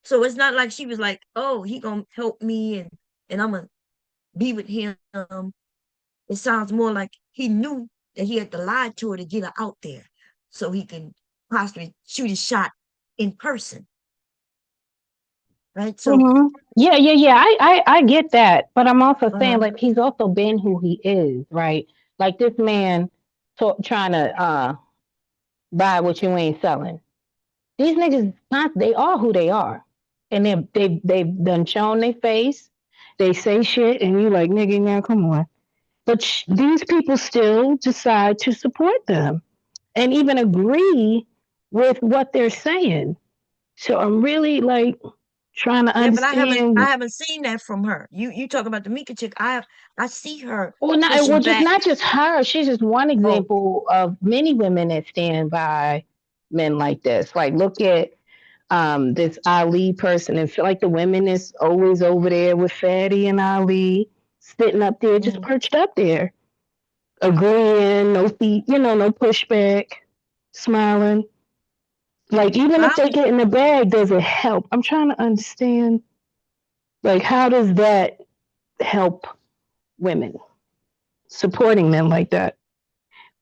So it's not like she was like, oh, he going to help me and I'm going to be with him. It sounds more like he knew that he had to lie to her to get her out there so he can possibly shoot his shot in person. Right? So Yeah. I get that, but I'm also saying Uh-huh. like he's also been who he is, right? Like this man trying to buy what you ain't selling. These niggas, they are who they are, and they've done shown their face. They say shit, and you like nigga, now come on. But these people still decide to support them and even agree with what they're saying. So I'm really like trying to yeah, but I understand. haven't seen that from her. You talk about the Mika chick. I see her Well, pushing just back. not just her. She's just one Oh, example of many women that stand by men like this. Like, look at this Ali person, and feel like the women is always over there with Fatty and Ali, sitting up there, just perched up there, agreeing, no feet, no pushback, smiling. Like, even if they get in the bag, does it help? I'm trying to understand, like, how does that help women? Supporting men like that.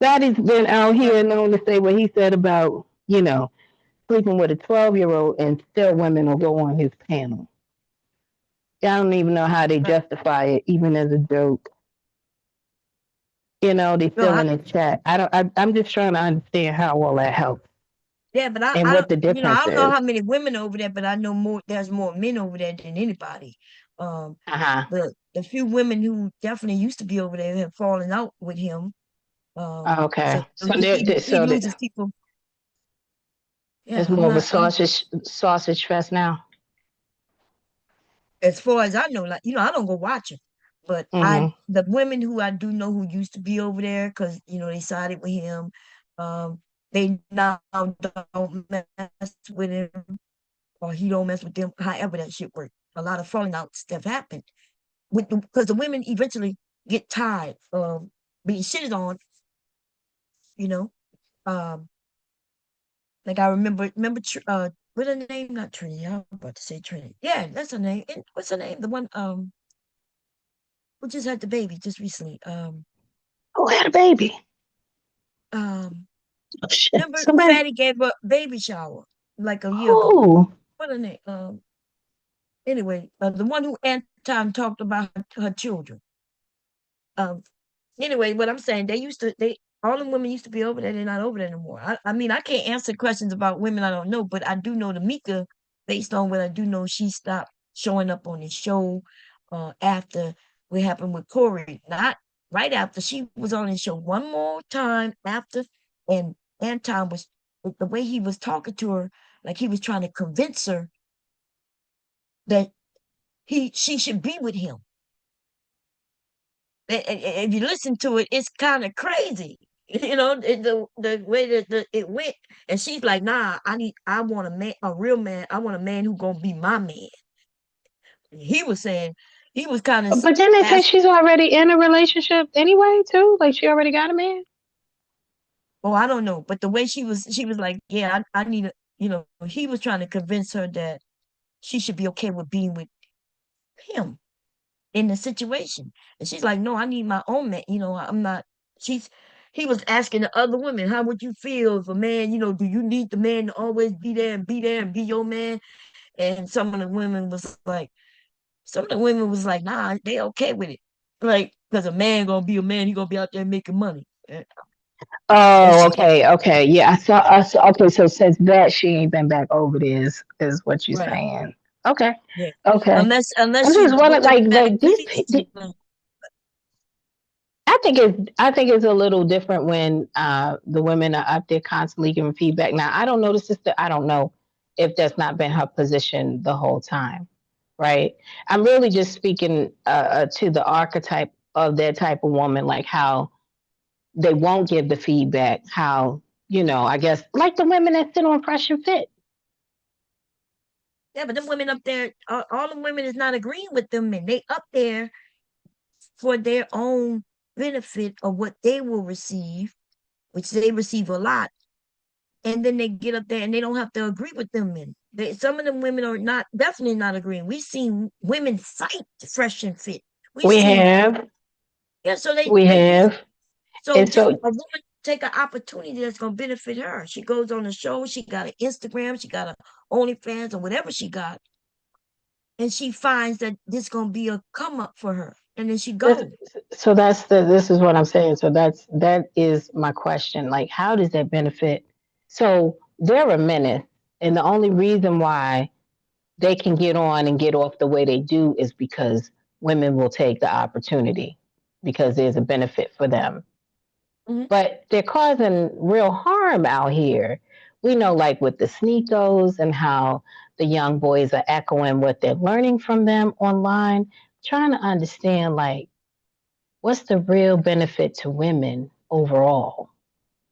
Fatty's been out here known to say what he said about, sleeping with a 12-year-old, and still women will go on his panel. I don't even know how they justify it, even as a joke. They still in the chat. I'm just trying to understand how all that helps. Yeah, but and what the I difference don't know is. how many women over there, but I know more. There's more men over there than anybody. The few women who definitely used to be over there have fallen out with him. Okay, so he loses people. Yeah, it's more of a sausage fest now. As far as I know, like I don't go watch it, but the women who I do know who used to be over there because they sided with him. They now don't mess with him, or he don't mess with them. However that shit worked, a lot of falling out stuff happened because the women eventually get tired of being shitted on. Like I remember what's her name? Not Trinity. I'm about to say Trinity. Yeah, that's her name. And what's her name? The one who just had the baby just recently. Who had a baby? Oh, shit. Remember Fatty gave a baby shower like a year ago. What her name? Anyway, the one who Anton talked about her children. Anyway, what I'm saying, all the women used to be over there. They're not over there anymore. I mean, I can't answer questions about women I don't know, but I do know the Mika, based on what I do know, she stopped showing up on the show after what happened with Corey. Not right after. She was on the show one more time after, and Anton was the way he was talking to her, like he was trying to convince her that she should be with him. If you listen to it, it's kind of crazy. The way that it went, and she's like, "Nah, I want a real man. I want a man who's gonna be my man." He was saying, he was kind of. But didn't they say she's already in a relationship anyway, too? Like she already got a man? Oh, I don't know, but the way she was like, "Yeah, I need a," he was trying to convince her that she should be okay with being with him in the situation. And she's like, "No, I need my own man. I'm not." He was asking the other women, "How would you feel if a man, do you need the man to always be there and be your man?" And some of the women was like, "Nah, they okay with it." Like, because a man gonna be a man, he gonna be out there making money. Oh, okay. Yeah, I saw. Okay, so since that, she ain't been back over there, is what you're saying. Okay. Yeah. Okay. Unless I'm she just wondering, went back like I think it's a little different when the women are up there constantly giving feedback. Now, I don't know the sister. I don't know if that's not been her position the whole time, right? I'm really just speaking to the archetype of that type of woman, like how they won't give the feedback, how, I guess, like the women that sit on Fresh and Fit. Yeah, but them women up there, all the women is not agreeing with them, and they up there for their own benefit of what they will receive, which they receive a lot. And then they get up there and they don't have to agree with them men. Some of them women are not definitely not agreeing. We've seen women fight Fresh and Fit. We've We seen have. yeah, so We have. so And so a woman take an opportunity that's gonna benefit her. She goes on the show, she got an Instagram, she got a OnlyFans or whatever she got, and she finds that this gonna be a come up for her. And then she goes. so this is what I'm saying. So that is my question. Like, how does that benefit? So there are men, and the only reason why they can get on and get off the way they do is because women will take the opportunity because there's a benefit for them. But they're causing real harm out here. We know, like with the Sneakos and how the young boys are echoing what they're learning from them online, trying to understand, like, what's the real benefit to women overall?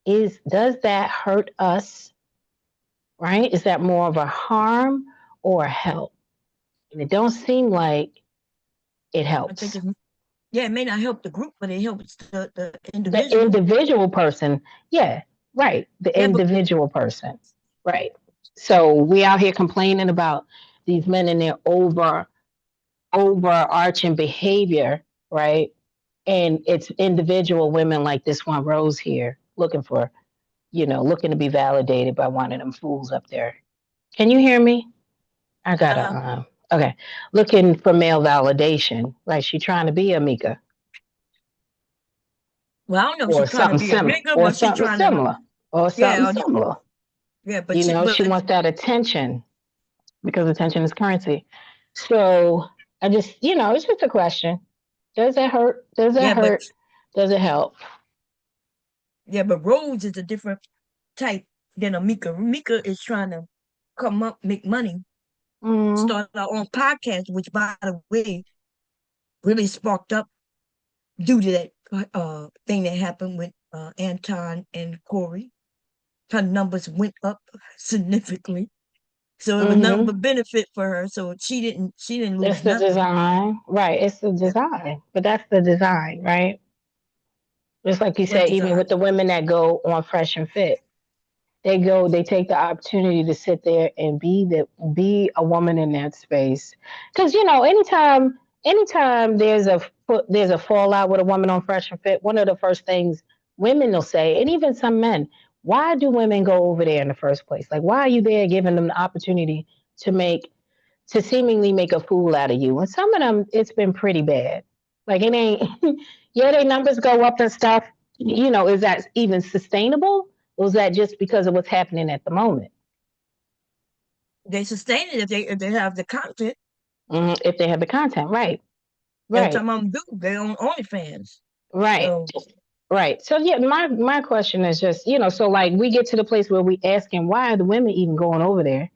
Does that hurt us? Right? Is that more of a harm or a help? And it don't seem like it helps. Yeah, it may not help the group, but it helps the individual. The individual person, yeah, right. The individual person, right. So we out here complaining about these men and their overarching behavior, right? And it's individual women like this one Rose here looking to be validated by one of them fools up there. Can you hear me? I gotta okay. Looking for male validation, like she trying to be Amika. Well, I don't know if she's trying to be a nigga, but she's trying similar. Or something yeah, similar. Yeah, but she wants that attention because attention is currency. So I just, it's just a question. Does it hurt? Does it hurt? Does it help? Yeah, but Rose is a different type than Amika. Amika is trying to come up, make money, start our own podcast, which, by the way, really sparked up due to that thing that happened with Anton and Corey. Her numbers went up significantly, so it was nothing but benefit for her. So she didn't lose It's the nothing. design, right? It's the design, but that's the design, right? Just like you said, even with the women that go on Fresh and Fit, they take the opportunity to sit there and be a woman in that space. Because anytime there's a fallout with a woman on Fresh and Fit, one of the first things women will say, and even some men, why do women go over there in the first place? Like, why are you there giving them the opportunity to seemingly make a fool out of you? And some of them, it's been pretty bad. Like, it ain't, yeah, their numbers go up and stuff. Is that even sustainable? Or is that just because of what's happening at the moment? They sustain it if they have the content. If they have the content, right. Right. Some of them do. They own OnlyFans. Right. So. Right. So yeah, my question is just, so like we get to the place where we asking why are the women even going over there?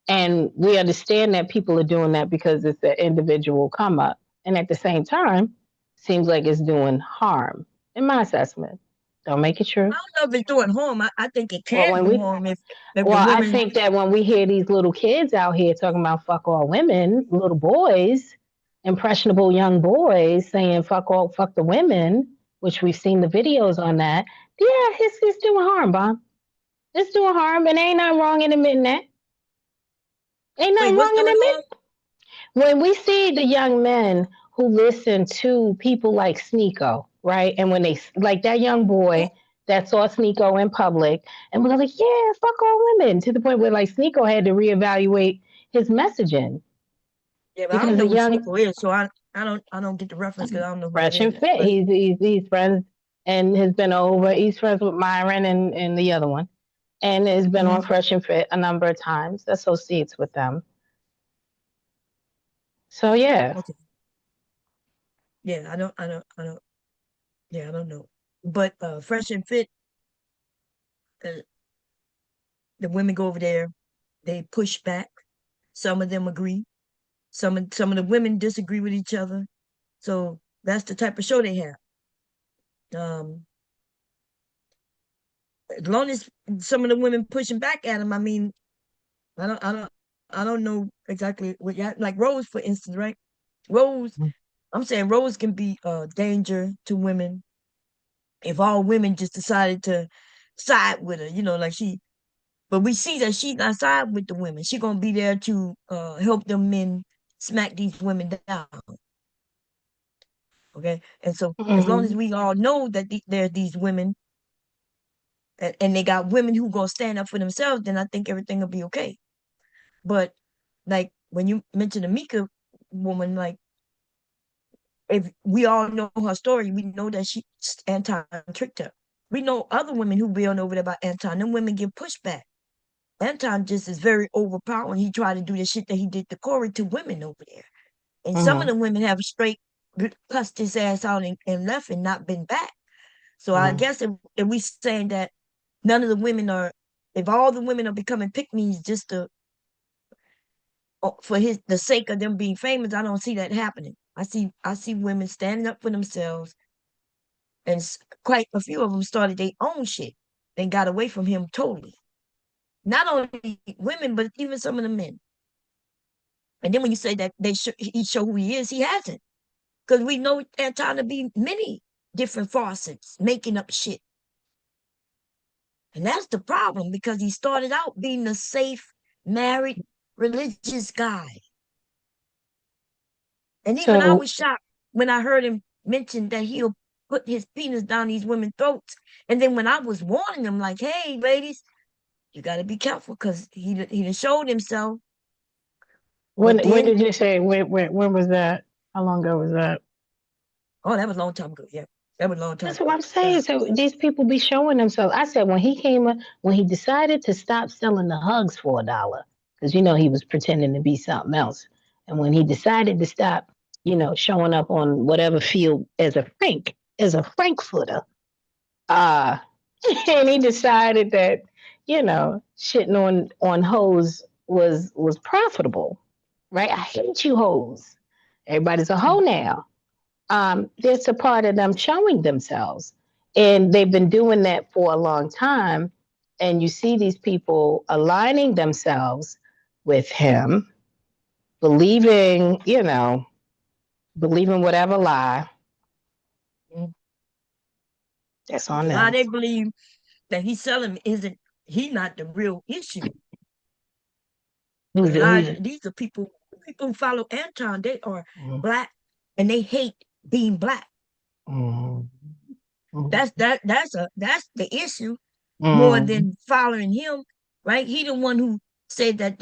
And we understand that people are doing that because it's an individual come up. And at the same time, seems like it's doing harm in my assessment. Don't make it true. I don't know if it's doing harm. I think it can do harm if I think that when we hear these little kids out here talking about fuck all women, little boys, impressionable young boys saying fuck the women, which we've seen the videos on that. Yeah, it's doing harm, Bob. It's doing harm, and ain't nothing wrong in admitting that. Ain't nothing wrong in admitting. When we see the young men who listen to people like Sneeko, right? And when they, like that young boy that saw Sneeko in public and was like, yeah, fuck all women, to the point where like Sneeko had to reevaluate his messaging. Yeah, but I don't know who Sneeko is, so I don't get the reference because I don't know who Fresh and Fit. He's friends and has been over. He's friends with Myron and the other one, and has been on Fresh and Fit a number of times. Associates with them. So yeah. Okay. Yeah, I don't. Yeah, I don't know. But Fresh and Fit, the women go over there. They push back. Some of them agree. Some of the women disagree with each other. So that's the type of show they have. As long as some of the women pushing back at them, I mean, I don't I don't know exactly what you like Rose, for instance, right? Rose, I'm saying Rose can be a danger to women if all women just decided to side with her, like but we see that she's not side with the women. She gonna be there to help them men smack these women down. Okay, and so as long as Mhm. we all know that there's these women, and they got women who gonna stand up for themselves, then I think everything will be okay. But like when you mentioned the Mika woman, like if we all know her story, we know that Anton tricked her. We know other women who be on over there about Anton. Them women give pushback. Anton just is very overpowering. He tried to do the shit that he did to Corey to women over there. And some of Mhm. the women have straight cussed his ass out and left and not been back. So I Mhm. guess if we saying that none of the women are, if all the women are becoming pick-me's just to for the sake of them being famous, I don't see that happening. I see women standing up for themselves, and quite a few of them started their own shit. They got away from him totally. Not only women, but even some of the men. And then when you say that he show who he is, he hasn't, because we know Anton to be many different faucets, making up shit. And that's the problem, because he started out being a safe, married, religious guy. And even I So was shocked when I heard him mention that he'll put his penis down these women's throats. And then when I was warning him, like, hey, ladies, you got to be careful, because he done showed himself. But when then, did you say when was that? How long ago was that? oh, that was a long time ago. Yeah, that was a long time That's what ago. I'm saying. So these people be showing themselves. I said when he came up, when he decided to stop selling the hugs for $1, because he was pretending to be something else. And when he decided to stop, showing up on whatever field as a Frankfurter, uh, and he decided that, shitting on hoes was profitable, right? I hate you hoes. Everybody's a hoe now. There's a part of them showing themselves. And they've been doing that for a long time. And you see these people aligning themselves with him, believing, believing whatever lie. Mm. That's on The lie them. they believe that he's selling he not the real issue. The lie, these are people who follow Anton. They are black, and they hate being black. That's the issue, more than following him, right? He the one who said that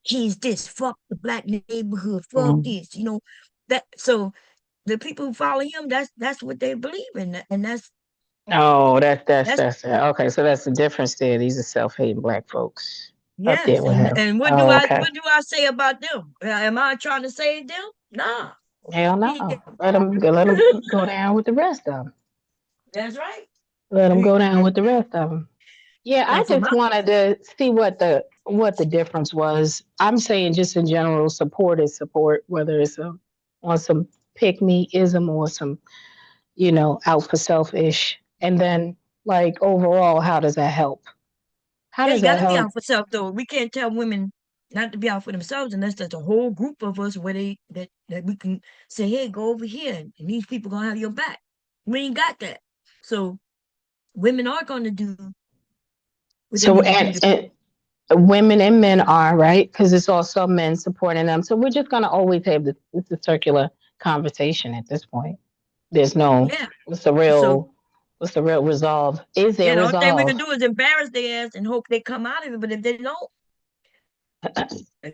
he's this, fuck the black neighborhood, fuck this, that. So the people who follow him, that's what they believe in, and that's Oh, that's it. Okay, so that's the difference there. These are self-hating black folks up yes. there with him. And what do Oh, I okay. what do I say about them? Am I trying to save them? Nah. Hell no. Let them go down with the rest of them. That's right. Let them go down with the rest of them. Yeah, I And for just my wanted to see what the difference was. I'm saying just in general, support is support, whether it's on some pick me ism or some, out for selfish. And then like overall, how does that help? How Yeah, does you got that to be help? out for self, though. We can't tell women not to be out for themselves unless there's a whole group of us where that we can say, hey, go over here, and these people gonna have your back. We ain't got that. So women are gonna do what they So need to do and women and men are right because it's also men supporting them. So we're just gonna always have it's a circular conversation at this point. There's no yeah. what's the So real resolve? Is there yeah, the only thing we resolve? can do is embarrass their ass and hope they come out of it. But if they don't,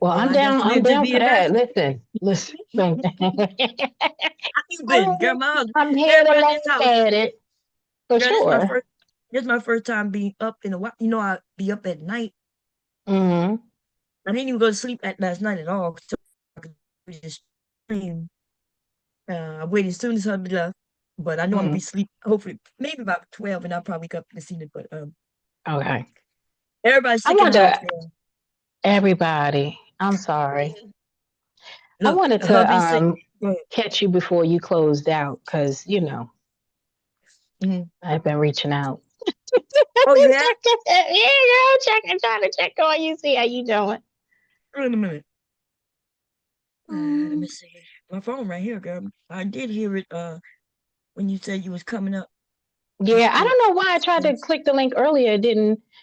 Well, then I guess I'm we'll just down be for that. embarrassed. Listen. How you been, girl? I'm here to Everybody in laugh this house. at it for Girl, sure. this is my first time being up in a while. I be up at night. Mm-hmm. I didn't even go to sleep last night at all. So I could just stream. I waited as soon as hubby left, but I know I'm gonna be asleep. Hopefully, maybe about 12, and I'll probably wake up this evening. But Okay. everybody's I sick in want the house to there. everybody. I'm sorry. I Look, wanted to hubby sick. Go ahead. catch you before you closed out because I've been reaching out. Oh, yeah. Yeah, girl, trying to check on you, see how you doing. Wait a minute. Let me see. My phone right here, girl. I did hear it when you said you was coming up. Yeah, I don't know why I tried to click the link earlier.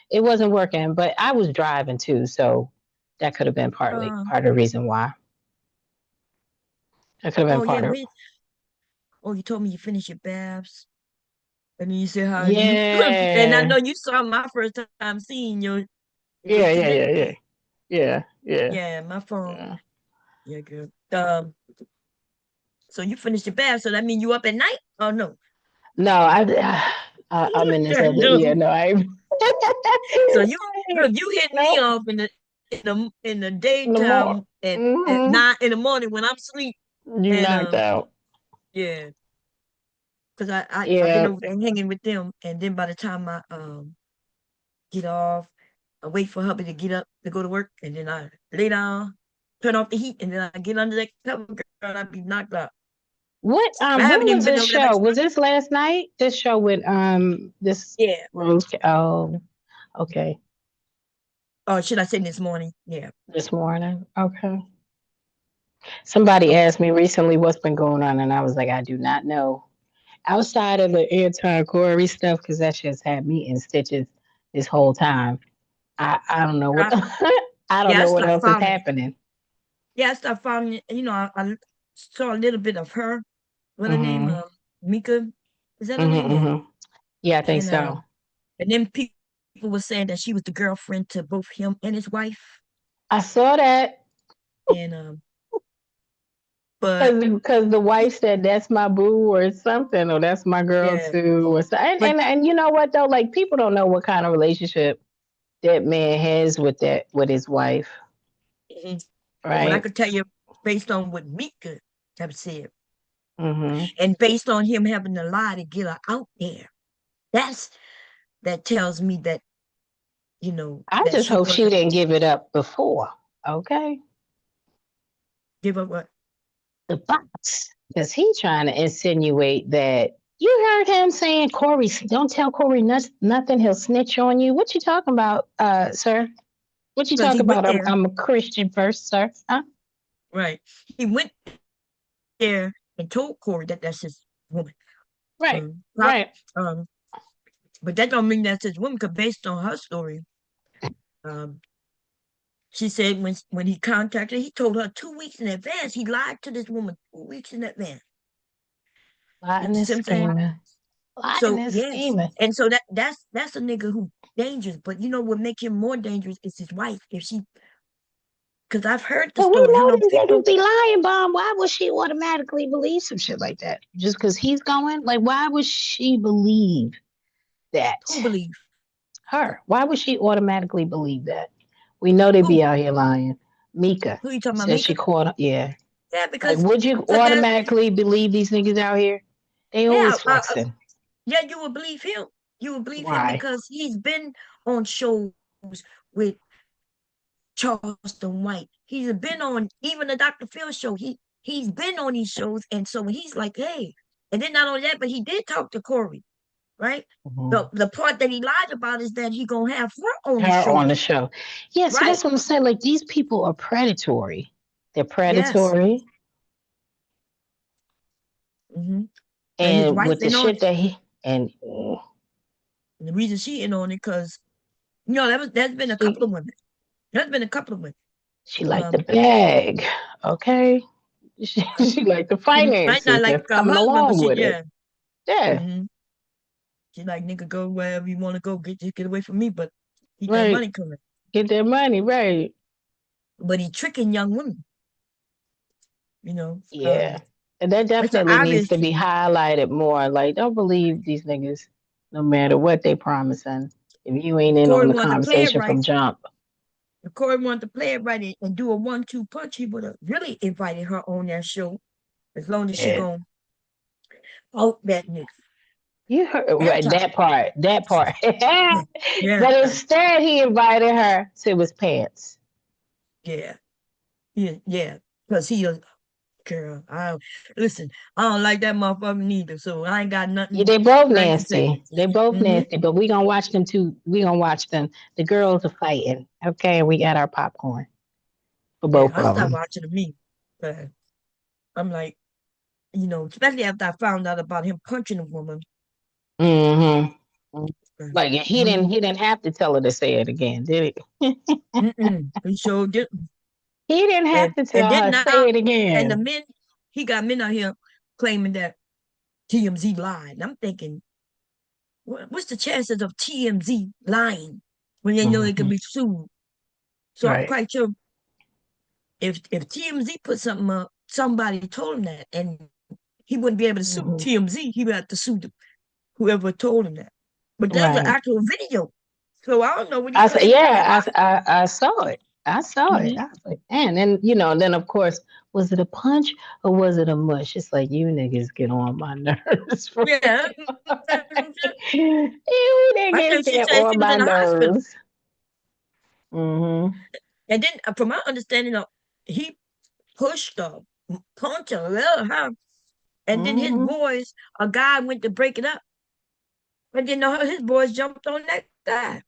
It wasn't working, but I was driving too, so that could have been part of the reason why. That could have been part of you told me you finished your baths. And then you said how you and I Yeah. know you saw my first time seeing your Yeah. Yeah, my phone. Yeah, girl. So you finished your bath, so that mean you up at night? Oh no. No, I'm in this other. No. Yeah, no, I. So you hit me off in the daytime at 9 in the morning when I'm asleep. You knocked out. Yeah. Cause I've been Yeah. over there hanging with them, and then by the time I get off, I wait for hubby to get up to go to work, and then I lay down, turn off the heat, and then I get under that cover, girl, and I be knocked out. What I when haven't even was been this over there. show? Was this last night? This show with this Rose. Oh, okay. Oh, should I say this morning? Yeah. This morning. Okay. Somebody asked me recently what's been going on, and I was like, I do not know. Outside of the anti-Corey stuff, because that just had me in stitches this whole time. I don't know what I don't know what else is happening. Yeah, I started following. I saw a little bit of her. What her name? Mika. Is that her name? Yeah, I think so. And then people were saying that she was the girlfriend to both him and his wife. I saw that. And but because the wife said that's my boo or something, or that's my girl too, or something. And you know what though? Like people don't know what kind of relationship that man has with his wife. Mm-hmm. Right. Well, I could tell you based on what Mika have said. Mm-hmm. And based on him having to lie to get her out there, that tells me that, I just hope she didn't give it up before. Okay. Give up what? The box. Because he's trying to insinuate that you heard him saying, Corey, don't tell Corey nothing. He'll snitch on you. What you talking about, sir? What you talking about? I'm a Christian first, sir. Huh? Right. He went there and told Corey that that's his woman. Right. Right. But that don't mean that's his woman, because based on her story, she said when he contacted her, he told her 2 weeks in advance. He lied to this woman 2 weeks in advance. Lying and scheming. And so that's a nigga who dangerous. But you know what make him more dangerous is his wife. Because I've heard the story. We know these niggas be lying, Bomb. Why would she automatically believe some shit like that? Just because he's going? Like, why would she believe that? Who believe? Her. Why would she automatically believe that? We know they be out here lying. Mika. Who you talking about? Said Mika? she caught up. Yeah. Yeah, because like, would you automatically believe these niggas out here? They always flexing. Yeah, you would believe him. You would believe him Why? because he's been on shows with Charleston White. He's been on even the Dr. Phil show. He's been on these shows, and so when he's like, hey, and then not only that, but he did talk to Corey, right? The part that he lied about is that he gonna have her on the show. Yeah, so that's what I'm saying. Like these people are predatory. They're predatory. Mm-hmm. And with the shit that he and the reason she in on it because there's been a couple of women. There's been a couple of women. She liked the bag, okay. She liked the finances. Might not like coming along with it. Yeah. Mm-hmm. She like nigga go wherever you want to go. Get away from me, but keep that money coming. Get that money, right? But he tricking young women. Yeah. And that definitely needs to be highlighted more. Like, don't believe these niggas, no matter what they promising. If you ain't in on the conversation from jump. If Corey wanted to play it right and do a 1-2 punch, he would have really invited her on that show. As long as she gonna out that nigga. You heard right, that part. Yeah. But instead he invited her to his pants. Yeah. Because he a girl. I don't like that motherfucker neither. So I ain't got nothing. Yeah, they both nasty. They both nasty, but we gonna watch them too. We gonna watch them. The girls are fighting. Okay, we got our popcorn. for both I of stopped them. watching the meme. But I'm like, you know, especially after I found out about him punching a woman. Mm-hmm. Like he Mhm. didn't have to tell her to say it again, did he? He showed it. He didn't have to And tell then her now, say it and the again. men, he got men out here claiming that TMZ lied. And I'm thinking, what's the chances of TMZ lying when they know they can be sued? So I'm Right. quite sure if TMZ put something up, somebody told him that, and he wouldn't be able to sue TMZ. He would have to sue whoever told him that. But there's an Right. actual video, so I don't know what he I said, claiming. yeah, I saw it. I saw it. Mhm. I was like, man, and you know, then of course, was it a punch or was it a mush? It's like you niggas get on my nerves. For Yeah. you I niggas think she get said on she was my in the hospital. nerves. Mm-hmm. And then, from my understanding, he pushed her, punched her real hard. And then his Mm-hmm. boys, a guy went to break it up. And then his boys jumped on that guy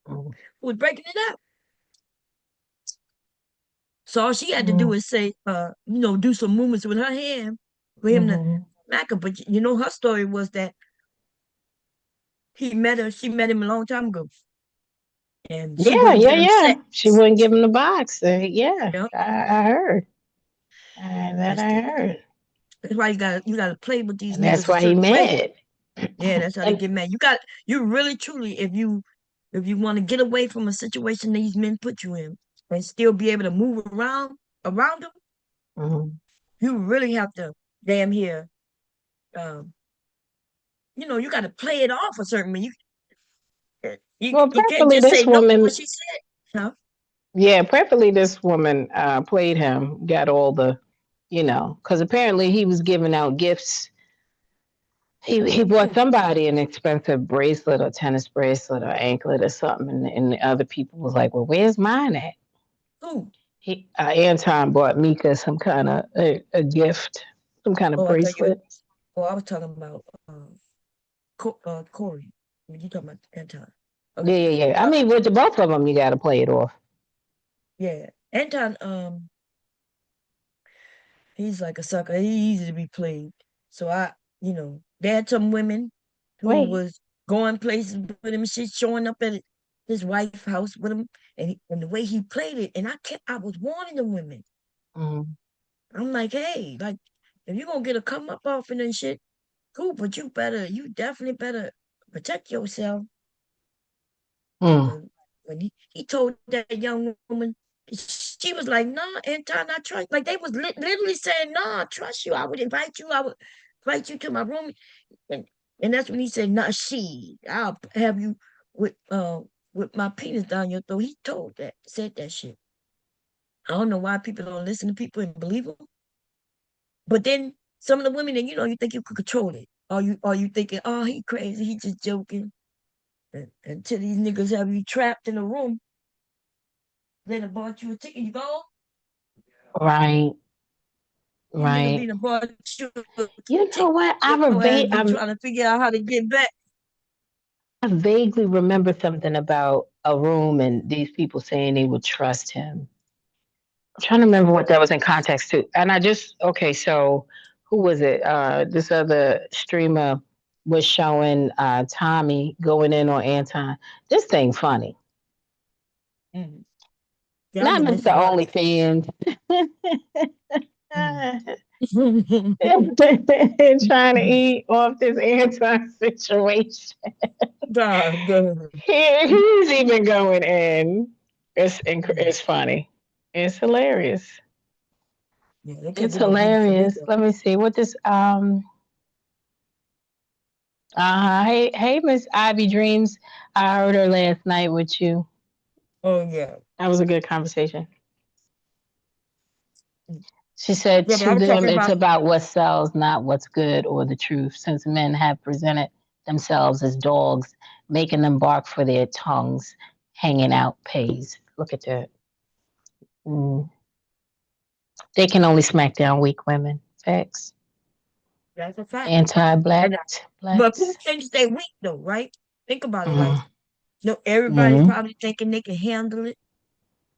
who was breaking it up. So all she had to do is say, you know, do some movements with her hand for him to smack her. But you know, her story was that she met him a long time ago. And she Yeah, wouldn't yeah, get him yeah. sex. She wouldn't give him the box. Yeah, Yep. I heard. That I heard. That's why you gotta play with these And that's niggas a why he certain way. mad. Yeah, that's how they get mad. You really truly, if you want to get away from a situation these men put you in and still be able to move around them, you really have to damn here. You know, you got to play it off a certain way. Well, You can't preferably just say this no to woman, what she said. Huh? yeah, preferably this woman played him, got all the, you know, because apparently he was giving out gifts. He bought somebody an expensive bracelet or tennis bracelet or anklet or something, and the other people was like, "Well, where's mine at?" Who? Anton bought Mika some kind of a gift, some kind of Oh, I thought you. bracelet. Oh, I was talking about Corey. You talking about Anton? Yeah, Okay. yeah, yeah. I mean, with the both of them, you got to play it off. Yeah, Anton. He's like a sucker. He's easy to be played. So you know, they had some women who Wait. was going places with him. She's showing up at his wife's house with him, and the way he played it, and I was warning the women. I'm like, hey, like, if you're gonna get a come up off and shit, cool, but you definitely better protect yourself. When he told that young woman, she was like, "Nah, Anton, I trust." Like they was literally saying, "Nah, I trust you. I would invite you. I would invite you to my room." And that's when he said, "Nah, I'll have you with my penis down your throat." He said that shit. I don't know why people don't listen to people and believe them. But then some of the women, that you think you could control it. Are you thinking, "Oh, he crazy. He just joking." Until these niggas have you trapped in a room. Then I bought you a ticket, you go? Right. You nigga Right. be bought you a You know what? ticket, be trying to figure out how to get back. I vaguely remember something about a room and these people saying they would trust him. I'm trying to remember what that was in context to. And okay, so who was it? This other streamer was showing Tommy going in on Anton. This thing funny. Mm. Yeah, Not I'm Mr. missing out. OnlyFans. Trying to eat off this Anton situation. He's even going in. It's funny. It's hilarious. Yeah, they It's get no beef for me, hilarious. though. Let me see. What this hey Miss Ivy Dreams. I heard her last night with you. Oh yeah. That was a good conversation. She said Yeah, but I to was them, talking it's about about what sells, not what's good or the truth, since men have presented themselves as dogs, making them bark for their tongues, hanging out pays. Look at that. They can only smack down weak women. Facts. that's a fact. Anti-black. But who can stay weak though, right? Think about it. Like, Mhm. everybody's Mhm. probably thinking they can handle it.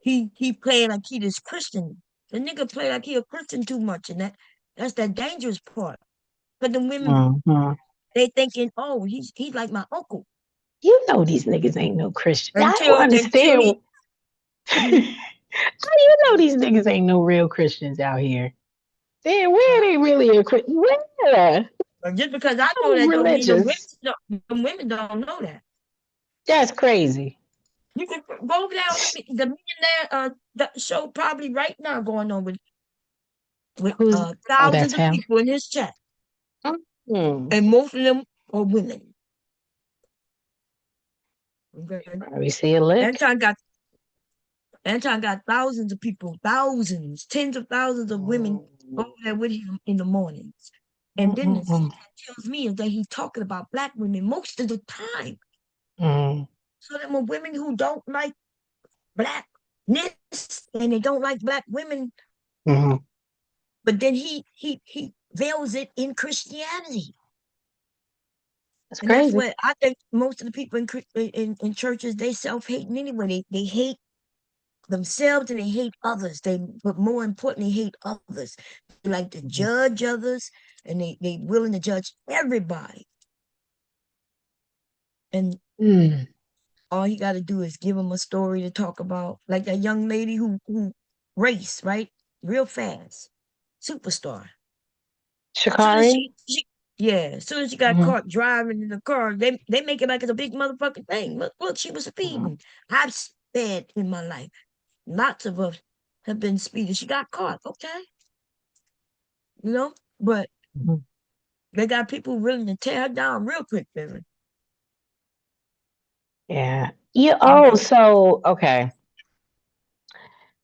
he playing like he this Christian. The nigga play like he a Christian too much, and that's that dangerous part. But the women, Mhm. they thinking, oh, he's like my uncle. You know these niggas ain't no Christian. I Until don't understand. he, How you know these niggas ain't no real Christians out here? Then where are they really a Christian? Where? just because I know So that don't mean religious. the women don't know that. That's crazy. You can go down the millionaire the show probably right now going on with Who's oh, that's thousands of him. people in his chat, Hmm. and most of them are women. Okay. We see a lick. Anton got thousands of people, thousands, tens of thousands of women over there with him in the mornings. And then the thing that tells me is that he's talking about black women most of the time. So there are women who don't like blackness and they don't like black women. But then he veils it in Christianity. That's and crazy. That's what I think most of the people in churches, they self-hating anyway. They hate themselves and they hate others. But more importantly, hate others. They like to judge others, and they willing to judge everybody. And all you got to do is give them a story to talk about, like that young lady who raced right real fast, superstar. Sha'Carri? As soon as she got caught driving in the car, they make it like it's a big motherfucking thing. Look, she was speeding. I've sped in my life. Lots of us have been speeding. She got caught, okay? But they got people willing to tear her down real quick, baby. Yeah. Yeah. Oh, so okay.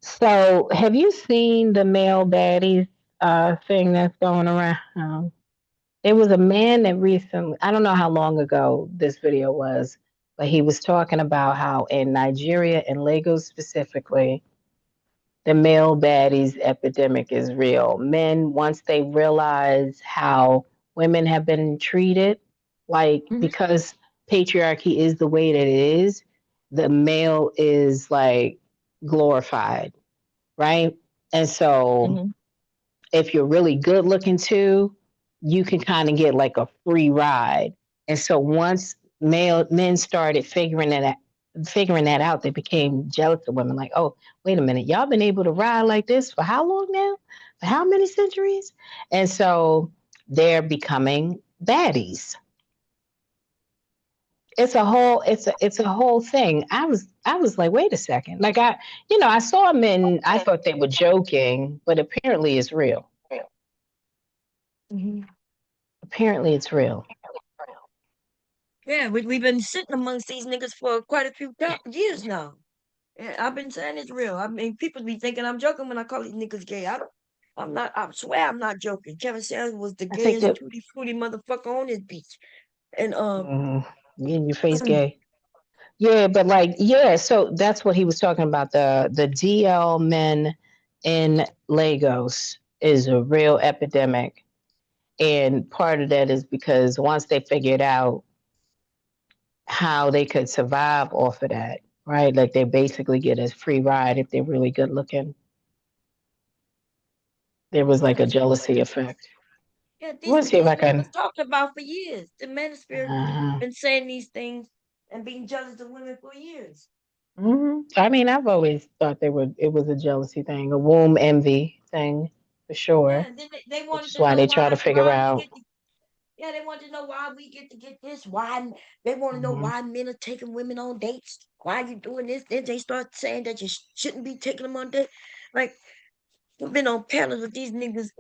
So have you seen the male baddies thing that's going around? There was a man that recently, I don't know how long ago this video was, but he was talking about how in Nigeria and Lagos specifically, the male baddies epidemic is real. Men, once they realize how women have been treated, like because patriarchy is the way that it is, the male is like glorified, right? And so if you're really good looking too, you can kind of get like a free ride. And so once men started figuring that out, they became jealous of women. Like, oh, wait a minute, y'all been able to ride like this for how long now? For how many centuries? And so they're becoming baddies. It's a whole thing. I was like, wait a second. Like I saw men, I thought they were joking, but apparently it's real. Apparently it's real. Yeah, we've been sitting amongst these niggas for quite a few years now. And I've been saying it's real. I mean, people be thinking I'm joking when I call these niggas gay. I'm not. I swear I'm not joking. Kevin Samuels was the gayest tutti frutti motherfucker on this beach. And in your face gay. Yeah, but so that's what he was talking about. The DL men in Lagos is a real epidemic. And part of that is because once they figured out how they could survive off of that, right? Like they basically get a free ride if they're really good looking. There was like a jealousy effect. Yeah, these niggas talked about for years. The manosphere been saying these things and being jealous of women for years. I mean, I've always thought it was a jealousy thing, a womb envy thing, for sure. Yeah, they wanted That's to why know they try to figure out. They wanted to know why we get this. Why they want to know why men are taking women on dates. Why are you doing this? Then they start saying that you shouldn't be taking them on dates. Like we've been on panels with these niggas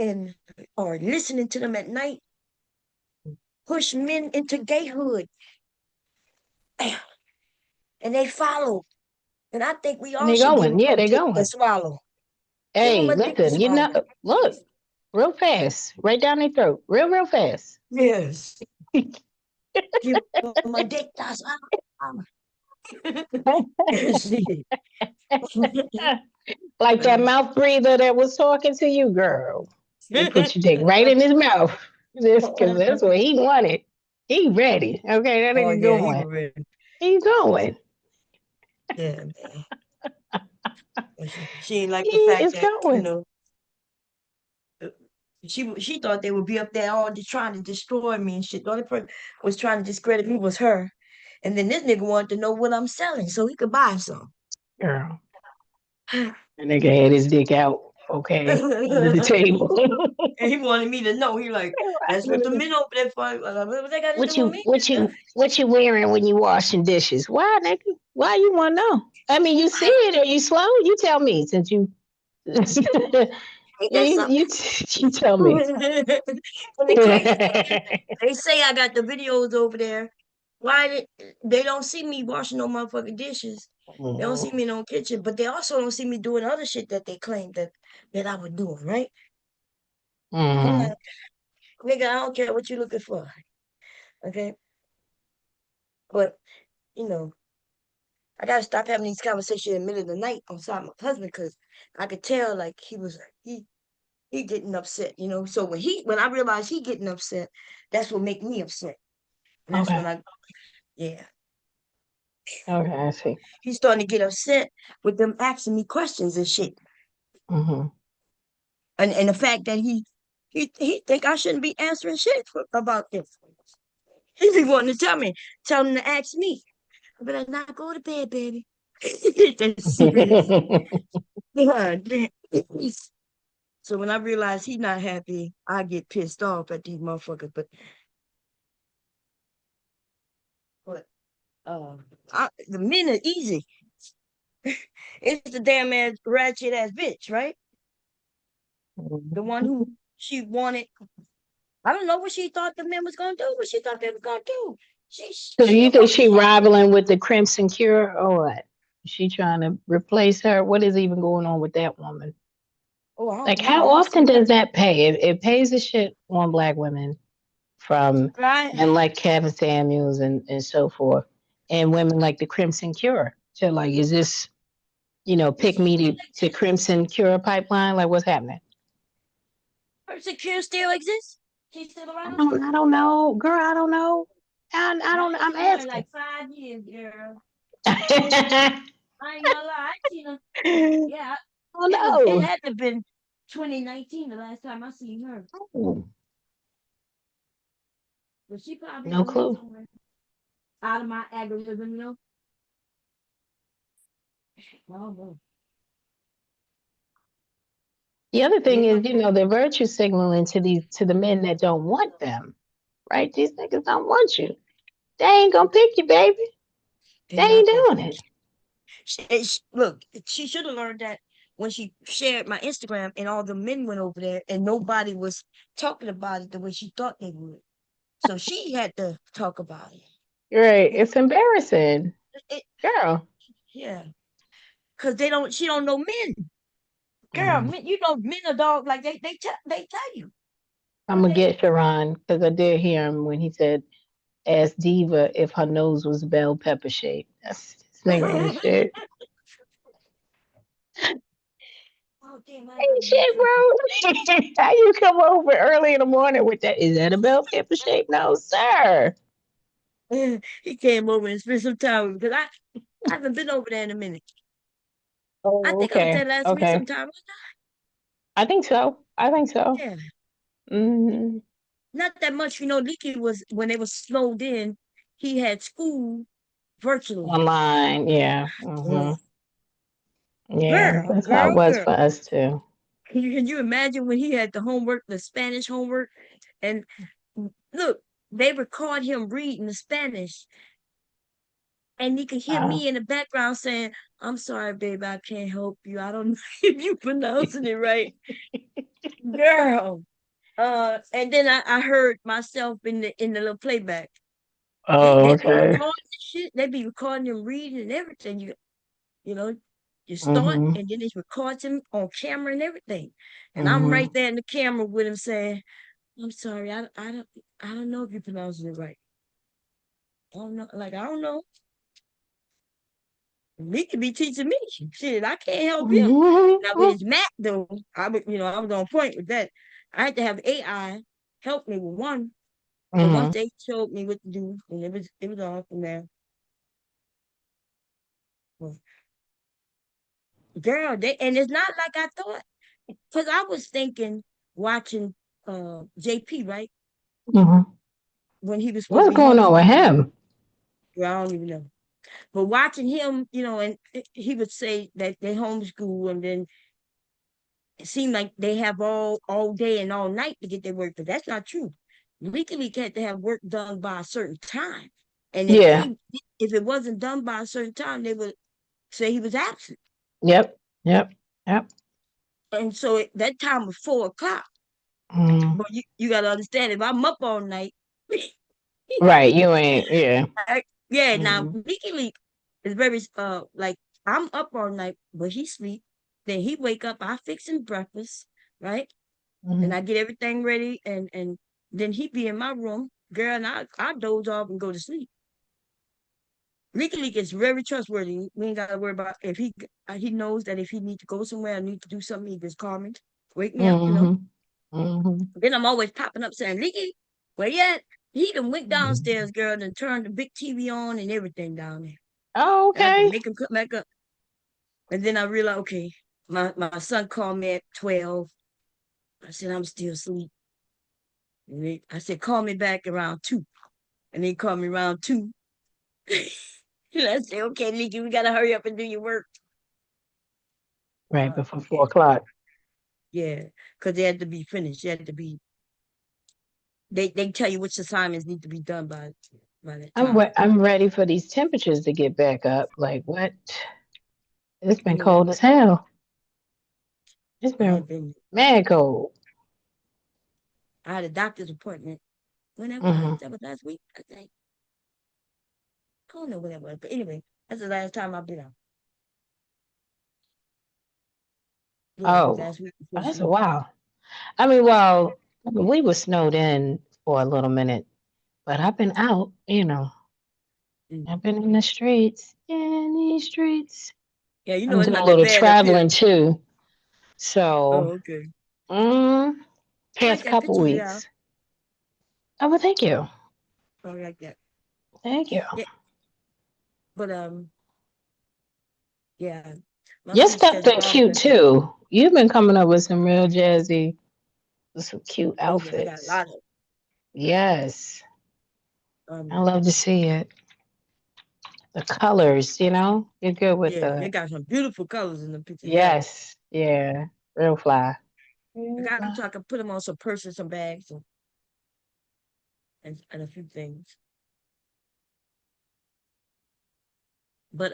or listening to them at night. Push men into gayhood. And they follow. And I think we all should give them a dick to swallow. Hey, listen, look, real fast, right down their throat, real fast. Yes. Give them a dick to swallow. Like that mouth breather that was talking to you, girl. You put your dick right in his mouth. Because that's what he wanted. He ready. Okay, that nigga going. He going. Yeah, man. She ain't like He the fact is that, going. she thought they would be up there all trying to destroy me and shit. The only person was trying to discredit me was her. And then this nigga wanted to know what I'm selling so he could buy some. Girl. The nigga had his dick out, okay, under the table. And he wanted me to know. He like, that's what the men over there for. What they got to What do with me? what you wearing when you washing dishes? Why, nigga? Why you want to know? I mean, you see it or you slow? You tell me since you. you tell me. They say I got the videos over there. Why they don't see me washing no motherfucking dishes? They don't see me in no kitchen, but they also don't see me doing other shit that they claim that I was doing, right? I'm like, nigga, I don't care what you're looking for. Okay. But, I gotta stop having these conversations in the middle of the night outside my husband because I could tell like he getting upset, So when I realized he getting upset, that's what make me upset. And that's when yeah. Okay, I see. He's starting to get upset with them asking me questions and shit. And the fact that he think I shouldn't be answering shit about this. He be wanting to tell him to ask me. But I not go to bed, baby. That's serious. So when I realize he's not happy, I get pissed off at these motherfuckers. But the men are easy. It's the damn ass ratchet ass bitch, right? The one who she wanted. I don't know what she thought the men was gonna do. What she thought they was gonna do. So you think she rivaling with the Crimson Cure or what? She trying to replace her? What is even going on with that woman? Oh, I don't Like, know. how often does that pay? It pays the shit on Black women from men like Kevin Samuels and so forth, and women like the Crimson Cure. So, like, is this, pick me to Crimson Cure pipeline? Like, what's happening? Crimson Cure still exists? She's still around? I don't know, girl. I don't know. I don't. I'm asking. Like 5 years, girl. I ain't gonna lie. I seen her. Yeah. Oh no. It had to have been 2019 the last time I seen her. But she probably No clue. somewhere. Out of my algorithm, Oh, The other thing is, they're virtue signaling to the men that don't want them, right? These niggas don't want you. They ain't gonna pick you, baby. They ain't doing it. Look, she should have learned that when she shared my Instagram and all the men went over there and nobody was talking about it the way she thought they would. So she had to talk about it. Right. It's embarrassing. Girl. Yeah. Cause she don't know men. Girl, men, men are dog, like they tell you. I'm gonna get Sharon because I did hear him when he said, ask Diva if her nose was bell pepper shaped. That's this nigga ain't shit. Ain't shit, bro. How you come over early in the morning with that? Is that a bell pepper shape? No, sir. He came over and spent some time with me because I haven't been over there in a minute. Oh, I think I was there last week sometime. I think so. Yeah. Mm-hmm. Not that much, Leaky was when they was snowed in, he had school virtually. Online, yeah. Mm-hmm. Yeah, that's how it was for us too. Can you imagine when he had the homework, the Spanish homework? And look, they record him reading the Spanish. And you could hear me in the background saying, I'm sorry, babe, I can't help you. I don't know if you pronouncing it right. Girl. And then I heard myself in the little playback. Oh, okay. They be recording him reading and everything. You start and then it records him on camera and everything. And I'm right there in the camera with him saying, I'm sorry, I don't know if you pronouncing it right. I don't know. Like, I don't know. He could be teaching me shit. I can't help him. Now with his Mac though, I was on point with that. I had to have AI help me with one. But once they showed me what to do, and it was all from there. girl, and it's not like I thought. Because I was thinking, watching JP, right? Mhm. When he was supposed to What's be going on with homeschooling. him? Well, I don't even know. But watching him, and he would say that they homeschool, and then it seemed like they have all day and all night to get their work, but that's not true. Legally had to have work done by a certain time. And Yeah. if it wasn't done by a certain time, they would say he was absent. Yep. Yep. Yep. And so that time was 4 o'clock. Mm. But you gotta understand, if I'm up all night, Right. You ain't. Yeah. yeah. Now Mhm. legally, it's very like I'm up all night, but he sleep. Then he wake up. I fix him breakfast, right? And Mhm. I get everything ready, and then he be in my room, girl, and I doze off and go to sleep. Legally, it's very trustworthy. We ain't gotta worry about if he knows that if he need to go somewhere, I need to do something, he just call me, wake me up, Mhm. Mhm. Then I'm always popping up saying, Leaky, where you at? He done went Mhm. downstairs, girl, and turned the big TV on and everything down there. Oh, I had to okay. make him come back up. And then I realized, okay, my son called me at 12. I said, I'm still asleep. And I said, call me back around 2. And he called me around 2. And I said, okay, Leaky, we gotta hurry up and do your work. Right before 4 o'clock. Yeah, because they had to be finished. They had to be. They tell you which assignments need to be done by that time. I'm ready for these temperatures to get back up. Like what? It's been Yeah, cold as hell. It's I been had been. mad cold. I had a doctor's appointment. When that was? Hmm. That was last week, I think. I don't know when that was, but anyway, that's the last time I've been out. Yeah, Oh, last week before that's this a week. while. I mean, well, we were snowed in for a little minute, but I've been out. I've been in the streets, in these streets. Yeah, I'm it's doing a not that little bad up here. traveling too. Oh, So, okay. mm, I like past that couple picture you have. weeks. Oh, well, thank you. Oh, I like that. Thank you. Yeah, but yeah, my Your feet stuff started been throbbing. cute too. You've been coming up with some real jazzy, with some cute Oh yeah, I got a outfits. lot of. Yes, I Um, love to see it. The colors, you're good with yeah, they the. got some beautiful colors in the pictures. Yeah, Yes, yeah, real fly. I Real got them fly. so I can put them on some purses, some bags, and a few things. But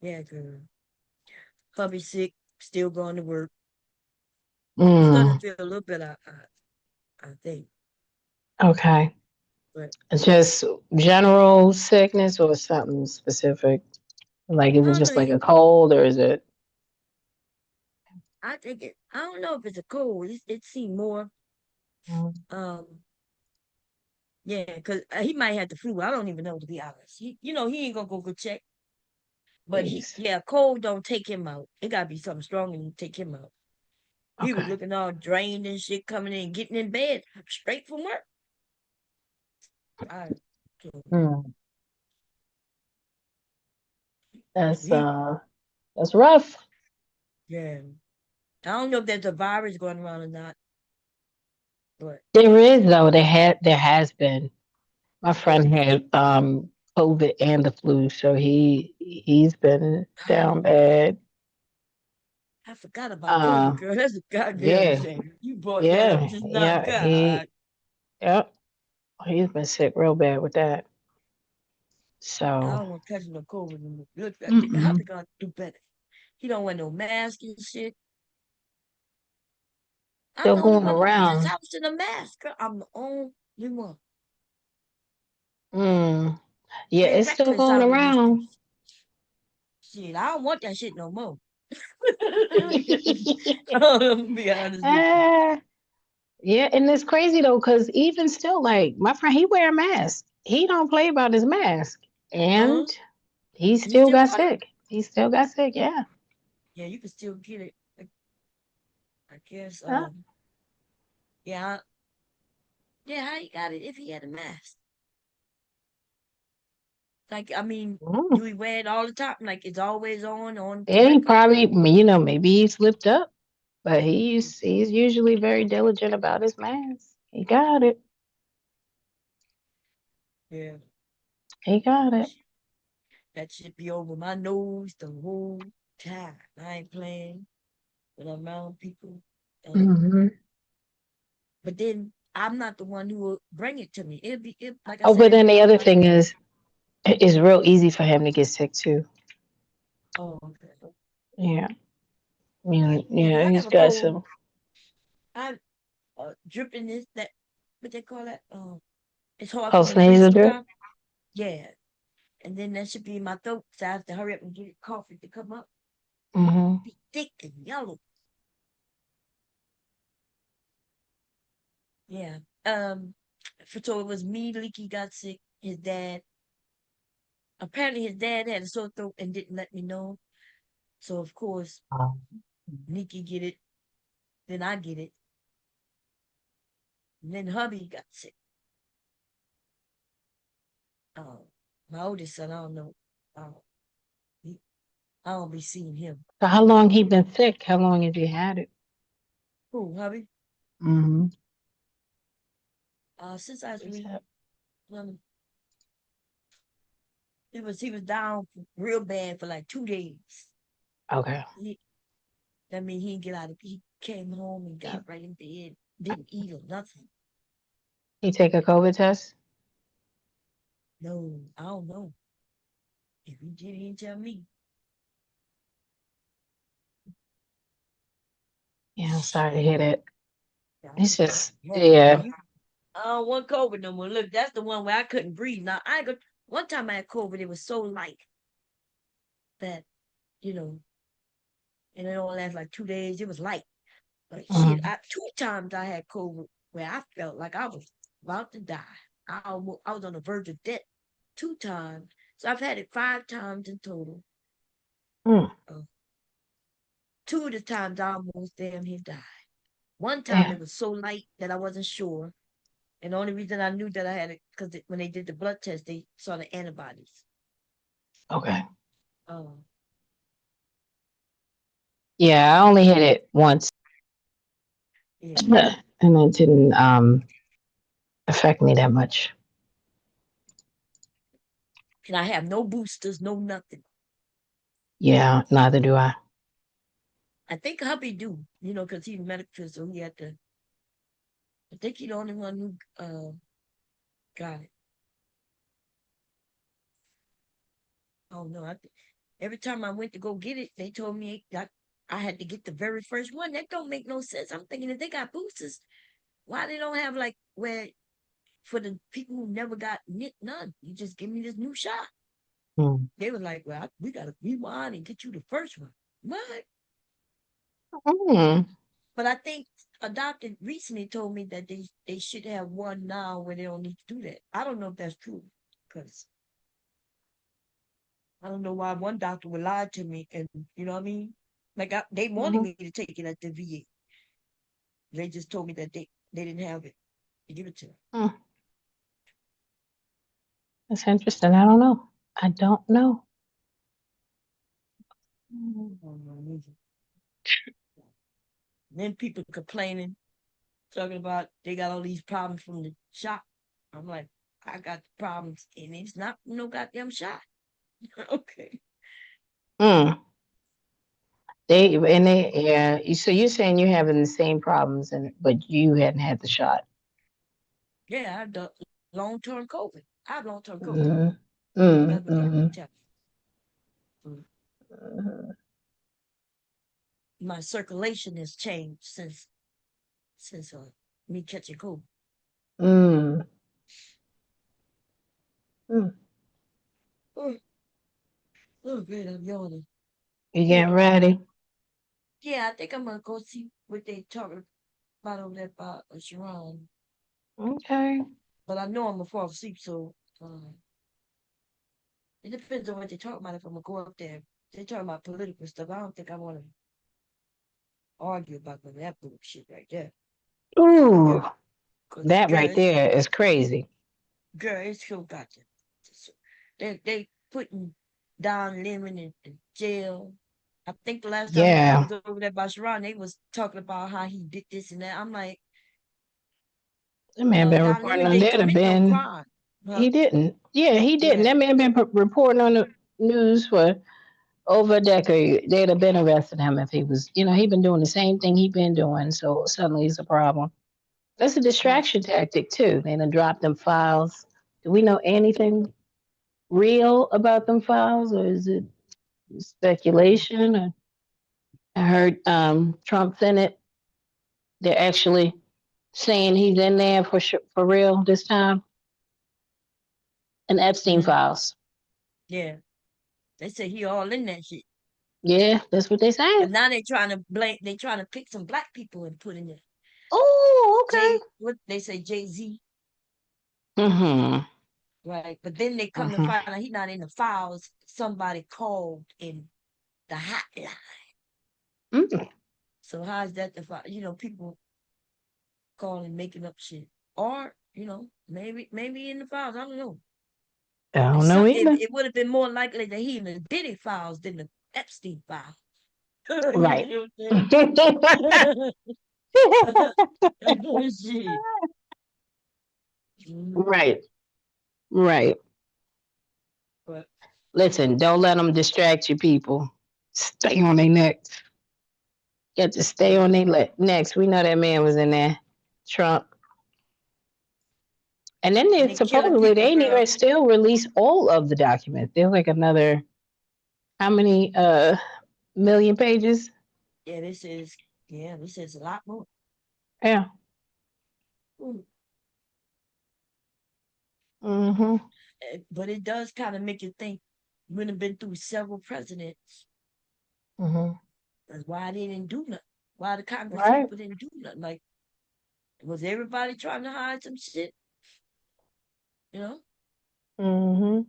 yeah, girl. Hubby sick, still going to work. Starting Mm, to feel a little better, I think. okay. But It's just general sickness or something specific. Like, is I it don't know. just like a cold or is it? I think it. I don't know if it's a cold. It seemed more. Mm, Um, yeah, because he might have the flu. I don't even know, to be honest. He ain't gonna go check. But Jeez. cold don't take him out. It gotta be something strong and take him out. He was Okay. looking all drained and shit, coming in, getting in bed straight from work. I, Mm, that's he, uh, that's rough. yeah. I don't know if there's a virus going around or not, but There is though. There has been. My friend had COVID and the flu, so he's been down bad. I forgot about COVID, Uh, girl. That's a goddamn yeah, shame. You brought that up yeah, just now. yeah. God. Yep, he's been sick real bad with that. I So, don't want to catch no COVID. Look, I think mm-mm. gonna do better. He don't wear no mask and shit. I'm Still the only going one in this around. house in a mask, girl. I'm the only one. Mm. Yeah, Very it's still reckless going out in this around. piece. Shit, I don't want that shit no more. I'm gonna be honest with you. Ah, yeah, and it's crazy though, because even still, like my friend, he wear a mask. He don't play about his mask, Uh-huh. and he You still still got got it? sick. He still got sick. Yeah. Yeah, you can still get it. I guess. Huh? Yeah. Yeah, how he got it if he had a mask? Like, I mean, Mm. do we wear it all the time? Like, it's always on Yeah, he correctly? probably, maybe he slipped up, but he's usually very diligent about his mask. He got it. Yeah. He got it. That should be over my nose the whole time. I ain't playing when I'm around people. Hmm. But then I'm not the one who will bring it to me. Like I Oh, said, but it'll then be the one of other my. thing is, it's real easy for him to get sick too. Oh, okay. Yeah, Yeah, 'cause I he's have a got cold. some. I'm dripping this, that, what they call that? It's hard for me Post to breathe nasal drip. sometimes. Yeah. And then that should be in my throat. So I have to hurry up and get coffee to come up. Hmm. Be thick and yellow. Yeah. So it was me, Leaky got sick, his dad. Apparently his dad had a sore throat and didn't let me know. So of course, Nikki get it, then I get it. And then hubby got sick. My oldest son, I don't know. I don't be seeing him. So how long he been sick? How long has he had it? Who, hubby? Hmm. Since I was he was down real bad for like 2 days. Okay. That mean he didn't get out of he came home and got right in bed, didn't eat or nothing. He take a COVID test? No, I don't know. If he did, he didn't tell me. Yeah, I'm sorry to hear that. It's just, Yeah, yeah. I don't want COVID no more. Look, that's the one where I couldn't breathe. Now I got one time I had COVID, it was so light that, you know, and it only lasted like 2 days. It was light. But shit, Mhm. 2 times I had COVID where I felt like I was about to die. I was on the verge of death 2 times. So I've had it 5 times in total. Mm. 2 of the times I almost damn near died. One time Yeah. it was so light that I wasn't sure. And the only reason I knew that I had it because when they did the blood test, they saw the antibodies. Okay. Um, Yeah, I only hit it once. yeah. And it didn't affect me that much. And I have no boosters, no nothing. Yeah, neither do I. I think hubby do, because he's medical, so he had to. I think he's the only one who got it. Oh no! Every time I went to go get it, they told me that I had to get the very first one. That don't make no sense. I'm thinking if they got boosters, why they don't have like where for the people who never got none? You just give me this new shot. Mm. They were like, "Well, we gotta rewind and get you the first one." What? Mm. But I think a doctor recently told me that they should have one now where they don't need to do that. I don't know if that's true because I don't know why one doctor would lie to me, and you know what I mean. Like they wanted Mhm. me to take it at the VA. They just told me that they didn't have it to give it to them. Mm. That's interesting. I don't know. I don't know. I don't know neither. Then people complaining, talking about they got all these problems from the shot. I'm like, I got problems, and it's not no goddamn shot. Okay. Mm. Yeah. So you're saying you're having the same problems, but you hadn't had the shot. Yeah, I have the long-term COVID. I have long-term COVID. Mm. Mm. That's what they Mm. tell me. Mm. My circulation has changed since me catching COVID. Mm. Mm. Oh, good, I'm yawning. You Yeah, getting ready? yeah, I think I'm gonna go see what they talking about over there about Sharon. Okay. But I know I'm gonna fall asleep, so it depends on what they talk about. If I'm gonna go up there, they talking about political stuff. I don't think I want to argue about that bullshit right there. Ooh, Cause that girl, right there is crazy. it's so got you. they putting Don Lemon in jail. I think the last time I Yeah, was over there by Sharon, they was talking about how he did this and that. I'm like, that man been Don reporting Lemon on didn't that. Have commit no been crime. Huh? he didn't? Yeah, he didn't. Yeah. That man been reporting on the news for over a decade. They'd have been arrested him if he was. He been doing the same thing he been doing. So suddenly it's a problem. That's a distraction tactic too. They done dropped them files. Do we know anything real about them files, or is it speculation? Or I heard Trump Senate. They're actually saying he's in there for real this time. And Epstein Mhm. files. Yeah. They say he all in that shit. Yeah, that's what they saying. And now they trying to pick some black people and put in there. Oh, okay. What they say, Jay-Z, Mm-hmm. right? But then they come to Mm-hmm. find out he's not in the files. Somebody called in the hotline. Mm. So how is that the file? People calling, making up shit. Or, maybe in the files. I don't know. I don't know either. It would have been more likely that he in the Diddy files than the Epstein files. Right. You know what I'm saying? Shit. Right. Right. But Listen, don't let them distract you, people. Stay on their necks. Got to stay on their necks. We know that man was in there, Trump. And then and they they killing supposedly they people, ain't girl. even still released all of the documents. There's like another how many million pages? Yeah, this is a lot more. Yeah. Mm. Mm-hmm. But it does kind of make you think. Would have been through several presidents. Mm-hmm. That's why they didn't do nothing. Why the Congress Right. people didn't do nothing. Like, was everybody trying to hide some shit? You know? Mm-hmm.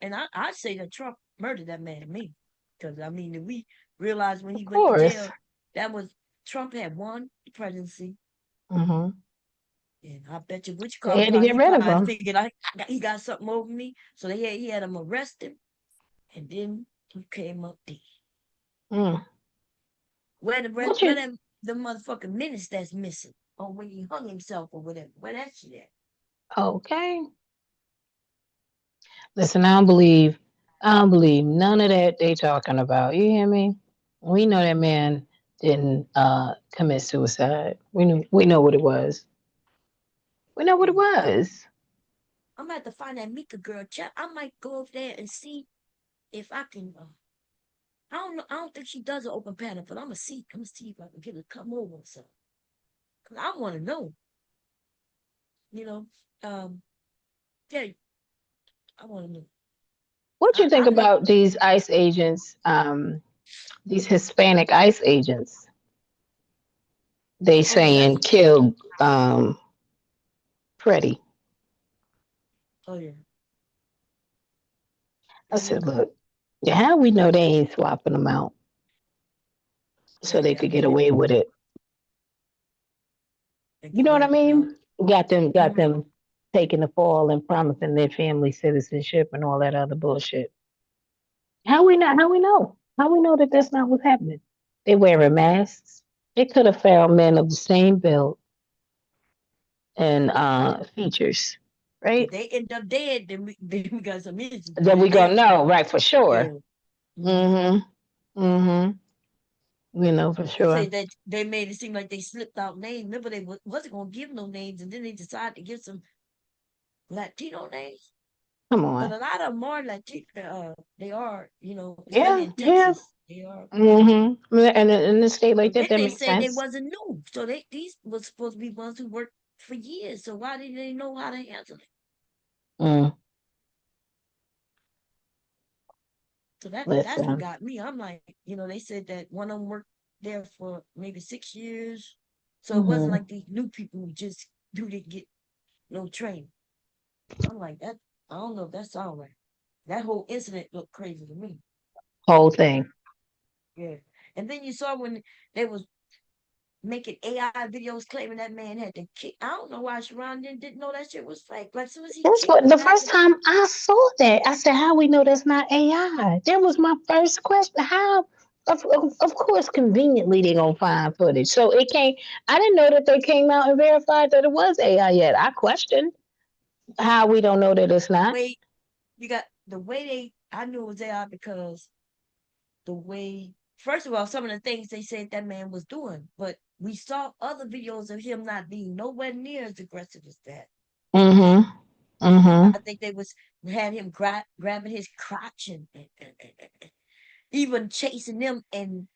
And I say that Trump murdered that man, me. Because, if we realized when he Of went to course. jail, Trump had won the presidency. Mm-hmm. And I bet you which They had to get he rid of probably him. figured he got something over me. So he had him arrested. And then he came up dead. Mm. Where What you the motherfucking minutes that's missing? Or when he hung himself or whatever. Where that shit at? okay? Listen, I don't believe none of that they talking about. You hear me? We know that man didn't commit suicide. We know what it was. We know what it was. I'm about to find that Mika girl chat. I might go over there and see if I can. I don't know. I don't think she does an open panel, but I'm gonna see. I'm gonna see if I can get her to come over or something. Cause I want to know. You know, yeah, I want to know. What you think I know. about these ICE agents, these Hispanic ICE agents? They saying killed Freddie. Oh yeah. I said, look, how we know they ain't swapping them out so they could get away with it? You know what I mean? Got them taking the fall and promising their family citizenship and all that other bullshit. How we know? How we know? How we know that that's not what's happening? They wearing masks. They could have found men of the same build and features, right? If they end up dead, then we got some issues. Then we gonna know, right, for sure. Yeah. Mm-hmm. Mm-hmm. We know for They sure. say that they made it seem like they slipped out names. Remember, they wasn't gonna give no names, and then they decided to give some Latino names. Come But on. a lot of them are Latino. They are, especially Yeah, in yeah. Texas, they are. Mm-hmm. And in a state like Then that they makes said they sense. wasn't new, so these was supposed to be ones who worked for years. So why didn't they know how to handle it? Mm. So that's what Listen. got me. I'm like, they said that one of them worked there for maybe 6 years. So it wasn't Mm-hmm. like these new people who just didn't get no training. I'm like, that I don't know if that's all right. That whole incident looked crazy to me. Whole thing. Yeah. And then you saw when they was making AI videos claiming that man had to kick. I don't know why Sharon didn't know that shit was fake. Like, as soon as he That's kicked what the the back first of time I saw that, I said, "How we know that's not AI?" That was my first question. How? Of course, conveniently they're gonna find footage. So it came. I didn't know that they came out and verified that it was AI yet. I questioned how we don't know that it's not. way you got the way I knew it was AI because the way, first of all, some of the things they said that man was doing, but we saw other videos of him not being nowhere near as aggressive as that. Mm-hmm. Mm-hmm. I think they had him grabbing his crotch and even chasing them and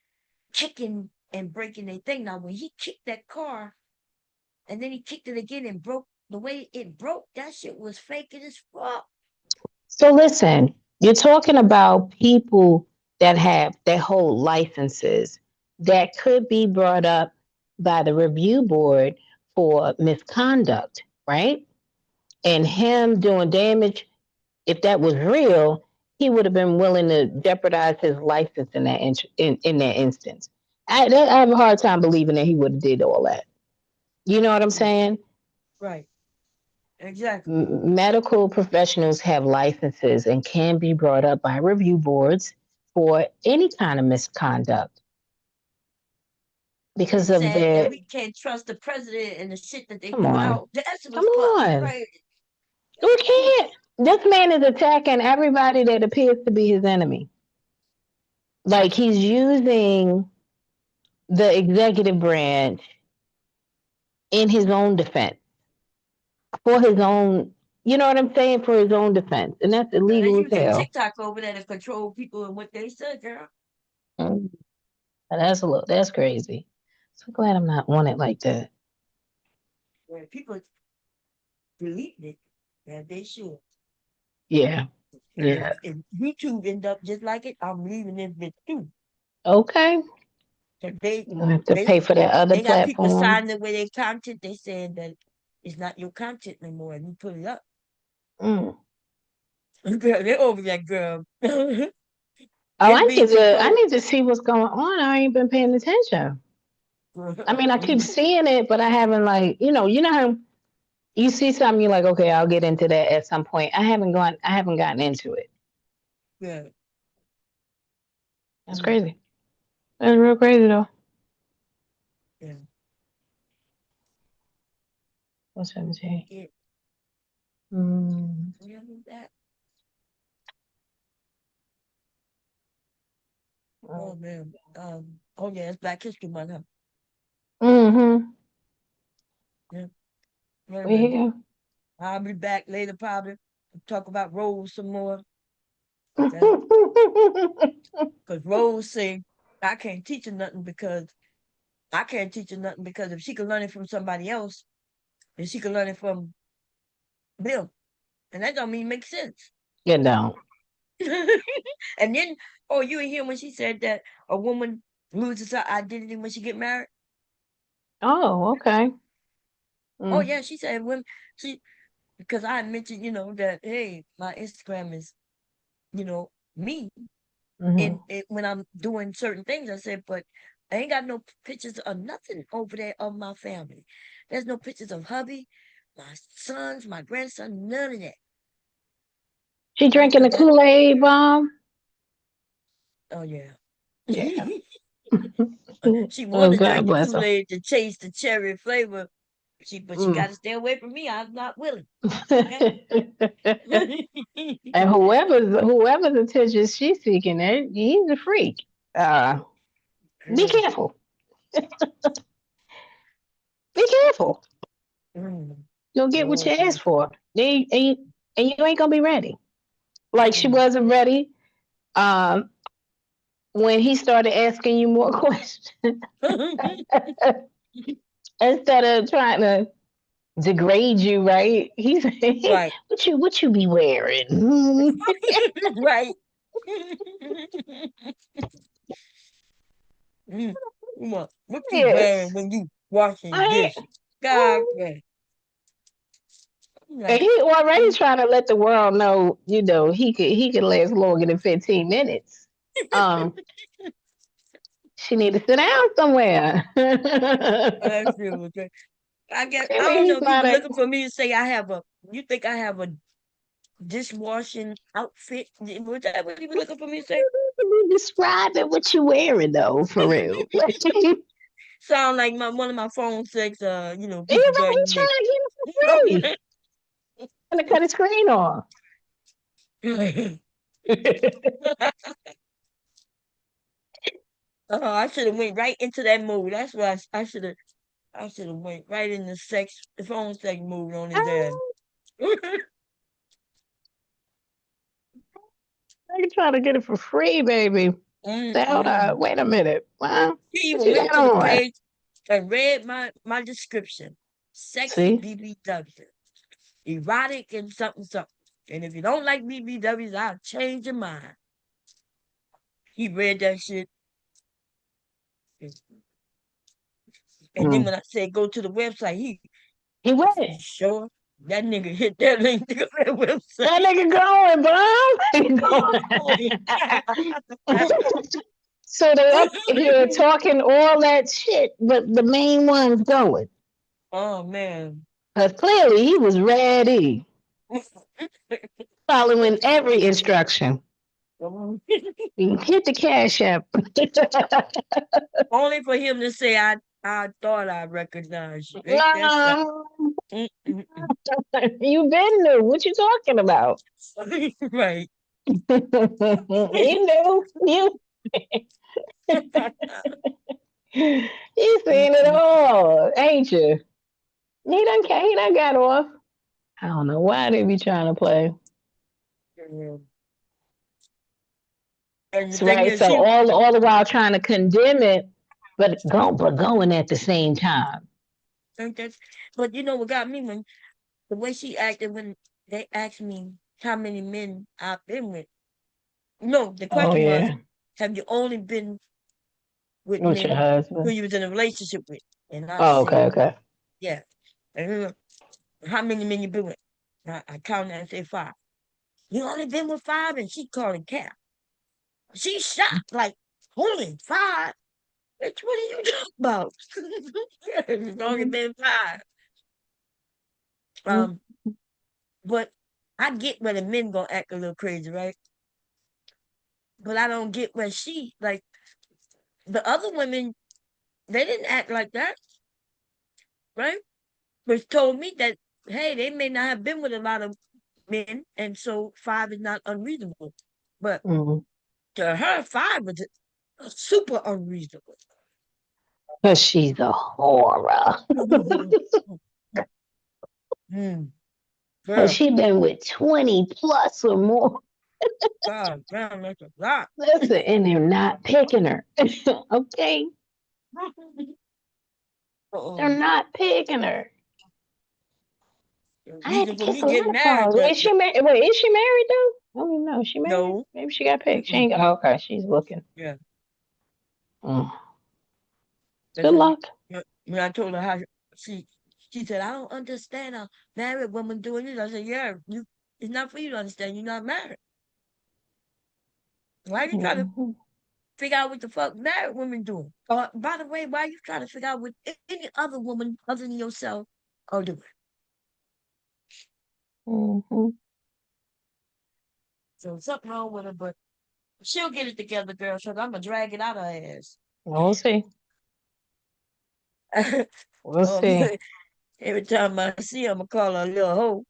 kicking and breaking their thing. Now, when he kicked that car and then he kicked it again and broke the way it broke, that shit was fake as fuck. So listen, you're talking about people that hold licenses that could be brought up by the review board for misconduct, right? And him doing damage, if that was real, he would have been willing to jeopardize his license in that instance. I have a hard time believing that he would have did all that. You know what I'm saying? Right. Exactly. Medical professionals have licenses and can be brought up by review boards for any kind of misconduct because It's of sad that their. we can't trust the president and the shit that they Come put on. out. That's Come what's on. crazy. We can't. This man is attacking everybody that appears to be his enemy. Like he's using the executive branch in his own defense for his own, you know what I'm saying? For his own defense. And that's They illegal as using hell. TikTok over there to control people and what they said, girl. Mm. That's crazy. So glad I'm not on it like that. When people deleting it, and they should. Yeah. And Yeah. if YouTube end up just like it, I'm leaving this bitch too. Okay. They You have to pay for that other they got people platform. signing away their content. They saying that it's not your content anymore, and you put it up. Mm. Girl, they're over that girl. Oh, It's I being need to I controlled. need to see what's going on. I ain't been paying attention. I mean, I keep seeing it, but I haven't like, you know how you see something, you're like, okay, I'll get into that at some point. I haven't gotten into it. Yeah. That's crazy. That's real crazy though. Yeah. What's 17? Yeah. Mm. Yeah, that. Oh man. Oh yeah, it's Black History Month, huh? Mm-hmm. Yeah. We Anyway, here. I'll be back later probably to talk about Rose some more. Because Rose say I can't teach her nothing because if she can learn it from somebody else, then she can learn it from them. And that don't mean make sense. You don't. And then, you ain't hear when she said that a woman loses her identity when she get married? Oh, okay. Oh Mm. yeah, she said when because I mentioned, that hey, my Instagram is, me. Mm-hmm. And when I'm doing certain things, I said, but I ain't got no pictures of nothing over there of my family. There's no pictures of hubby, my sons, my grandson, none of that. She drinking the Kool-Aid, Mom? Oh yeah. Yeah. She Oh, wanted to God drink the bless her. Kool-Aid to chase the cherry flavor. But she Mm. got to stay away from me. I'm not willing. And whoever's attention she's seeking, he's a freak. Be careful. Be careful. You'll get what you ask for. And you ain't gonna be ready. Like she wasn't ready. When he started asking you more questions. Instead of trying to degrade you, right? He's Right. what you be wearing? Right. What you wearing when you washing dishes? God, man. And he already trying to let the world know, he could last longer than 15 minutes. She need to sit down somewhere. That shit was great. I guess I don't Maybe know he's if you not were a. looking for me to say I have a. You think I have a dishwashing outfit? Was that what you were looking for me to say? Describing what you wearing though, for real. You Sound like one of my phone sex. know, People he's trying joining me. to get it for free. Trying to cut his screen off. Oh, I should have went right into that mood. That's why I should have. I should have went right in the phone sex mood on his ass. They're trying to get it for free, baby. Say, hold up, wait a minute. Wow, He what even you went got to the on? page and read my description. Sexy See? BBW. Erotic and something something. And if you don't like BBWs, I'll change your mind. He read that shit. And then when I said go to the website, he went. Sure. That nigga hit that link to go to that website. That nigga going, bro. So they up here talking all that shit, but the main one's going. Oh man. Because clearly he was ready. Following every instruction. Hit the cash app. Only for him to say I thought I recognized you. No. You been new. What you talking about? Right. You knew. You seen it all, ain't you? He done got off. I don't know why they be trying to play. That's right. So all the while trying to condemn it, but going at the same time. But you know what got me when the way she acted when they asked me how many men I've been with. No, the question was, have you only been with your men husband? who you was in a relationship with? And I said, okay. Yeah. And how many men you been with? I counted and said 5. You only been with 5, and she called it cap. She shocked, like, holy 5. Bitch, what are you talking about? It's only been 5. But I get where the men gonna act a little crazy, right? But I don't get where she, like, the other women, they didn't act like that, right? Which told me that, hey, they may not have been with a lot of men, and so 5 is not unreasonable. But to her, 5 was super unreasonable. Because she's a horror. But she been with 20 plus or more. God damn, that's a lot. Listen, and they're not picking her. Okay? They're not picking her. I had to kiss a lot of calls. Is she married? Wait, is she married though? I don't even know. Is she married? No. Maybe she got picked. She ain't got. Oh, okay, she's looking. Yeah. Good luck. When I told her how she said, I don't understand a married woman doing this. I said, yeah, it's not for you to understand. You're not married. Why are you trying to figure out what the fuck married women doing? By the way, why are you trying to figure out what any other woman other than yourself are doing? So something wrong with her, but she'll get it together, girl. So I'm gonna drag it out her ass. We'll see. We'll see. Every time I see her, I'm gonna call her a little hoe.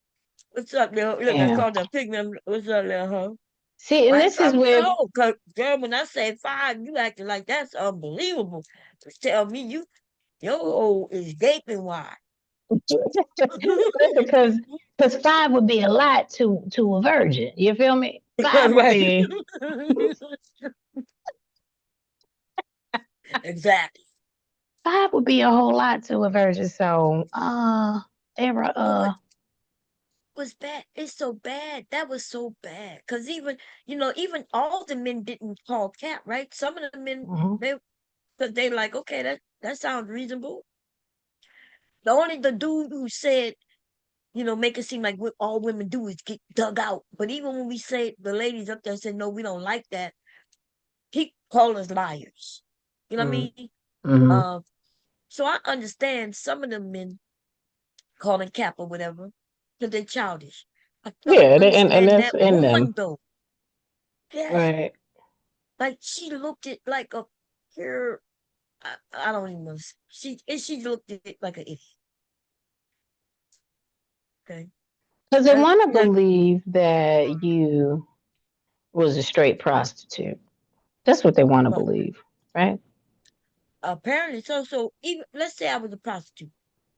What's up, little? Look, I called her pigment. What's up, little hoe? See, and this is where, girl, when I say 5, you acting like that's unbelievable. Just tell me your hole is gaping wide. because 5 would be a lot to a virgin. You feel me? 5 would be. Exactly. 5 would be a whole lot to a virgin. So, was bad. It's so bad. That was so bad. Cause even all the men didn't call cap, right? Some of the men because they like, okay, that sounds reasonable. The dude who said, make it seem like what all women do is get dug out. But even when we say the ladies up there said, no, we don't like that, he called us liars. You know what I Mm. mean? Mhm. So I understand some of them men calling cap or whatever because they're childish. I don't Yeah, and understand that's that in them. woman though. Yes, Right. like she looked at like a pure. I don't even know. She looked at it like an idiot. Okay, Because they want to that believe that you was a straight prostitute. That's what they want to well, believe, right? apparently so. So even let's say I was a prostitute,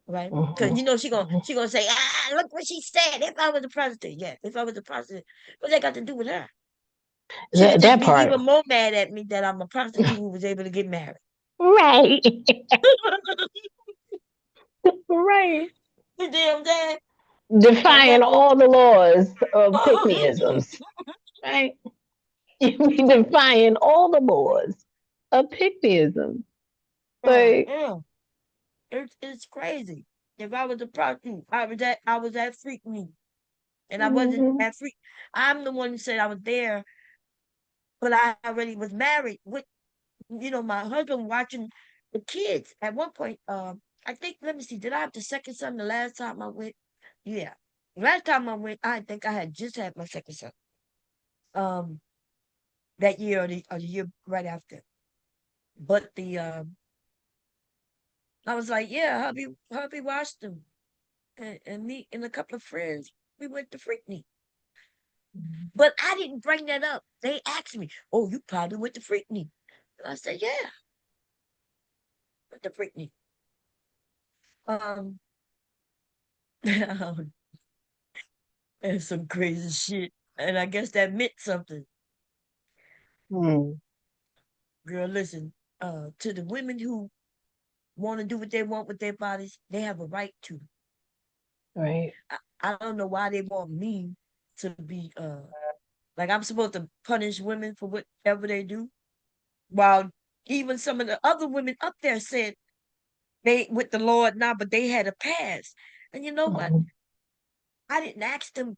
right? Because Mhm. you know she gonna say, look what she said. If I was a prostitute, yeah, if I was a prostitute, what that got to do with her? She would just That be part. even more mad at me that I'm a prostitute who was able to get married. Right. Right. You damn damn. Defying all the laws of pickmeisms, right? You be defying all the laws of pickmeism. Like, Yeah, it's crazy. If I was a prostitute, I was at Freak Me, and I wasn't mhm. at Freak. I'm the one who said I was there, but I already was married with my husband watching the kids. At one point, I think let me see, did I have the second son the last time I went? Yeah, last time I went, I think I had just had my second son. Um, that year or the year right after. But I was like, yeah, hubby watched them, and me and a couple of friends, we went to Freakney. But I didn't bring that up. They asked me, "Oh, you probably went to Freakney." And I said, "Yeah, went to Freakney." Um, and some crazy shit, and I guess that meant something. Mm, Girl, listen, to the women who want to do what they want with their bodies, they have a right to. right. I don't know why they want me to be like I'm supposed to punish women for whatever they do, while even some of the other women up there said they with the Lord now, but they had a past. And you know what? Mhm. I didn't ask them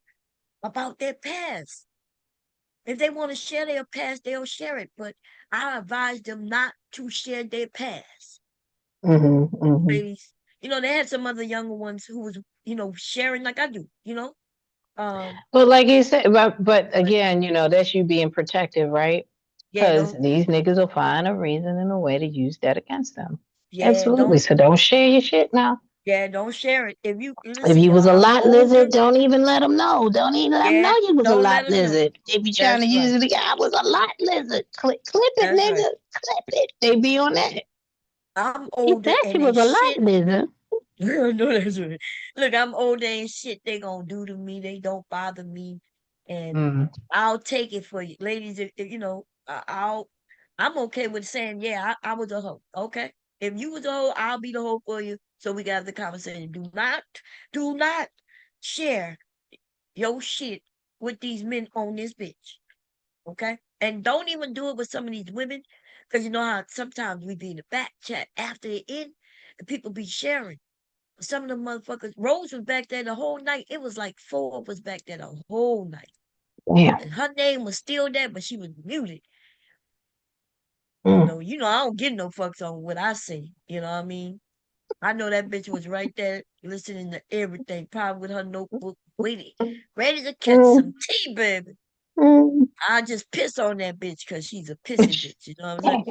about their past. If they want to share their past, they'll share it. But I advise them not to share their past. Mhm. Mhm. Ladies, they had some other younger ones who was, sharing like I do. Um, But like you said, but again, that's you being protective, right? yeah, Because don't these niggas will find a reason and a way to use that against them. yeah, Absolutely. don't So don't share your shit now. yeah, don't share it. If you If listen, you was y'all, a I'm lot older. lizard, don't even let them know. Don't even let them know Yeah, you was a don't let lot them know. lizard. They be trying to That's use right. it again. I was a lot lizard. Clip it, That's nigga. right. Clip it. They be on that. I'm You older said and you they was a lot shit. lizard. No, that's right. Look, I'm older and shit they gonna do to me. They don't bother me. And Mm. I'll take it for you. Ladies, if I'm okay with saying, yeah, I was a hoe. Okay. If you was a hoe, I'll be the hoe for you. So we got the conversation. Do not share your shit with these men on this bitch. Okay? And don't even do it with some of these women. Because you know how sometimes we be in the back chat after it end and people be sharing. Some of the motherfuckers, Rose was back there the whole night. It was like 4 of us back there the whole night. Damn. And her name was still there, but she was muted. Mm. I don't get no fucks on what I say. You know what I mean? I know that bitch was right there listening to everything, probably with her notebook, waiting, ready to catch some Mm. tea, baby. Mm. I just piss on that bitch because she's a pissy bitch. You know what I'm saying?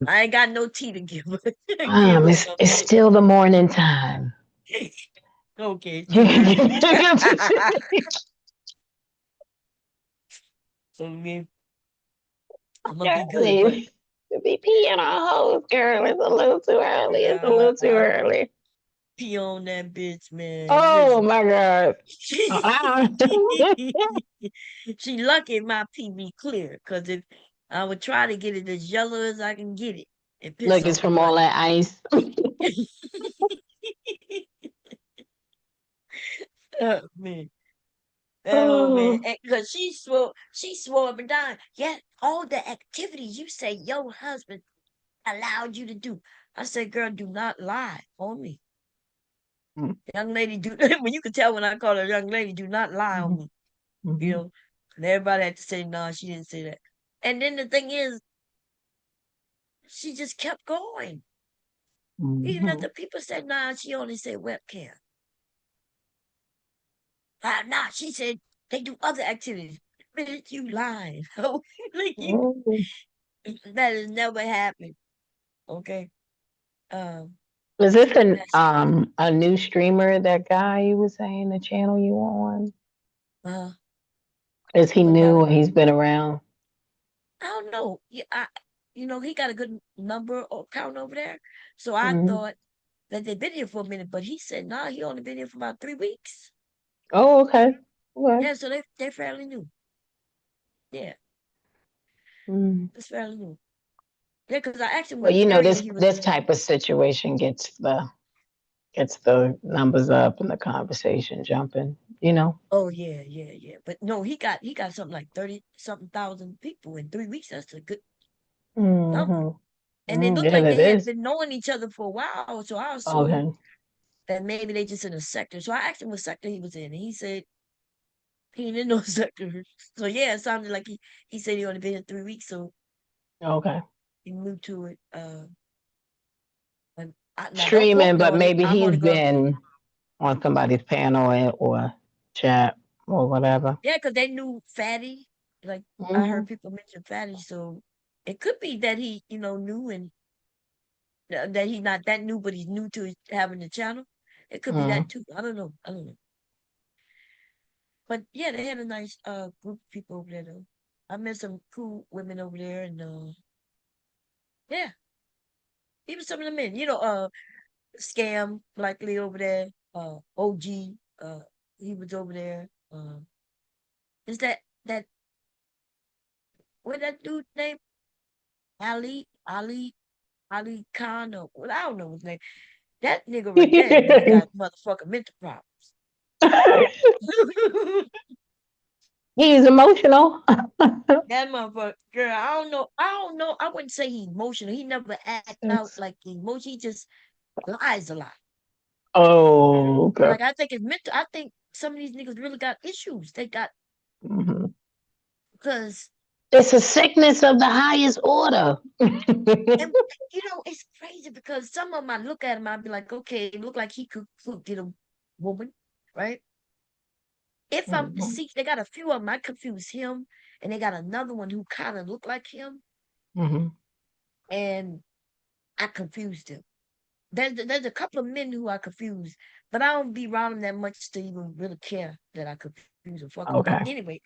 I ain't got no tea to give her. Give her some It's still the morning time. Okay, true. So me, I'm gonna be good, but Early. To be peeing on hoes, girl. It's a little too early. It's a yeah, little too early. pee on that bitch, man. Oh Listen. my God. Uh-uh. She lucky my pee be clear, cause if I would try to get it as yellow as I can get it and piss Look, it's on it, from all but that ice. oh man. Oh man, Oh. because she swore up and down. Yeah, all the activities you say your husband allowed you to do. I said, girl, do not lie on me. Mm. Young lady, when you can tell when I call her a young lady, do not lie on me. Mhm. And everybody had to say, no, she didn't say that. And then the thing is, she just kept going. Even if Mhm. the people said, nah, she only said webcam. Nah, she said they do other activities. Bitch, you lying. Like Mhm. that has never happened. Okay. Um, Is this that's a new streamer, that guy you were saying, the channel you on? uh Is he what new guy? or he's been around? I don't know. Yeah, he got a good number or count over there. So I Mhm. thought that they'd been here for a minute, but he said, nah, he only been here for about 3 weeks. Oh, okay. Okay. Yeah, so they're fairly new. Yeah, Mm. it's fairly new. Yeah, because I asked him Well, what you know, area this he was. this type of situation gets the numbers up and the conversation jumping, you know? Oh yeah, yeah, yeah. But no, he got something like 30 something thousand people in 3 weeks. That's a good number. Mhm. And they looked Yeah, like it they had is. been knowing each other for a while. So I assumed Okay. that maybe they just in a sector. So I asked him what sector he was in, and he said he ain't in no sector. So yeah, it sounded like he said he only been in 3 weeks, so Okay. he moved to it. And now don't quote Streaming, me but on it. maybe I'm he's only going. been on somebody's panel or chat or whatever. Yeah, because they knew Fatty. Like I heard Mhm. people mention Fatty, so it could be that he, knew and that he's not that new, but he's new to having the channel. It could be that Mhm. too. I don't know. I don't know. But yeah, they had a nice group of people over there though. I met some cool women over there, and yeah, even some of the men. Scam likely over there. OG, he was over there. Is that what that dude name? Ali Khan, or well, I don't know his name. That nigga right there, he got motherfucking mental problems. He's emotional. That motherfucker, girl, I don't know. I wouldn't say he's emotional. He never act out It's- like emotion. He just lies a lot. Oh, okay. Like I think it's mental. I think some of these niggas really got issues. They got Mhm. because It's a sickness of the highest order. and it's crazy because some of them I look at him, I'd be like, okay, it look like he could get a woman, right? If I'm Mhm. see, they got a few of them. I confuse him, and they got another one who kind of look like him, Mhm. and I confused him. There's a couple of men who I confuse, but I don't be around them that much to even really care that I confuse them. Fuck 'em. But Okay. anyway,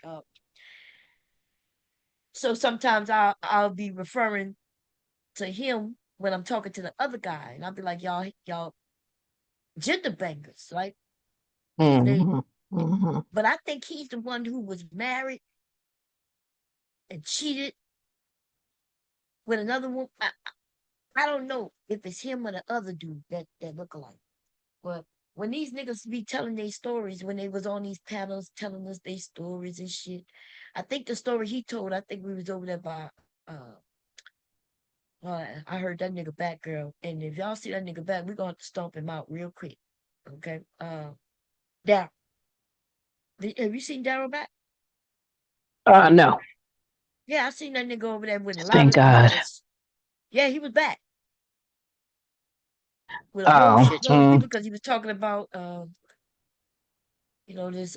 so sometimes I'll be referring to him when I'm talking to the other guy, and I'll be like, y'all gender bangers, right? They, Mhm. Mhm. but I think he's the one who was married and cheated with another woman. I don't know if it's him or the other dude that look alike. But when these niggas be telling their stories, when they was on these panels telling us their stories and shit, I think the story he told, I think we was over there by I heard that nigga back, girl. And if y'all see that nigga back, we're gonna have to stomp him out real quick. Okay. Daryl. Have you seen Daryl back? No. Yeah, I seen that nigga over there with a lot Thank of people God. that's yeah, he was back with a whole Oh, shitload of people because he was talking about this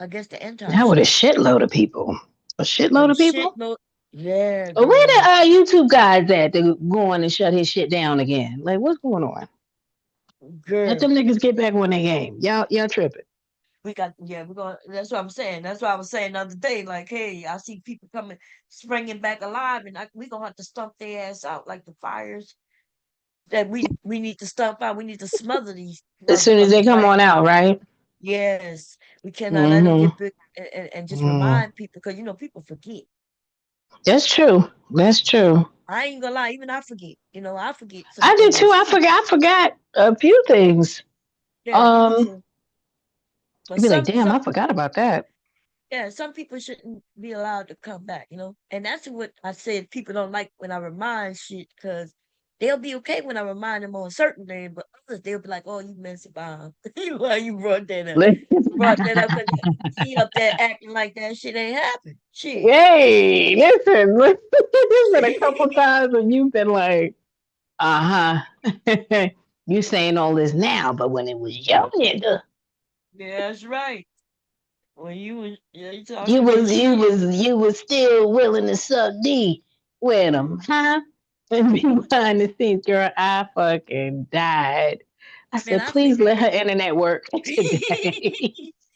I guess the anti now with a shit. shitload of people. A With shitload a of people? shitload. Yeah, Where the girl. YouTube guys at to go on and shut his shit down again? Like, what's going on? Let Girl. them niggas get back on their game. Y'all tripping. We're going that's what I'm saying. That's what I was saying the other day. Like, hey, I see people coming, springing back alive, and we're gonna have to stomp their ass out like the fires that we need to stomp out. We need to smother these As soon as they motherfuckers, come right? on out, right? Yes, we cannot let them Mm-hmm. get big and just Mm. remind people because people forget. That's true. That's true. I ain't gonna lie, even I forget. I forget some I do too. things. I forgot a few things. Yeah, me You too. But be like, damn, I forgot about that. yeah, some people shouldn't be allowed to come back, and that's what I said. People don't like when I remind shit because They'll be okay when I remind them on certain things, but others they'll be like, "Oh, you messy Bob. Why you brought that up? Brought that up because he up there acting like that shit ain't happened. Shit." Hey, listen, there's been a couple times when you've been like, uh-huh. You saying all this now, but when it was your nigga, Yeah, that's right. When you was you talking was that you shit. was you was still willing to suck D with him, huh? And behind the scenes, girl, I fucking died. I Man, said, I please figured let her internet work today.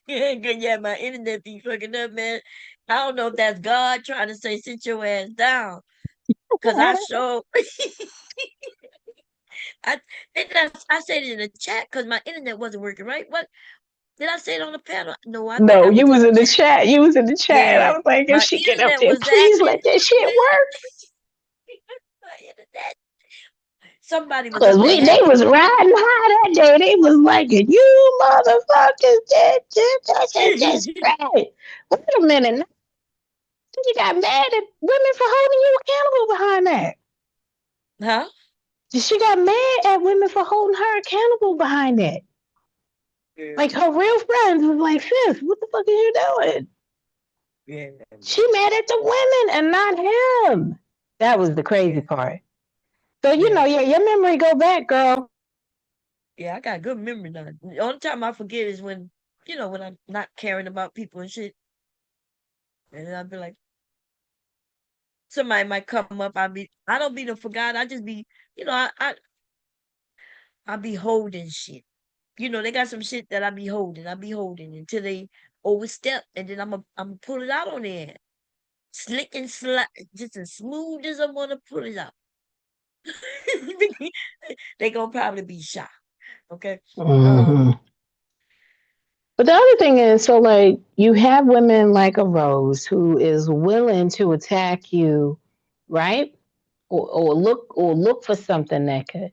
yeah, my internet be fucking up, man. I don't know if that's God trying to say sit your ass down. Cause I show I I said it in the chat because my internet wasn't working, right? What did I say it on the panel? No, I think No, I you went to was the in the chat. chat. You was in the chat. I Yeah, was like, if my she get up internet there, was please acting. let that shit work. My internet. Somebody was Cause up there they hacking. was riding high that day. They was like, you motherfuckers did this right. Wait a minute. Now you got mad at women for holding you accountable behind that. Huh? She got mad at women for holding her accountable behind that. Yeah. Like her real friends was like, sis, what the fuck is you doing? Yeah. She mad at the women and not him. That was the crazy part. So you know, your memory go back, girl. Yeah, I got good memory now. The only time I forget is when, when I'm not caring about people and shit. And then I'll be like, somebody might come up. I don't be the forgot. I just be, I be holding shit. They got some shit that I be holding. I be holding until they overstep, and then I'm pull it out on there, slick and just as smooth as I want to pull it out. They gonna probably be shocked. Okay. Mhm. But the other thing is, so like you have women like a Rose who is willing to attack you, right? Or look for something that could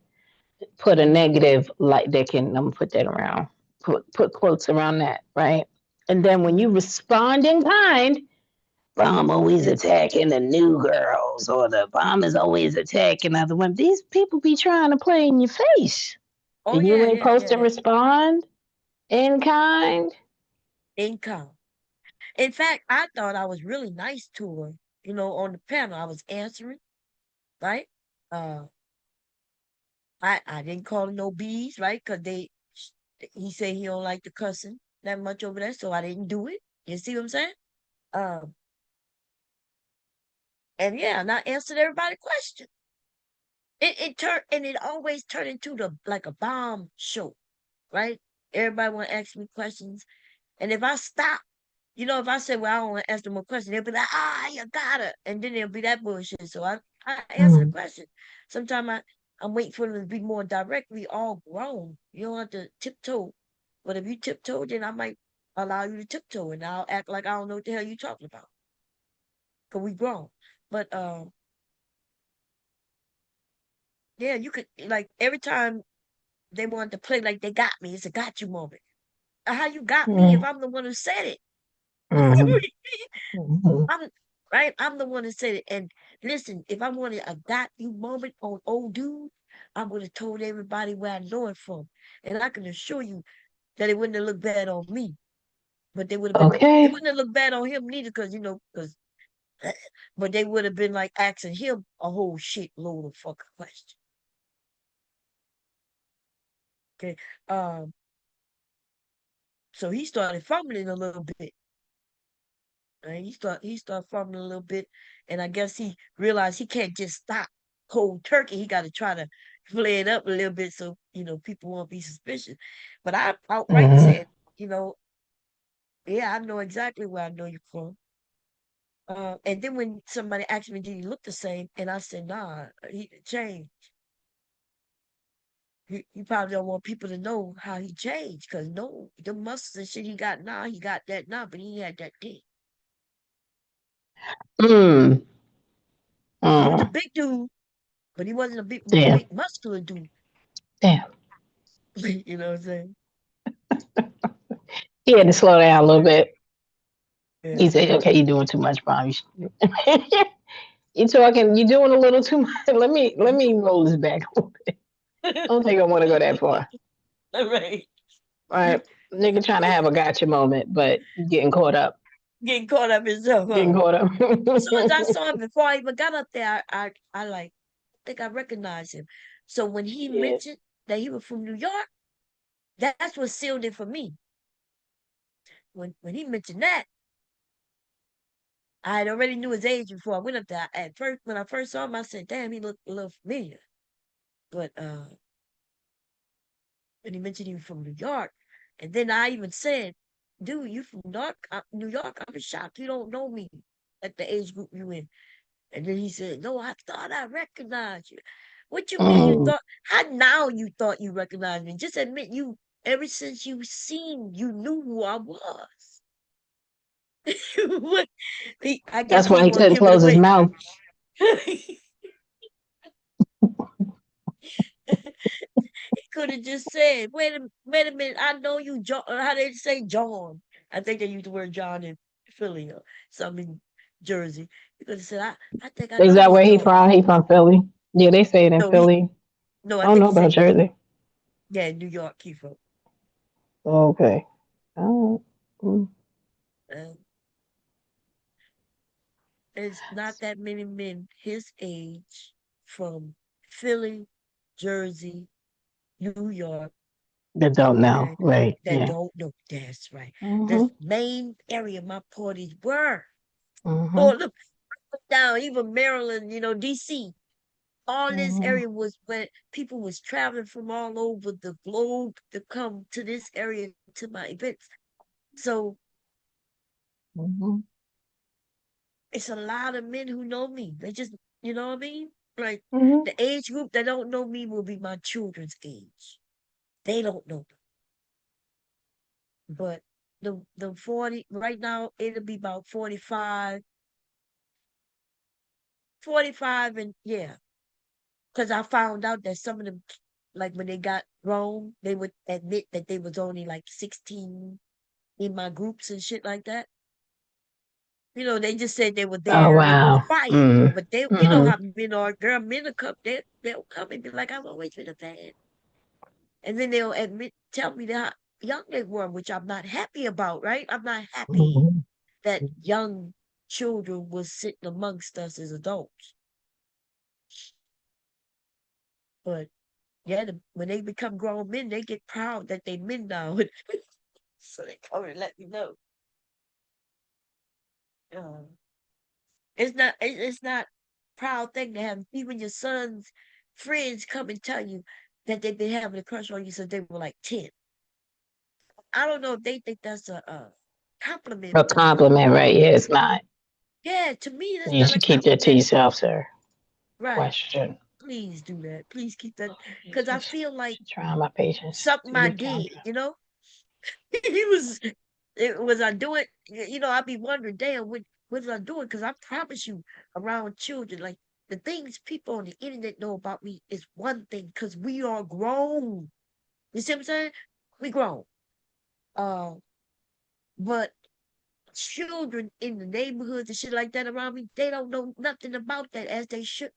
put a negative like they can. I'm gonna put that around. Put quotes around that, right? And then when you respond in kind, Bomb always attacking the new girls, or the bomb is always attacking other women. These people be trying to play in your face. Oh And you yeah, ain't yeah, supposed yeah, to yeah. respond in kind. In kind. In fact, I thought I was really nice to her. On the panel, I was answering, right? Uh, I didn't call her no bees, right? Cause he said he don't like the cussing that much over there, so I didn't do it. You see what I'm saying? Um, and yeah, and I answered everybody's question. It turned, and it always turned into like a bomb show, right? Everybody want to ask me questions, and if I stop, if I say, well, I don't want to ask them a question, they'll be like, you got it, and then there'll be that bullshit. So I answer the question. Sometimes I'm waiting for them to be more directly all grown. You don't have to tiptoe, but if you tiptoe, then I might allow you to tiptoe, and I'll act like I don't know what the hell you talking about, cause we grown. But yeah, you could like every time they want to play like they got me, it's a got you moment. How you got me if I'm the one who said it? I'm right. I'm the one who said it. And listen, if I wanted a got you moment on old dude, I would have told everybody where I know it from, and I can assure you that it wouldn't have looked bad on me. But they would have been. It Okay. wouldn't have looked bad on him neither, because but they would have been like asking him a whole shit load of fucking questions. Okay. So he started fumbling a little bit. Right? He started fumbling a little bit, and I guess he realized he can't just stop cold turkey. He got to try to play it up a little bit so people won't be suspicious. But I outright said, yeah, I know exactly where I know you from. And then when somebody asked me, "Did he look the same?" and I said, "Nah, he changed." He probably don't want people to know how he changed, because no, the muscles and shit he got now, he got that now, but he had that then. He was a big dude, but he wasn't a big Damn. muscular dude. Damn. You know what I'm saying? He had to slow down a little bit. Yeah. He said, okay, you're doing too much, Bomb. You talking? You doing a little too much? Let me roll this back. I don't think I want to go that far. All right. All right, nigga trying to have a gotcha moment, but getting caught up. Getting caught up himself, Getting huh? caught up. As soon as I saw him, before I even got up there, I like think I recognized him. So when he Yeah. mentioned that he was from New York, that's what sealed it for me. When he mentioned that, I had already knew his age before I went up there. At first, when I first saw him, I said, "Damn, he looked a little familiar." But when he mentioned he was from New York, and then I even said, "Dude, you from New York? I'm shocked you don't know me at the age group you in." And then he said, "No, I thought I recognized you." What you mean you thought? How now you thought you recognized me? Just admit you. Ever since you seen, you knew who I was. What? I guess That's why he want to couldn't give it close his away. mouth. He could have just said, "Wait a minute, I know you, John." How they say John? I think they use the word John in Philly or some in Jersey. He could have said, "I think I Is know that this where he John." from? He from Philly. Yeah, they say it in No, Philly. no, I I don't think know he said about Jersey. yeah, New York. He from. Okay. Oh. Um, There's not that many men his age from Philly, Jersey, New York, They don't know, okay, right? that Yeah. don't know. That's right. Mhm. The main area my parties were. Mhm. All the down, even Maryland, DC. All this Mhm. area was where people was traveling from all over the globe to come to this area to my events. So Mhm. it's a lot of men who know me. They just, you know what I mean? Like Mhm. the age group that don't know me will be my children's age. They don't know me. But the 40 right now it'll be about 45 and yeah. Because I found out that some of them, like when they got grown, they would admit that they was only like 16 in my groups and shit like that. They just said they were Oh there, they were wow. quiet. Mm. But they, Mhm. how men are, girl, men will come, they'll come and be like, "I've always been a fan." And then they'll tell me that how young they were, which I'm not happy about, right? I'm not happy Mhm. that young children was sitting amongst us as adults. But yeah, when they become grown men, they get proud that they men now. So they come and let me know. Uh, it's not proud thing to have even your son's friends come and tell you that they've been having a crush on you since they were like 10. I don't know if they think that's a compliment, A but compliment, right? Yeah, it's not. yeah, to me that's You not a should keep that to compliment. yourself, sir. Right. Question. Please do that. Please keep that because I feel like Trying my patience something to I get down. did, he was was I doing, I'd be wondering, damn, what was I doing? Because I promise you, around children, like the things people on the internet know about me is one thing, because we are grown. You see what I'm saying? We grown. Uh, but children in the neighborhoods and shit like that around me, they don't know nothing about that as they should.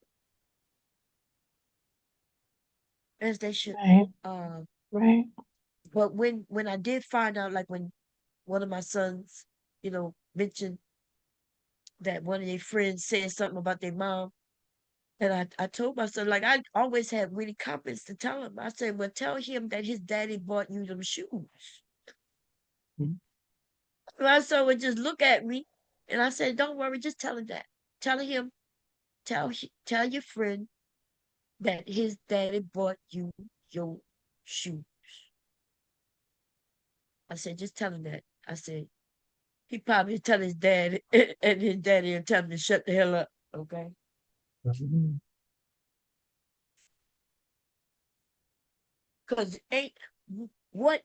As they should. Right. Uh, Right. but when I did find out, like when one of my sons, mentioned that one of their friends said something about their mom. And I told my son, like, I always had really confidence to tell him. I said, well, tell him that his daddy bought you them shoes. Mhm. My son would just look at me, and I said, don't worry, just tell him that. Tell him, tell your friend that his daddy bought you your shoes. I said, just tell him that. I said, he probably tell his dad and his daddy and tell him to shut the hell up, okay? Mhm. Because ain't what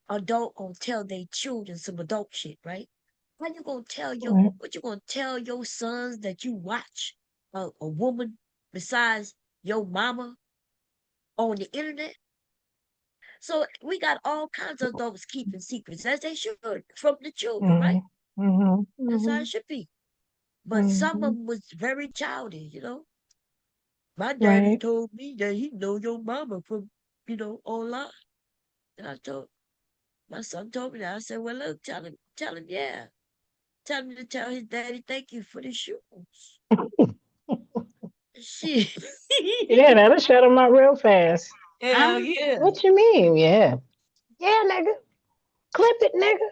adult gonna tell their children some adult shit, right? How you gonna tell Right. what you gonna tell your sons that you watch a woman besides your mama on the internet? So we got all kinds of adults keeping secrets, as they should, from the children, right? Mhm. Mhm. That's how it Mhm. should be. but some of Mhm. them was very childish, My daddy Right. told me that he know your mama from, online. And my son told me that. I said, well, look, tell him, yeah. Tell him to tell his daddy thank you for the shoes. Shit. Yeah, that'll shut them up real fast. Hell yeah. What you mean? Yeah. Yeah, nigga. Clip it, nigga.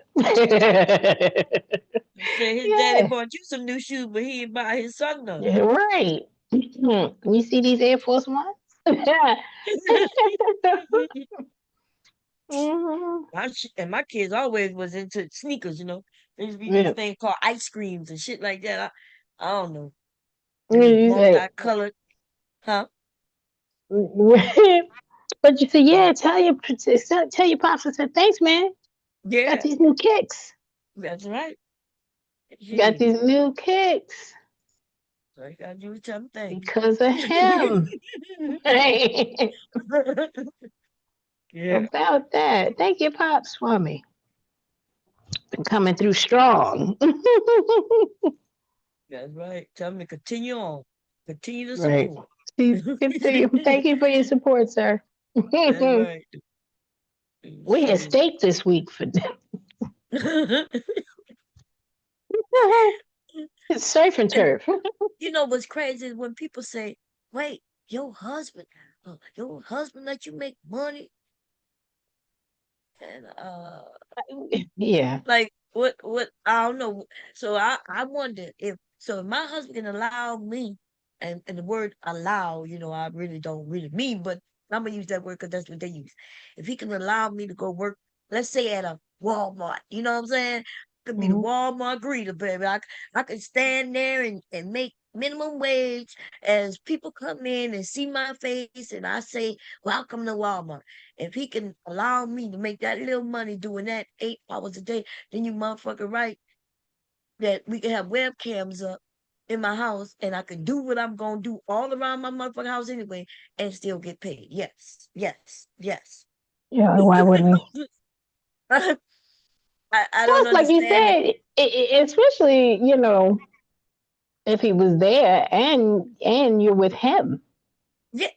Said his daddy Yeah. bought you some new shoes, but he didn't buy his son none. Yeah, right. You see these Air Force Ones? Mhm. And my kids always was into sneakers, There used to be these Yeah. things called ice creams and shit like that. I don't know. It Yeah, was you say- multicolored. Huh? But you say, yeah, tell your pops I said, thanks, man. Yeah, Got these new kicks. that's right. Got Shit. these new kicks So I gotta do something. because of him. Yeah, About that. Thank you, pops, for me. Been coming through strong. that's right. Tell me to continue on. Continue to Right. support. Continue. Thank you for your support, sir. That's right. We had Shit. steak this week for it's surf and And turf. what's crazy is when people say, wait, your husband let you make money? And Yeah. like what I don't know. So I wonder if my husband can allow me, and the word allow, I really don't really mean, but I'm gonna use that word because that's what they use. If he can allow me to go work, let's say at a Walmart, you know what I'm saying? Could be the Mhm. Walmart greeter, baby. I could stand there and make minimum wage as people come in and see my face and I say, welcome to Walmart. If he can allow me to make that little money doing that 8 hours a day, then you motherfucker right that we can have webcams up in my house and I can do what I'm gonna do all around my motherfucking house anyway and still get paid. Yes, yes, yes. Yeah, why wouldn't he? I don't Plus, like you understand it. said, especially, if he was there and you're with him. Yeah,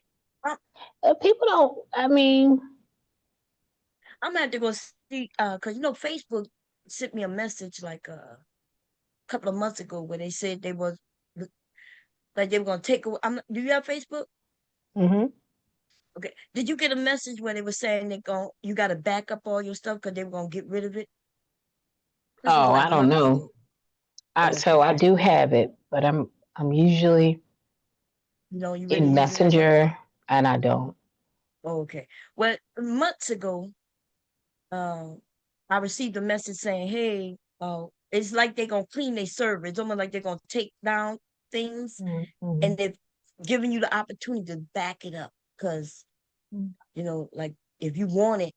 People don't, I mean, I'm gonna have to go see because Facebook sent me a message like a couple of months ago where they said they was like they were gonna take away. Do you have Facebook? mhm. Okay. Did you get a message where they were saying you got to back up all your stuff because they were gonna get rid of it? This was Oh, I like don't months know. ago. So Okay. I do have it, but I'm usually You ready in to use it as a Messenger and I don't. okay. Well, months ago, I received a message saying, "Hey, it's like they're gonna clean their server. It's almost like they're gonna take down things, Mhm. and they're giving you the opportunity to back it up. Because Mm. like if you want it,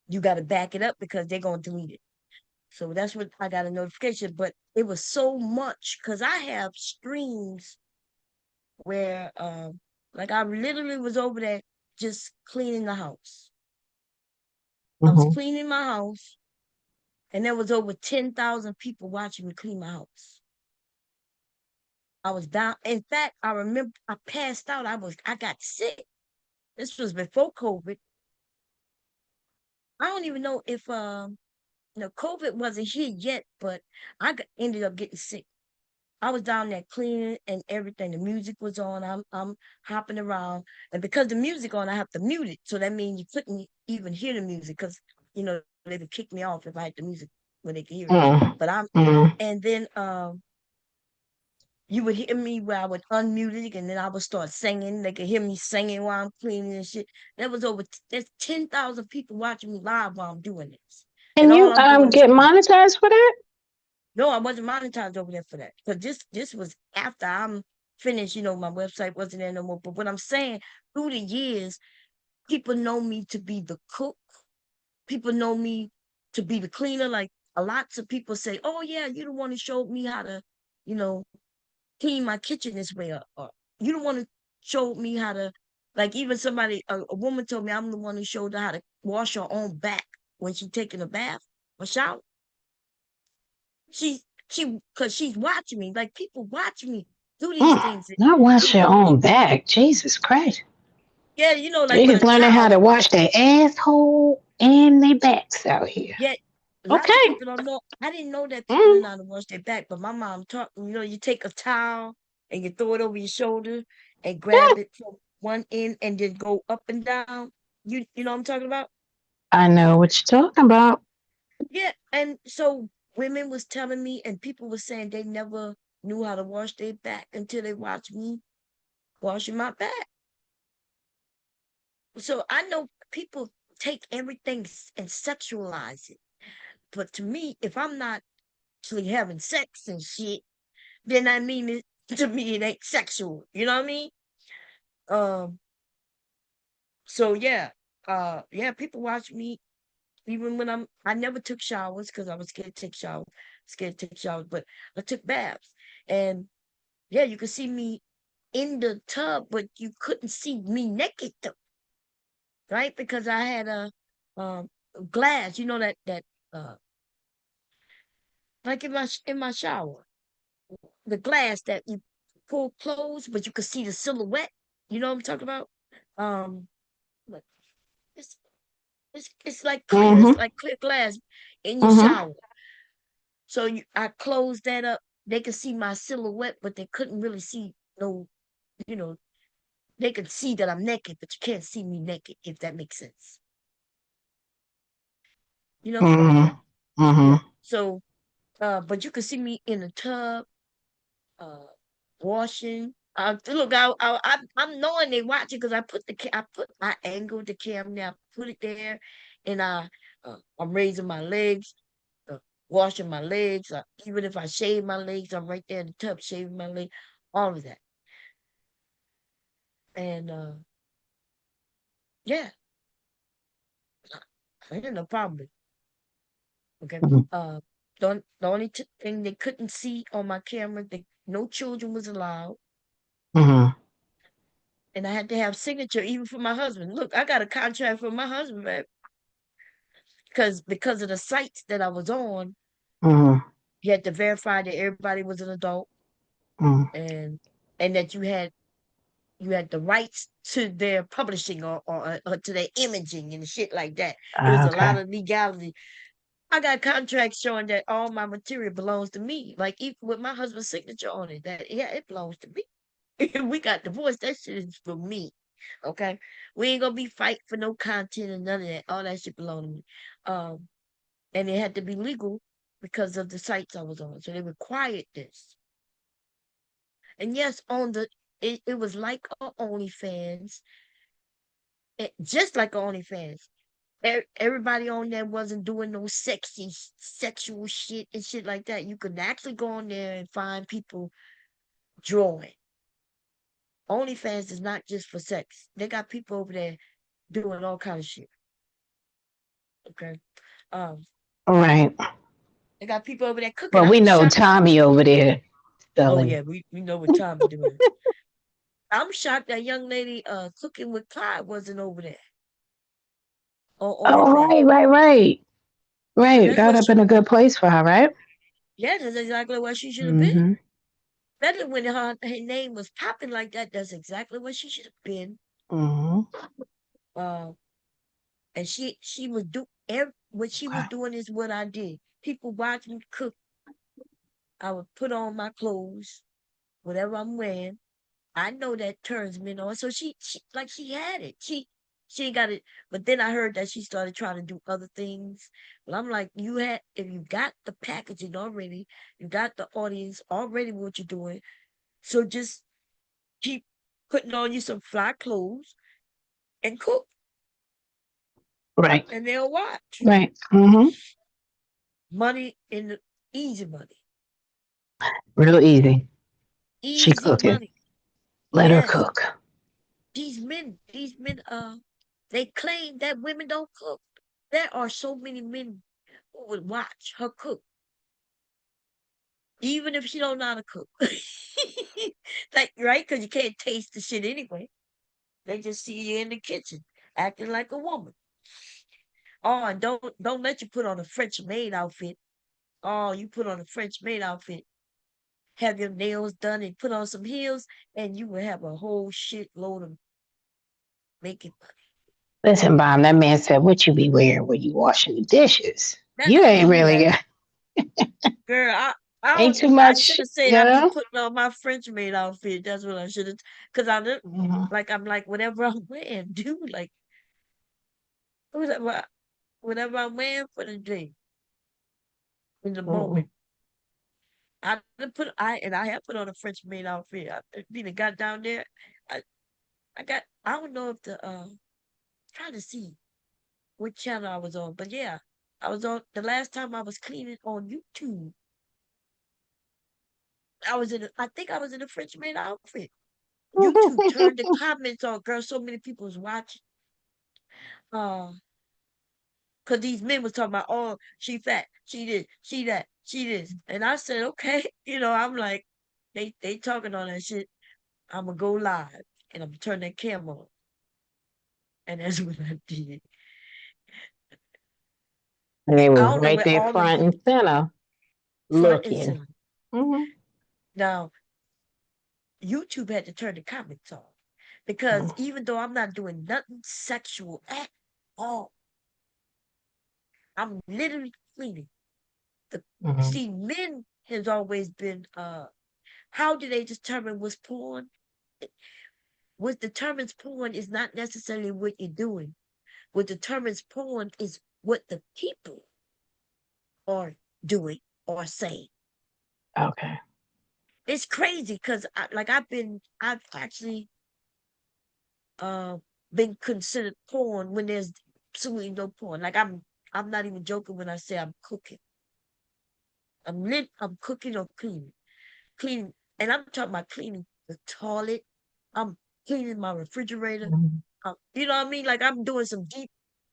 you got to back it up because they're gonna delete it. So that's what I got a notification. But it was so much because I have streams where, like I literally was over there just cleaning the house. I was Mhm. cleaning my house, and there was over 10,000 people watching me clean my house. I was down. In fact, I remember I passed out. I got sick. This was before COVID. I don't even know if COVID wasn't here yet, but ended up getting sick. I was down there cleaning and everything. The music was on. I'm hopping around, and because the music on, I have to mute it. So that means you couldn't even hear the music because they would kick me off if I had the music when they could hear it. Mm. But Mm. and then you would hear me where I would unmute it, and then I would start singing. They could hear me singing while I'm cleaning and shit. There's 10,000 people watching me live while I'm doing this, Can and all you I'm doing is get cleaning. monetized for that? No, I wasn't monetized over there for that. Because this was after I'm finished, my website wasn't there no more. But what I'm saying, through the years, people know me to be the cook. People know me to be the cleaner. Like lots of people say, oh yeah, you the one who showed me how to, you know, clean my kitchen this way. Or you the one who showed me how to, like even a woman told me I'm the one who showed her how to wash her own back when she taking a bath or shower. Cause she's watching me. Like people watch me do these things. Not wash You your know, own back. Jesus Christ. yeah, you know, like They when just a learning how child, to wash their asshole and their backs out here. yeah, lots of Okay. people don't know. I didn't know that people Mm. didn't know how to wash their back, but my mom taught me, you know, you take a towel and you throw it over your shoulder and grab it from one end and then go up and down. You know what I'm talking about? I know what you're talking about. Yeah, and so women was telling me and people were saying they never knew how to wash their back until they watched me washing my back. So I know people take everything and sexualize it. But to me, if I'm not actually having sex and shit, then I mean it to me it ain't sexual. You know what I mean? Um, so yeah. Yeah, people watch me even when I never took showers because I was scared to take showers, but I took baths. And yeah, you could see me in the tub, but you couldn't see me naked though, right? Because I had a um glass, you know that uh like in my shower, the glass that you pull closed, but you could see the silhouette. You know what I'm talking about? Um, look, it's it's like clear. It's Mm-hmm. like clear glass in your Mm-hmm. shower. So I closed that up. They could see my silhouette, but they couldn't really see no, you know, they could see that I'm naked, but you can't see me naked, if that makes sense. You know? Mm-hmm. Yeah. Mm-hmm. So but you could see me in the tub, uh washing. Look, I'm knowing they watching because I angled the camera, I put it there, and I'm raising my legs, uh, washing my legs. Even if I shave my legs, I'm right there in the tub shaving my leg, all of that. And yeah, I had no problem with it. Okay. Mm-hmm. The only thing they couldn't see on my camera, no children was allowed. Mm-hmm. And I had to have signature even for my husband. Look, I got a contract for my husband, man, because of the sites that I was on, Mm-hmm. you had to verify that everybody was an adult Mm-hmm. and that you had the rights to their publishing or to their imaging and shit like that. It was a lot Okay. of legality. I got contracts showing that all my material belongs to me, like even with my husband's signature on it. That yeah, it belongs to me. We got divorced. That shit is for me. Okay, we ain't gonna be fighting for no content and none of that. All that shit belong to me. Um, and it had to be legal because of the sites I was on. So they required this. And yes, it was like a OnlyFans, just like a OnlyFans. Everybody on there wasn't doing no sexy sexual shit and shit like that. You could actually go on there and find people drawing. OnlyFans is not just for sex. They got people over there doing all kind of shit. Okay. Um, All right. they got people over there cooking. Well, we I'm know shocked. Tommy over there Oh selling. yeah, we know what Tommy doing. I'm shocked that young lady cooking with Clyde wasn't over there on Oh, OnlyFans. right. Cause Right. that's That would what have been a good place for her, right? yeah, that's exactly what she should have been. Mm-hmm. Better when her name was popping like that. That's exactly what she should have been. Mm-hmm. Uh, and she was what she was doing is what I did. People watch me cook. I would put on my clothes, whatever I'm wearing. I know that turns men on. So she like she had it. She ain't got it. But then I heard that she started trying to do other things. Well, I'm like, if you got the packaging already, you got the audience already what you're doing. So just keep putting on you some fly clothes and cook. Right. And they'll watch. Right. Mm-hmm. Money in the easy money. Real easy. She Easy cooking. money. Let her Yes. cook. These men, they claim that women don't cook. There are so many men who would watch her cook, even if she don't know how to cook. Like, right? Because you can't taste the shit anyway. They just see you in the kitchen acting like a woman. Oh, and don't let you put on a French maid outfit. Oh, you put on a French maid outfit, have your nails done, and put on some heels, and you will have a whole shit load of making money. Listen, Bob, that man said, what you be wearing when you washing the dishes? Now You don't ain't do me really like got, girl. I ain't don't. too I should much, have said you I be know? putting on my French maid outfit. That's what I should have. Cause I look like I'm like whatever I'm wearing, dude. Like whatever, whatever I'm wearing for the day in the moment. I done put I have put on a French maid outfit. I mean, it got down there. I I don't know if the trying to see what channel I was on, but yeah, I was on the last time I was cleaning on YouTube. I think I was in a French maid outfit. YouTube turned the comments on, girl. So many people was watching. Cause these men was talking about, oh, she fat, she this, she that, she this, and I said, okay, I'm like, they talking on that shit. I'm gonna go live and I'm gonna turn that camera on, and that's what I did. And they I was don't know right where there all of front the and center front and looking. center. Mhm. Now, YouTube had to turn the comments on because even though I'm not doing nothing sexual at all, I'm literally cleaning. See, men has always been how do they determine what's porn? What determines porn is not necessarily what you're doing. What determines porn is what the people are doing or saying. Okay. It's crazy because I've actually been considered porn when there's absolutely no porn. Like I'm not even joking when I say I'm cooking. I'm cooking or cleaning, and I'm talking about cleaning the toilet. I'm cleaning my refrigerator. You know what I mean? Like I'm doing some deep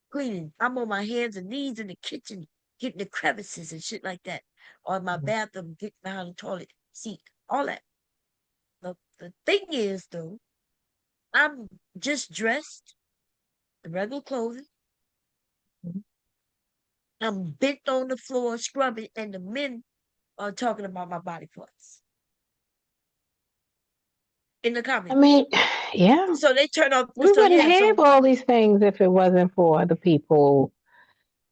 cleaning. I'm on my hands and knees in the kitchen, getting the crevices and shit like that. Or in my bathroom, getting behind the toilet seat, all that. The thing is, though, I'm just dressed in regular clothing. I'm bent on the floor, scrubbing, and the men are talking about my body parts in the I comments. mean, yeah. So they turn off. We So wouldn't yeah, have so all these things if it wasn't for the people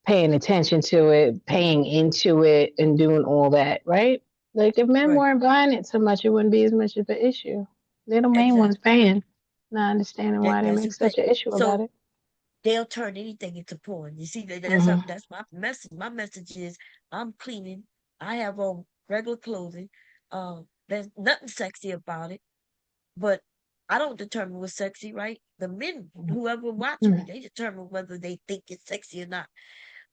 paying attention to it, paying into it, and doing all that, right? Like if men right, weren't buying it so much, it wouldn't be as much of an issue. They're the main ones exactly. paying, not understanding why they That's make the thing. such an issue about So it. they'll turn anything into porn. You see, Hmm. that's my message. My message is I'm cleaning. I have on regular clothing. There's nothing sexy about it, but I don't determine what's sexy, right? The men, whoever watch me, they determine whether they think it's sexy or not.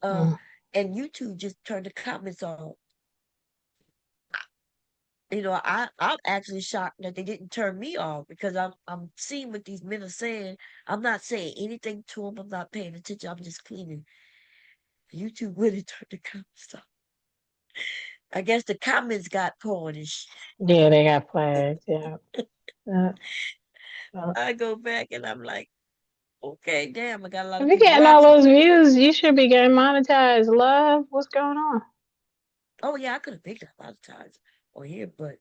And YouTube just turned the comments on. I'm actually shocked that they didn't turn me off because I'm seeing what these men are saying. I'm not saying anything to them. I'm not paying attention. I'm just cleaning. YouTube really turned the comments off. I guess the comments got porn and shit. Yeah, they got flags. Yeah. I go back and I'm like, okay, damn, I got a lot If of you're people getting all watching. those views, you should be getting monetized. Love, what's going on? Oh yeah, I could have picked up monetized on here, but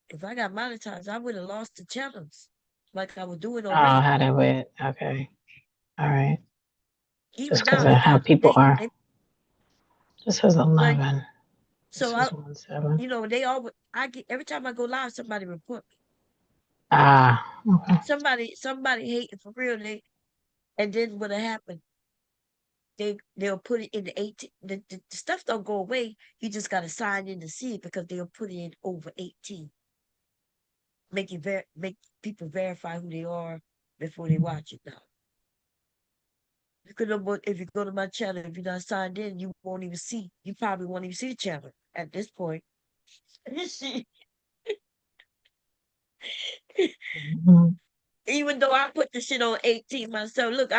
if I got monetized, I would have lost the channels like I was doing Oh, on how regular. they went. Okay. All right. Even Just because now, of they how got people are. they This is well, 11. so This I is 1-7. they always I get every time I go live, somebody report me. Ah, okay. Somebody hating for real. And then what'll happen? They'll put it in the 18. The stuff don't go away. You just gotta sign in to see it because they'll put it in over 18. Make people verify who they are before they watch it now. If you go to my channel, if you're not signed in, you won't even see. You probably won't even see the channel at this point. You see, even though I put the shit on 18 myself. Look,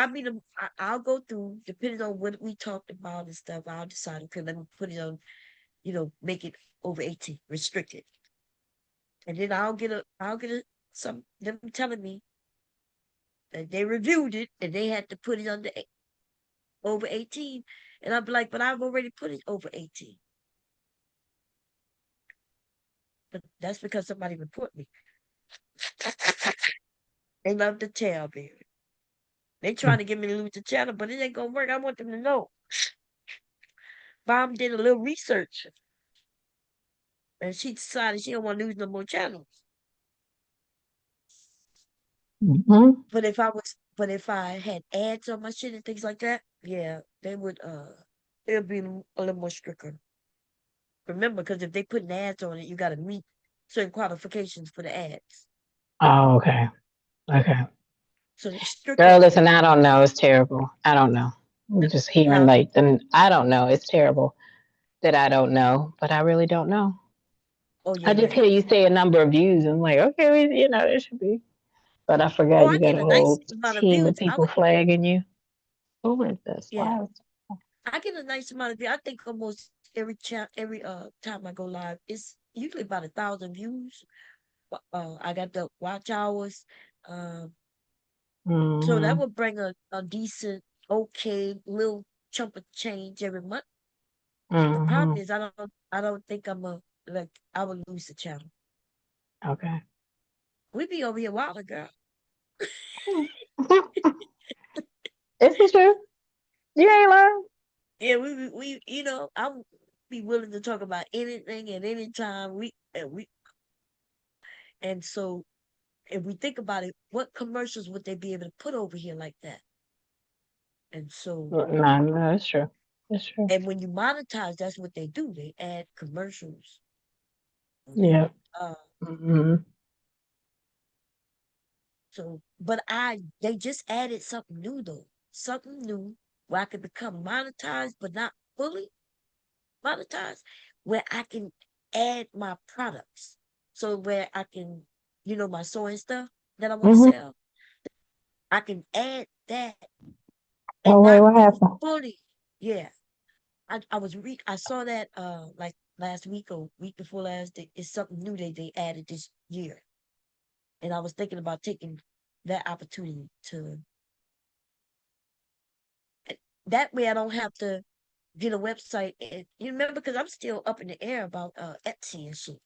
I'll go through depending on what we talked about and stuff. I'll decide, okay, let me put it on, make it over 18, restricted. And then I'll get some them telling me that they reviewed it and they had to put it under over 18. And I'd be like, but I've already put it over 18. But that's because somebody report me. They love to tell, baby. They trying to get me to lose the channel, but it ain't gonna work. I want them to know. Mom did a little research, and she decided she don't want to lose no more channels. But if I had ads on my shit and things like that, yeah, they would it'll be a little more stricter. Remember, because if they put ads on it, you got to meet certain qualifications for the ads. Oh, okay. Okay. So they're stricter. Girl, listen, I don't know. It's terrible. I don't know. I'm just hearing like I don't know. It's terrible that I don't know, but I really don't know. Oh, I just hear you say a number of views. And I'm like, okay, it should be. But I forgot I you got get a a nice whole amount of team views. of people flagging you. Who is this? Yeah. Wow. I get a nice amount of views. I think almost every time I go live, it's usually about 1,000 views. I got the watch hours. So that would bring a decent, okay, little chunk of change every month. The problem is I don't think I would lose the channel. Okay. We be over here wilder, girl. Is it true? You ain't lying. Yeah, we I would be willing to talk about anything at any time. And so if we think about it, what commercials would they be able to put over here like that? And so No, that's true. That's true. And when you monetize, that's what they do. They add commercials. Yeah. Uh, So, but they just added something new though, something new where I can become monetized, but not fully monetized, where I can add my products. So where I can, my sewing stuff that I want to sell, I can add that and Oh wait, not what be happened? fully. Yeah, I saw that like last week or week before last. It's something new that they added this year, and I was thinking about taking that opportunity to. That way I don't have to get a website. And you remember, because I'm still up in the air about Etsy and shit.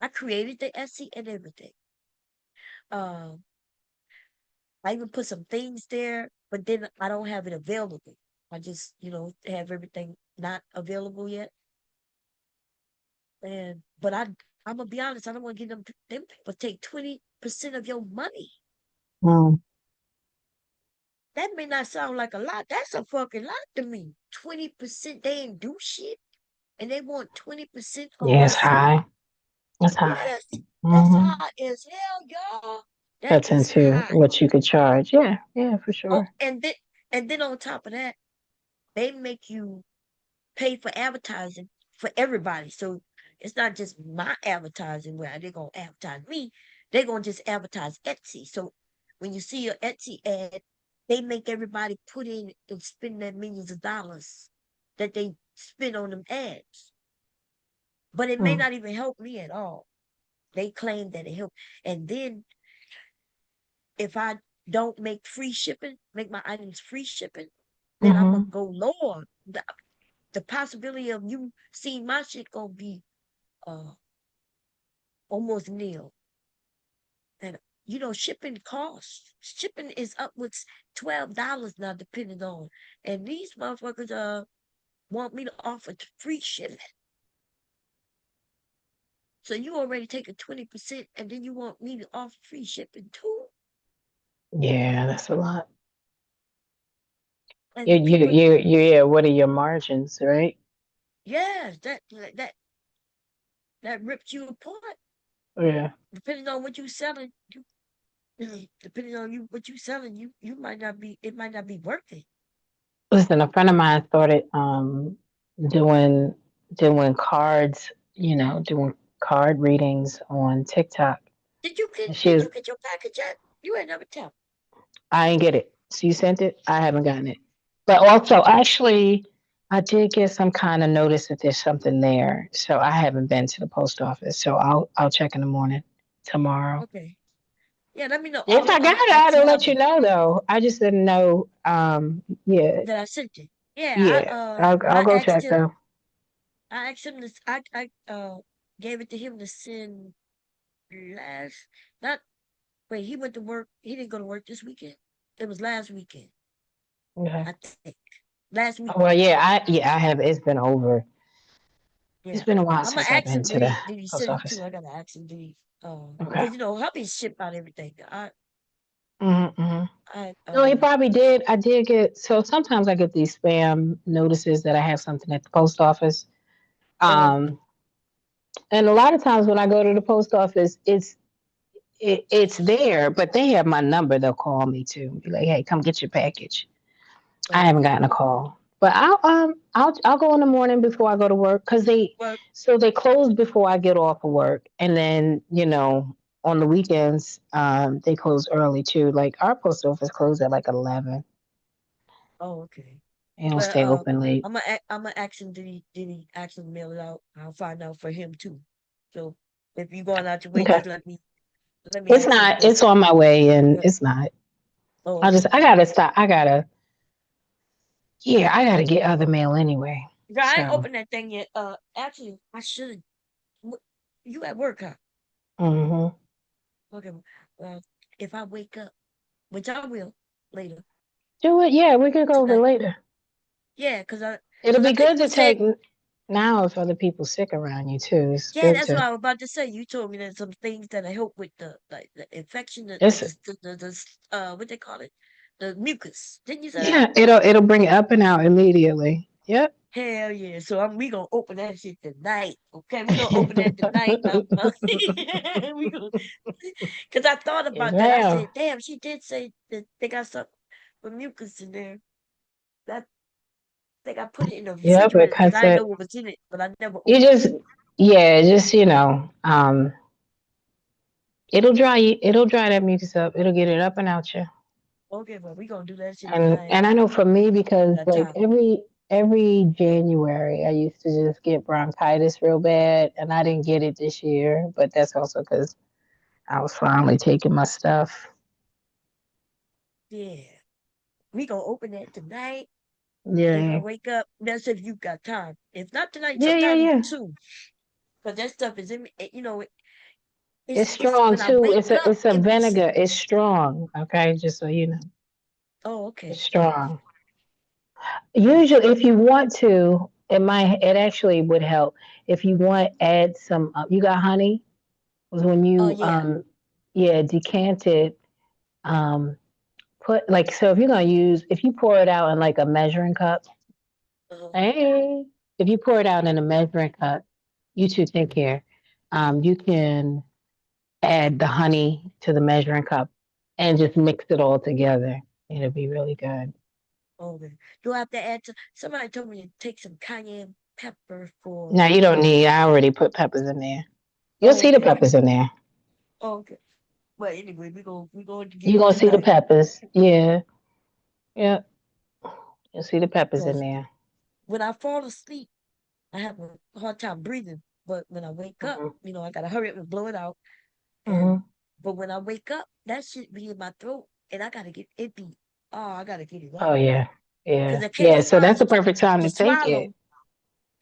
I created the Etsy and everything. I even put some things there, but then I don't have it available. I just, have everything not available yet. But I'm gonna be honest, I don't want to give them people take 20% of your money. That may not sound like a lot. That's a fucking lot to me. 20%, they ain't do shit. And they want 20% of Yeah, my it's shit. high. That's Yeah, high. that's high as hell, y'all. That That's is into high. what you could charge. Yeah, for Oh, sure. and then on top of that, they make you pay for advertising for everybody. So it's not just my advertising where they're gonna advertise me. They're gonna just advertise Etsy. So when you see your Etsy ad, they make everybody put in and spend their millions of dollars that they spend on them ads. But it may not even help me at all. They claim that it helped. And then if I don't make my items free shipping, then I'm gonna go lower. The possibility of you seeing my shit gonna be almost nil. And shipping costs. Shipping is upwards $12 now, depending on. And these motherfuckers want me to offer free shipping. So you already taking 20%, and then you want me to offer free shipping too? Yeah, that's a lot. And Yeah. What are your margins, right? yes, that rips you apart. Yeah. Depending on what you selling, depending on what you selling, you might not be. It might not be worth it. Listen, a friend of mine started doing cards, doing card readings on TikTok. Did you And get your package yet? You ain't never tell. I ain't get it. So you sent it? I haven't gotten it. But also, actually, I did get some kind of notice that there's something there. So I haven't been to the post office. So I'll check in the morning tomorrow. Okay. Yeah, let me know. If I got it, I'm I'd have let you traveling. know though. I just didn't know. Yeah, That I sent you. Yeah, yeah. I'll go check though. I asked him to I gave it to him to send last not wait, he went to work. He didn't go to work this weekend. It was last weekend, Okay. I think. Last Oh, well, weekend. I have. It's been over. It's Yeah. been a while I'm gonna since I've ask been him to the did he post send it office. too? I gotta ask him did he Okay. because hubby ship out everything. Mm-hmm. I No, he probably did. I did get. So sometimes I get these spam notices that I have something at the post office. Um, and a lot of times when I go to the post office, it's there, but they have my number. They'll call me too, be like, "Hey, come get your package." I haven't gotten a call, but I'll go in the morning before I go to work because they close before I get off of work, and then on the weekends they close early too. Like our post office closed at like 11. Oh, okay. They don't Well, stay open late. I'm gonna ask him did he actually mail it out? I'll find out for him too. So if you're going out your way, Okay, just let me it's ask him not. because It's on my way, and yeah. it's not. Oh, I okay. gotta stop. I gotta get other mail anyway. Girl, I ain't So. opened that thing yet. Actually, I should. You at work, huh? Mm-hmm. Okay. Well, if I wake up, which I will later Do it. Yeah, we can go over tonight. later. Yeah, It'll be I think good you to said take now if other people sick around you too. It's yeah, good that's what to. I was about to say. You told me there's some things that I help with the infection, It's what they call it, the mucus. Didn't you say that? yeah. It'll bring it up and out immediately. Yep. Hell yeah! So we gonna open that shit tonight. Okay, we gonna open that tonight. We gonna because I thought Yes, about that. I ma'am. said, damn, she did say that they got something for mucus in there. That I think I put it in the Yep. refrigerator because Because I didn't know what was in it, but I never you opened it. just it'll dry that mucus up. It'll get it up and out you. Okay, but we gonna do that shit And tonight. and I know for me because That like time. every January I used to just get bronchitis real bad, and I didn't get it this year, but that's also because I was finally taking my stuff. Yeah, we gonna open that tonight. If I Yeah. wake up, that's if you got time. If not tonight, Yeah, yeah, sometime yeah. soon. Because that stuff is in me. It's It's strong when I too. wake up, It's a it be sick. vinegar. It's strong. Okay, just so you know, Oh, it's okay. strong. Usually, if you want to, it actually would help if you want add some. You got honey? Was when Oh you yeah. yeah, decant it. Um, put like so if you pour it out in like a measuring cup. Uh-huh. Hey, if you pour it out in a measuring cup, you two take care. You can add the honey to the measuring cup and just mix it all together. It'll be really good. Okay. Do I have to add somebody told me to take some cayenne pepper Now for you don't need, I already put peppers in there. You'll oh see the okay. peppers in there. Oh, okay. Well anyway, we going to get You're it gonna see the tonight. peppers. Yeah. Yeah. You'll see the peppers in Because there. when I fall asleep, I have a hard time breathing. But when I wake up, Hmm. I gotta hurry up and blow it out. Hmm. But when I wake up, that shit be in my throat, and I gotta get it be. Oh, I gotta get it Oh out yeah. because Yeah. I can't Yeah. So swallow. that's the perfect time To to take it. swallow,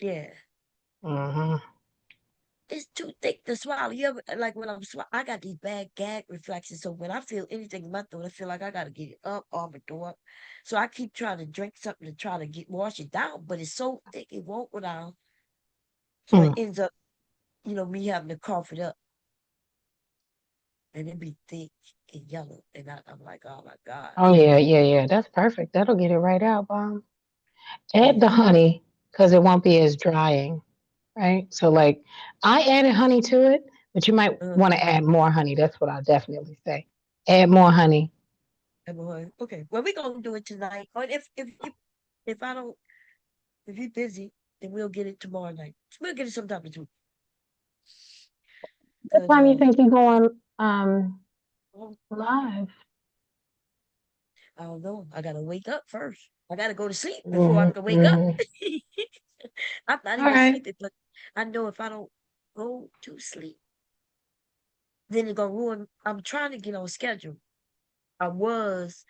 yeah, Hmm. it's too thick to swallow. You ever like when I got these bad gag reflexes. So when I feel anything in my throat, I feel like I gotta get it up or my throw up. So I keep trying to drink something to try to wash it down, but it's so thick it won't go down. So it ends up, me having to cough it up, and it be thick and yellow, and I'm like, oh my god, Oh yeah. Yeah. Yeah. That's perfect. That'll get it right out, Bomb. Add the yeah. honey because it won't be as drying. Right? So like I added honey to it, but you might want to add more honey. That's what I'll definitely say. Add more honey. Okay. Well, we're gonna do it tonight. Or if I don't if you're busy, then we'll get it tomorrow night. We'll get it sometime this week. What Cause time you think you're going well, live? I don't know. I gotta wake up first. I gotta go to sleep before I Hmm. can wake up. Hmm. I'm not All even right. sleeping, but I know if I don't go to sleep, then it's gonna ruin. I'm trying to get on schedule. I was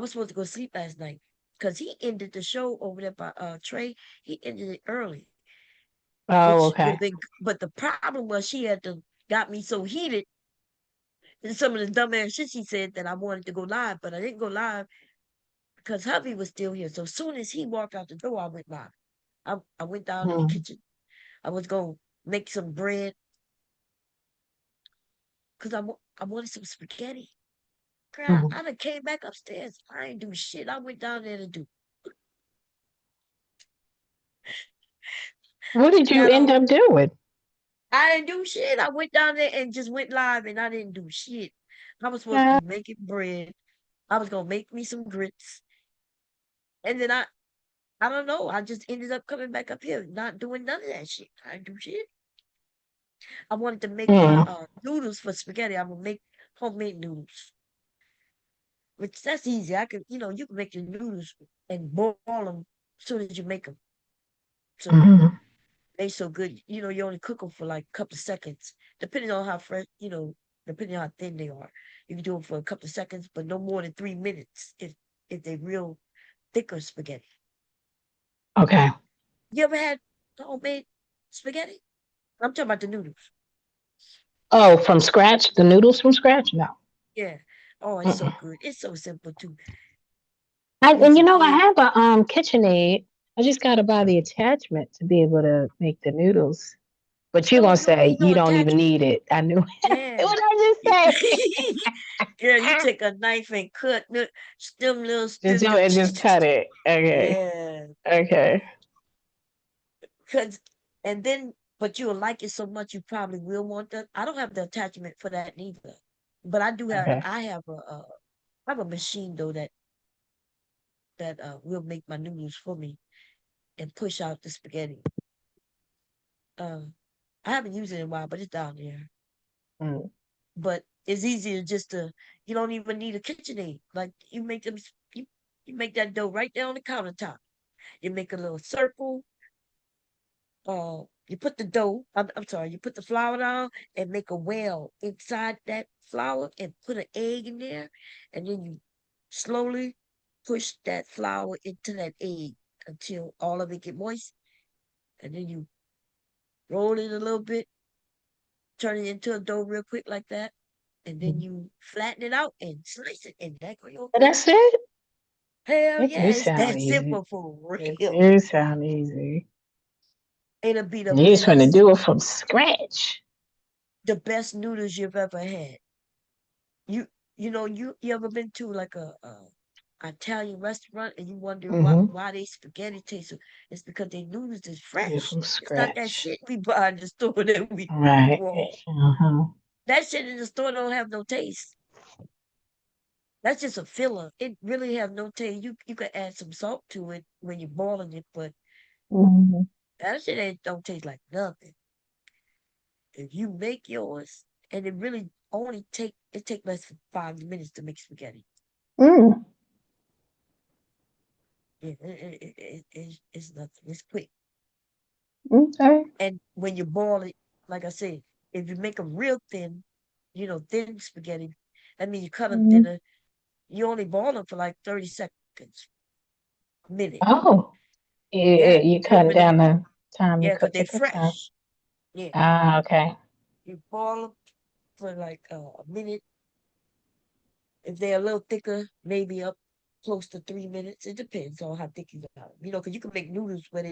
supposed to go sleep last night because he ended the show over there by Trey. He ended it early, Oh, which would okay. have been. But the problem was she had to got me so heated and some of the dumbass shit she said that I wanted to go live, but I didn't go live because hubby was still here. So as soon as he walked out the door, I went live. I went down in the Mm, kitchen. I was gonna make some bread because I wanted some spaghetti. Girl, mm. I done came back upstairs. I ain't do shit. I went down there to do. What did you Got end on. up doing? I didn't do shit. I went down there and just went live and I didn't do shit. I was supposed to Uh, be making bread. I was gonna make me some grits. And then I don't know. I just ended up coming back up here, not doing none of that shit. I didn't do shit. I wanted to make my mm, noodles for spaghetti. I would make homemade noodles, which that's easy. I can, you can make your noodles and boil them as soon as you make them. So mhm. they so good. You only cook them for like a couple of seconds, depending on how fresh, depending on how thin they are. You can do them for a couple of seconds, but no more than 3 minutes if they real thicker spaghetti. Okay. You ever had homemade spaghetti? I'm talking about the noodles. Oh, from scratch? The noodles from scratch? No. Yeah. Oh, it's so Mm-mm. good. It's so simple too. Need And some I egg. have a KitchenAid. I just got to buy the attachment to be able to make the noodles. But you're No, gonna you don't say need no you don't even attachment. need it. I knew it. Yeah. What I just say. Girl, you take a knife and cut them little Just strips. do it. Just cut it. Okay. Yeah. Okay. Cause and then but you'll like it so much you probably will want that. I don't have the attachment for that neither. But Okay. I have I have a machine though that will make my noodles for me and push out the spaghetti. Uh I haven't used it in a while, but it's down there. Mm. But it's easier just to you don't even need a KitchenAid. Like you make that dough right there on the countertop. You make a little circle. You put the dough. I'm sorry. You put the flour down and make a well inside that flour and put an egg in there, and then you slowly push that flour into that egg until all of it get moist, and then you roll it a little bit, turn it into a dough real quick like that, and then Mm. you flatten it out and slice it, and that go your But food. that's it. Hell It yeah, do it's sound that easy. simple for It real. do sound easy. It'll be You just want to do it from scratch. the best noodles you've ever had. You you ever been to like a Italian restaurant and you wonder Mm-hmm. why they spaghetti taste so it's because their noodles is Do it fresh. from It's not that scratch. shit we buy in the store that we Right. raw. Uh-huh. That shit in the store don't have no taste. That's just a filler. It really have no taste. You could add some salt to it when you're boiling it, but Mm-hmm. that shit don't taste like nothing. If you make yours, and it really only take less than 5 minutes to make spaghetti. Mm. It's nothing. It's quick. Okay. And when you boil it, like I said, if you make them real thin, thin spaghetti, that means you cut them Mm. thinner. You only boil them for like 30 seconds, a minute. Oh, Yeah, you put them cutting in the down the time to yeah, because cook they're the good time. fresh. Yeah, Ah, okay. you boil them for like a minute. If they're a little thicker, maybe up close to 3 minutes. It depends on how thick you got them. Because you can make noodles where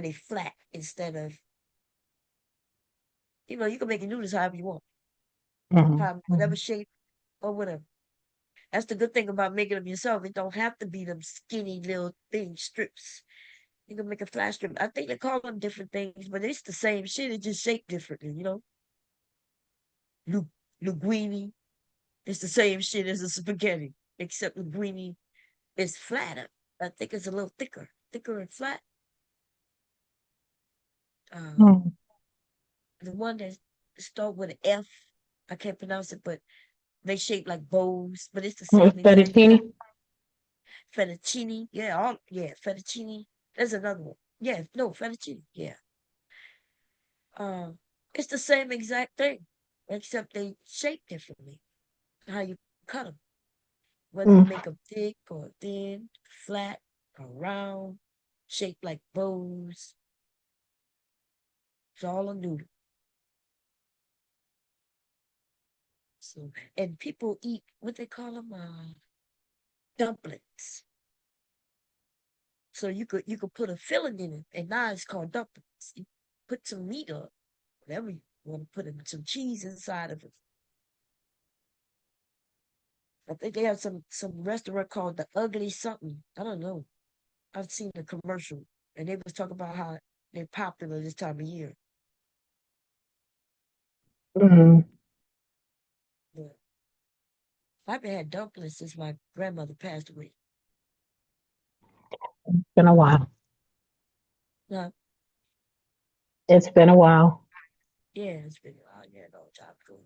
they flat instead of you can make your noodles however you want, Mm-hmm. whatever shape or whatever. That's the good thing about making them yourself. It don't have to be them skinny little thin strips. You can make a flat strip. I think they call them different things, but it's the same shit. It's just shaped differently. Lu- Linguine. It's the same shit as a spaghetti, except linguine is flatter. I think it's a little thicker and flat. Um, Mm. the one that start with an F, I can't pronounce it, but they shape like bows, but it's the same exact thing. Fettuccine. Fettuccine, yeah, fettuccine. There's another one. Yeah, no, fettuccine, yeah. Um, it's the same exact thing. except they shape differently. How you cut them, whether you make them thick or thin, flat or round, shaped like bows. It's all a noodle. So, and people eat what they call them, dumplings. So you could put a filling in it, and now it's called dumplings. You put some meat or whatever you want to put in, some cheese inside of it. I think they have some restaurant called the Ugly Something. I don't know. I've seen the commercial, and they was talking about how they're popular this time of year. Mhm. But I haven't had dumplings since my grandmother passed away. Been a while. No, It's been a while. yeah, it's been a while. Yeah, no time ago.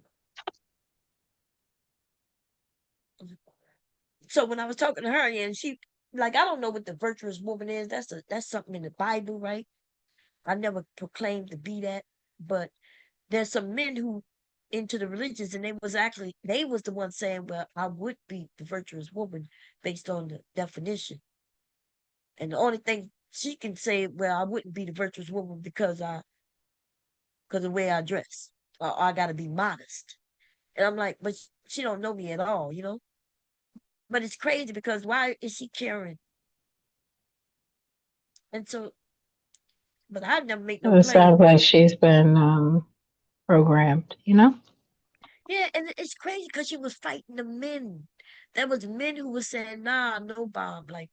So when I was talking to her, yeah, and she like, I don't know what the virtuous woman is. That's something in the Bible, right? I never proclaimed to be that, but there's some men who into the religions, and they was the ones saying, well, I would be the virtuous woman based on the definition. And the only thing she can say, well, I wouldn't be the virtuous woman because of the way I dress, or I got to be modest. And I'm like, but she don't know me at all, you know. But it's crazy because why is she caring? And so, but I never make no It sounds claim. like she's been programmed, you know? Yeah, and it's crazy because she was fighting the men. There was men who was saying, "Nah, no, Bob. Like,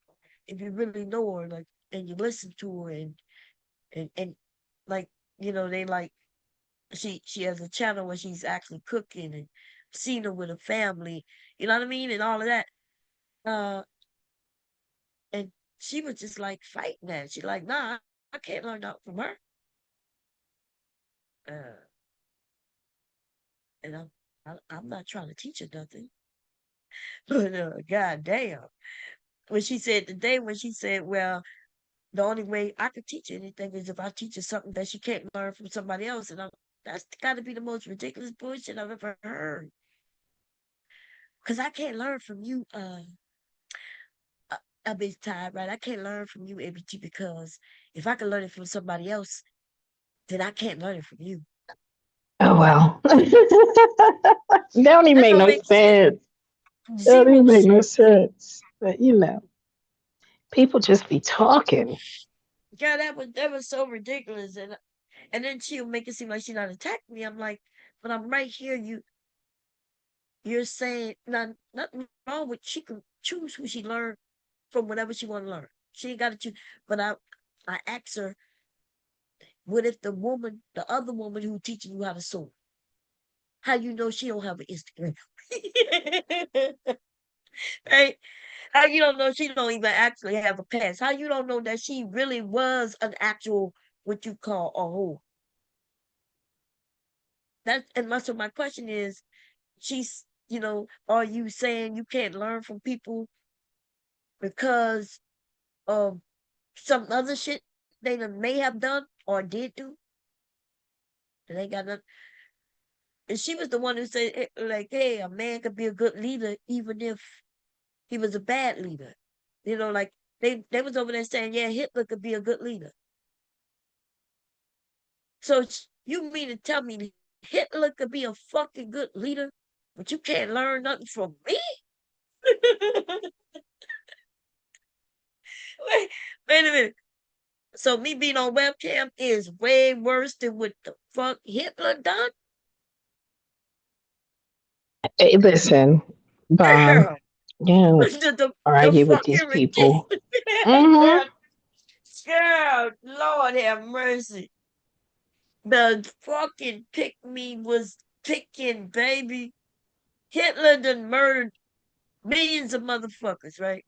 if you really know her, like, and you listen to her, and like, they like she has a channel where she's actually cooking and seen her with a family. You know what I mean, and all of that. Uh, and she was just like fighting that. She like, nah, I can't learn that from her. Uh, and I'm not trying to teach her nothing, but god damn. When she said today, when she said, well, the only way I could teach her anything is if I teach her something that she can't learn from somebody else. And that's got to be the most ridiculous bullshit I've ever heard. Because I can't learn from you, a bit tired, right? I can't learn from you, ABT, because if I can learn it from somebody else, then I can't learn it from you. Oh well. That don't even That make don't no make sense. That don't zero even make no sense. sense. But people just be talking. Yeah, that was so ridiculous. And then she'll make it seem like she's not attacking me. I'm like, but I'm right here. You're saying nothing wrong with she can choose who she learn from, whatever she want to learn. She ain't got to choose. But I asked her, what if the other woman who teaching you how to sew, how you know she don't have an Instagram? Right? How you don't know she don't even actually have a past? How you don't know that she really was an actual, what you call, a whore? So my question is, are you saying you can't learn from people because of some other shit they may have done or did do? And they got nothing. And she was the one who said, like, hey, a man could be a good leader even if he was a bad leader. Like they was over there saying, yeah, Hitler could be a good leader. So you mean to tell me Hitler could be a fucking good leader, but you can't learn nothing from me? Wait a minute. So me being on webcam is way worse than what the fuck Hitler done? Hey, listen, Bob, Girl, yeah, the argue with these fucking people. ridiculous. Mm-hmm. Girl, Lord have mercy. The fucking pick me was picking, baby. Hitler done murdered millions of motherfuckers, right?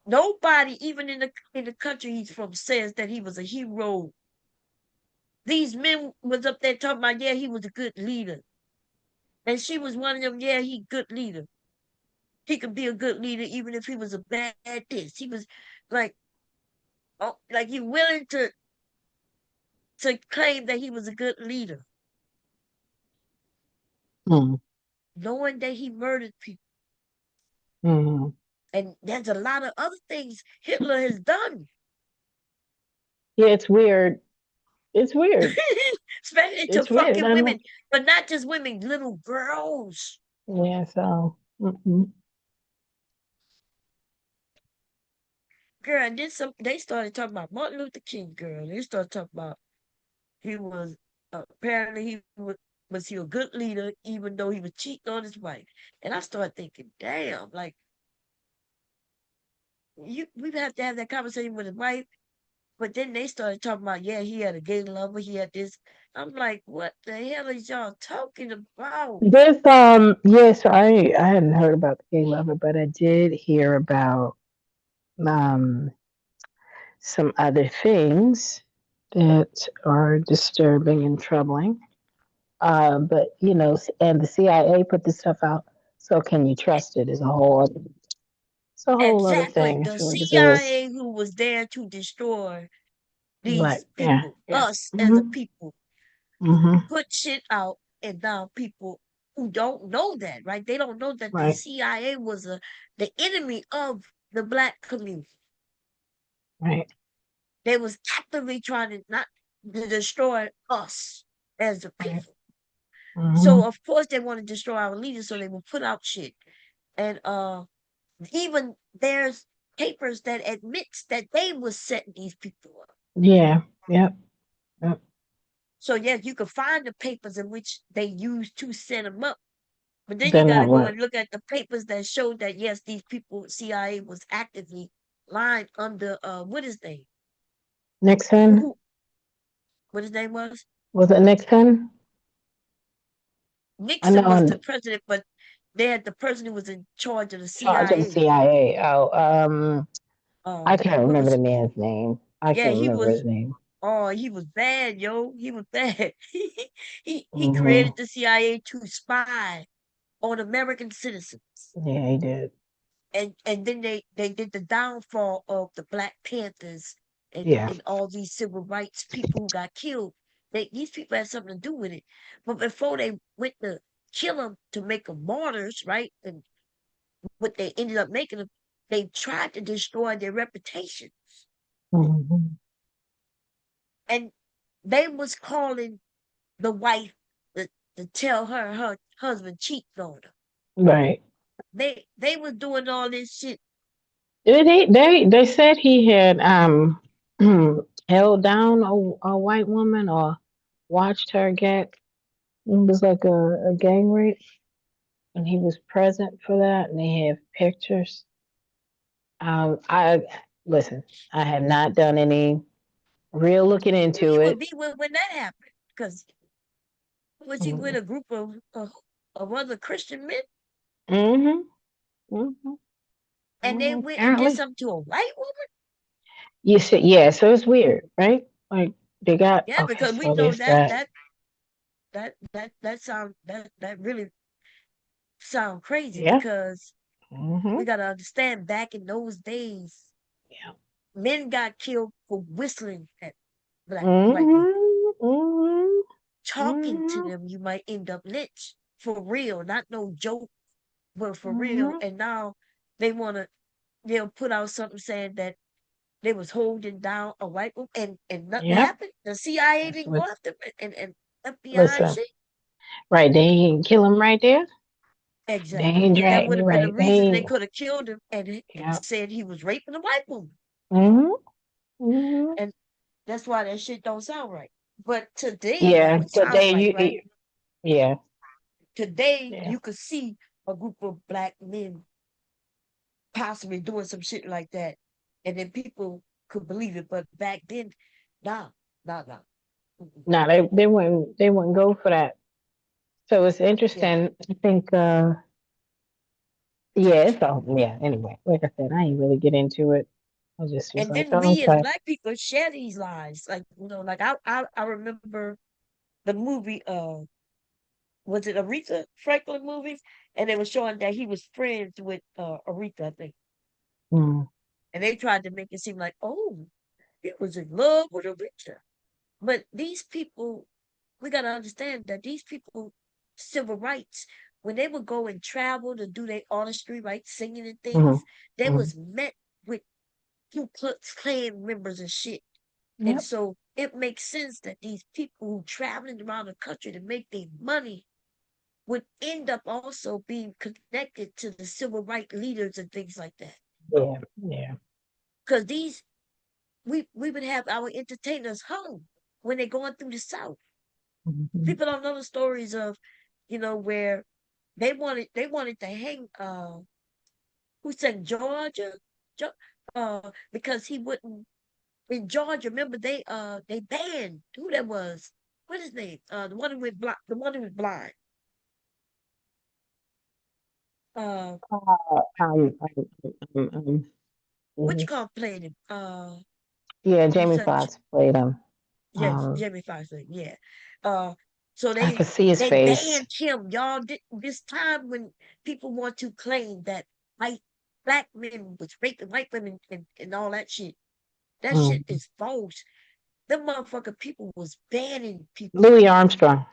Nobody, even in the country he's from, says that he was a hero. These men was up there talking about, yeah, he was a good leader. And she was one of them, yeah, he good leader. He could be a good leader even if he was a bad this. He was like, oh, like he willing to claim that he was a good leader. Mm, knowing that he murdered people. mhm. And there's a lot of other things Hitler has done, Yeah, it's weird. It's weird. especially to It's weird. fucking I know. women, but not just women, little girls. Yeah, so Girl, and then some. They started talking about Martin Luther King. Girl, they started talking about he was apparently was he a good leader, even though he was cheating on his wife. And I started thinking, damn, like we have to have that conversation with his wife. But then they started talking about, yeah, he had a gay lover, he had this. I'm like, what the hell is y'all talking about? there's yes, I hadn't heard about the gay lover, but I did hear about um some other things that are disturbing and troubling. But you know, and the CIA put this stuff out, so can you trust it? Is a whole other, it's a whole other Exactly. thing. The So it is CIA who was there to destroy like these yeah, people, yeah. us as a people, Mm-hmm. put shit out, and now people who don't know that, right? They don't know that the Right, CIA was the enemy of the black community. right. They was actively trying to not to destroy us as a Right. people. Mm-hmm. So of course they want to destroy our leaders, so they will put out shit. And even there's papers that admits that they was setting these people up. Yeah, yep, yep. So yes, you can find the papers in which they used to set them up. But then you Then got that to go what? and look at the papers that showed that yes, these people CIA was actively lying under what his name? Nixon? What his name was? Was it Nixon? I Nixon know was in the president, but they had the person who was in charge of the charge of the CIA. CIA. Oh, I can't What remember was? the man's name. I Yeah, can't he remember was. his name. Oh, he was bad, yo. He was bad. He Mm-hmm. created the CIA to spy on American citizens, Yeah, he did. and then they did the downfall of the Black Panthers Yeah. and all these civil rights people who got killed. These people had something to do with it. But before they went to kill them to make them martyrs, right? And what they ended up making them, they tried to destroy their reputation. Mm-hmm. And they was calling the wife to tell her husband cheated on her. Right. They was doing all this shit. They said he had held down a white woman or watched her get, it was like a gang rape, and he was present for that, and they have pictures. I listen. I have not done any real looking Where he into would it. be when that happened, because was he with a group of other Christian men, Mm-hmm. Mm-hmm. and they Mm-hmm. went and did Apparently, something to a white woman? you said yeah. So it's weird, right? Like they got Yeah, okay. because we So know there's that. that really sound crazy Yeah. because Mm-hmm. we gotta understand back in those days, Yeah. men got killed for whistling at white women. Mm-hmm. Mm-hmm. Talking to Mm-hmm. them, you might end up lynched for real, not no joke, but for real. Mm-hmm. And now they'll put out something saying that they was holding down a white woman and nothing Yep. happened. The CIA That's didn't go what. after them and FBI and Listen. shit. Right. They ain't kill him right there. They Exactly. ain't And that drag would me have been a right. They reason they ain't. could have killed him and Yeah. said he was raping a white woman. Mm-hmm. Mm-hmm. And that's why that shit don't sound right. But today, Yeah. now it sounds Today right, right? yeah. Today, Yeah. you could see a group of black men possibly doing some shit like that, and then people could believe it. But back then, nah, nah, nah. Mm-mm. No, they wouldn't go for that. So it's Yeah, interesting. I think yeah, it's all yeah, anyway. Like I said, I ain't really get into it. I just was and like, then oh, we as okay. black people share these lies. Like like I remember the movie. Was it Aretha Franklin movie? And they were showing that he was friends with Aretha, I think. Mm, And they tried to make it seem like, oh, he was in love with Aretha. But these people, we got to understand that these people civil rights, when they would go and travel to do their artistry, right, singing and Mhm, things, they mhm. was met with Ku Klux Klan members and shit. And Yep. so it makes sense that these people who traveling around the country to make their money would end up also being connected to the civil rights leaders and things like that. Yeah, yeah. Because we would have our entertainers hung when they're going through the South. Mhm. People don't know the stories of, where they wanted to hang who said Georgia, because he wouldn't in Georgia. Remember they banned who that was. What his name? The one who went blind. The one who was blind. Uh, what you Mhm. call playing him? Yeah, He Jamie said, Foxx played him. yes, Jamie Foxx. Yeah. So I they could see his they face. banned him. Y'all did this time when people want to claim that white black men was raping white women and all that shit. That shit Mhm. is false. Them motherfucking people was banning people. Louis Armstrong.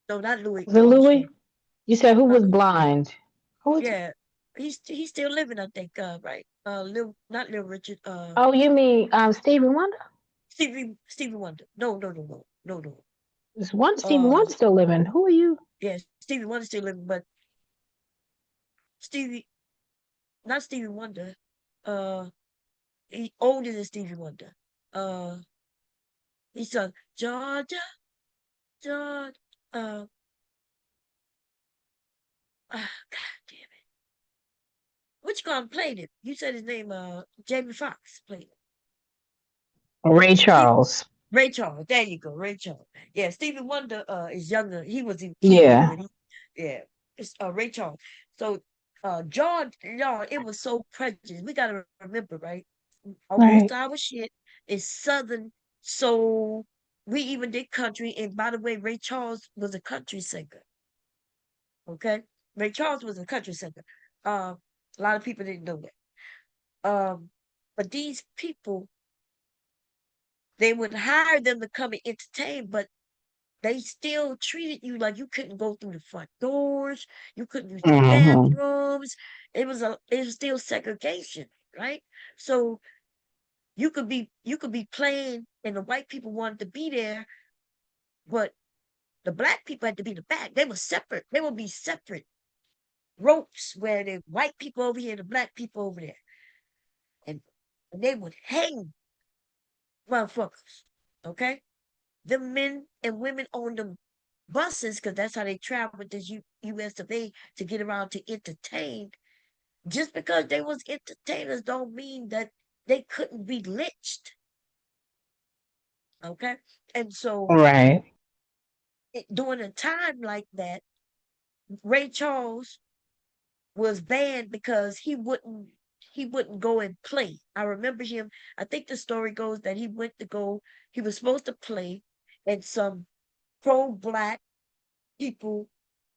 No, not Louis Was it Louis? Armstrong. You said who Not was Louis. blind? Who was? Yeah, he's still living, I think. Right. Not Lil Richard. Oh, you mean Stevie Wonder? Stevie Wonder. No. There's one Stevie Uh, Wonder still living. Who are you? yeah, Stevie Wonder still living, but Stevie, not Stevie Wonder. Uh, he older than Stevie Wonder. Uh, he's son Georgia, George. Uh, God damn it. Which one played it? You said his name. Jamie Foxx played it. Ray Charles. Ray Charles. There you go, Ray Charles. Yeah, Stevie Wonder is younger. He was a kid Yeah. when it's Ray Charles. So George, y'all, it was so prejudiced. We gotta remember, right? Most Right. of our shit is southern, so we even did country. And by the way, Ray Charles was a country singer. Okay, Ray Charles was a country singer. A lot of people didn't know that. But these people, they would hire them to come and entertain, but they still treated you like you couldn't go through the front doors, you couldn't use the Mhm. bathrooms. It was still segregation, right? So you could be playing and the white people wanted to be there, but the black people had to be in the back. They were separate. They would be separate ropes where the white people over here, the black people over there. And they would hang motherfuckers. Okay? The men and women on them buses, because that's how they travel with this US of A to get around to entertain. Just because they was entertainers don't mean that they couldn't be lynched. Okay? And so Right. during a time like that, Ray Charles was banned because he wouldn't go and play. I remember him. I think the story goes that he was supposed to play, and some pro-black people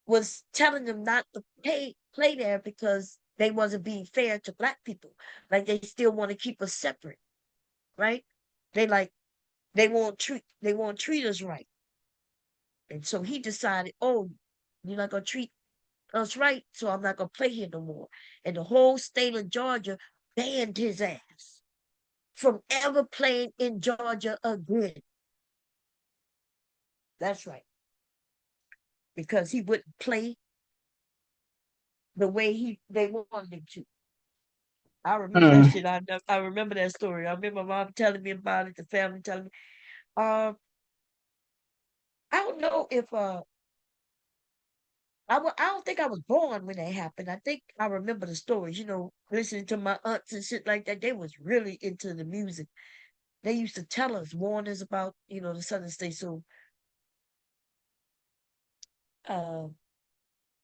was telling them not to play there because they wasn't being fair to black people. Like they still want to keep us separate, right? They won't treat us right. And so he decided, oh, you're not gonna treat us right, so I'm not gonna play here no more. And the whole state of Georgia banned his ass from ever playing in Georgia again. That's right. Because he wouldn't play the way they wanted him to. I remember that Mm. shit. I remember that story. I remember my mom telling me about it, the family telling me. I don't know if I don't think I was born when that happened. I think I remember the stories, listening to my aunts and shit like that. They was really into the music. They used to tell us, warn us about, the Southern states. So, uh,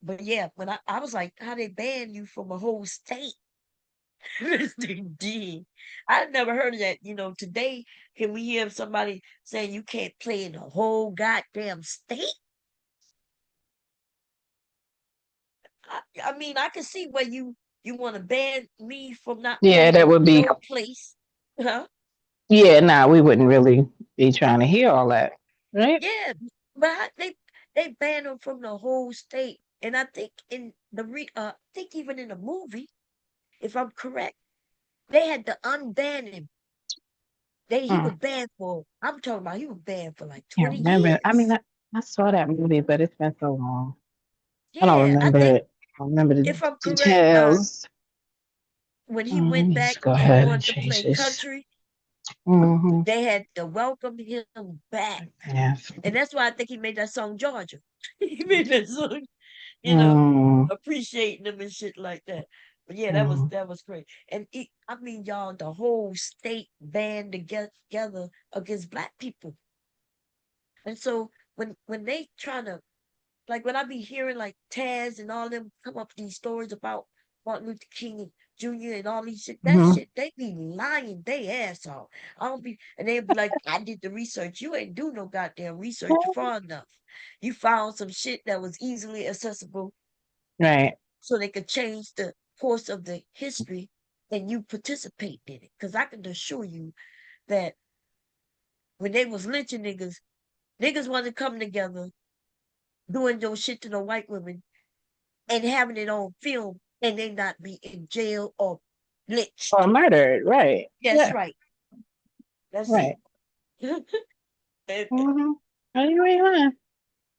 but yeah, when I was like, how they ban you from a whole state? They did. I never heard of that. Today, can we hear somebody saying you can't play in the whole goddamn state? I mean, I can see where you want to ban me from not Yeah, playing that in would be. no place. Huh? Yeah, nah, we wouldn't really be trying to hear all that, right? Yeah, but They banned him from the whole state. And I think in the I think even in the movie, if I'm correct, they had to unban him. He was banned for, I'm talking about, he was banned for like Can't 20 remember. I mean, years. I saw that movie, but it's been so long. I don't Yeah, I remember think it. I don't remember the if I'm correct, details. when he went back Let's go and ahead and wanted to change play this. country, Mm-hmm. they had to welcome him back. Yes. And that's why I think he made that song Georgia. He made that song, you know, appreciating them and shit like that. But yeah, that was great. And I mean, y'all, the whole state band together against black people. And so when they trying to, like, when I be hearing like Taz and all them come up with these stories about Martin Luther King Jr. and all these shit, that shit, they be lying they ass off. I don't be, and they be like, I did the research. You ain't do no goddamn research far enough. You found some shit that was easily accessible Right. so they could change the course of the history and you participate in it. Because I can assure you that when they was lynching niggas wasn't coming together doing those shit to the white women and having it on film and they not be in jail or lynched. Or murdered, right. That's Yeah. right. That's Right. it. Mm-hmm. Are you right?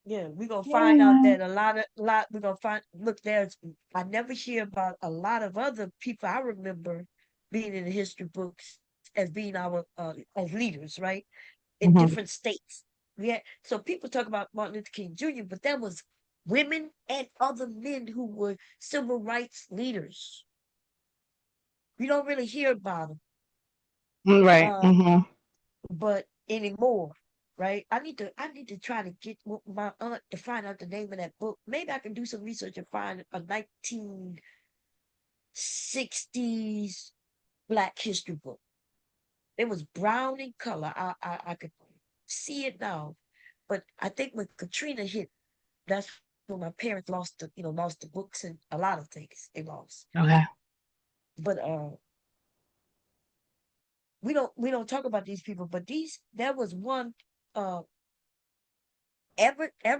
Yeah, we're gonna Yeah. find out that a lot we're gonna find, look, I never hear about a lot of other people I remember being in the history books as being our as leaders, right? In different states. Yeah. So people talk about Martin Luther King Jr., but there was women and other men who were civil rights leaders. We don't really hear about them. Right. But anymore, right? I need to try to get my aunt to find out the name of that book. Maybe I can do some research and find a 1960s Black history book. It was brown in color. I could see it now, but I think when Katrina hit, that's when my parents lost the books and a lot of things they lost. Okay. But we don't talk about these people, but there was one Everett, I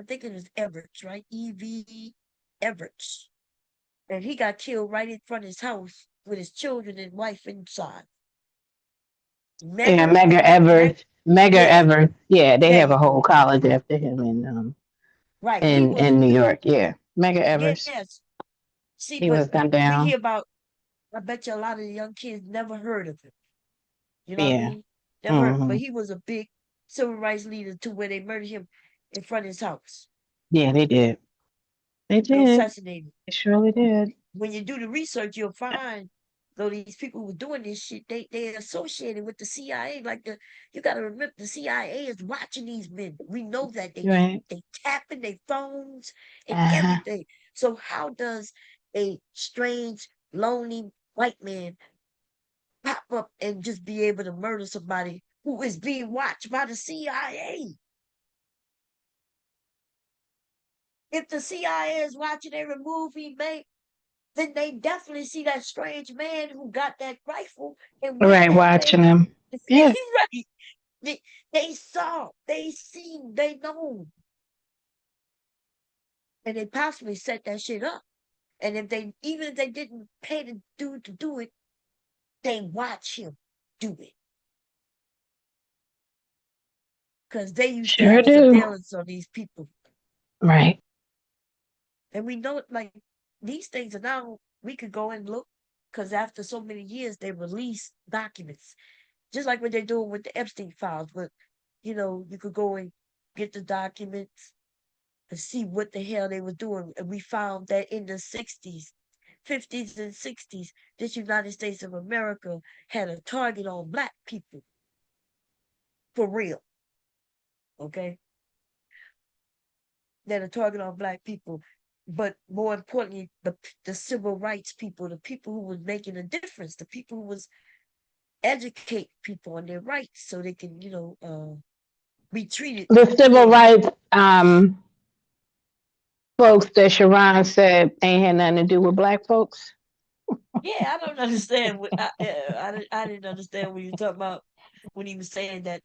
think it is Everett, right? E.V. Everett. And he got killed right in front of his house with his children and wife inside. Yeah, Medgar Evers. Evers. Yeah, they There have a you whole go. college after him in Right. in New York. Yeah. Medgar Evers. Yes. See, He but was gunned we down. hear about, I bet you a lot of the young kids never heard of him. You know what I Yeah. mean? Never heard, but he was a big civil rights leader to where they murdered him in front of his house. Yeah, they did. They They did. assassinated. They surely did. When you do the research, you'll find though these people who were doing this shit, they associated with the CIA. Like you gotta remember the CIA is watching these men. We know that Right. they tapping their phones and Uh-huh. everything. So how does a strange, lonely white man pop up and just be able to murder somebody who is being watched by the CIA? If the CIA is watching every move he make, then they definitely see that strange man who got that rifle and went Right, that watching way. them. Yeah. Right. They saw, they seen, they know. And they possibly set that shit up. And even if they didn't pay the dude to do it, they watch him do it. Because they used to Sure have do. surveillance on these people. Right. And we know, like, these things are now, we could go and look, because after so many years, they release documents. Just like what they're doing with the Epstein files. But, you could go and get the documents and see what the hell they were doing. And we found that in the 60s, 50s, and 60s, this United States of America had a target on Black people. For real. Okay? They had a target on Black people. But more importantly, the civil rights people, the people who was making a difference, the people who was educate people on their rights so they can, be treated. The civil rights folks that Sharon said ain't had nothing to do with Black folks. Yeah, I don't understand what I didn't understand what you were talking about when he was saying that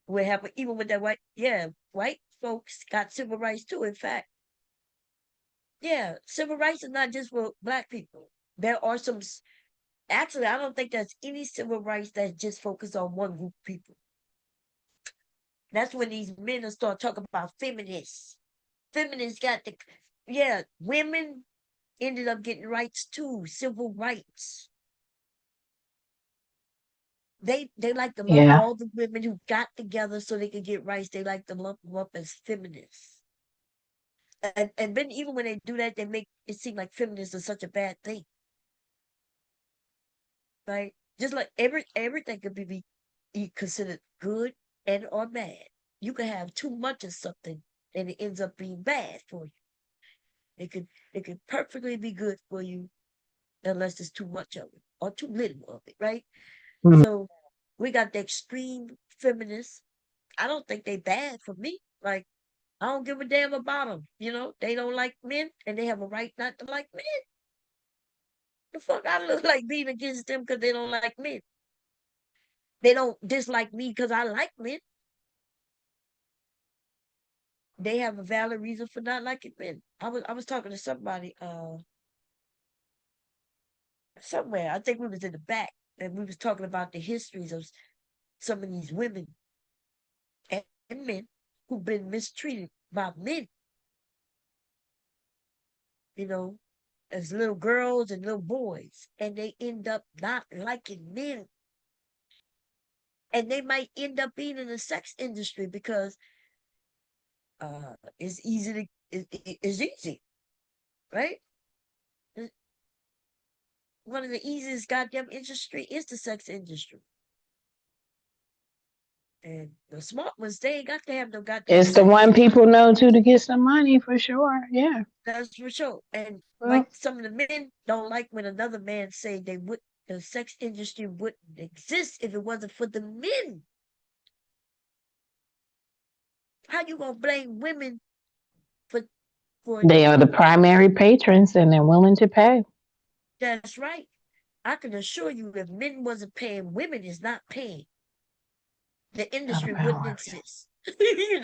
What happened even with that white folks got civil rights too, in fact. Yeah, civil rights is not just for black people. There are actually, I don't think there's any civil rights that just focus on one group of people. That's when these men will start talking about feminists. Feminists got women ended up getting rights too, civil rights. They like to lump Yeah. all the women who got together so they could get rights. They like to lump them up as feminists. And then even when they do that, they make it seem like feminism is such a bad thing. Right? Just like everything could be considered good and or bad. You can have too much of something and it ends up being bad for you. It could perfectly be good for you unless there's too much of it or too little of it, right? Mhm. So we got the extreme feminists. I don't think they bad for me. Like, I don't give a damn about them. They don't like men and they have a right not to like men. The fuck I look like being against them because they don't like men. They don't dislike me because I like men. They have a valid reason for not liking men. I was talking to somebody somewhere. I think we was in the back and we was talking about the histories of some of these women and men who've been mistreated by men. As little girls and little boys, and they end up not liking men. And they might end up being in the sex industry because it's it's easy, right? One of the easiest goddamn industry is the sex industry. And the smart ones, they ain't got to have no goddamn It's the sex. one people know to get some money for sure. Yeah. That's for sure. And Well, like some of the men don't like when another man say the sex industry wouldn't exist if it wasn't for the men. How you gonna blame women for they are the primary patrons and they're willing to pay. That's right. I can assure you if men wasn't paying, women is not paying. The industry wouldn't exist.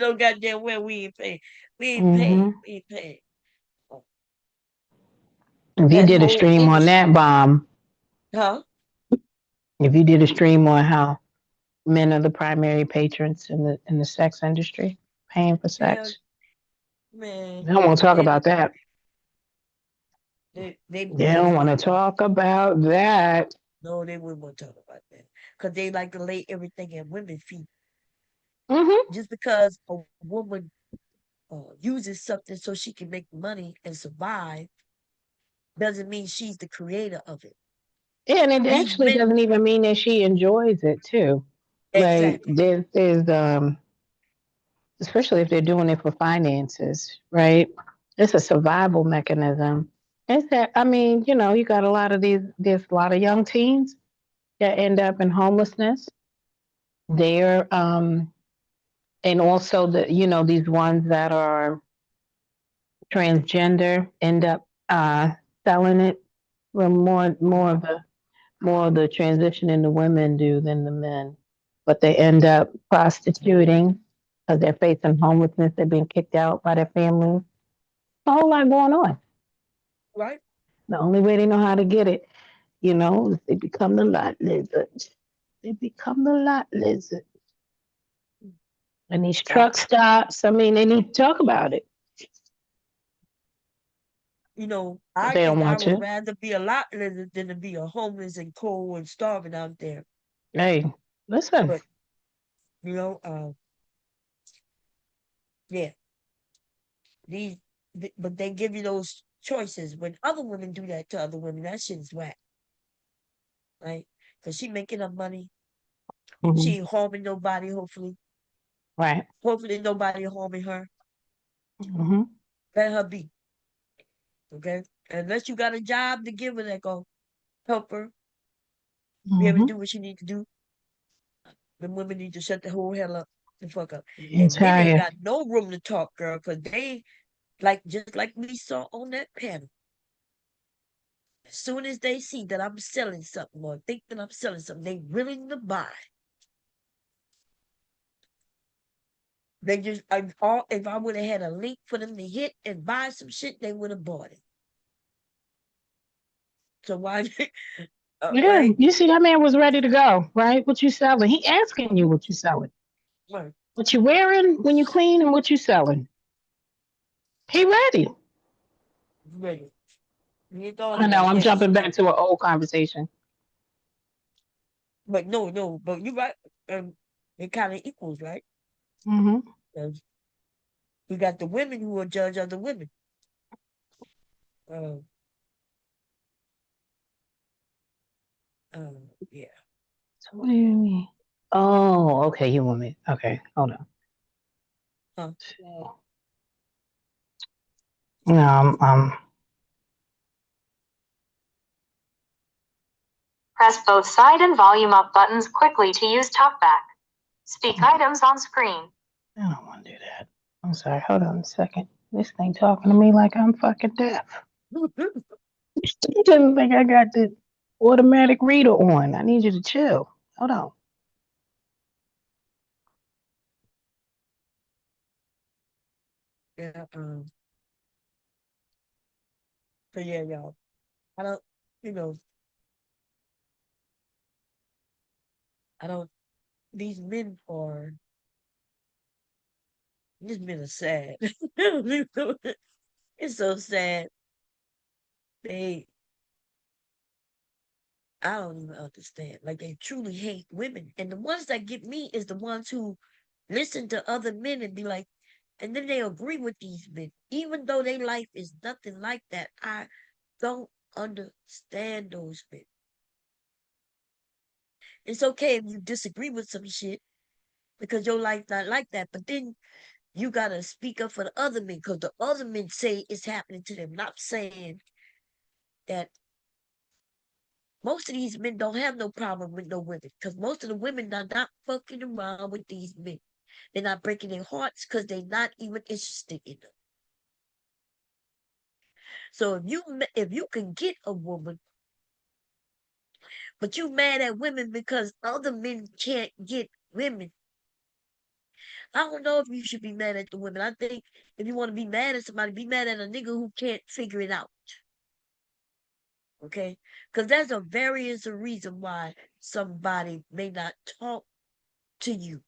Goddamn well we ain't paying. We ain't paying. Hmm. We ain't paying. If you That did a whole stream on industry. that bomb, Huh? if you did a stream on how men are the primary patrons in the sex industry, paying for Yeah, sex, man. they don't want to talk They about that. they They don't want to talk about that. No, they wouldn't want to talk about that. Because they like to lay everything at women's feet. Mm-hmm. Just because a woman uses something so she can make money and survive doesn't mean she's the creator of it. Yeah, and it These actually men doesn't even mean that she enjoys it too. Like exactly. there's especially if they're doing it for finances, right? It's a survival mechanism. It's that I mean, you got a lot of there's a lot of young teens that end up in homelessness. They're and also these ones that are transgender end up selling it. Well, more of the transitioning the women do than the men, but they end up prostituting because they're facing homelessness. They're being kicked out by their families. A whole lot going on. Right? The only way they know how to get it, is they become the lot lizards. They become the lot lizards. And these truck stops, I mean, they need to talk about it. I They don't think I want would to. rather be a lot lizard than to be a homeless and cold and starving out there. Hey, listen. But yeah, but they give you those choices when other women do that to other women. That shit is whack, right? Because she making up money. She Mhm. ain't harming nobody. Hopefully, Right. nobody harming her. Hmm. Let her be. Okay, unless you got a job to give her that go help her be able to Hmm. do what she need to do. The women need to shut the whole hell up and fuck up. And men ain't Entire. got no room to talk, girl, because they just like we saw on that panel. As soon as they see that I'm selling something or think that I'm selling something, they willing to buy. They just if I would have had a link for them to hit and buy some shit, they would have bought it. So why? Yeah, Right? you see that man was ready to go, right? What you selling? He asking you what you selling. Right. What you wearing when you clean and what you selling. He ready. Ready. You thought I know, about I'm that. jumping back to an old conversation. But no, but you're right. It kind of equals, right? Mm-hmm. 'Cause we got the women who will judge other women. Uh, yeah. So what do you mean? Oh, okay, you want me. Okay, hold on. Huh. No, Press both side and volume up buttons quickly to use talkback. Speak items on screen. I don't want to do that. I'm sorry, hold on a second. This thing talking to me like I'm fucking deaf. Doesn't think I got the automatic reader on. I need you to chill. Hold on. Yeah. So yeah, y'all. I don't. You know. I don't. These men are. These men are sad. It's so sad. They. I don't even understand. Like they truly hate women, and the ones that get me is the ones who listen to other men and be like, and then they agree with these men, even though their life is nothing like that. I don't understand those men. It's okay if you disagree with some shit because your life not like that, but then you gotta speak up for the other men because the other men say it's happening to them. Not saying that most of these men don't have no problem with no women because most of the women are not fucking around with these men. They're not breaking their hearts because they're not even interested in them. So if you can get a woman, but you mad at women because other men can't get women, I don't know if you should be mad at the women. I think if you want to be mad at somebody, be mad at a nigga who can't figure it out. Okay? Because there's a various reason why somebody may not talk to you.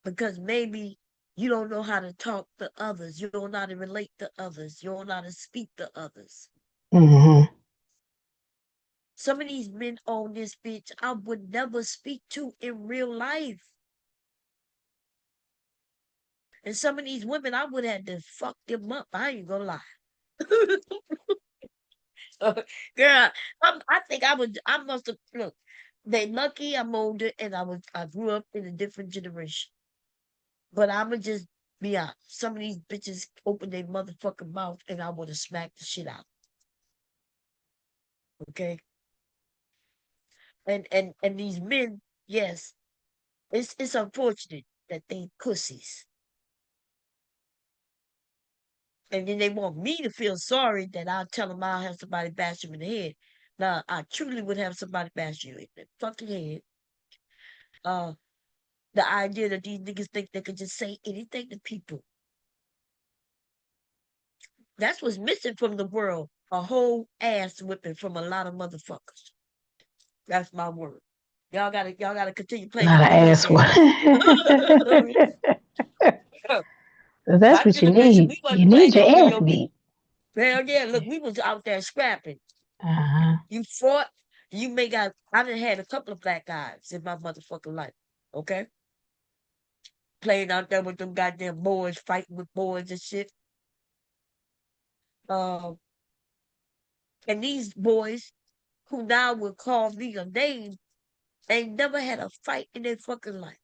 Because maybe you don't know how to talk to others. You don't know how to relate to others. You don't know how to speak to others. Mm-hmm. Some of these men on this bitch I would never speak to in real life. And some of these women I would have to fuck them up. I ain't gonna lie. Girl, I think I must have look. They lucky I'm older and I grew up in a different generation. But I'ma just be honest. Some of these bitches open their motherfucking mouth and I would have smacked the shit out. Okay? And these men, yes, it's unfortunate that they pussies. And then they want me to feel sorry that I'll tell them I'll have somebody bash them in the head. Now, I truly would have somebody bash you in the fucking head. The idea that these niggas think they can just say anything to people. That's what's missing from the world. A whole ass whipping from a lot of motherfuckers. That's my word. Y'all gotta continue playing Not the an video ass game. one. That's My what you generation, need. we You wasn't need playing your no ass video game. beat. Hell yeah, look, we was out there scrapping. Uh-huh. You fought, you may got, I done had a couple of black guys in my motherfucking life, okay? Playing out there with them goddamn boys, fighting with boys and shit. And these boys, who now will call me a name, ain't never had a fight in their fucking life.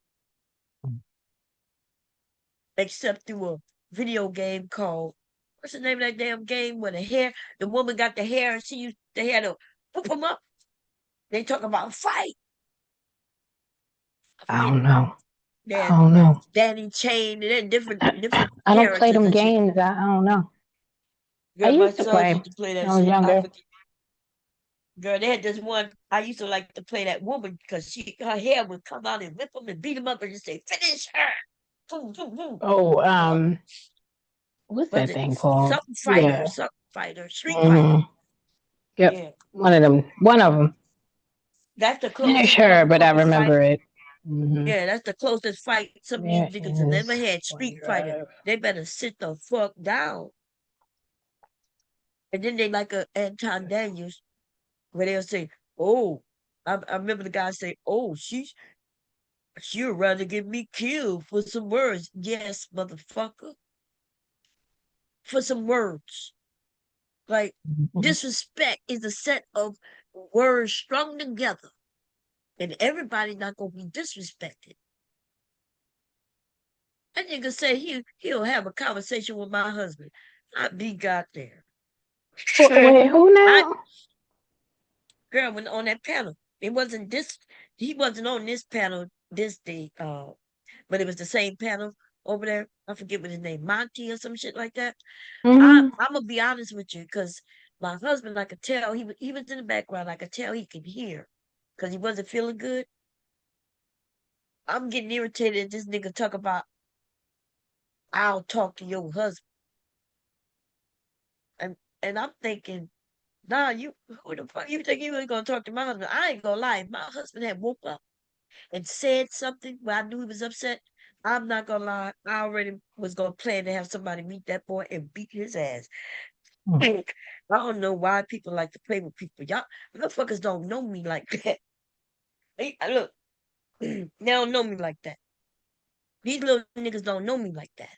Except through a video game called, what's the name of that damn game where the woman got the hair and she used the hair to whoop them up? They talk about fight. I don't know. I That don't know. Danny Chain and then different I don't play characters them and shit. games. I don't know. I Girl, my used to son play used to play when that I was shit. younger. Girl, they had this one. I used to like to play that woman because her hair would come out and whip them and beat them up and just say, "Finish her!" Boom, boom, boom. Oh, what's Was that it thing called? Yeah. something fighter, street fighter? Yep. Yeah, One of them. One of them. that's the Finish closest her, but I motherfucking fight. remember it. Mm-hmm. Yeah, that's the closest fight some of these There niggas have ever is had. Street fighter. They better sit the fuck down. And then they like a Anton Daniels where they'll say, "Oh," I remember the guy say, "Oh, she'd rather get me killed for some words." Yes, motherfucker, for some words. Like disrespect is a set of words strung together, and everybody not gonna be disrespected. That nigga say he'll have a conversation with my husband. I be got there. Wait, who now? Girl, when on that panel, it wasn't this. He wasn't on this panel this day. But it was the same panel over there. I forget what his name, Monty or some shit like that. I'm gonna be honest with you, because my husband, I could tell he was in the background. I could tell he could hear, because he wasn't feeling good. I'm getting irritated. This nigga talk about I'll talk to your husband, and I'm thinking, nah, who the fuck you think you was gonna talk to my husband? I ain't gonna lie. If my husband had woke up and said something where I knew he was upset, I'm not gonna lie. I already was gonna plan to have somebody meet that boy and beat his ass. I don't know why people like to play with people. Y'all motherfuckers don't know me like that. Look, they don't know me like that. These little niggas don't know me like that.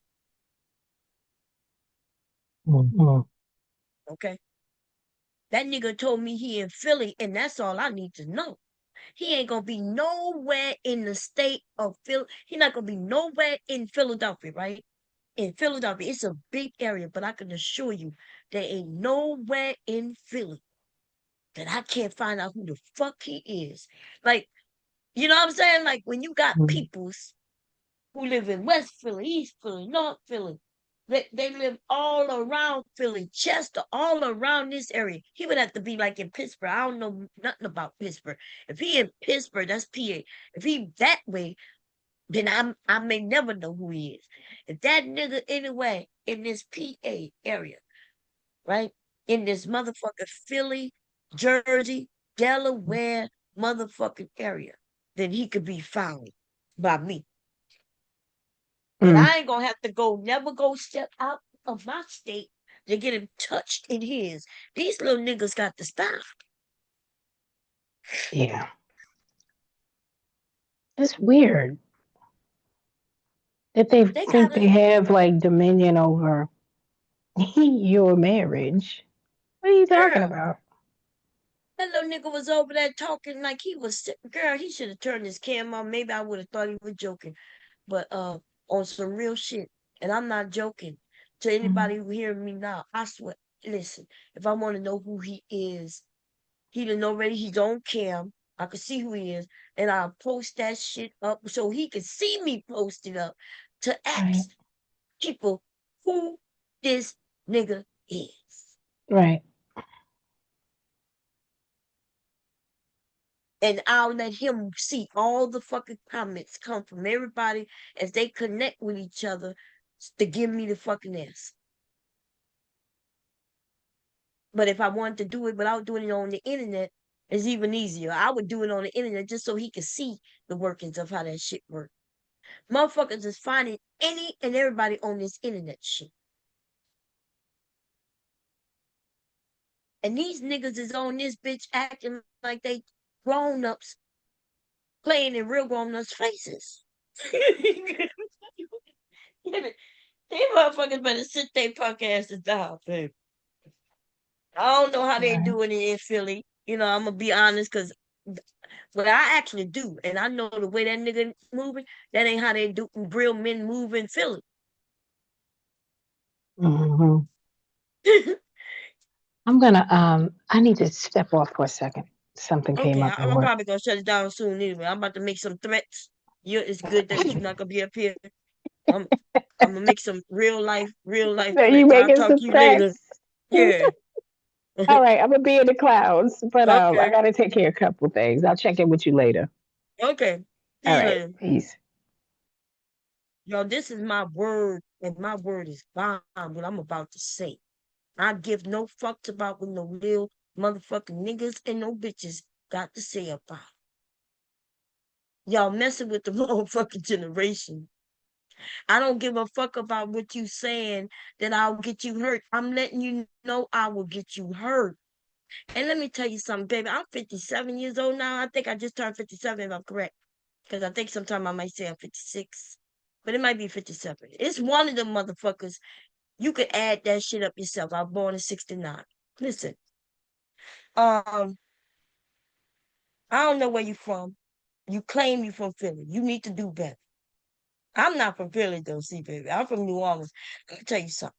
Okay? That nigga told me he in Philly, and that's all I need to know. He ain't gonna be nowhere in the state of Philly. He not gonna be nowhere in Philadelphia, right? In Philadelphia, it's a big area, but I can assure you, there ain't nowhere in Philly that I can't find out who the fuck he is. Like, you know what I'm saying? Like when you got peoples who live in West Philly, East Philly, North Philly, they live all around Philly, Chester, all around this area. He would have to be like in Pittsburgh. I don't know nothing about Pittsburgh. If he in Pittsburgh, that's PA. If he that way, then I may never know who he is. If that nigga anyway in this PA area, right? In this motherfucking Philly, Jersey, Delaware motherfucking area, then he could be found by me. And I ain't gonna have to never go step out of my state to get him touched in his. These little niggas got to stop. Yeah. It's weird that they think they have like dominion over your marriage. What are you talking about? That little nigga was over there talking like he was girl. He should have turned his camera on. Maybe I would have thought he was joking, but on some real shit. And I'm not joking. To anybody who hearing me now, I swear. Listen, if I want to know who he is, he done already. He's on cam. I can see who he is, and I'll post that shit up so he can see me post it up to ask people who this nigga is. Right. And I'll let him see all the fucking comments come from everybody as they connect with each other to give me the fucking answer. But if I wanted to do it without doing it on the internet, it's even easier. I would do it on the internet just so he could see the workings of how that shit works. Motherfuckers is finding any and everybody on this internet shit. And these niggas is on this bitch acting like they grown-ups playing in real grown-ups' faces. These motherfuckers better sit their punk asses down, baby. I don't know how they doing it in Philly. You know, I'm gonna be honest, because what I actually do, and I know the way that nigga moving, that ain't how they do real men move in Philly. I'm gonna I need to step off for a second. Something came Okay, up at I'm work. probably gonna shut it down soon anyway. I'm about to make some threats. It's good that you're not gonna be up here. I'm gonna make some real life So threats. you I'll making talk some to you later. threats? Yeah. All right, I'm gonna be in the clouds, but I Okay. gotta take care of a couple things. I'll check in with you later. Okay. See All you right, later. peace. Yo, this is my word, and my word is bomb, what I'm about to say. I give no fucks about what no real motherfucking niggas and no bitches got to say about it. Y'all messing with the motherfucking generation. I don't give a fuck about what you saying that I'll get you hurt. I'm letting you know I will get you hurt. And let me tell you something, baby. I'm 57 years old now. I think I just turned 57 if I'm correct. Because I think sometime I might say I'm 56. But it might be 57. It's one of them motherfuckers. You could add that shit up yourself. I was born in 69. Listen, um, I don't know where you from. You claim you from Philly. You need to do better. I'm not from Philly though, see, baby. I'm from New Orleans. Let me tell you something.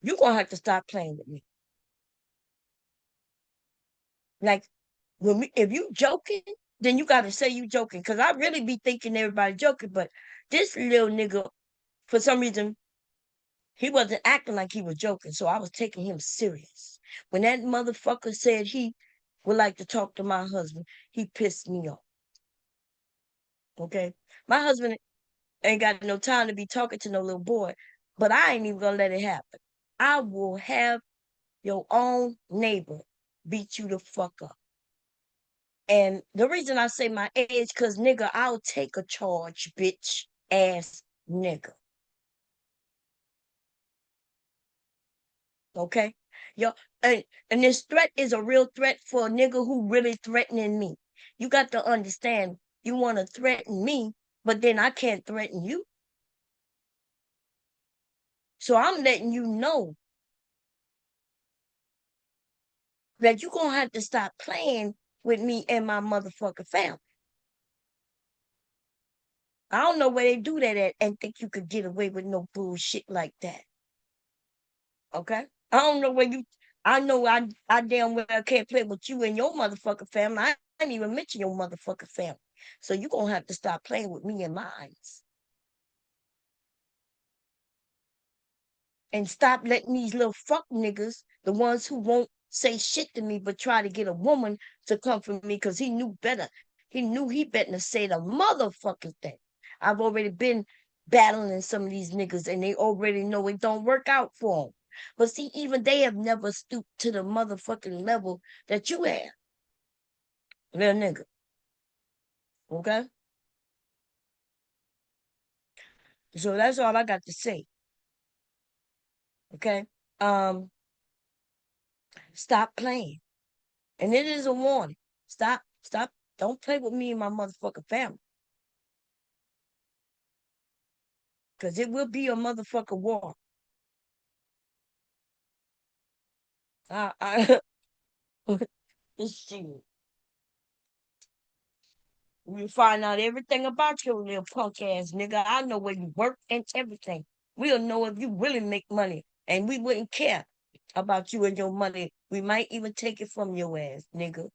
You're gonna have to stop playing with me. Like when if you joking, then you gotta say you joking. Cause I really be thinking everybody joking, but this little nigga, for some reason, he wasn't acting like he was joking. So I was taking him serious. When that motherfucker said he would like to talk to my husband, he pissed me off. Okay. My husband ain't got no time to be talking to no little boy, but I ain't even gonna let it happen. I will have your own neighbor beat you the fuck up. And the reason I say my age, cause nigga, I'll take a charge, bitch ass nigga. Okay? Yo, and this threat is a real threat for a nigga who really threatening me. You got to understand, you want to threaten me, but then I can't threaten you. So I'm letting you know that you're gonna have to stop playing with me and my motherfucking family. I don't know where they do that at and think you could get away with no bullshit like that. Okay? I don't know where you I know I damn well can't play with you and your motherfucking family. I didn't even mention your motherfucking family. So you're gonna have to stop playing with me and mine. And stop letting these little fuck niggas, the ones who won't say shit to me but try to get a woman to come for me because he knew better. He knew he better to say the motherfucking thing. I've already been battling some of these niggas and they already know it don't work out for them. But see, even they have never stooped to the motherfucking level that you have, little nigga. Okay? So that's all I got to say. Okay? Stop playing. And it is a warning. Stop. Don't play with me and my motherfucking family. Because it will be a motherfucking war. Shit. We'll find out everything about your little punk ass nigga. I know where you work and everything. We'll know if you really make money. And we wouldn't care about you and your money. We might even take it from your ass, nigga.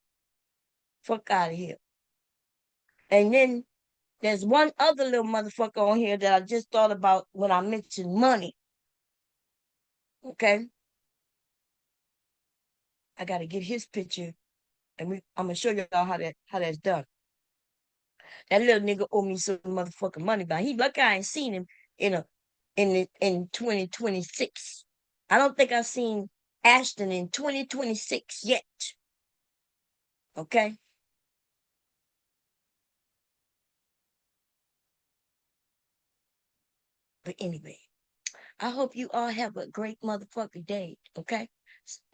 Fuck out of here. And then there's one other little motherfucker on here that I just thought about when I mentioned money. Okay? I gotta get his picture and I'm gonna show y'all how that's done. That little nigga owe me some motherfucking money, but he lucky I ain't seen him in 2026. I don't think I've seen Ashton in 2026 yet. Okay? But anyway, I hope you all have a great motherfucking day. Okay?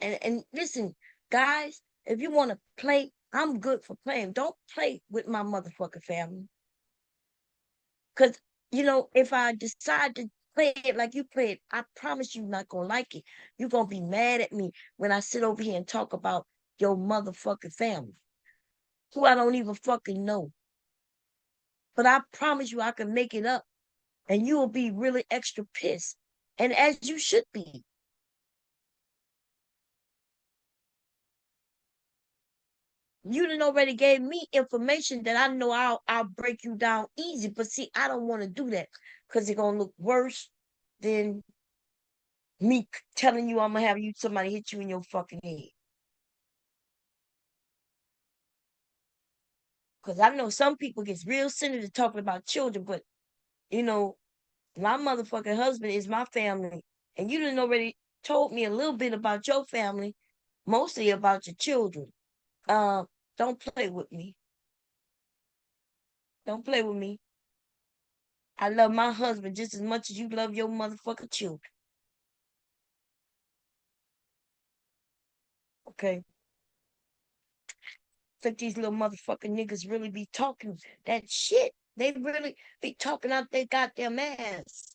And listen, guys, if you want to play, I'm good for playing. Don't play with my motherfucking family. Because, if I decide to play it like you play it, I promise you're not going to like it. You're going to be mad at me when I sit over here and talk about your motherfucking family, who I don't even fucking know. But I promise you I can make it up, and you will be really extra pissed. And as you should be. You done already gave me information that I know I'll break you down easy. But see, I don't want to do that because it's gonna look worse than me telling you I'm gonna have somebody hit you in your fucking head. Cause I know some people gets real sensitive talking about children, but you know, my motherfucking husband is my family. And you done already told me a little bit about your family, mostly about your children. Uh, don't play with me. Don't play with me. I love my husband just as much as you love your motherfucking children. Okay? Think these little motherfucking niggas really be talking that shit. They really be talking out their goddamn ass.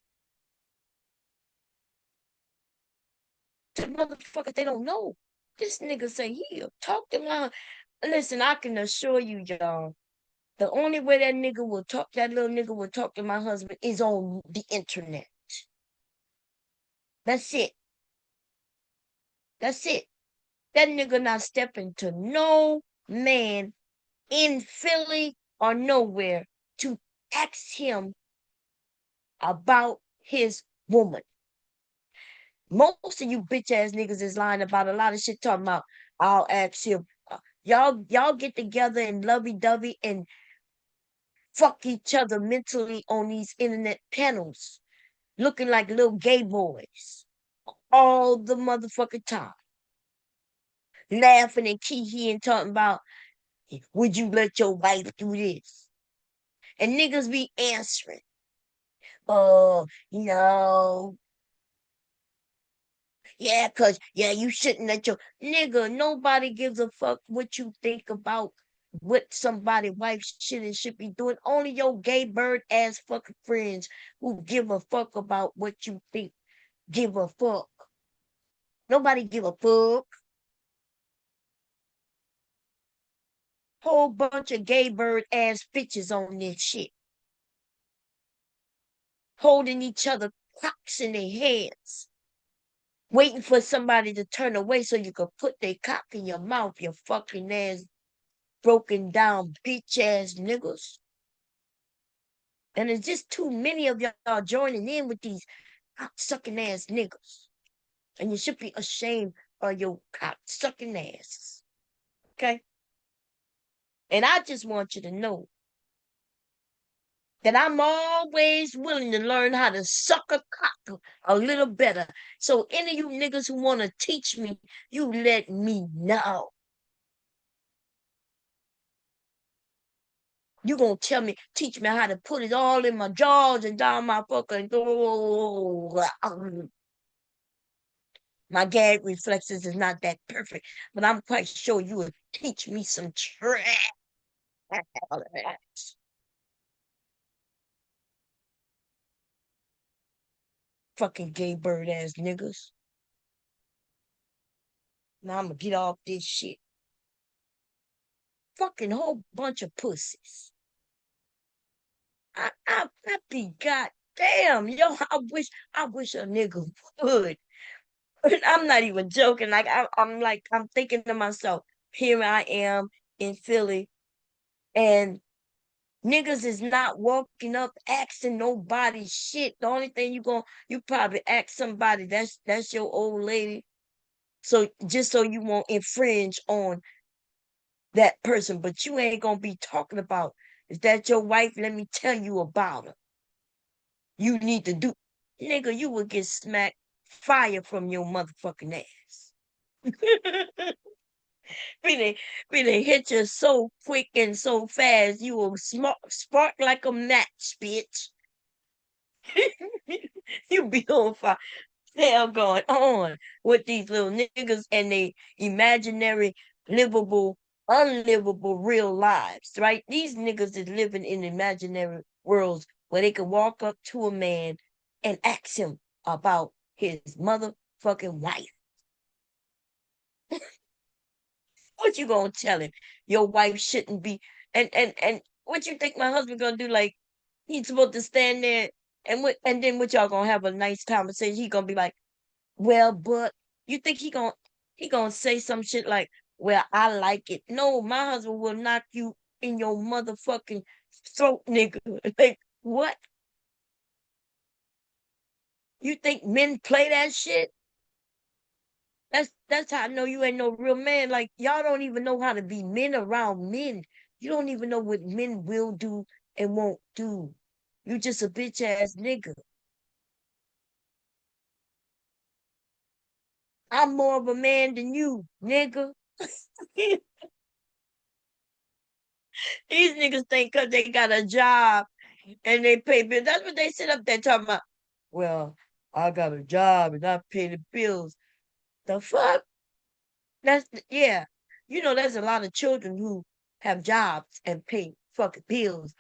The motherfuckers, they don't know. This nigga say he talk to line. Listen, I can assure you, y'all, the only way that little nigga will talk to my husband is on the internet. That's it. That's it. That nigga not stepping to no man in Philly or nowhere to ask him about his woman. Most of you bitch ass niggas is lying about a lot of shit talking about I'll ask him. Y'all get together and lovey-dovey and fuck each other mentally on these internet panels, looking like little gay boys all the motherfucking time. Laughing and kiki talking about, would you let your wife do this? And niggas be answering, no. Yeah, you shouldn't let your nigga, nobody gives a fuck what you think about what somebody wife should be doing. Only your gay bird ass fucking friends who give a fuck about what you think give a fuck. Nobody give a fuck. Whole bunch of gay bird ass bitches on this shit. Holding each other cocks in their hands. Waiting for somebody to turn away so you could put their cock in your mouth, you fucking ass, broken down bitch ass niggas. And there's just too many of y'all joining in with these cock sucking ass niggas. And you should be ashamed of your cock sucking asses. Okay? And I just want you to know that I'm always willing to learn how to suck a cock a little better. So any of you niggas who want to teach me, you let me know. You gonna teach me how to put it all in my jaws and down my fucking my gag reflexes is not that perfect, but I'm quite sure you will teach me some tricks. Fucking gay bird ass niggas. Now I'm gonna get off this shit. Fucking whole bunch of pussies. I be goddamn, yo. I wish a nigga would. I'm not even joking. Like I'm thinking to myself, here I am in Philly, and niggas is not walking up asking nobody shit. The only thing you probably ask somebody that's your old lady. So just so you won't infringe on that person, but you ain't gonna be talking about, is that your wife? Let me tell you about her. You need to do, nigga, you will get smacked fire from your motherfucking ass. Really hit you so quick and so fast, you will spark like a match, bitch. You be on fire. Hell going on with these little niggas and they imaginary, livable, unlivable real lives, right? These niggas is living in imaginary worlds where they can walk up to a man and ask him about his motherfucking wife. What you gonna tell him? Your wife shouldn't be, and what you think my husband gonna do? Like, he's supposed to stand there and then what, y'all gonna have a nice conversation? He gonna be like, well, but you think he gonna say some shit like, well, I like it. No, my husband will knock you in your motherfucking throat, nigga. Like, what? You think men play that shit? That's how I know you ain't no real man. Like y'all don't even know how to be men around men. You don't even know what men will do and won't do. You just a bitch ass nigga. I'm more of a man than you, nigga. These niggas think cause they got a job and they pay bills. That's what they sit up there talking about. Well, I got a job and I pay the bills. The fuck? Yeah. You know, there's a lot of children who have jobs and pay fucking bills,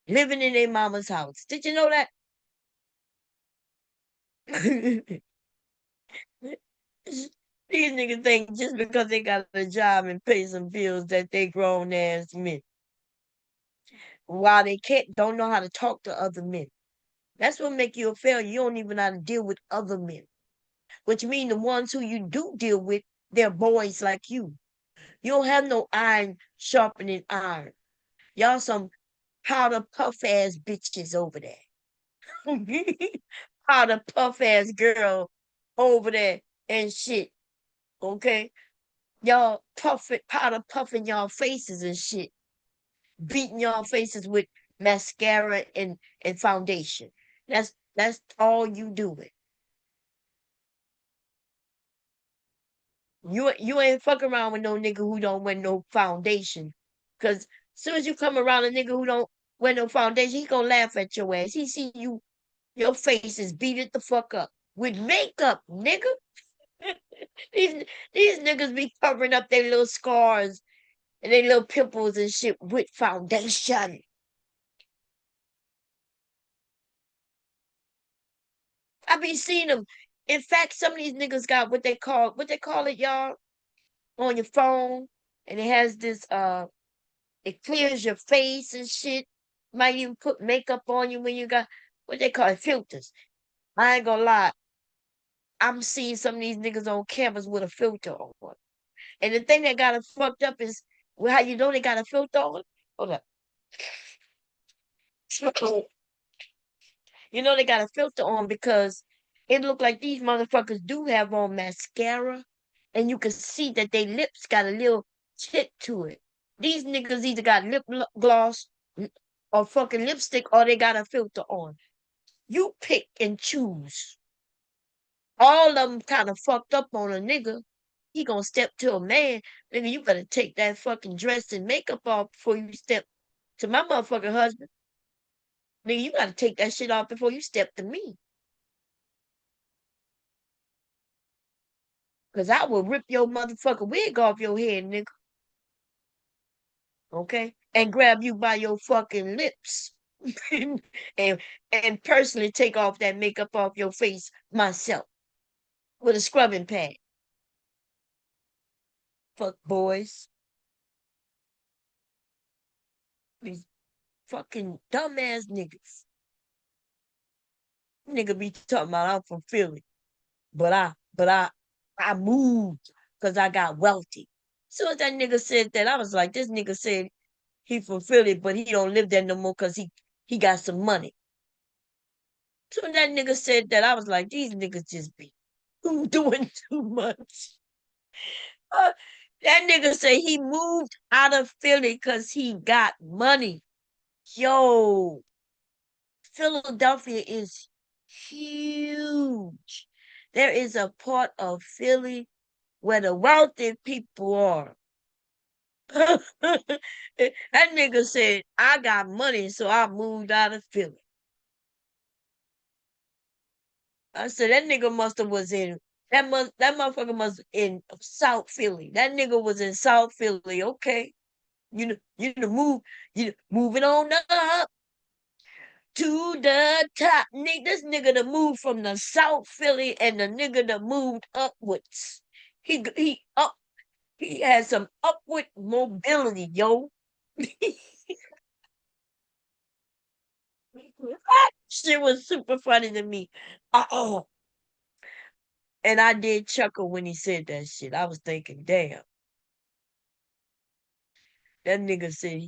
living in their mama's house. Did you know that? These niggas think just because they got a job and pay some bills that they grown ass men. While they don't know how to talk to other men. That's what make you a failure. You don't even know how to deal with other men. Which mean the ones who you do deal with, they're boys like you. You don't have no iron sharpening iron. Y'all some powder puff ass bitches over there. Powder puff ass girl over there and shit. Okay? Y'all powder puffing y'all faces and shit. Beating y'all faces with mascara and foundation. That's all you doing. You ain't fuck around with no nigga who don't wear no foundation. Cause soon as you come around a nigga who don't wear no foundation, he gonna laugh at your ass. He see you, your face is beat it the fuck up. With makeup, nigga. these these niggas be covering up their little scars and their little pimples and shit with foundation. I be seeing them. In fact, some of these niggas got what they call it, y'all, on your phone, and it has this it clears your face and shit. Might even put makeup on you when you got what they call it, filters. I ain't gonna lie. I'm seeing some of these niggas on cameras with a filter on. And the thing that got it fucked up is well, how you know they got a filter on? Hold up. You know they got a filter on because it look like these motherfuckers do have on mascara, and you can see that their lips got a little tip to it. These niggas either got gloss or fucking lipstick or they got a filter on. You pick and choose. All of them kind of fucked up on a nigga. He gonna step to a man. Nigga, you better take that fucking dress and makeup off before you step to my motherfucking husband. Nigga, you gotta take that shit off before you step to me. Cause I will rip your motherfucking wig off your head, nigga. Okay? And grab you by your fucking lips. and personally take off that makeup off your face myself with a scrubbing pad. Fuck boys. These fucking dumbass niggas. Nigga be talking about I'm from Philly. But I moved because I got wealthy. Soon as that nigga said that, I was like, this nigga said he from Philly, but he don't live there no more because he got some money. Soon as that nigga said that, I was like, these niggas just be doing too much. That nigga say he moved out of Philly because he got money. Yo, Philadelphia is huge. There is a part of Philly where the wealthy people are. That nigga said, I got money, so I moved out of Philly. I said, that nigga must have was in, that motherfucker must in South Philly. That nigga was in South Philly, okay. You moving on up to the top. This nigga that moved from the South Philly and the nigga that moved upwards. He had some upward mobility, yo. Shit was super funny to me. Oh, and I did chuckle when he said that shit. I was thinking, damn. That nigga said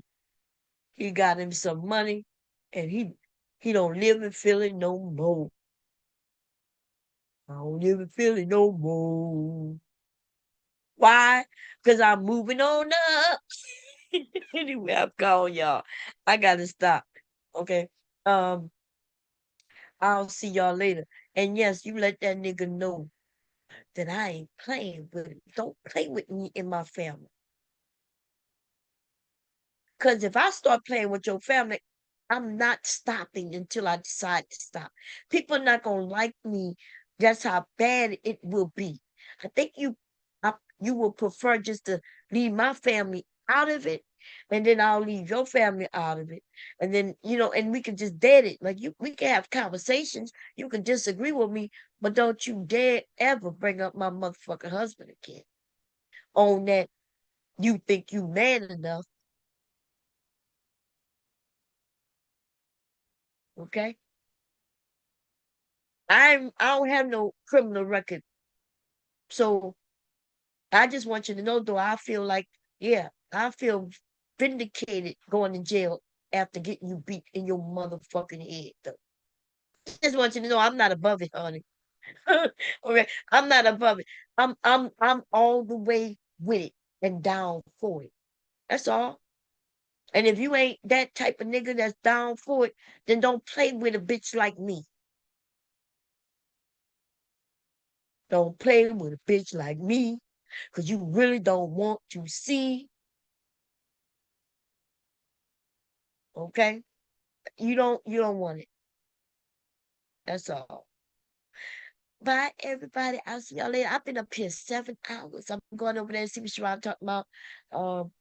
he got him some money and he don't live in Philly no more. I don't even feel it no more. Why? Because I'm moving on up. Anyway, I'm calling y'all. I gotta stop. Okay. Um, I'll see y'all later. And yes, you let that nigga know that I ain't playing with him. Don't play with me and my family. Because if I start playing with your family, I'm not stopping until I decide to stop. People are not gonna like me. That's how bad it will be. I think you will prefer just to leave my family out of it, and then I'll leave your family out of it, and then and we can just dead it. Like we can have conversations. You can disagree with me, but don't you dare ever bring up my motherfucking husband again. On that, you think you man enough, okay? I don't have no criminal record. So I just want you to know, though, I feel like, yeah, I feel vindicated going to jail after getting you beat in your motherfucking head, though. Just want you to know I'm not above it, honey. Okay, I'm not above it. I'm all the way with it and down for it. That's all. And if you ain't that type of nigga that's down for it, then don't play with a bitch like me. Don't play with a bitch like me, because you really don't want to see. Okay? You don't want it. That's all. Bye, everybody. I'll see y'all later. I've been up here 7 hours. I'm going over there and see what you're talking about. Um,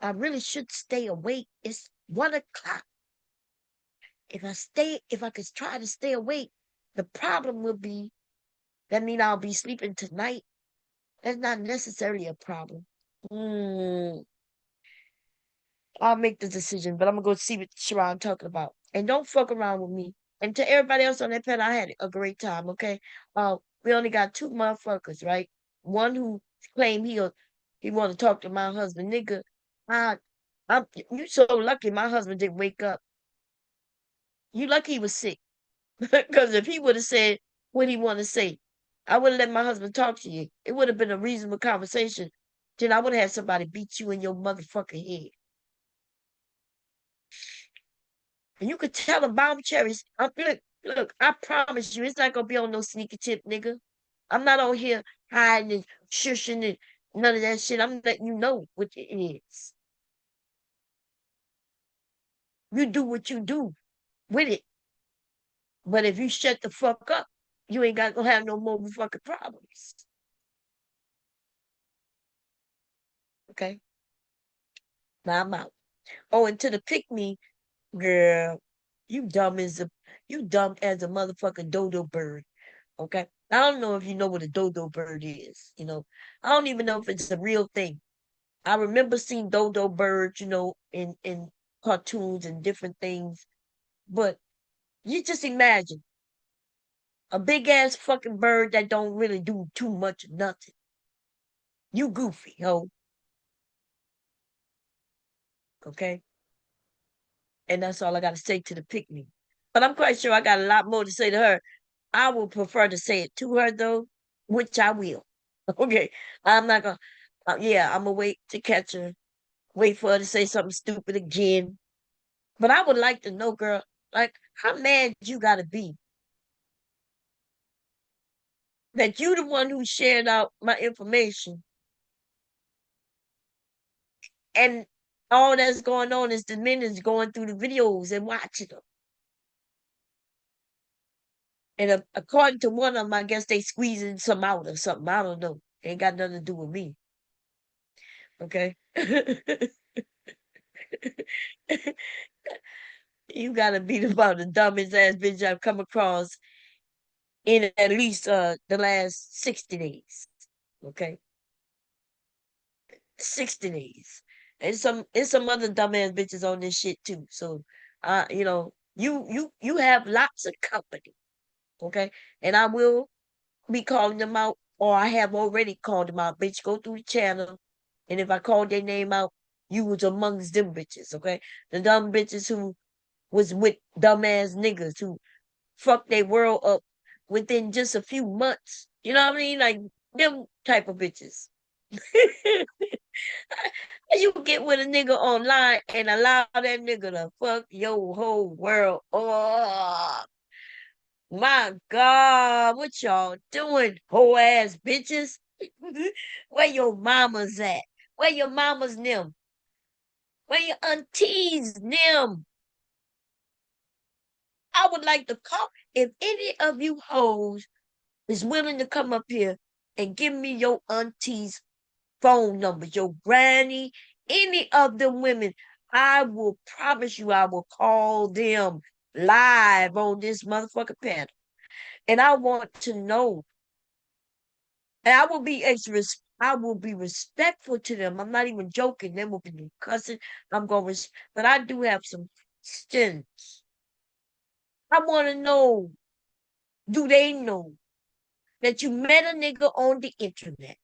I really should stay awake. It's 1 o'clock. If I could try to stay awake, the problem will be that mean I'll be sleeping tonight. That's not necessarily a problem. I'll make the decision, but I'm gonna go see what Sharon talking about. And don't fuck around with me. And to everybody else on that panel, I had a great time, okay? We only got 2 motherfuckers, right? One who claimed he want to talk to my husband. Nigga, you so lucky my husband didn't wake up. You lucky he was sick. Because if he would have said what he want to say, I would have let my husband talk to you. It would have been a reasonable conversation. Then I would have had somebody beat you in your motherfucking head. And you could tell them bomb cherries. Look, I promise you, it's not gonna be on no sneaky tip, nigga. I'm not on here hiding and shushing and none of that shit. I'm letting you know what it is. You do what you do with it. But if you shut the fuck up, you ain't gonna have no more fucking problems. Okay? Now I'm out. Oh, and to the pick me, girl, you dumb as a motherfucking dodo bird. Okay? I don't know if you know what a dodo bird is. I don't even know if it's a real thing. I remember seeing dodo birds, in cartoons and different things. But you just imagine a big ass fucking bird that don't really do too much of nothing. You goofy, ho. Okay? And that's all I gotta say to the pick me. But I'm quite sure I got a lot more to say to her. I would prefer to say it to her though, which I will. Okay. I'm not gonna I'm gonna wait to catch her. Wait for her to say something stupid again. But I would like to know, girl, like how mad you gotta be that you the one who shared out my information, and all that's going on is the men is going through the videos and watching them. And according to one of them, I guess they squeezing some out or something. I don't know. Ain't got nothing to do with me. Okay. You gotta be about the dumbest ass bitch I've come across in at least the last 60 days. Okay. 60 days. And some other dumbass bitches on this shit too. So you have lots of company. Okay. And I will be calling them out, or I have already called them out. Bitch, go through the channel. And if I called their name out, you was amongst them bitches, okay? The dumb bitches who was with dumbass niggas who fucked their world up within just a few months. You know what I mean? Like them type of bitches. You get with a nigga online and allow that nigga to fuck your whole world up. My God, what y'all doing, whole ass bitches? Where your mamas at? Where your mamas them? Where your aunties them? I would like to call if any of you hoes is willing to come up here and give me your auntie's phone number, your granny, any of them women. I will promise you I will call them live on this motherfucking panel. And I want to know. And I will be I will be respectful to them. I'm not even joking. They will be cussing. I'm going to, but I do have some questions. I want to know, do they know that you met a nigga on the internet?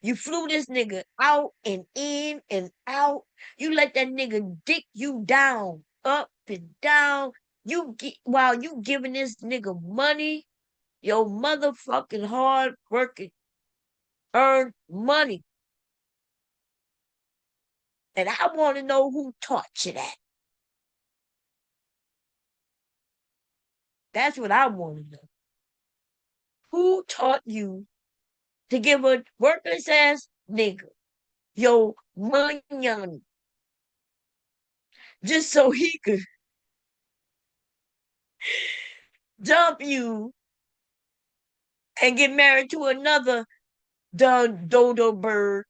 You flew this nigga out and in and out. You let that nigga dick you down, up and down. You get while you giving this nigga money, your motherfucking hard working, earned money. And I want to know who taught you that. That's what I want to know. Who taught you to give a worthless ass nigga your money just so he could dump you and get married to another dodo bird?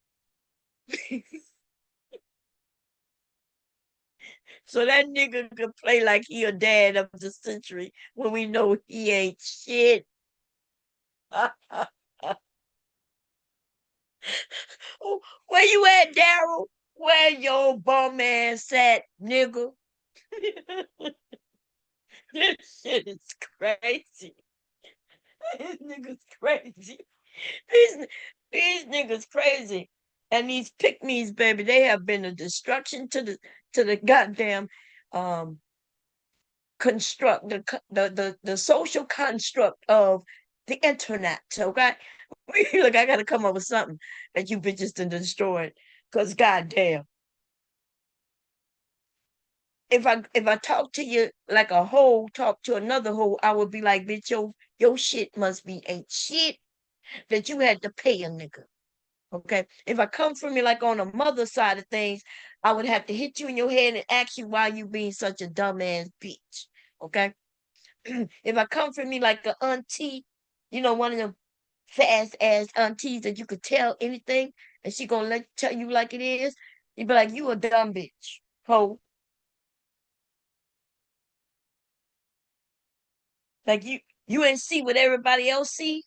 So that nigga could play like he a dad of the century when we know he ain't shit. Where you at, Daryl? Where your bum ass at, nigga? This shit is crazy. These niggas crazy. These niggas crazy. And these pick-me's, baby, they have been a destruction to the goddamn construct the social construct of the internet. Okay. Look, I gotta come up with something that you bitches done destroyed. Cause goddamn. If I talk to you like a hoe talk to another hoe, I would be like, bitch, your shit must be ain't shit that you had to pay a nigga. Okay. If I come from you like on the mother side of things, I would have to hit you in your head and ask you why you being such a dumbass bitch. Okay. If I come from me like a auntie, you know, one of them fast ass aunties that you could tell anything and she gonna tell you like it is, you be like, you a dumb bitch, ho. Like you ain't see what everybody else see?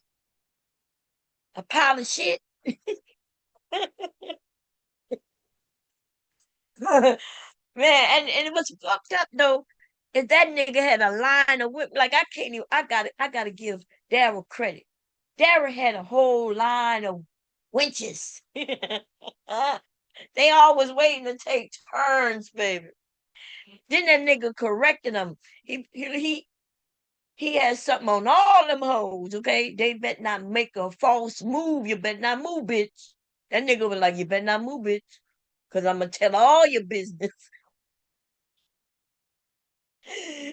A pile of shit. Man, and it was fucked up though. If that nigga had a line of whip, like I can't even I gotta give Daryl credit. Daryl had a whole line of winches. They always waiting to take turns, baby. Then that nigga corrected him. He has something on all them hoes, okay? They better not make a false move. You better not move, bitch. That nigga was like, you better not move, bitch. Cause I'm gonna tell all your business.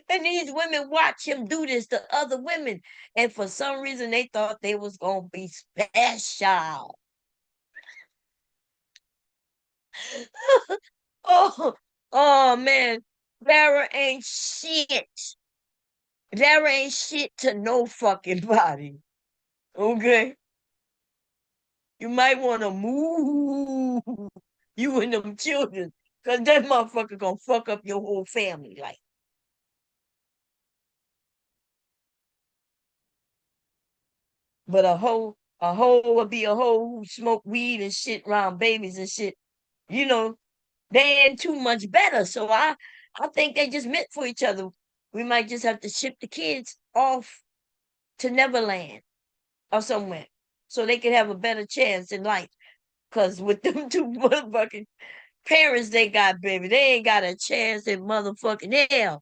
And these women watch him do this to other women. And for some reason they thought they was gonna be special. Oh man. Dara ain't shit. Dara ain't shit to no fucking body. Okay? You might wanna move you and them children. Cause that motherfucker gonna fuck up your whole family like. But a hoe would be a hoe who smoke weed and shit around babies and shit. You know, they ain't too much better. So I think they just meant for each other. We might just have to ship the kids off to Neverland or somewhere so they can have a better chance in life. Cause with them two motherfucking parents they got, baby, they ain't got a chance in motherfucking hell.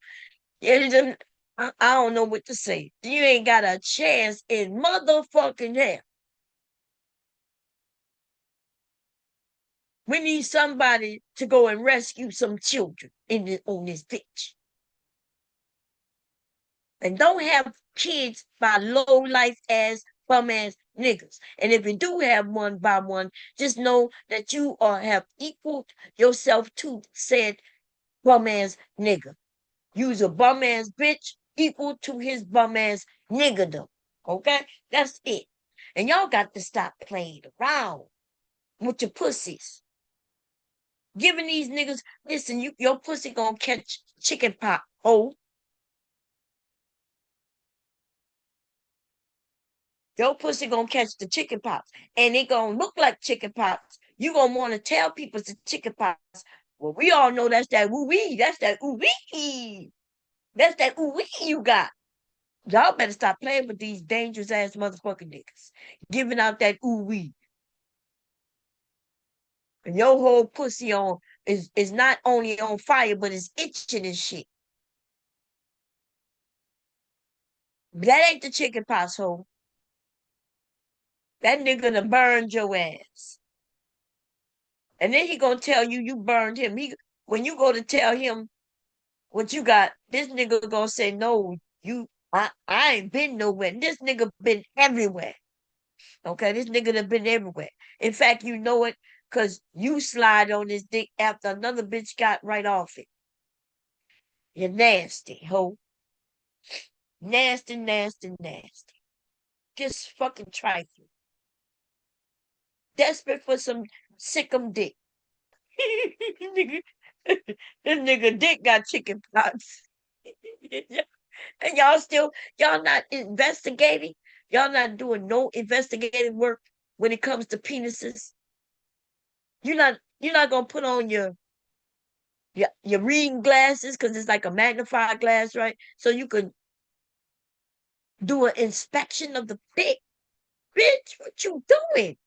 Yeah, I don't know what to say. You ain't got a chance in motherfucking hell. We need somebody to go and rescue some children on this bitch. And don't have kids by low life ass, bum ass niggas. And if you do have one by one, just know that you have equaled yourself to said bum ass nigga. You's a bum ass bitch equal to his bum ass niggerdom. Okay? That's it. And y'all got to stop playing around with your pussies. Giving these niggas, listen, your pussy gonna catch chicken pox, ho. Your pussy gonna catch the chicken pox, and it gonna look like chicken pox. You gonna want to tell people it's chicken pox. Well, we all know that's that ooh wee. That's that ooh wee. That's that ooh wee you got. Y'all better stop playing with these dangerous ass motherfucking niggas, giving out that ooh wee. And your whole pussy is not only on fire, but it's itching and shit. That ain't the chicken pox, ho. That nigga done burned your ass. And then he gonna tell you burned him. When you go to tell him what you got, this nigga gonna say, no, I ain't been nowhere. This nigga been everywhere. Okay, this nigga done been everywhere. In fact, you know it, cause you slide on this dick after another bitch got right off it. You're nasty, ho. Nasty, nasty, nasty. Just fucking trifling. Desperate for some sickum dick. This nigga dick got chicken pox. And y'all not investigating. Y'all not doing no investigative work when it comes to penises. You're not gonna put on your reading glasses because it's like a magnified glass, right? So you could do an inspection of the dick. Bitch, what you doing?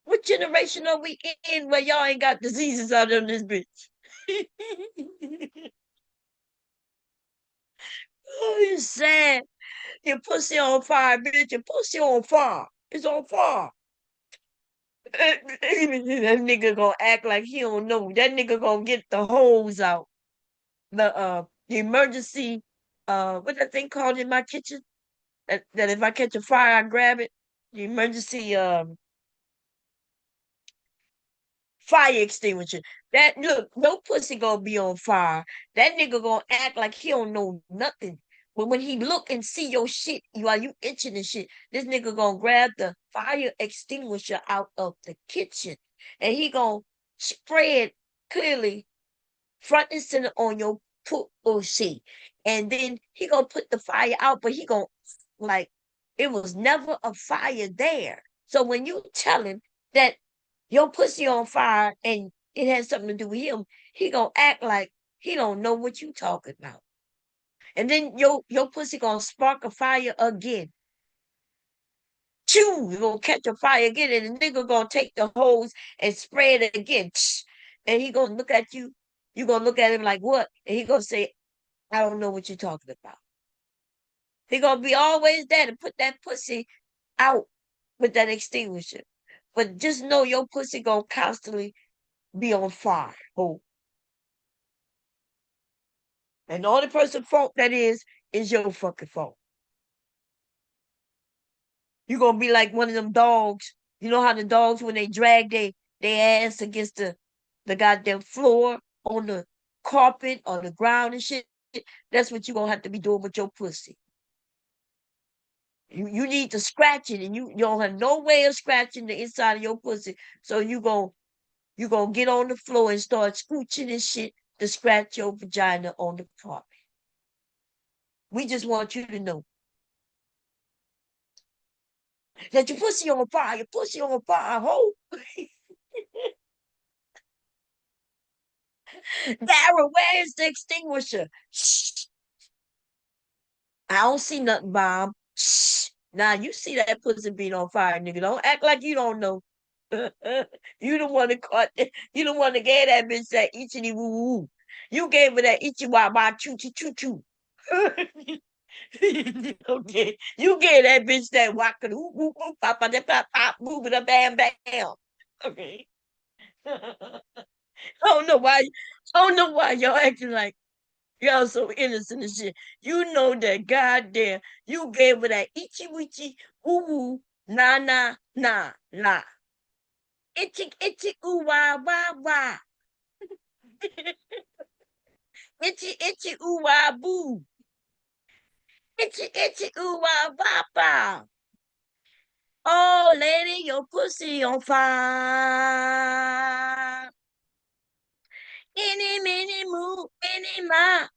What generation are we in where y'all ain't got diseases out of this bitch? Oh, you sad. Your pussy on fire, bitch. Your pussy on fire. It's on fire. That nigga gonna act like he don't know. That nigga gonna get the hose out. The emergency what that thing called in my kitchen? That if I catch a fire, I grab it. The emergency fire extinguisher. That look, no pussy gonna be on fire. That nigga gonna act like he don't know nothing. But when he look and see your shit while you itching and shit, this nigga gonna grab the fire extinguisher out of the kitchen and he gonna spray it clearly front and center on your pussy. And then he gonna put the fire out, but he gonna like it was never a fire there. So when you tell him that your pussy on fire and it has something to do with him, he gonna act like he don't know what you talking about. And then your pussy gonna spark a fire again. Chew, you gonna catch a fire again, and the nigga gonna take the hose and spray it again. And he gonna look at you. You gonna look at him like what? And he gonna say, I don't know what you're talking about. He gonna be always there to put that pussy out with that extinguisher. But just know your pussy gonna constantly be on fire. Oh. And the only person fault that is your fucking fault. You gonna be like one of them dogs. You know how the dogs when they drag their ass against the goddamn floor on the carpet on the ground and shit. That's what you gonna have to be doing with your pussy. You need to scratch it, and you don't have no way of scratching the inside of your pussy. So you gonna get on the floor and start scooching and shit to scratch your vagina on the carpet. We just want you to know that your pussy on fire, ho. Dara, where is the extinguisher? Shh. I don't see nothing, Bob. Shh. Now you see that pussy being on fire, nigga. Don't act like you don't know. You the one that caught it. You the one that gave that bitch that itchy woo woo. You gave her that itchy wah wah choo choo choo choo. Okay, you gave that bitch that waka whoop whoop whoop pop pop pop pop move it up bam bam. Okay. I don't know why. I don't know why y'all acting like y'all so innocent and shit. You know that goddamn you gave her that itchy witchy woo woo na na na na itchy itchy ooh wah wah wah itchy itchy ooh wah boo itchy itchy ooh wah wah wah. Oh, lady, your pussy on fire. Any, mini, moo, any, ma.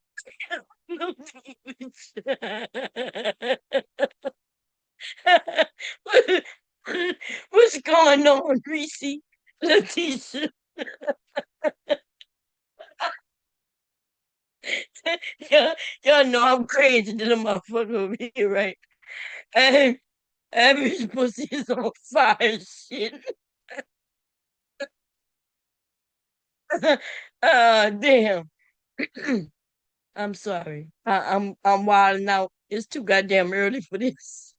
What's going on, Reese? Letitia. Y'all know I'm crazy to the motherfucker over here, right? Hey, every pussy is on fire, shit. Damn. I'm sorry. I'm wilding out. It's too goddamn early for this.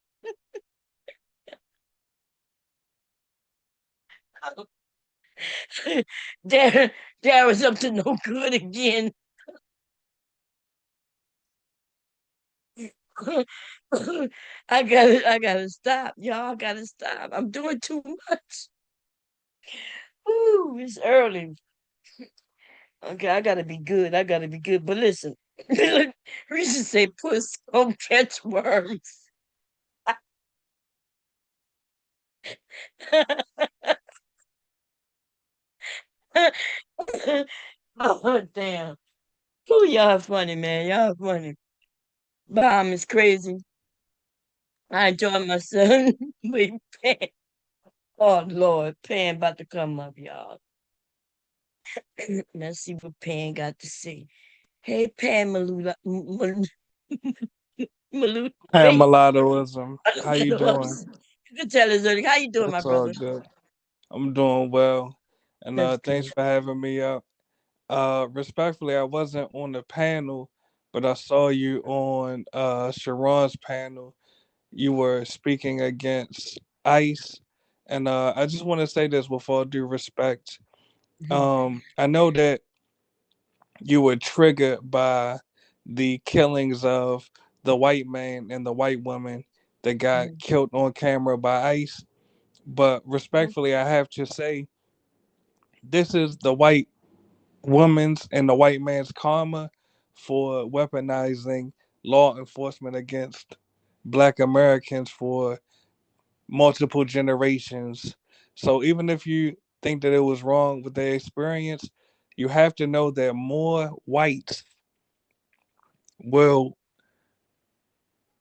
Dad was up to no good again. I gotta stop, y'all. I gotta stop. I'm doing too much. Ooh, it's early. Okay, I gotta be good. I gotta be good. But listen, Reese say puss don't catch worms. Oh damn. Oh, y'all funny, man. Y'all funny. Bomb is crazy. I enjoy my son. Wait, Pan. Oh Lord, Pan about to come up, y'all. Let's see what Pan got to say. Hey, Pan Malula, Malula, Hey, wait. mulattoism. How you doing? You can tell us, how you doing, my That's all brother? good. I'm doing well. And That's thanks good. for having me up. Respectfully, I wasn't on the panel, but I saw you on Sharon's panel. You were speaking against ICE. And I just want to say this with all due respect. I know that you were triggered by the killings of the white man and the white woman that got killed on camera by ICE. But respectfully, I have to say, this is the white woman's and the white man's karma for weaponizing law enforcement against Black Americans for multiple generations. So even if you think that it was wrong with their experience, you have to know that more whites will,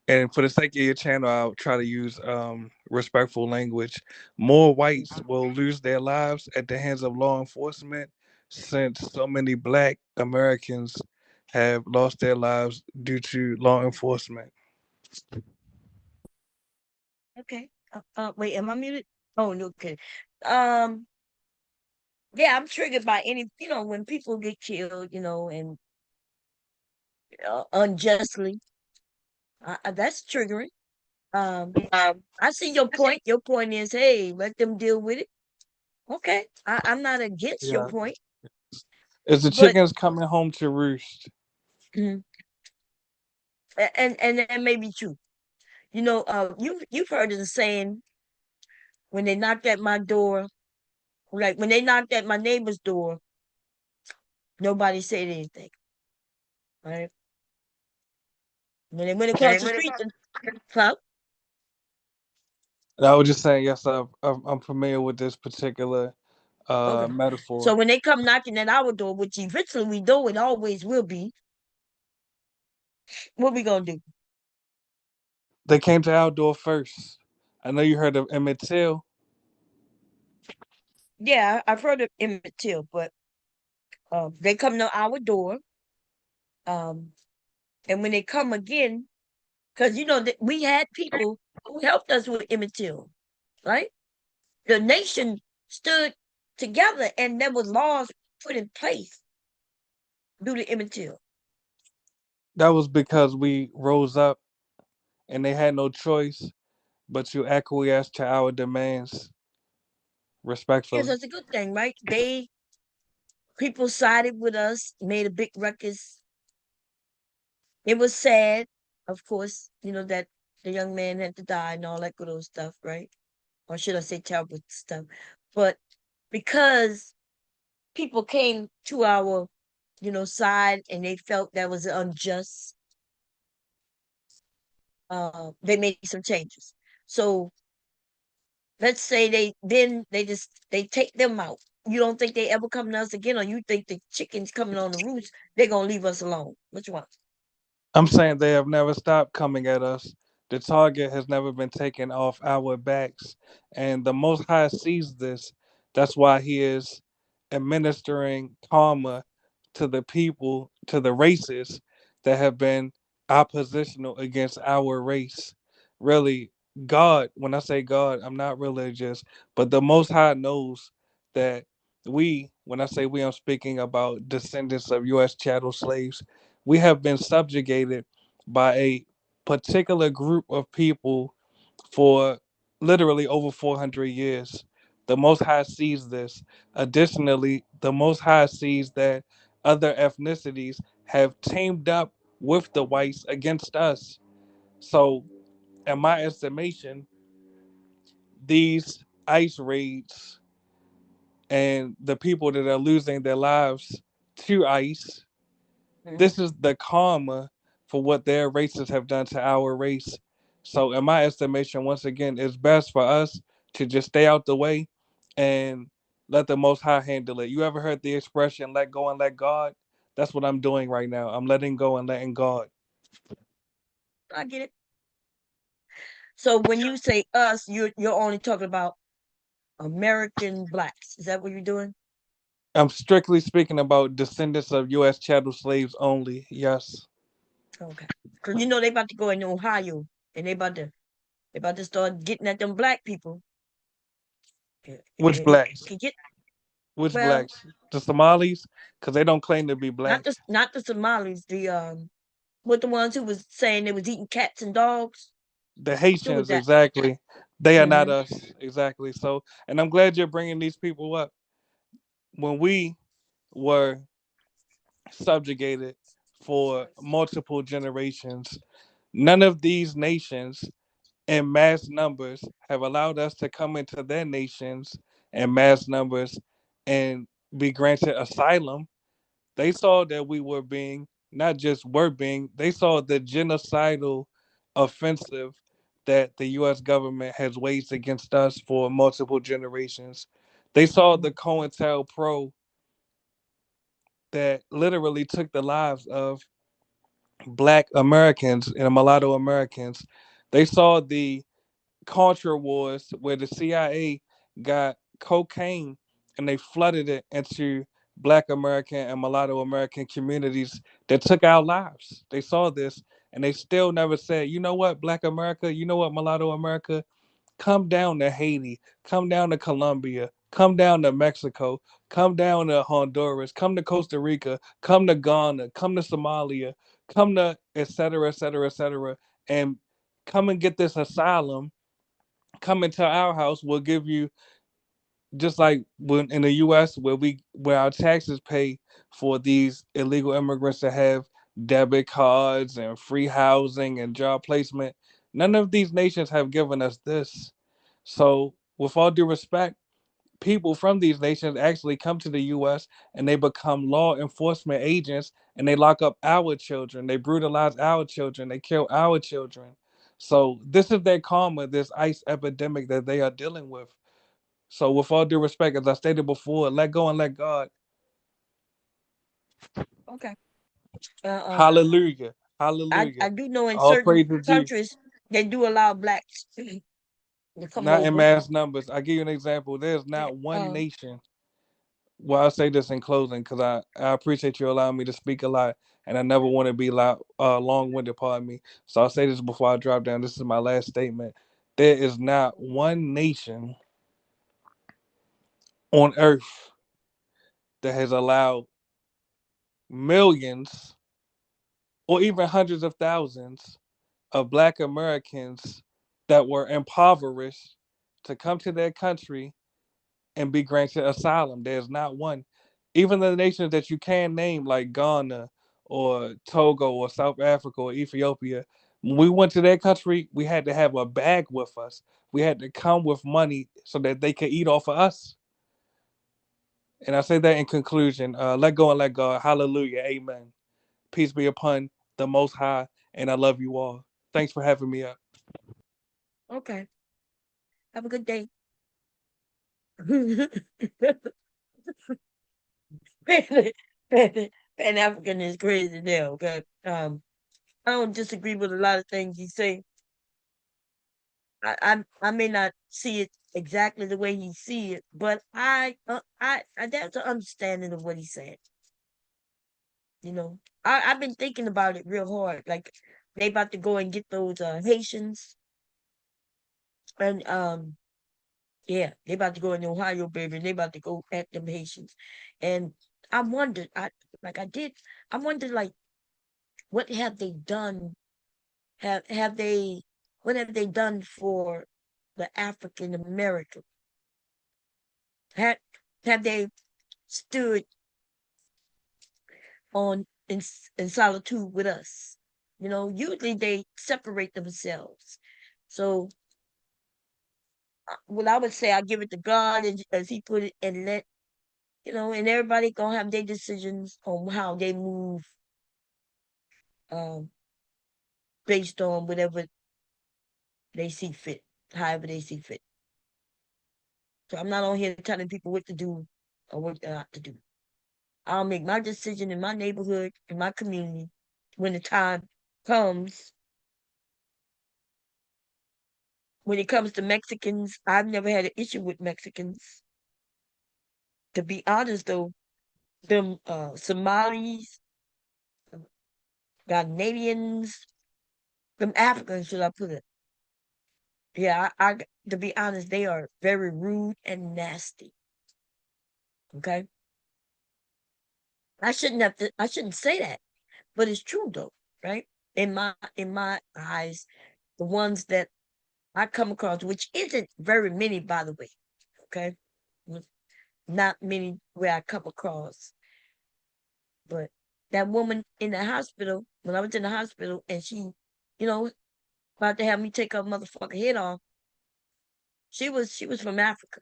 and for the sake of your channel, I'll try to use respectful language. More whites will lose their lives at the hands of law enforcement since so many Black Americans have lost their lives due to law enforcement. Okay. Wait, am I muted? Oh, no, okay. Um, yeah, I'm triggered by any, when people get killed, and unjustly. That's triggering. I see your point. Your point is, hey, let them deal with it. Okay, I'm not against your Yeah. point, Is the but chickens coming home to roost? and that may be true. You've heard of the saying, when they knocked at my door, like when they knocked at my neighbor's door, nobody said anything. Right? When they went across the street, huh? I was just saying, yes, I'm familiar with this particular Okay. So metaphor. when they come knocking at our door, which eventually we know it always will be, what we gonna do? They came to our door first. I know you heard of Emmett Till. Yeah, I've heard of Emmett Till, but they come to our door, um, and when they come again, because that we had people who helped us with Emmett Till, right? The nation stood together, and there was laws put in place due to Emmett Till. That was because we rose up and they had no choice but to acquiesce to our demands Yes, respectfully. that's a good thing, right? People sided with us, made a big ruckus. It was sad, of course, that the young man had to die and all that good old stuff, right? Or should I say terrible stuff? But because people came to our, side and they felt that was unjust, they made some changes. So let's say they take them out. You don't think they ever come to us again, or you think the chickens coming on the roost, they're gonna leave us alone? Which one? I'm saying they have never stopped coming at us. The target has never been taken off our backs. And the Most High sees this. That's why He is administering karma to the people, to the races that have been oppositional against our race. Really, God, when I say God, I'm not religious, but the Most High knows that when I say we, I'm speaking about descendants of U.S. chattel slaves, we have been subjugated by a particular group of people for literally over 400 years. The Most High sees this. Additionally, the Most High sees that other ethnicities have teamed up with the whites against us. So, in my estimation, these ICE raids and the people that are losing their lives to ICE, this is the karma for what their races have done to our race. So, in my estimation, once again, it's best for us to just stay out the way and let the Most High handle it. You ever heard the expression "let go and let God"? That's what I'm doing right now. I'm letting go and letting God. I get it. So when you say us, you're only talking about American blacks. Is that what you're doing? I'm strictly speaking about descendants of U.S. chattel slaves only. Yes. Okay. Because they about to go in Ohio and they about to start getting at them black people. Which And blacks? can get Which well, blacks? The Somalis? Because they don't claim to be not black. the Somalis, what the ones who was saying they was eating cats and dogs. The What's do with Haitians, that? exactly. They are not Mm-hmm. us, exactly. So, and I'm glad you're bringing these people up. When we were subjugated for multiple generations, none of these nations in mass numbers have allowed us to come into their nations in mass numbers and be granted asylum. They saw that we were being, not just were being, they saw the genocidal offensive that the US government has waged against us for multiple generations. They saw the COINTELPRO that literally took the lives of Black Americans and mulatto Americans. They saw the Contra Wars where the CIA got cocaine and they flooded it into Black American and mulatto American communities that took our lives. They saw this and they still never said, you know what, Black America, you know what, mulatto America, come down to Haiti, come down to Colombia, come down to Mexico, come down to Honduras, come to Costa Rica, come to Ghana, come to Somalia, come to et cetera, et cetera, et cetera, and come and get this asylum. Come into our house. We'll give you, just like when in the U.S. where our taxes pay for these illegal immigrants to have debit cards and free housing and job placement. None of these nations have given us this. So, with all due respect, people from these nations actually come to the US and they become law enforcement agents and they lock up our children. They brutalize our children. They kill our children. So, this is their karma, this ICE epidemic that they are dealing with. So, with all due respect, as I stated before, let go and let God. Okay. Hallelujah. I Hallelujah. do know in All certain praise to Jesus. countries they do allow blacks to come Not in over. mass numbers. I give you an example. There's not one Um, nation. Well, I'll say this in closing because I appreciate you allowing me to speak a lot, and I never want to be long-winded. Pardon me. So I'll say this before I drop down. This is my last statement. There is not one nation on earth that has allowed millions or even hundreds of thousands of Black Americans that were impoverished to come to their country and be granted asylum. There's not one. Even the nations that you can name, like Ghana or Togo or South Africa or Ethiopia, when we went to their country, we had to have a bag with us. We had to come with money so that they could eat off of us. And I say that in conclusion, let go and let God. Hallelujah. Amen. Peace be upon the Most High. And I love you all. Thanks for having me up. Okay. Have a good day. Pan African is crazy now, okay? I don't disagree with a lot of things he say. I may not see it exactly the way he see it, but I that's an understanding of what he said. You know, I've been thinking about it real hard. Like they about to go and get those Haitians, and yeah, they about to go in Ohio, baby. And they about to go at them Haitians, and I wondered, I wondered like, what have they done? Have they? What have they done for the African American? Have have they stood on in solitude with us? You know, usually they separate themselves. So what I would say, I give it to God as He put it, and let and everybody gonna have their decisions on how they move, um, based on whatever they see fit, however they see fit. So I'm not on here telling people what to do or what not to do. I'll make my decision in my neighborhood, in my community, when the time comes. When it comes to Mexicans, I've never had an issue with Mexicans. To be honest, though, them Somalis, Ghanaians, them Africans, should I put it? Yeah, to be honest, they are very rude and nasty. Okay, I shouldn't say that, but it's true though, right? In my eyes, the ones that I come across, which isn't very many, by the way, okay, not many where I come across, but that woman in the hospital, when I was in the hospital, and she, about to have me take her motherfucking head off, she was from Africa,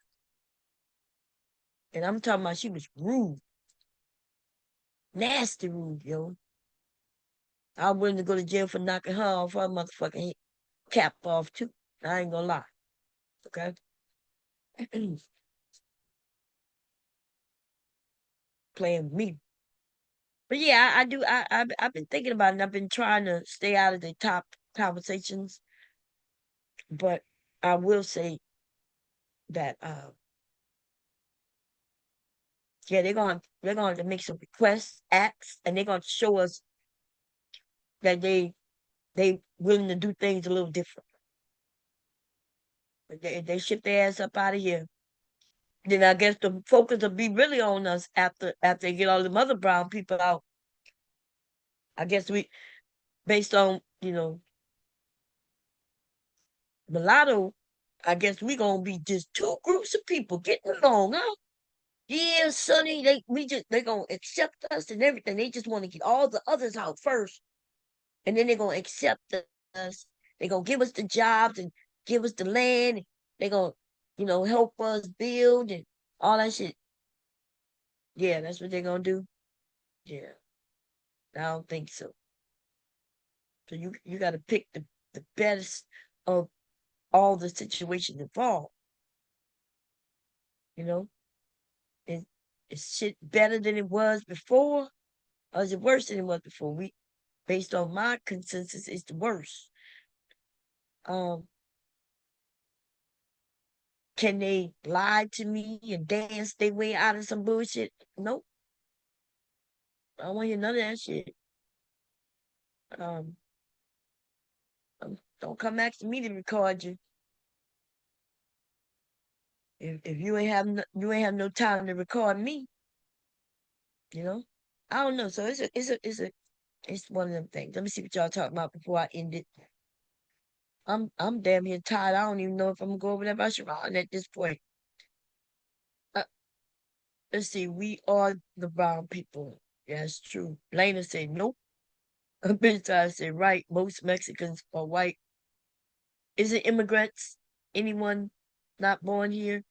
and I'm talking about she was rude, nasty rude, yo. I'm willing to go to jail for knocking her off her motherfucking head, cap off too. I ain't gonna lie, okay. Playing with me. But yeah, I do. I've been thinking about it. And I've been trying to stay out of the top conversations, but I will say that yeah, they're gonna have to make some requests, acts, and they're gonna show us that they willing to do things a little different. But they ship their ass up out of here, then I guess the focus will be really on us after they get all the other brown people out. I guess based on mulatto, I guess we gonna be just two groups of people getting along, huh? Yeah, Sonny, they gonna accept us and everything. They just want to get all the others out first, and then they're gonna accept us. They gonna give us the jobs and give us the land. They gonna, help us build and all that shit. Yeah, that's what they're gonna do. Yeah, I don't think so. So you got to pick the best of all the situations involved. You know, is shit better than it was before, or is it worse than it was before? Based on my consensus, it's the worst. Um, can they lie to me and dance their way out of some bullshit? Nope. I don't want to hear none of that shit. Um, don't come asking me to record you. If you ain't have no time to record me, I don't know. So it's a It's one of them things. Let me see what y'all talking about before I end it. I'm damn near tired. I don't even know if I'm gonna go over there by Sharon at this point. Uh, let's see. We are the brown people. Yeah, it's true. Lena said nope. A bitch I said right. Most Mexicans are white. Is it immigrants? Anyone not born here?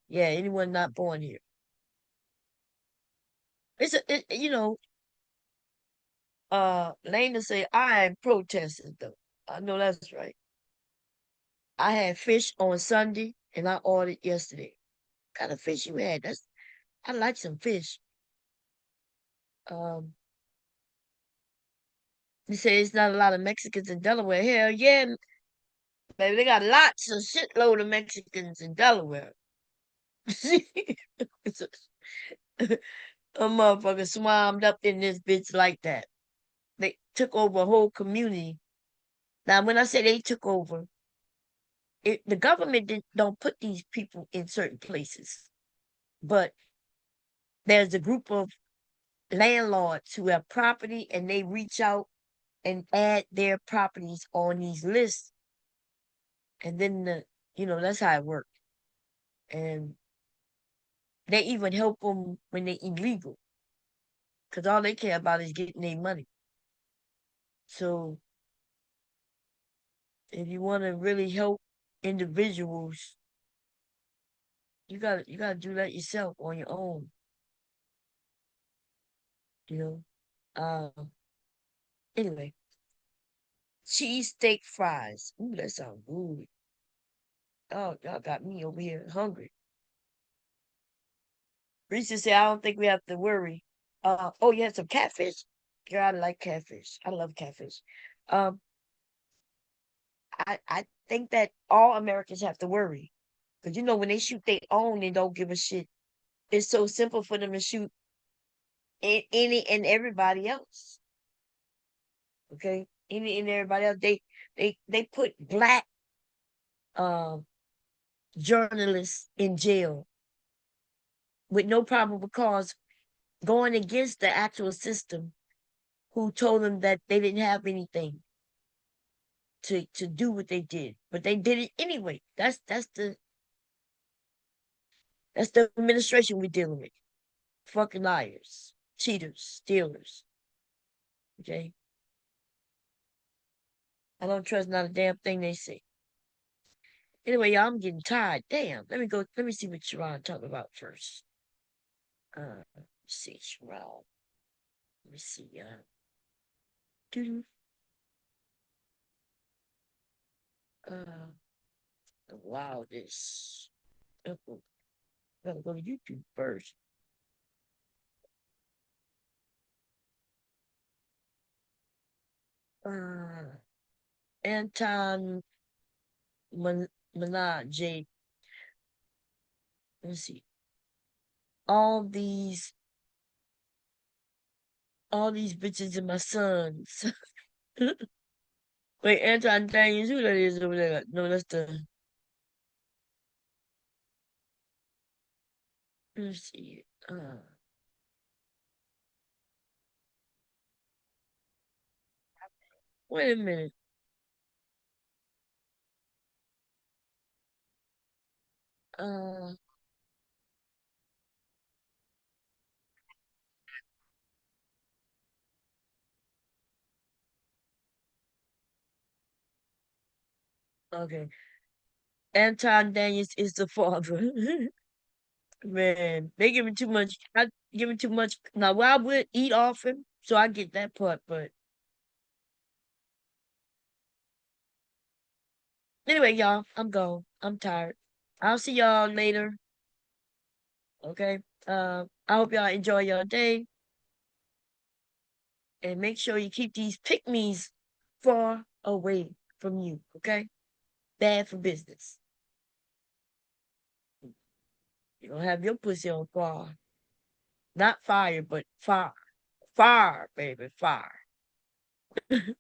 Yeah, anyone not born here. You know, Lena said I am protesting though. I know that's right. I had fish on Sunday and I ordered yesterday. What kind of fish you had? I like some fish. Um, you say it's not a lot of Mexicans in Delaware. Hell yeah, baby, they got lots of shitload of Mexicans in Delaware. A motherfucker swarmed up in this bitch like that. They took over a whole community. Now, when I say they took over, the government don't put these people in certain places, but there's a group of landlords who have property and they reach out and add their properties on these lists, and then that's how it works. And they even help them when they're illegal, because all they care about is getting their money. So if you want to really help individuals, you gotta do that yourself on your own. Anyway, cheesesteak fries. Ooh, that sounds good. Oh, y'all got me over here hungry. Reese said, I don't think we have to worry. Oh, you had some catfish? Girl, I like catfish. I love catfish. Um, I think that all Americans have to worry. Because when they shoot their own, they don't give a shit. It's so simple for them to shoot any and everybody else. Okay? Any and everybody else. They put black journalists in jail with no probable cause, going against the actual system, who told them that they didn't have anything to do what they did, but they did it anyway. That's the administration we're dealing with. Fucking liars, cheaters, stealers. Okay, I don't trust not a damn thing they say. Anyway, y'all, I'm getting tired. Damn, let me see what Sharon talking about first. Let's see, Sharon. Let me see. The wildest. Gotta go to YouTube first. Anton Minaj. Let's see. All these bitches are my sons. Wait, Anton Daniels, who that is over there? No, that's the. Let's see. Wait a minute. Okay. Anton Daniels is the father. Man, they giving too much. I giving too much. Now, I would eat off him, so I get that part. But anyway, y'all, I'm gone. I'm tired. I'll see y'all later. Okay. I hope y'all enjoy your day, and make sure you keep these pick-me's far away from you. Okay. Bad for business. You don't have your pussy on fire. Not fire, but fire. Fire, baby, fire. Okay.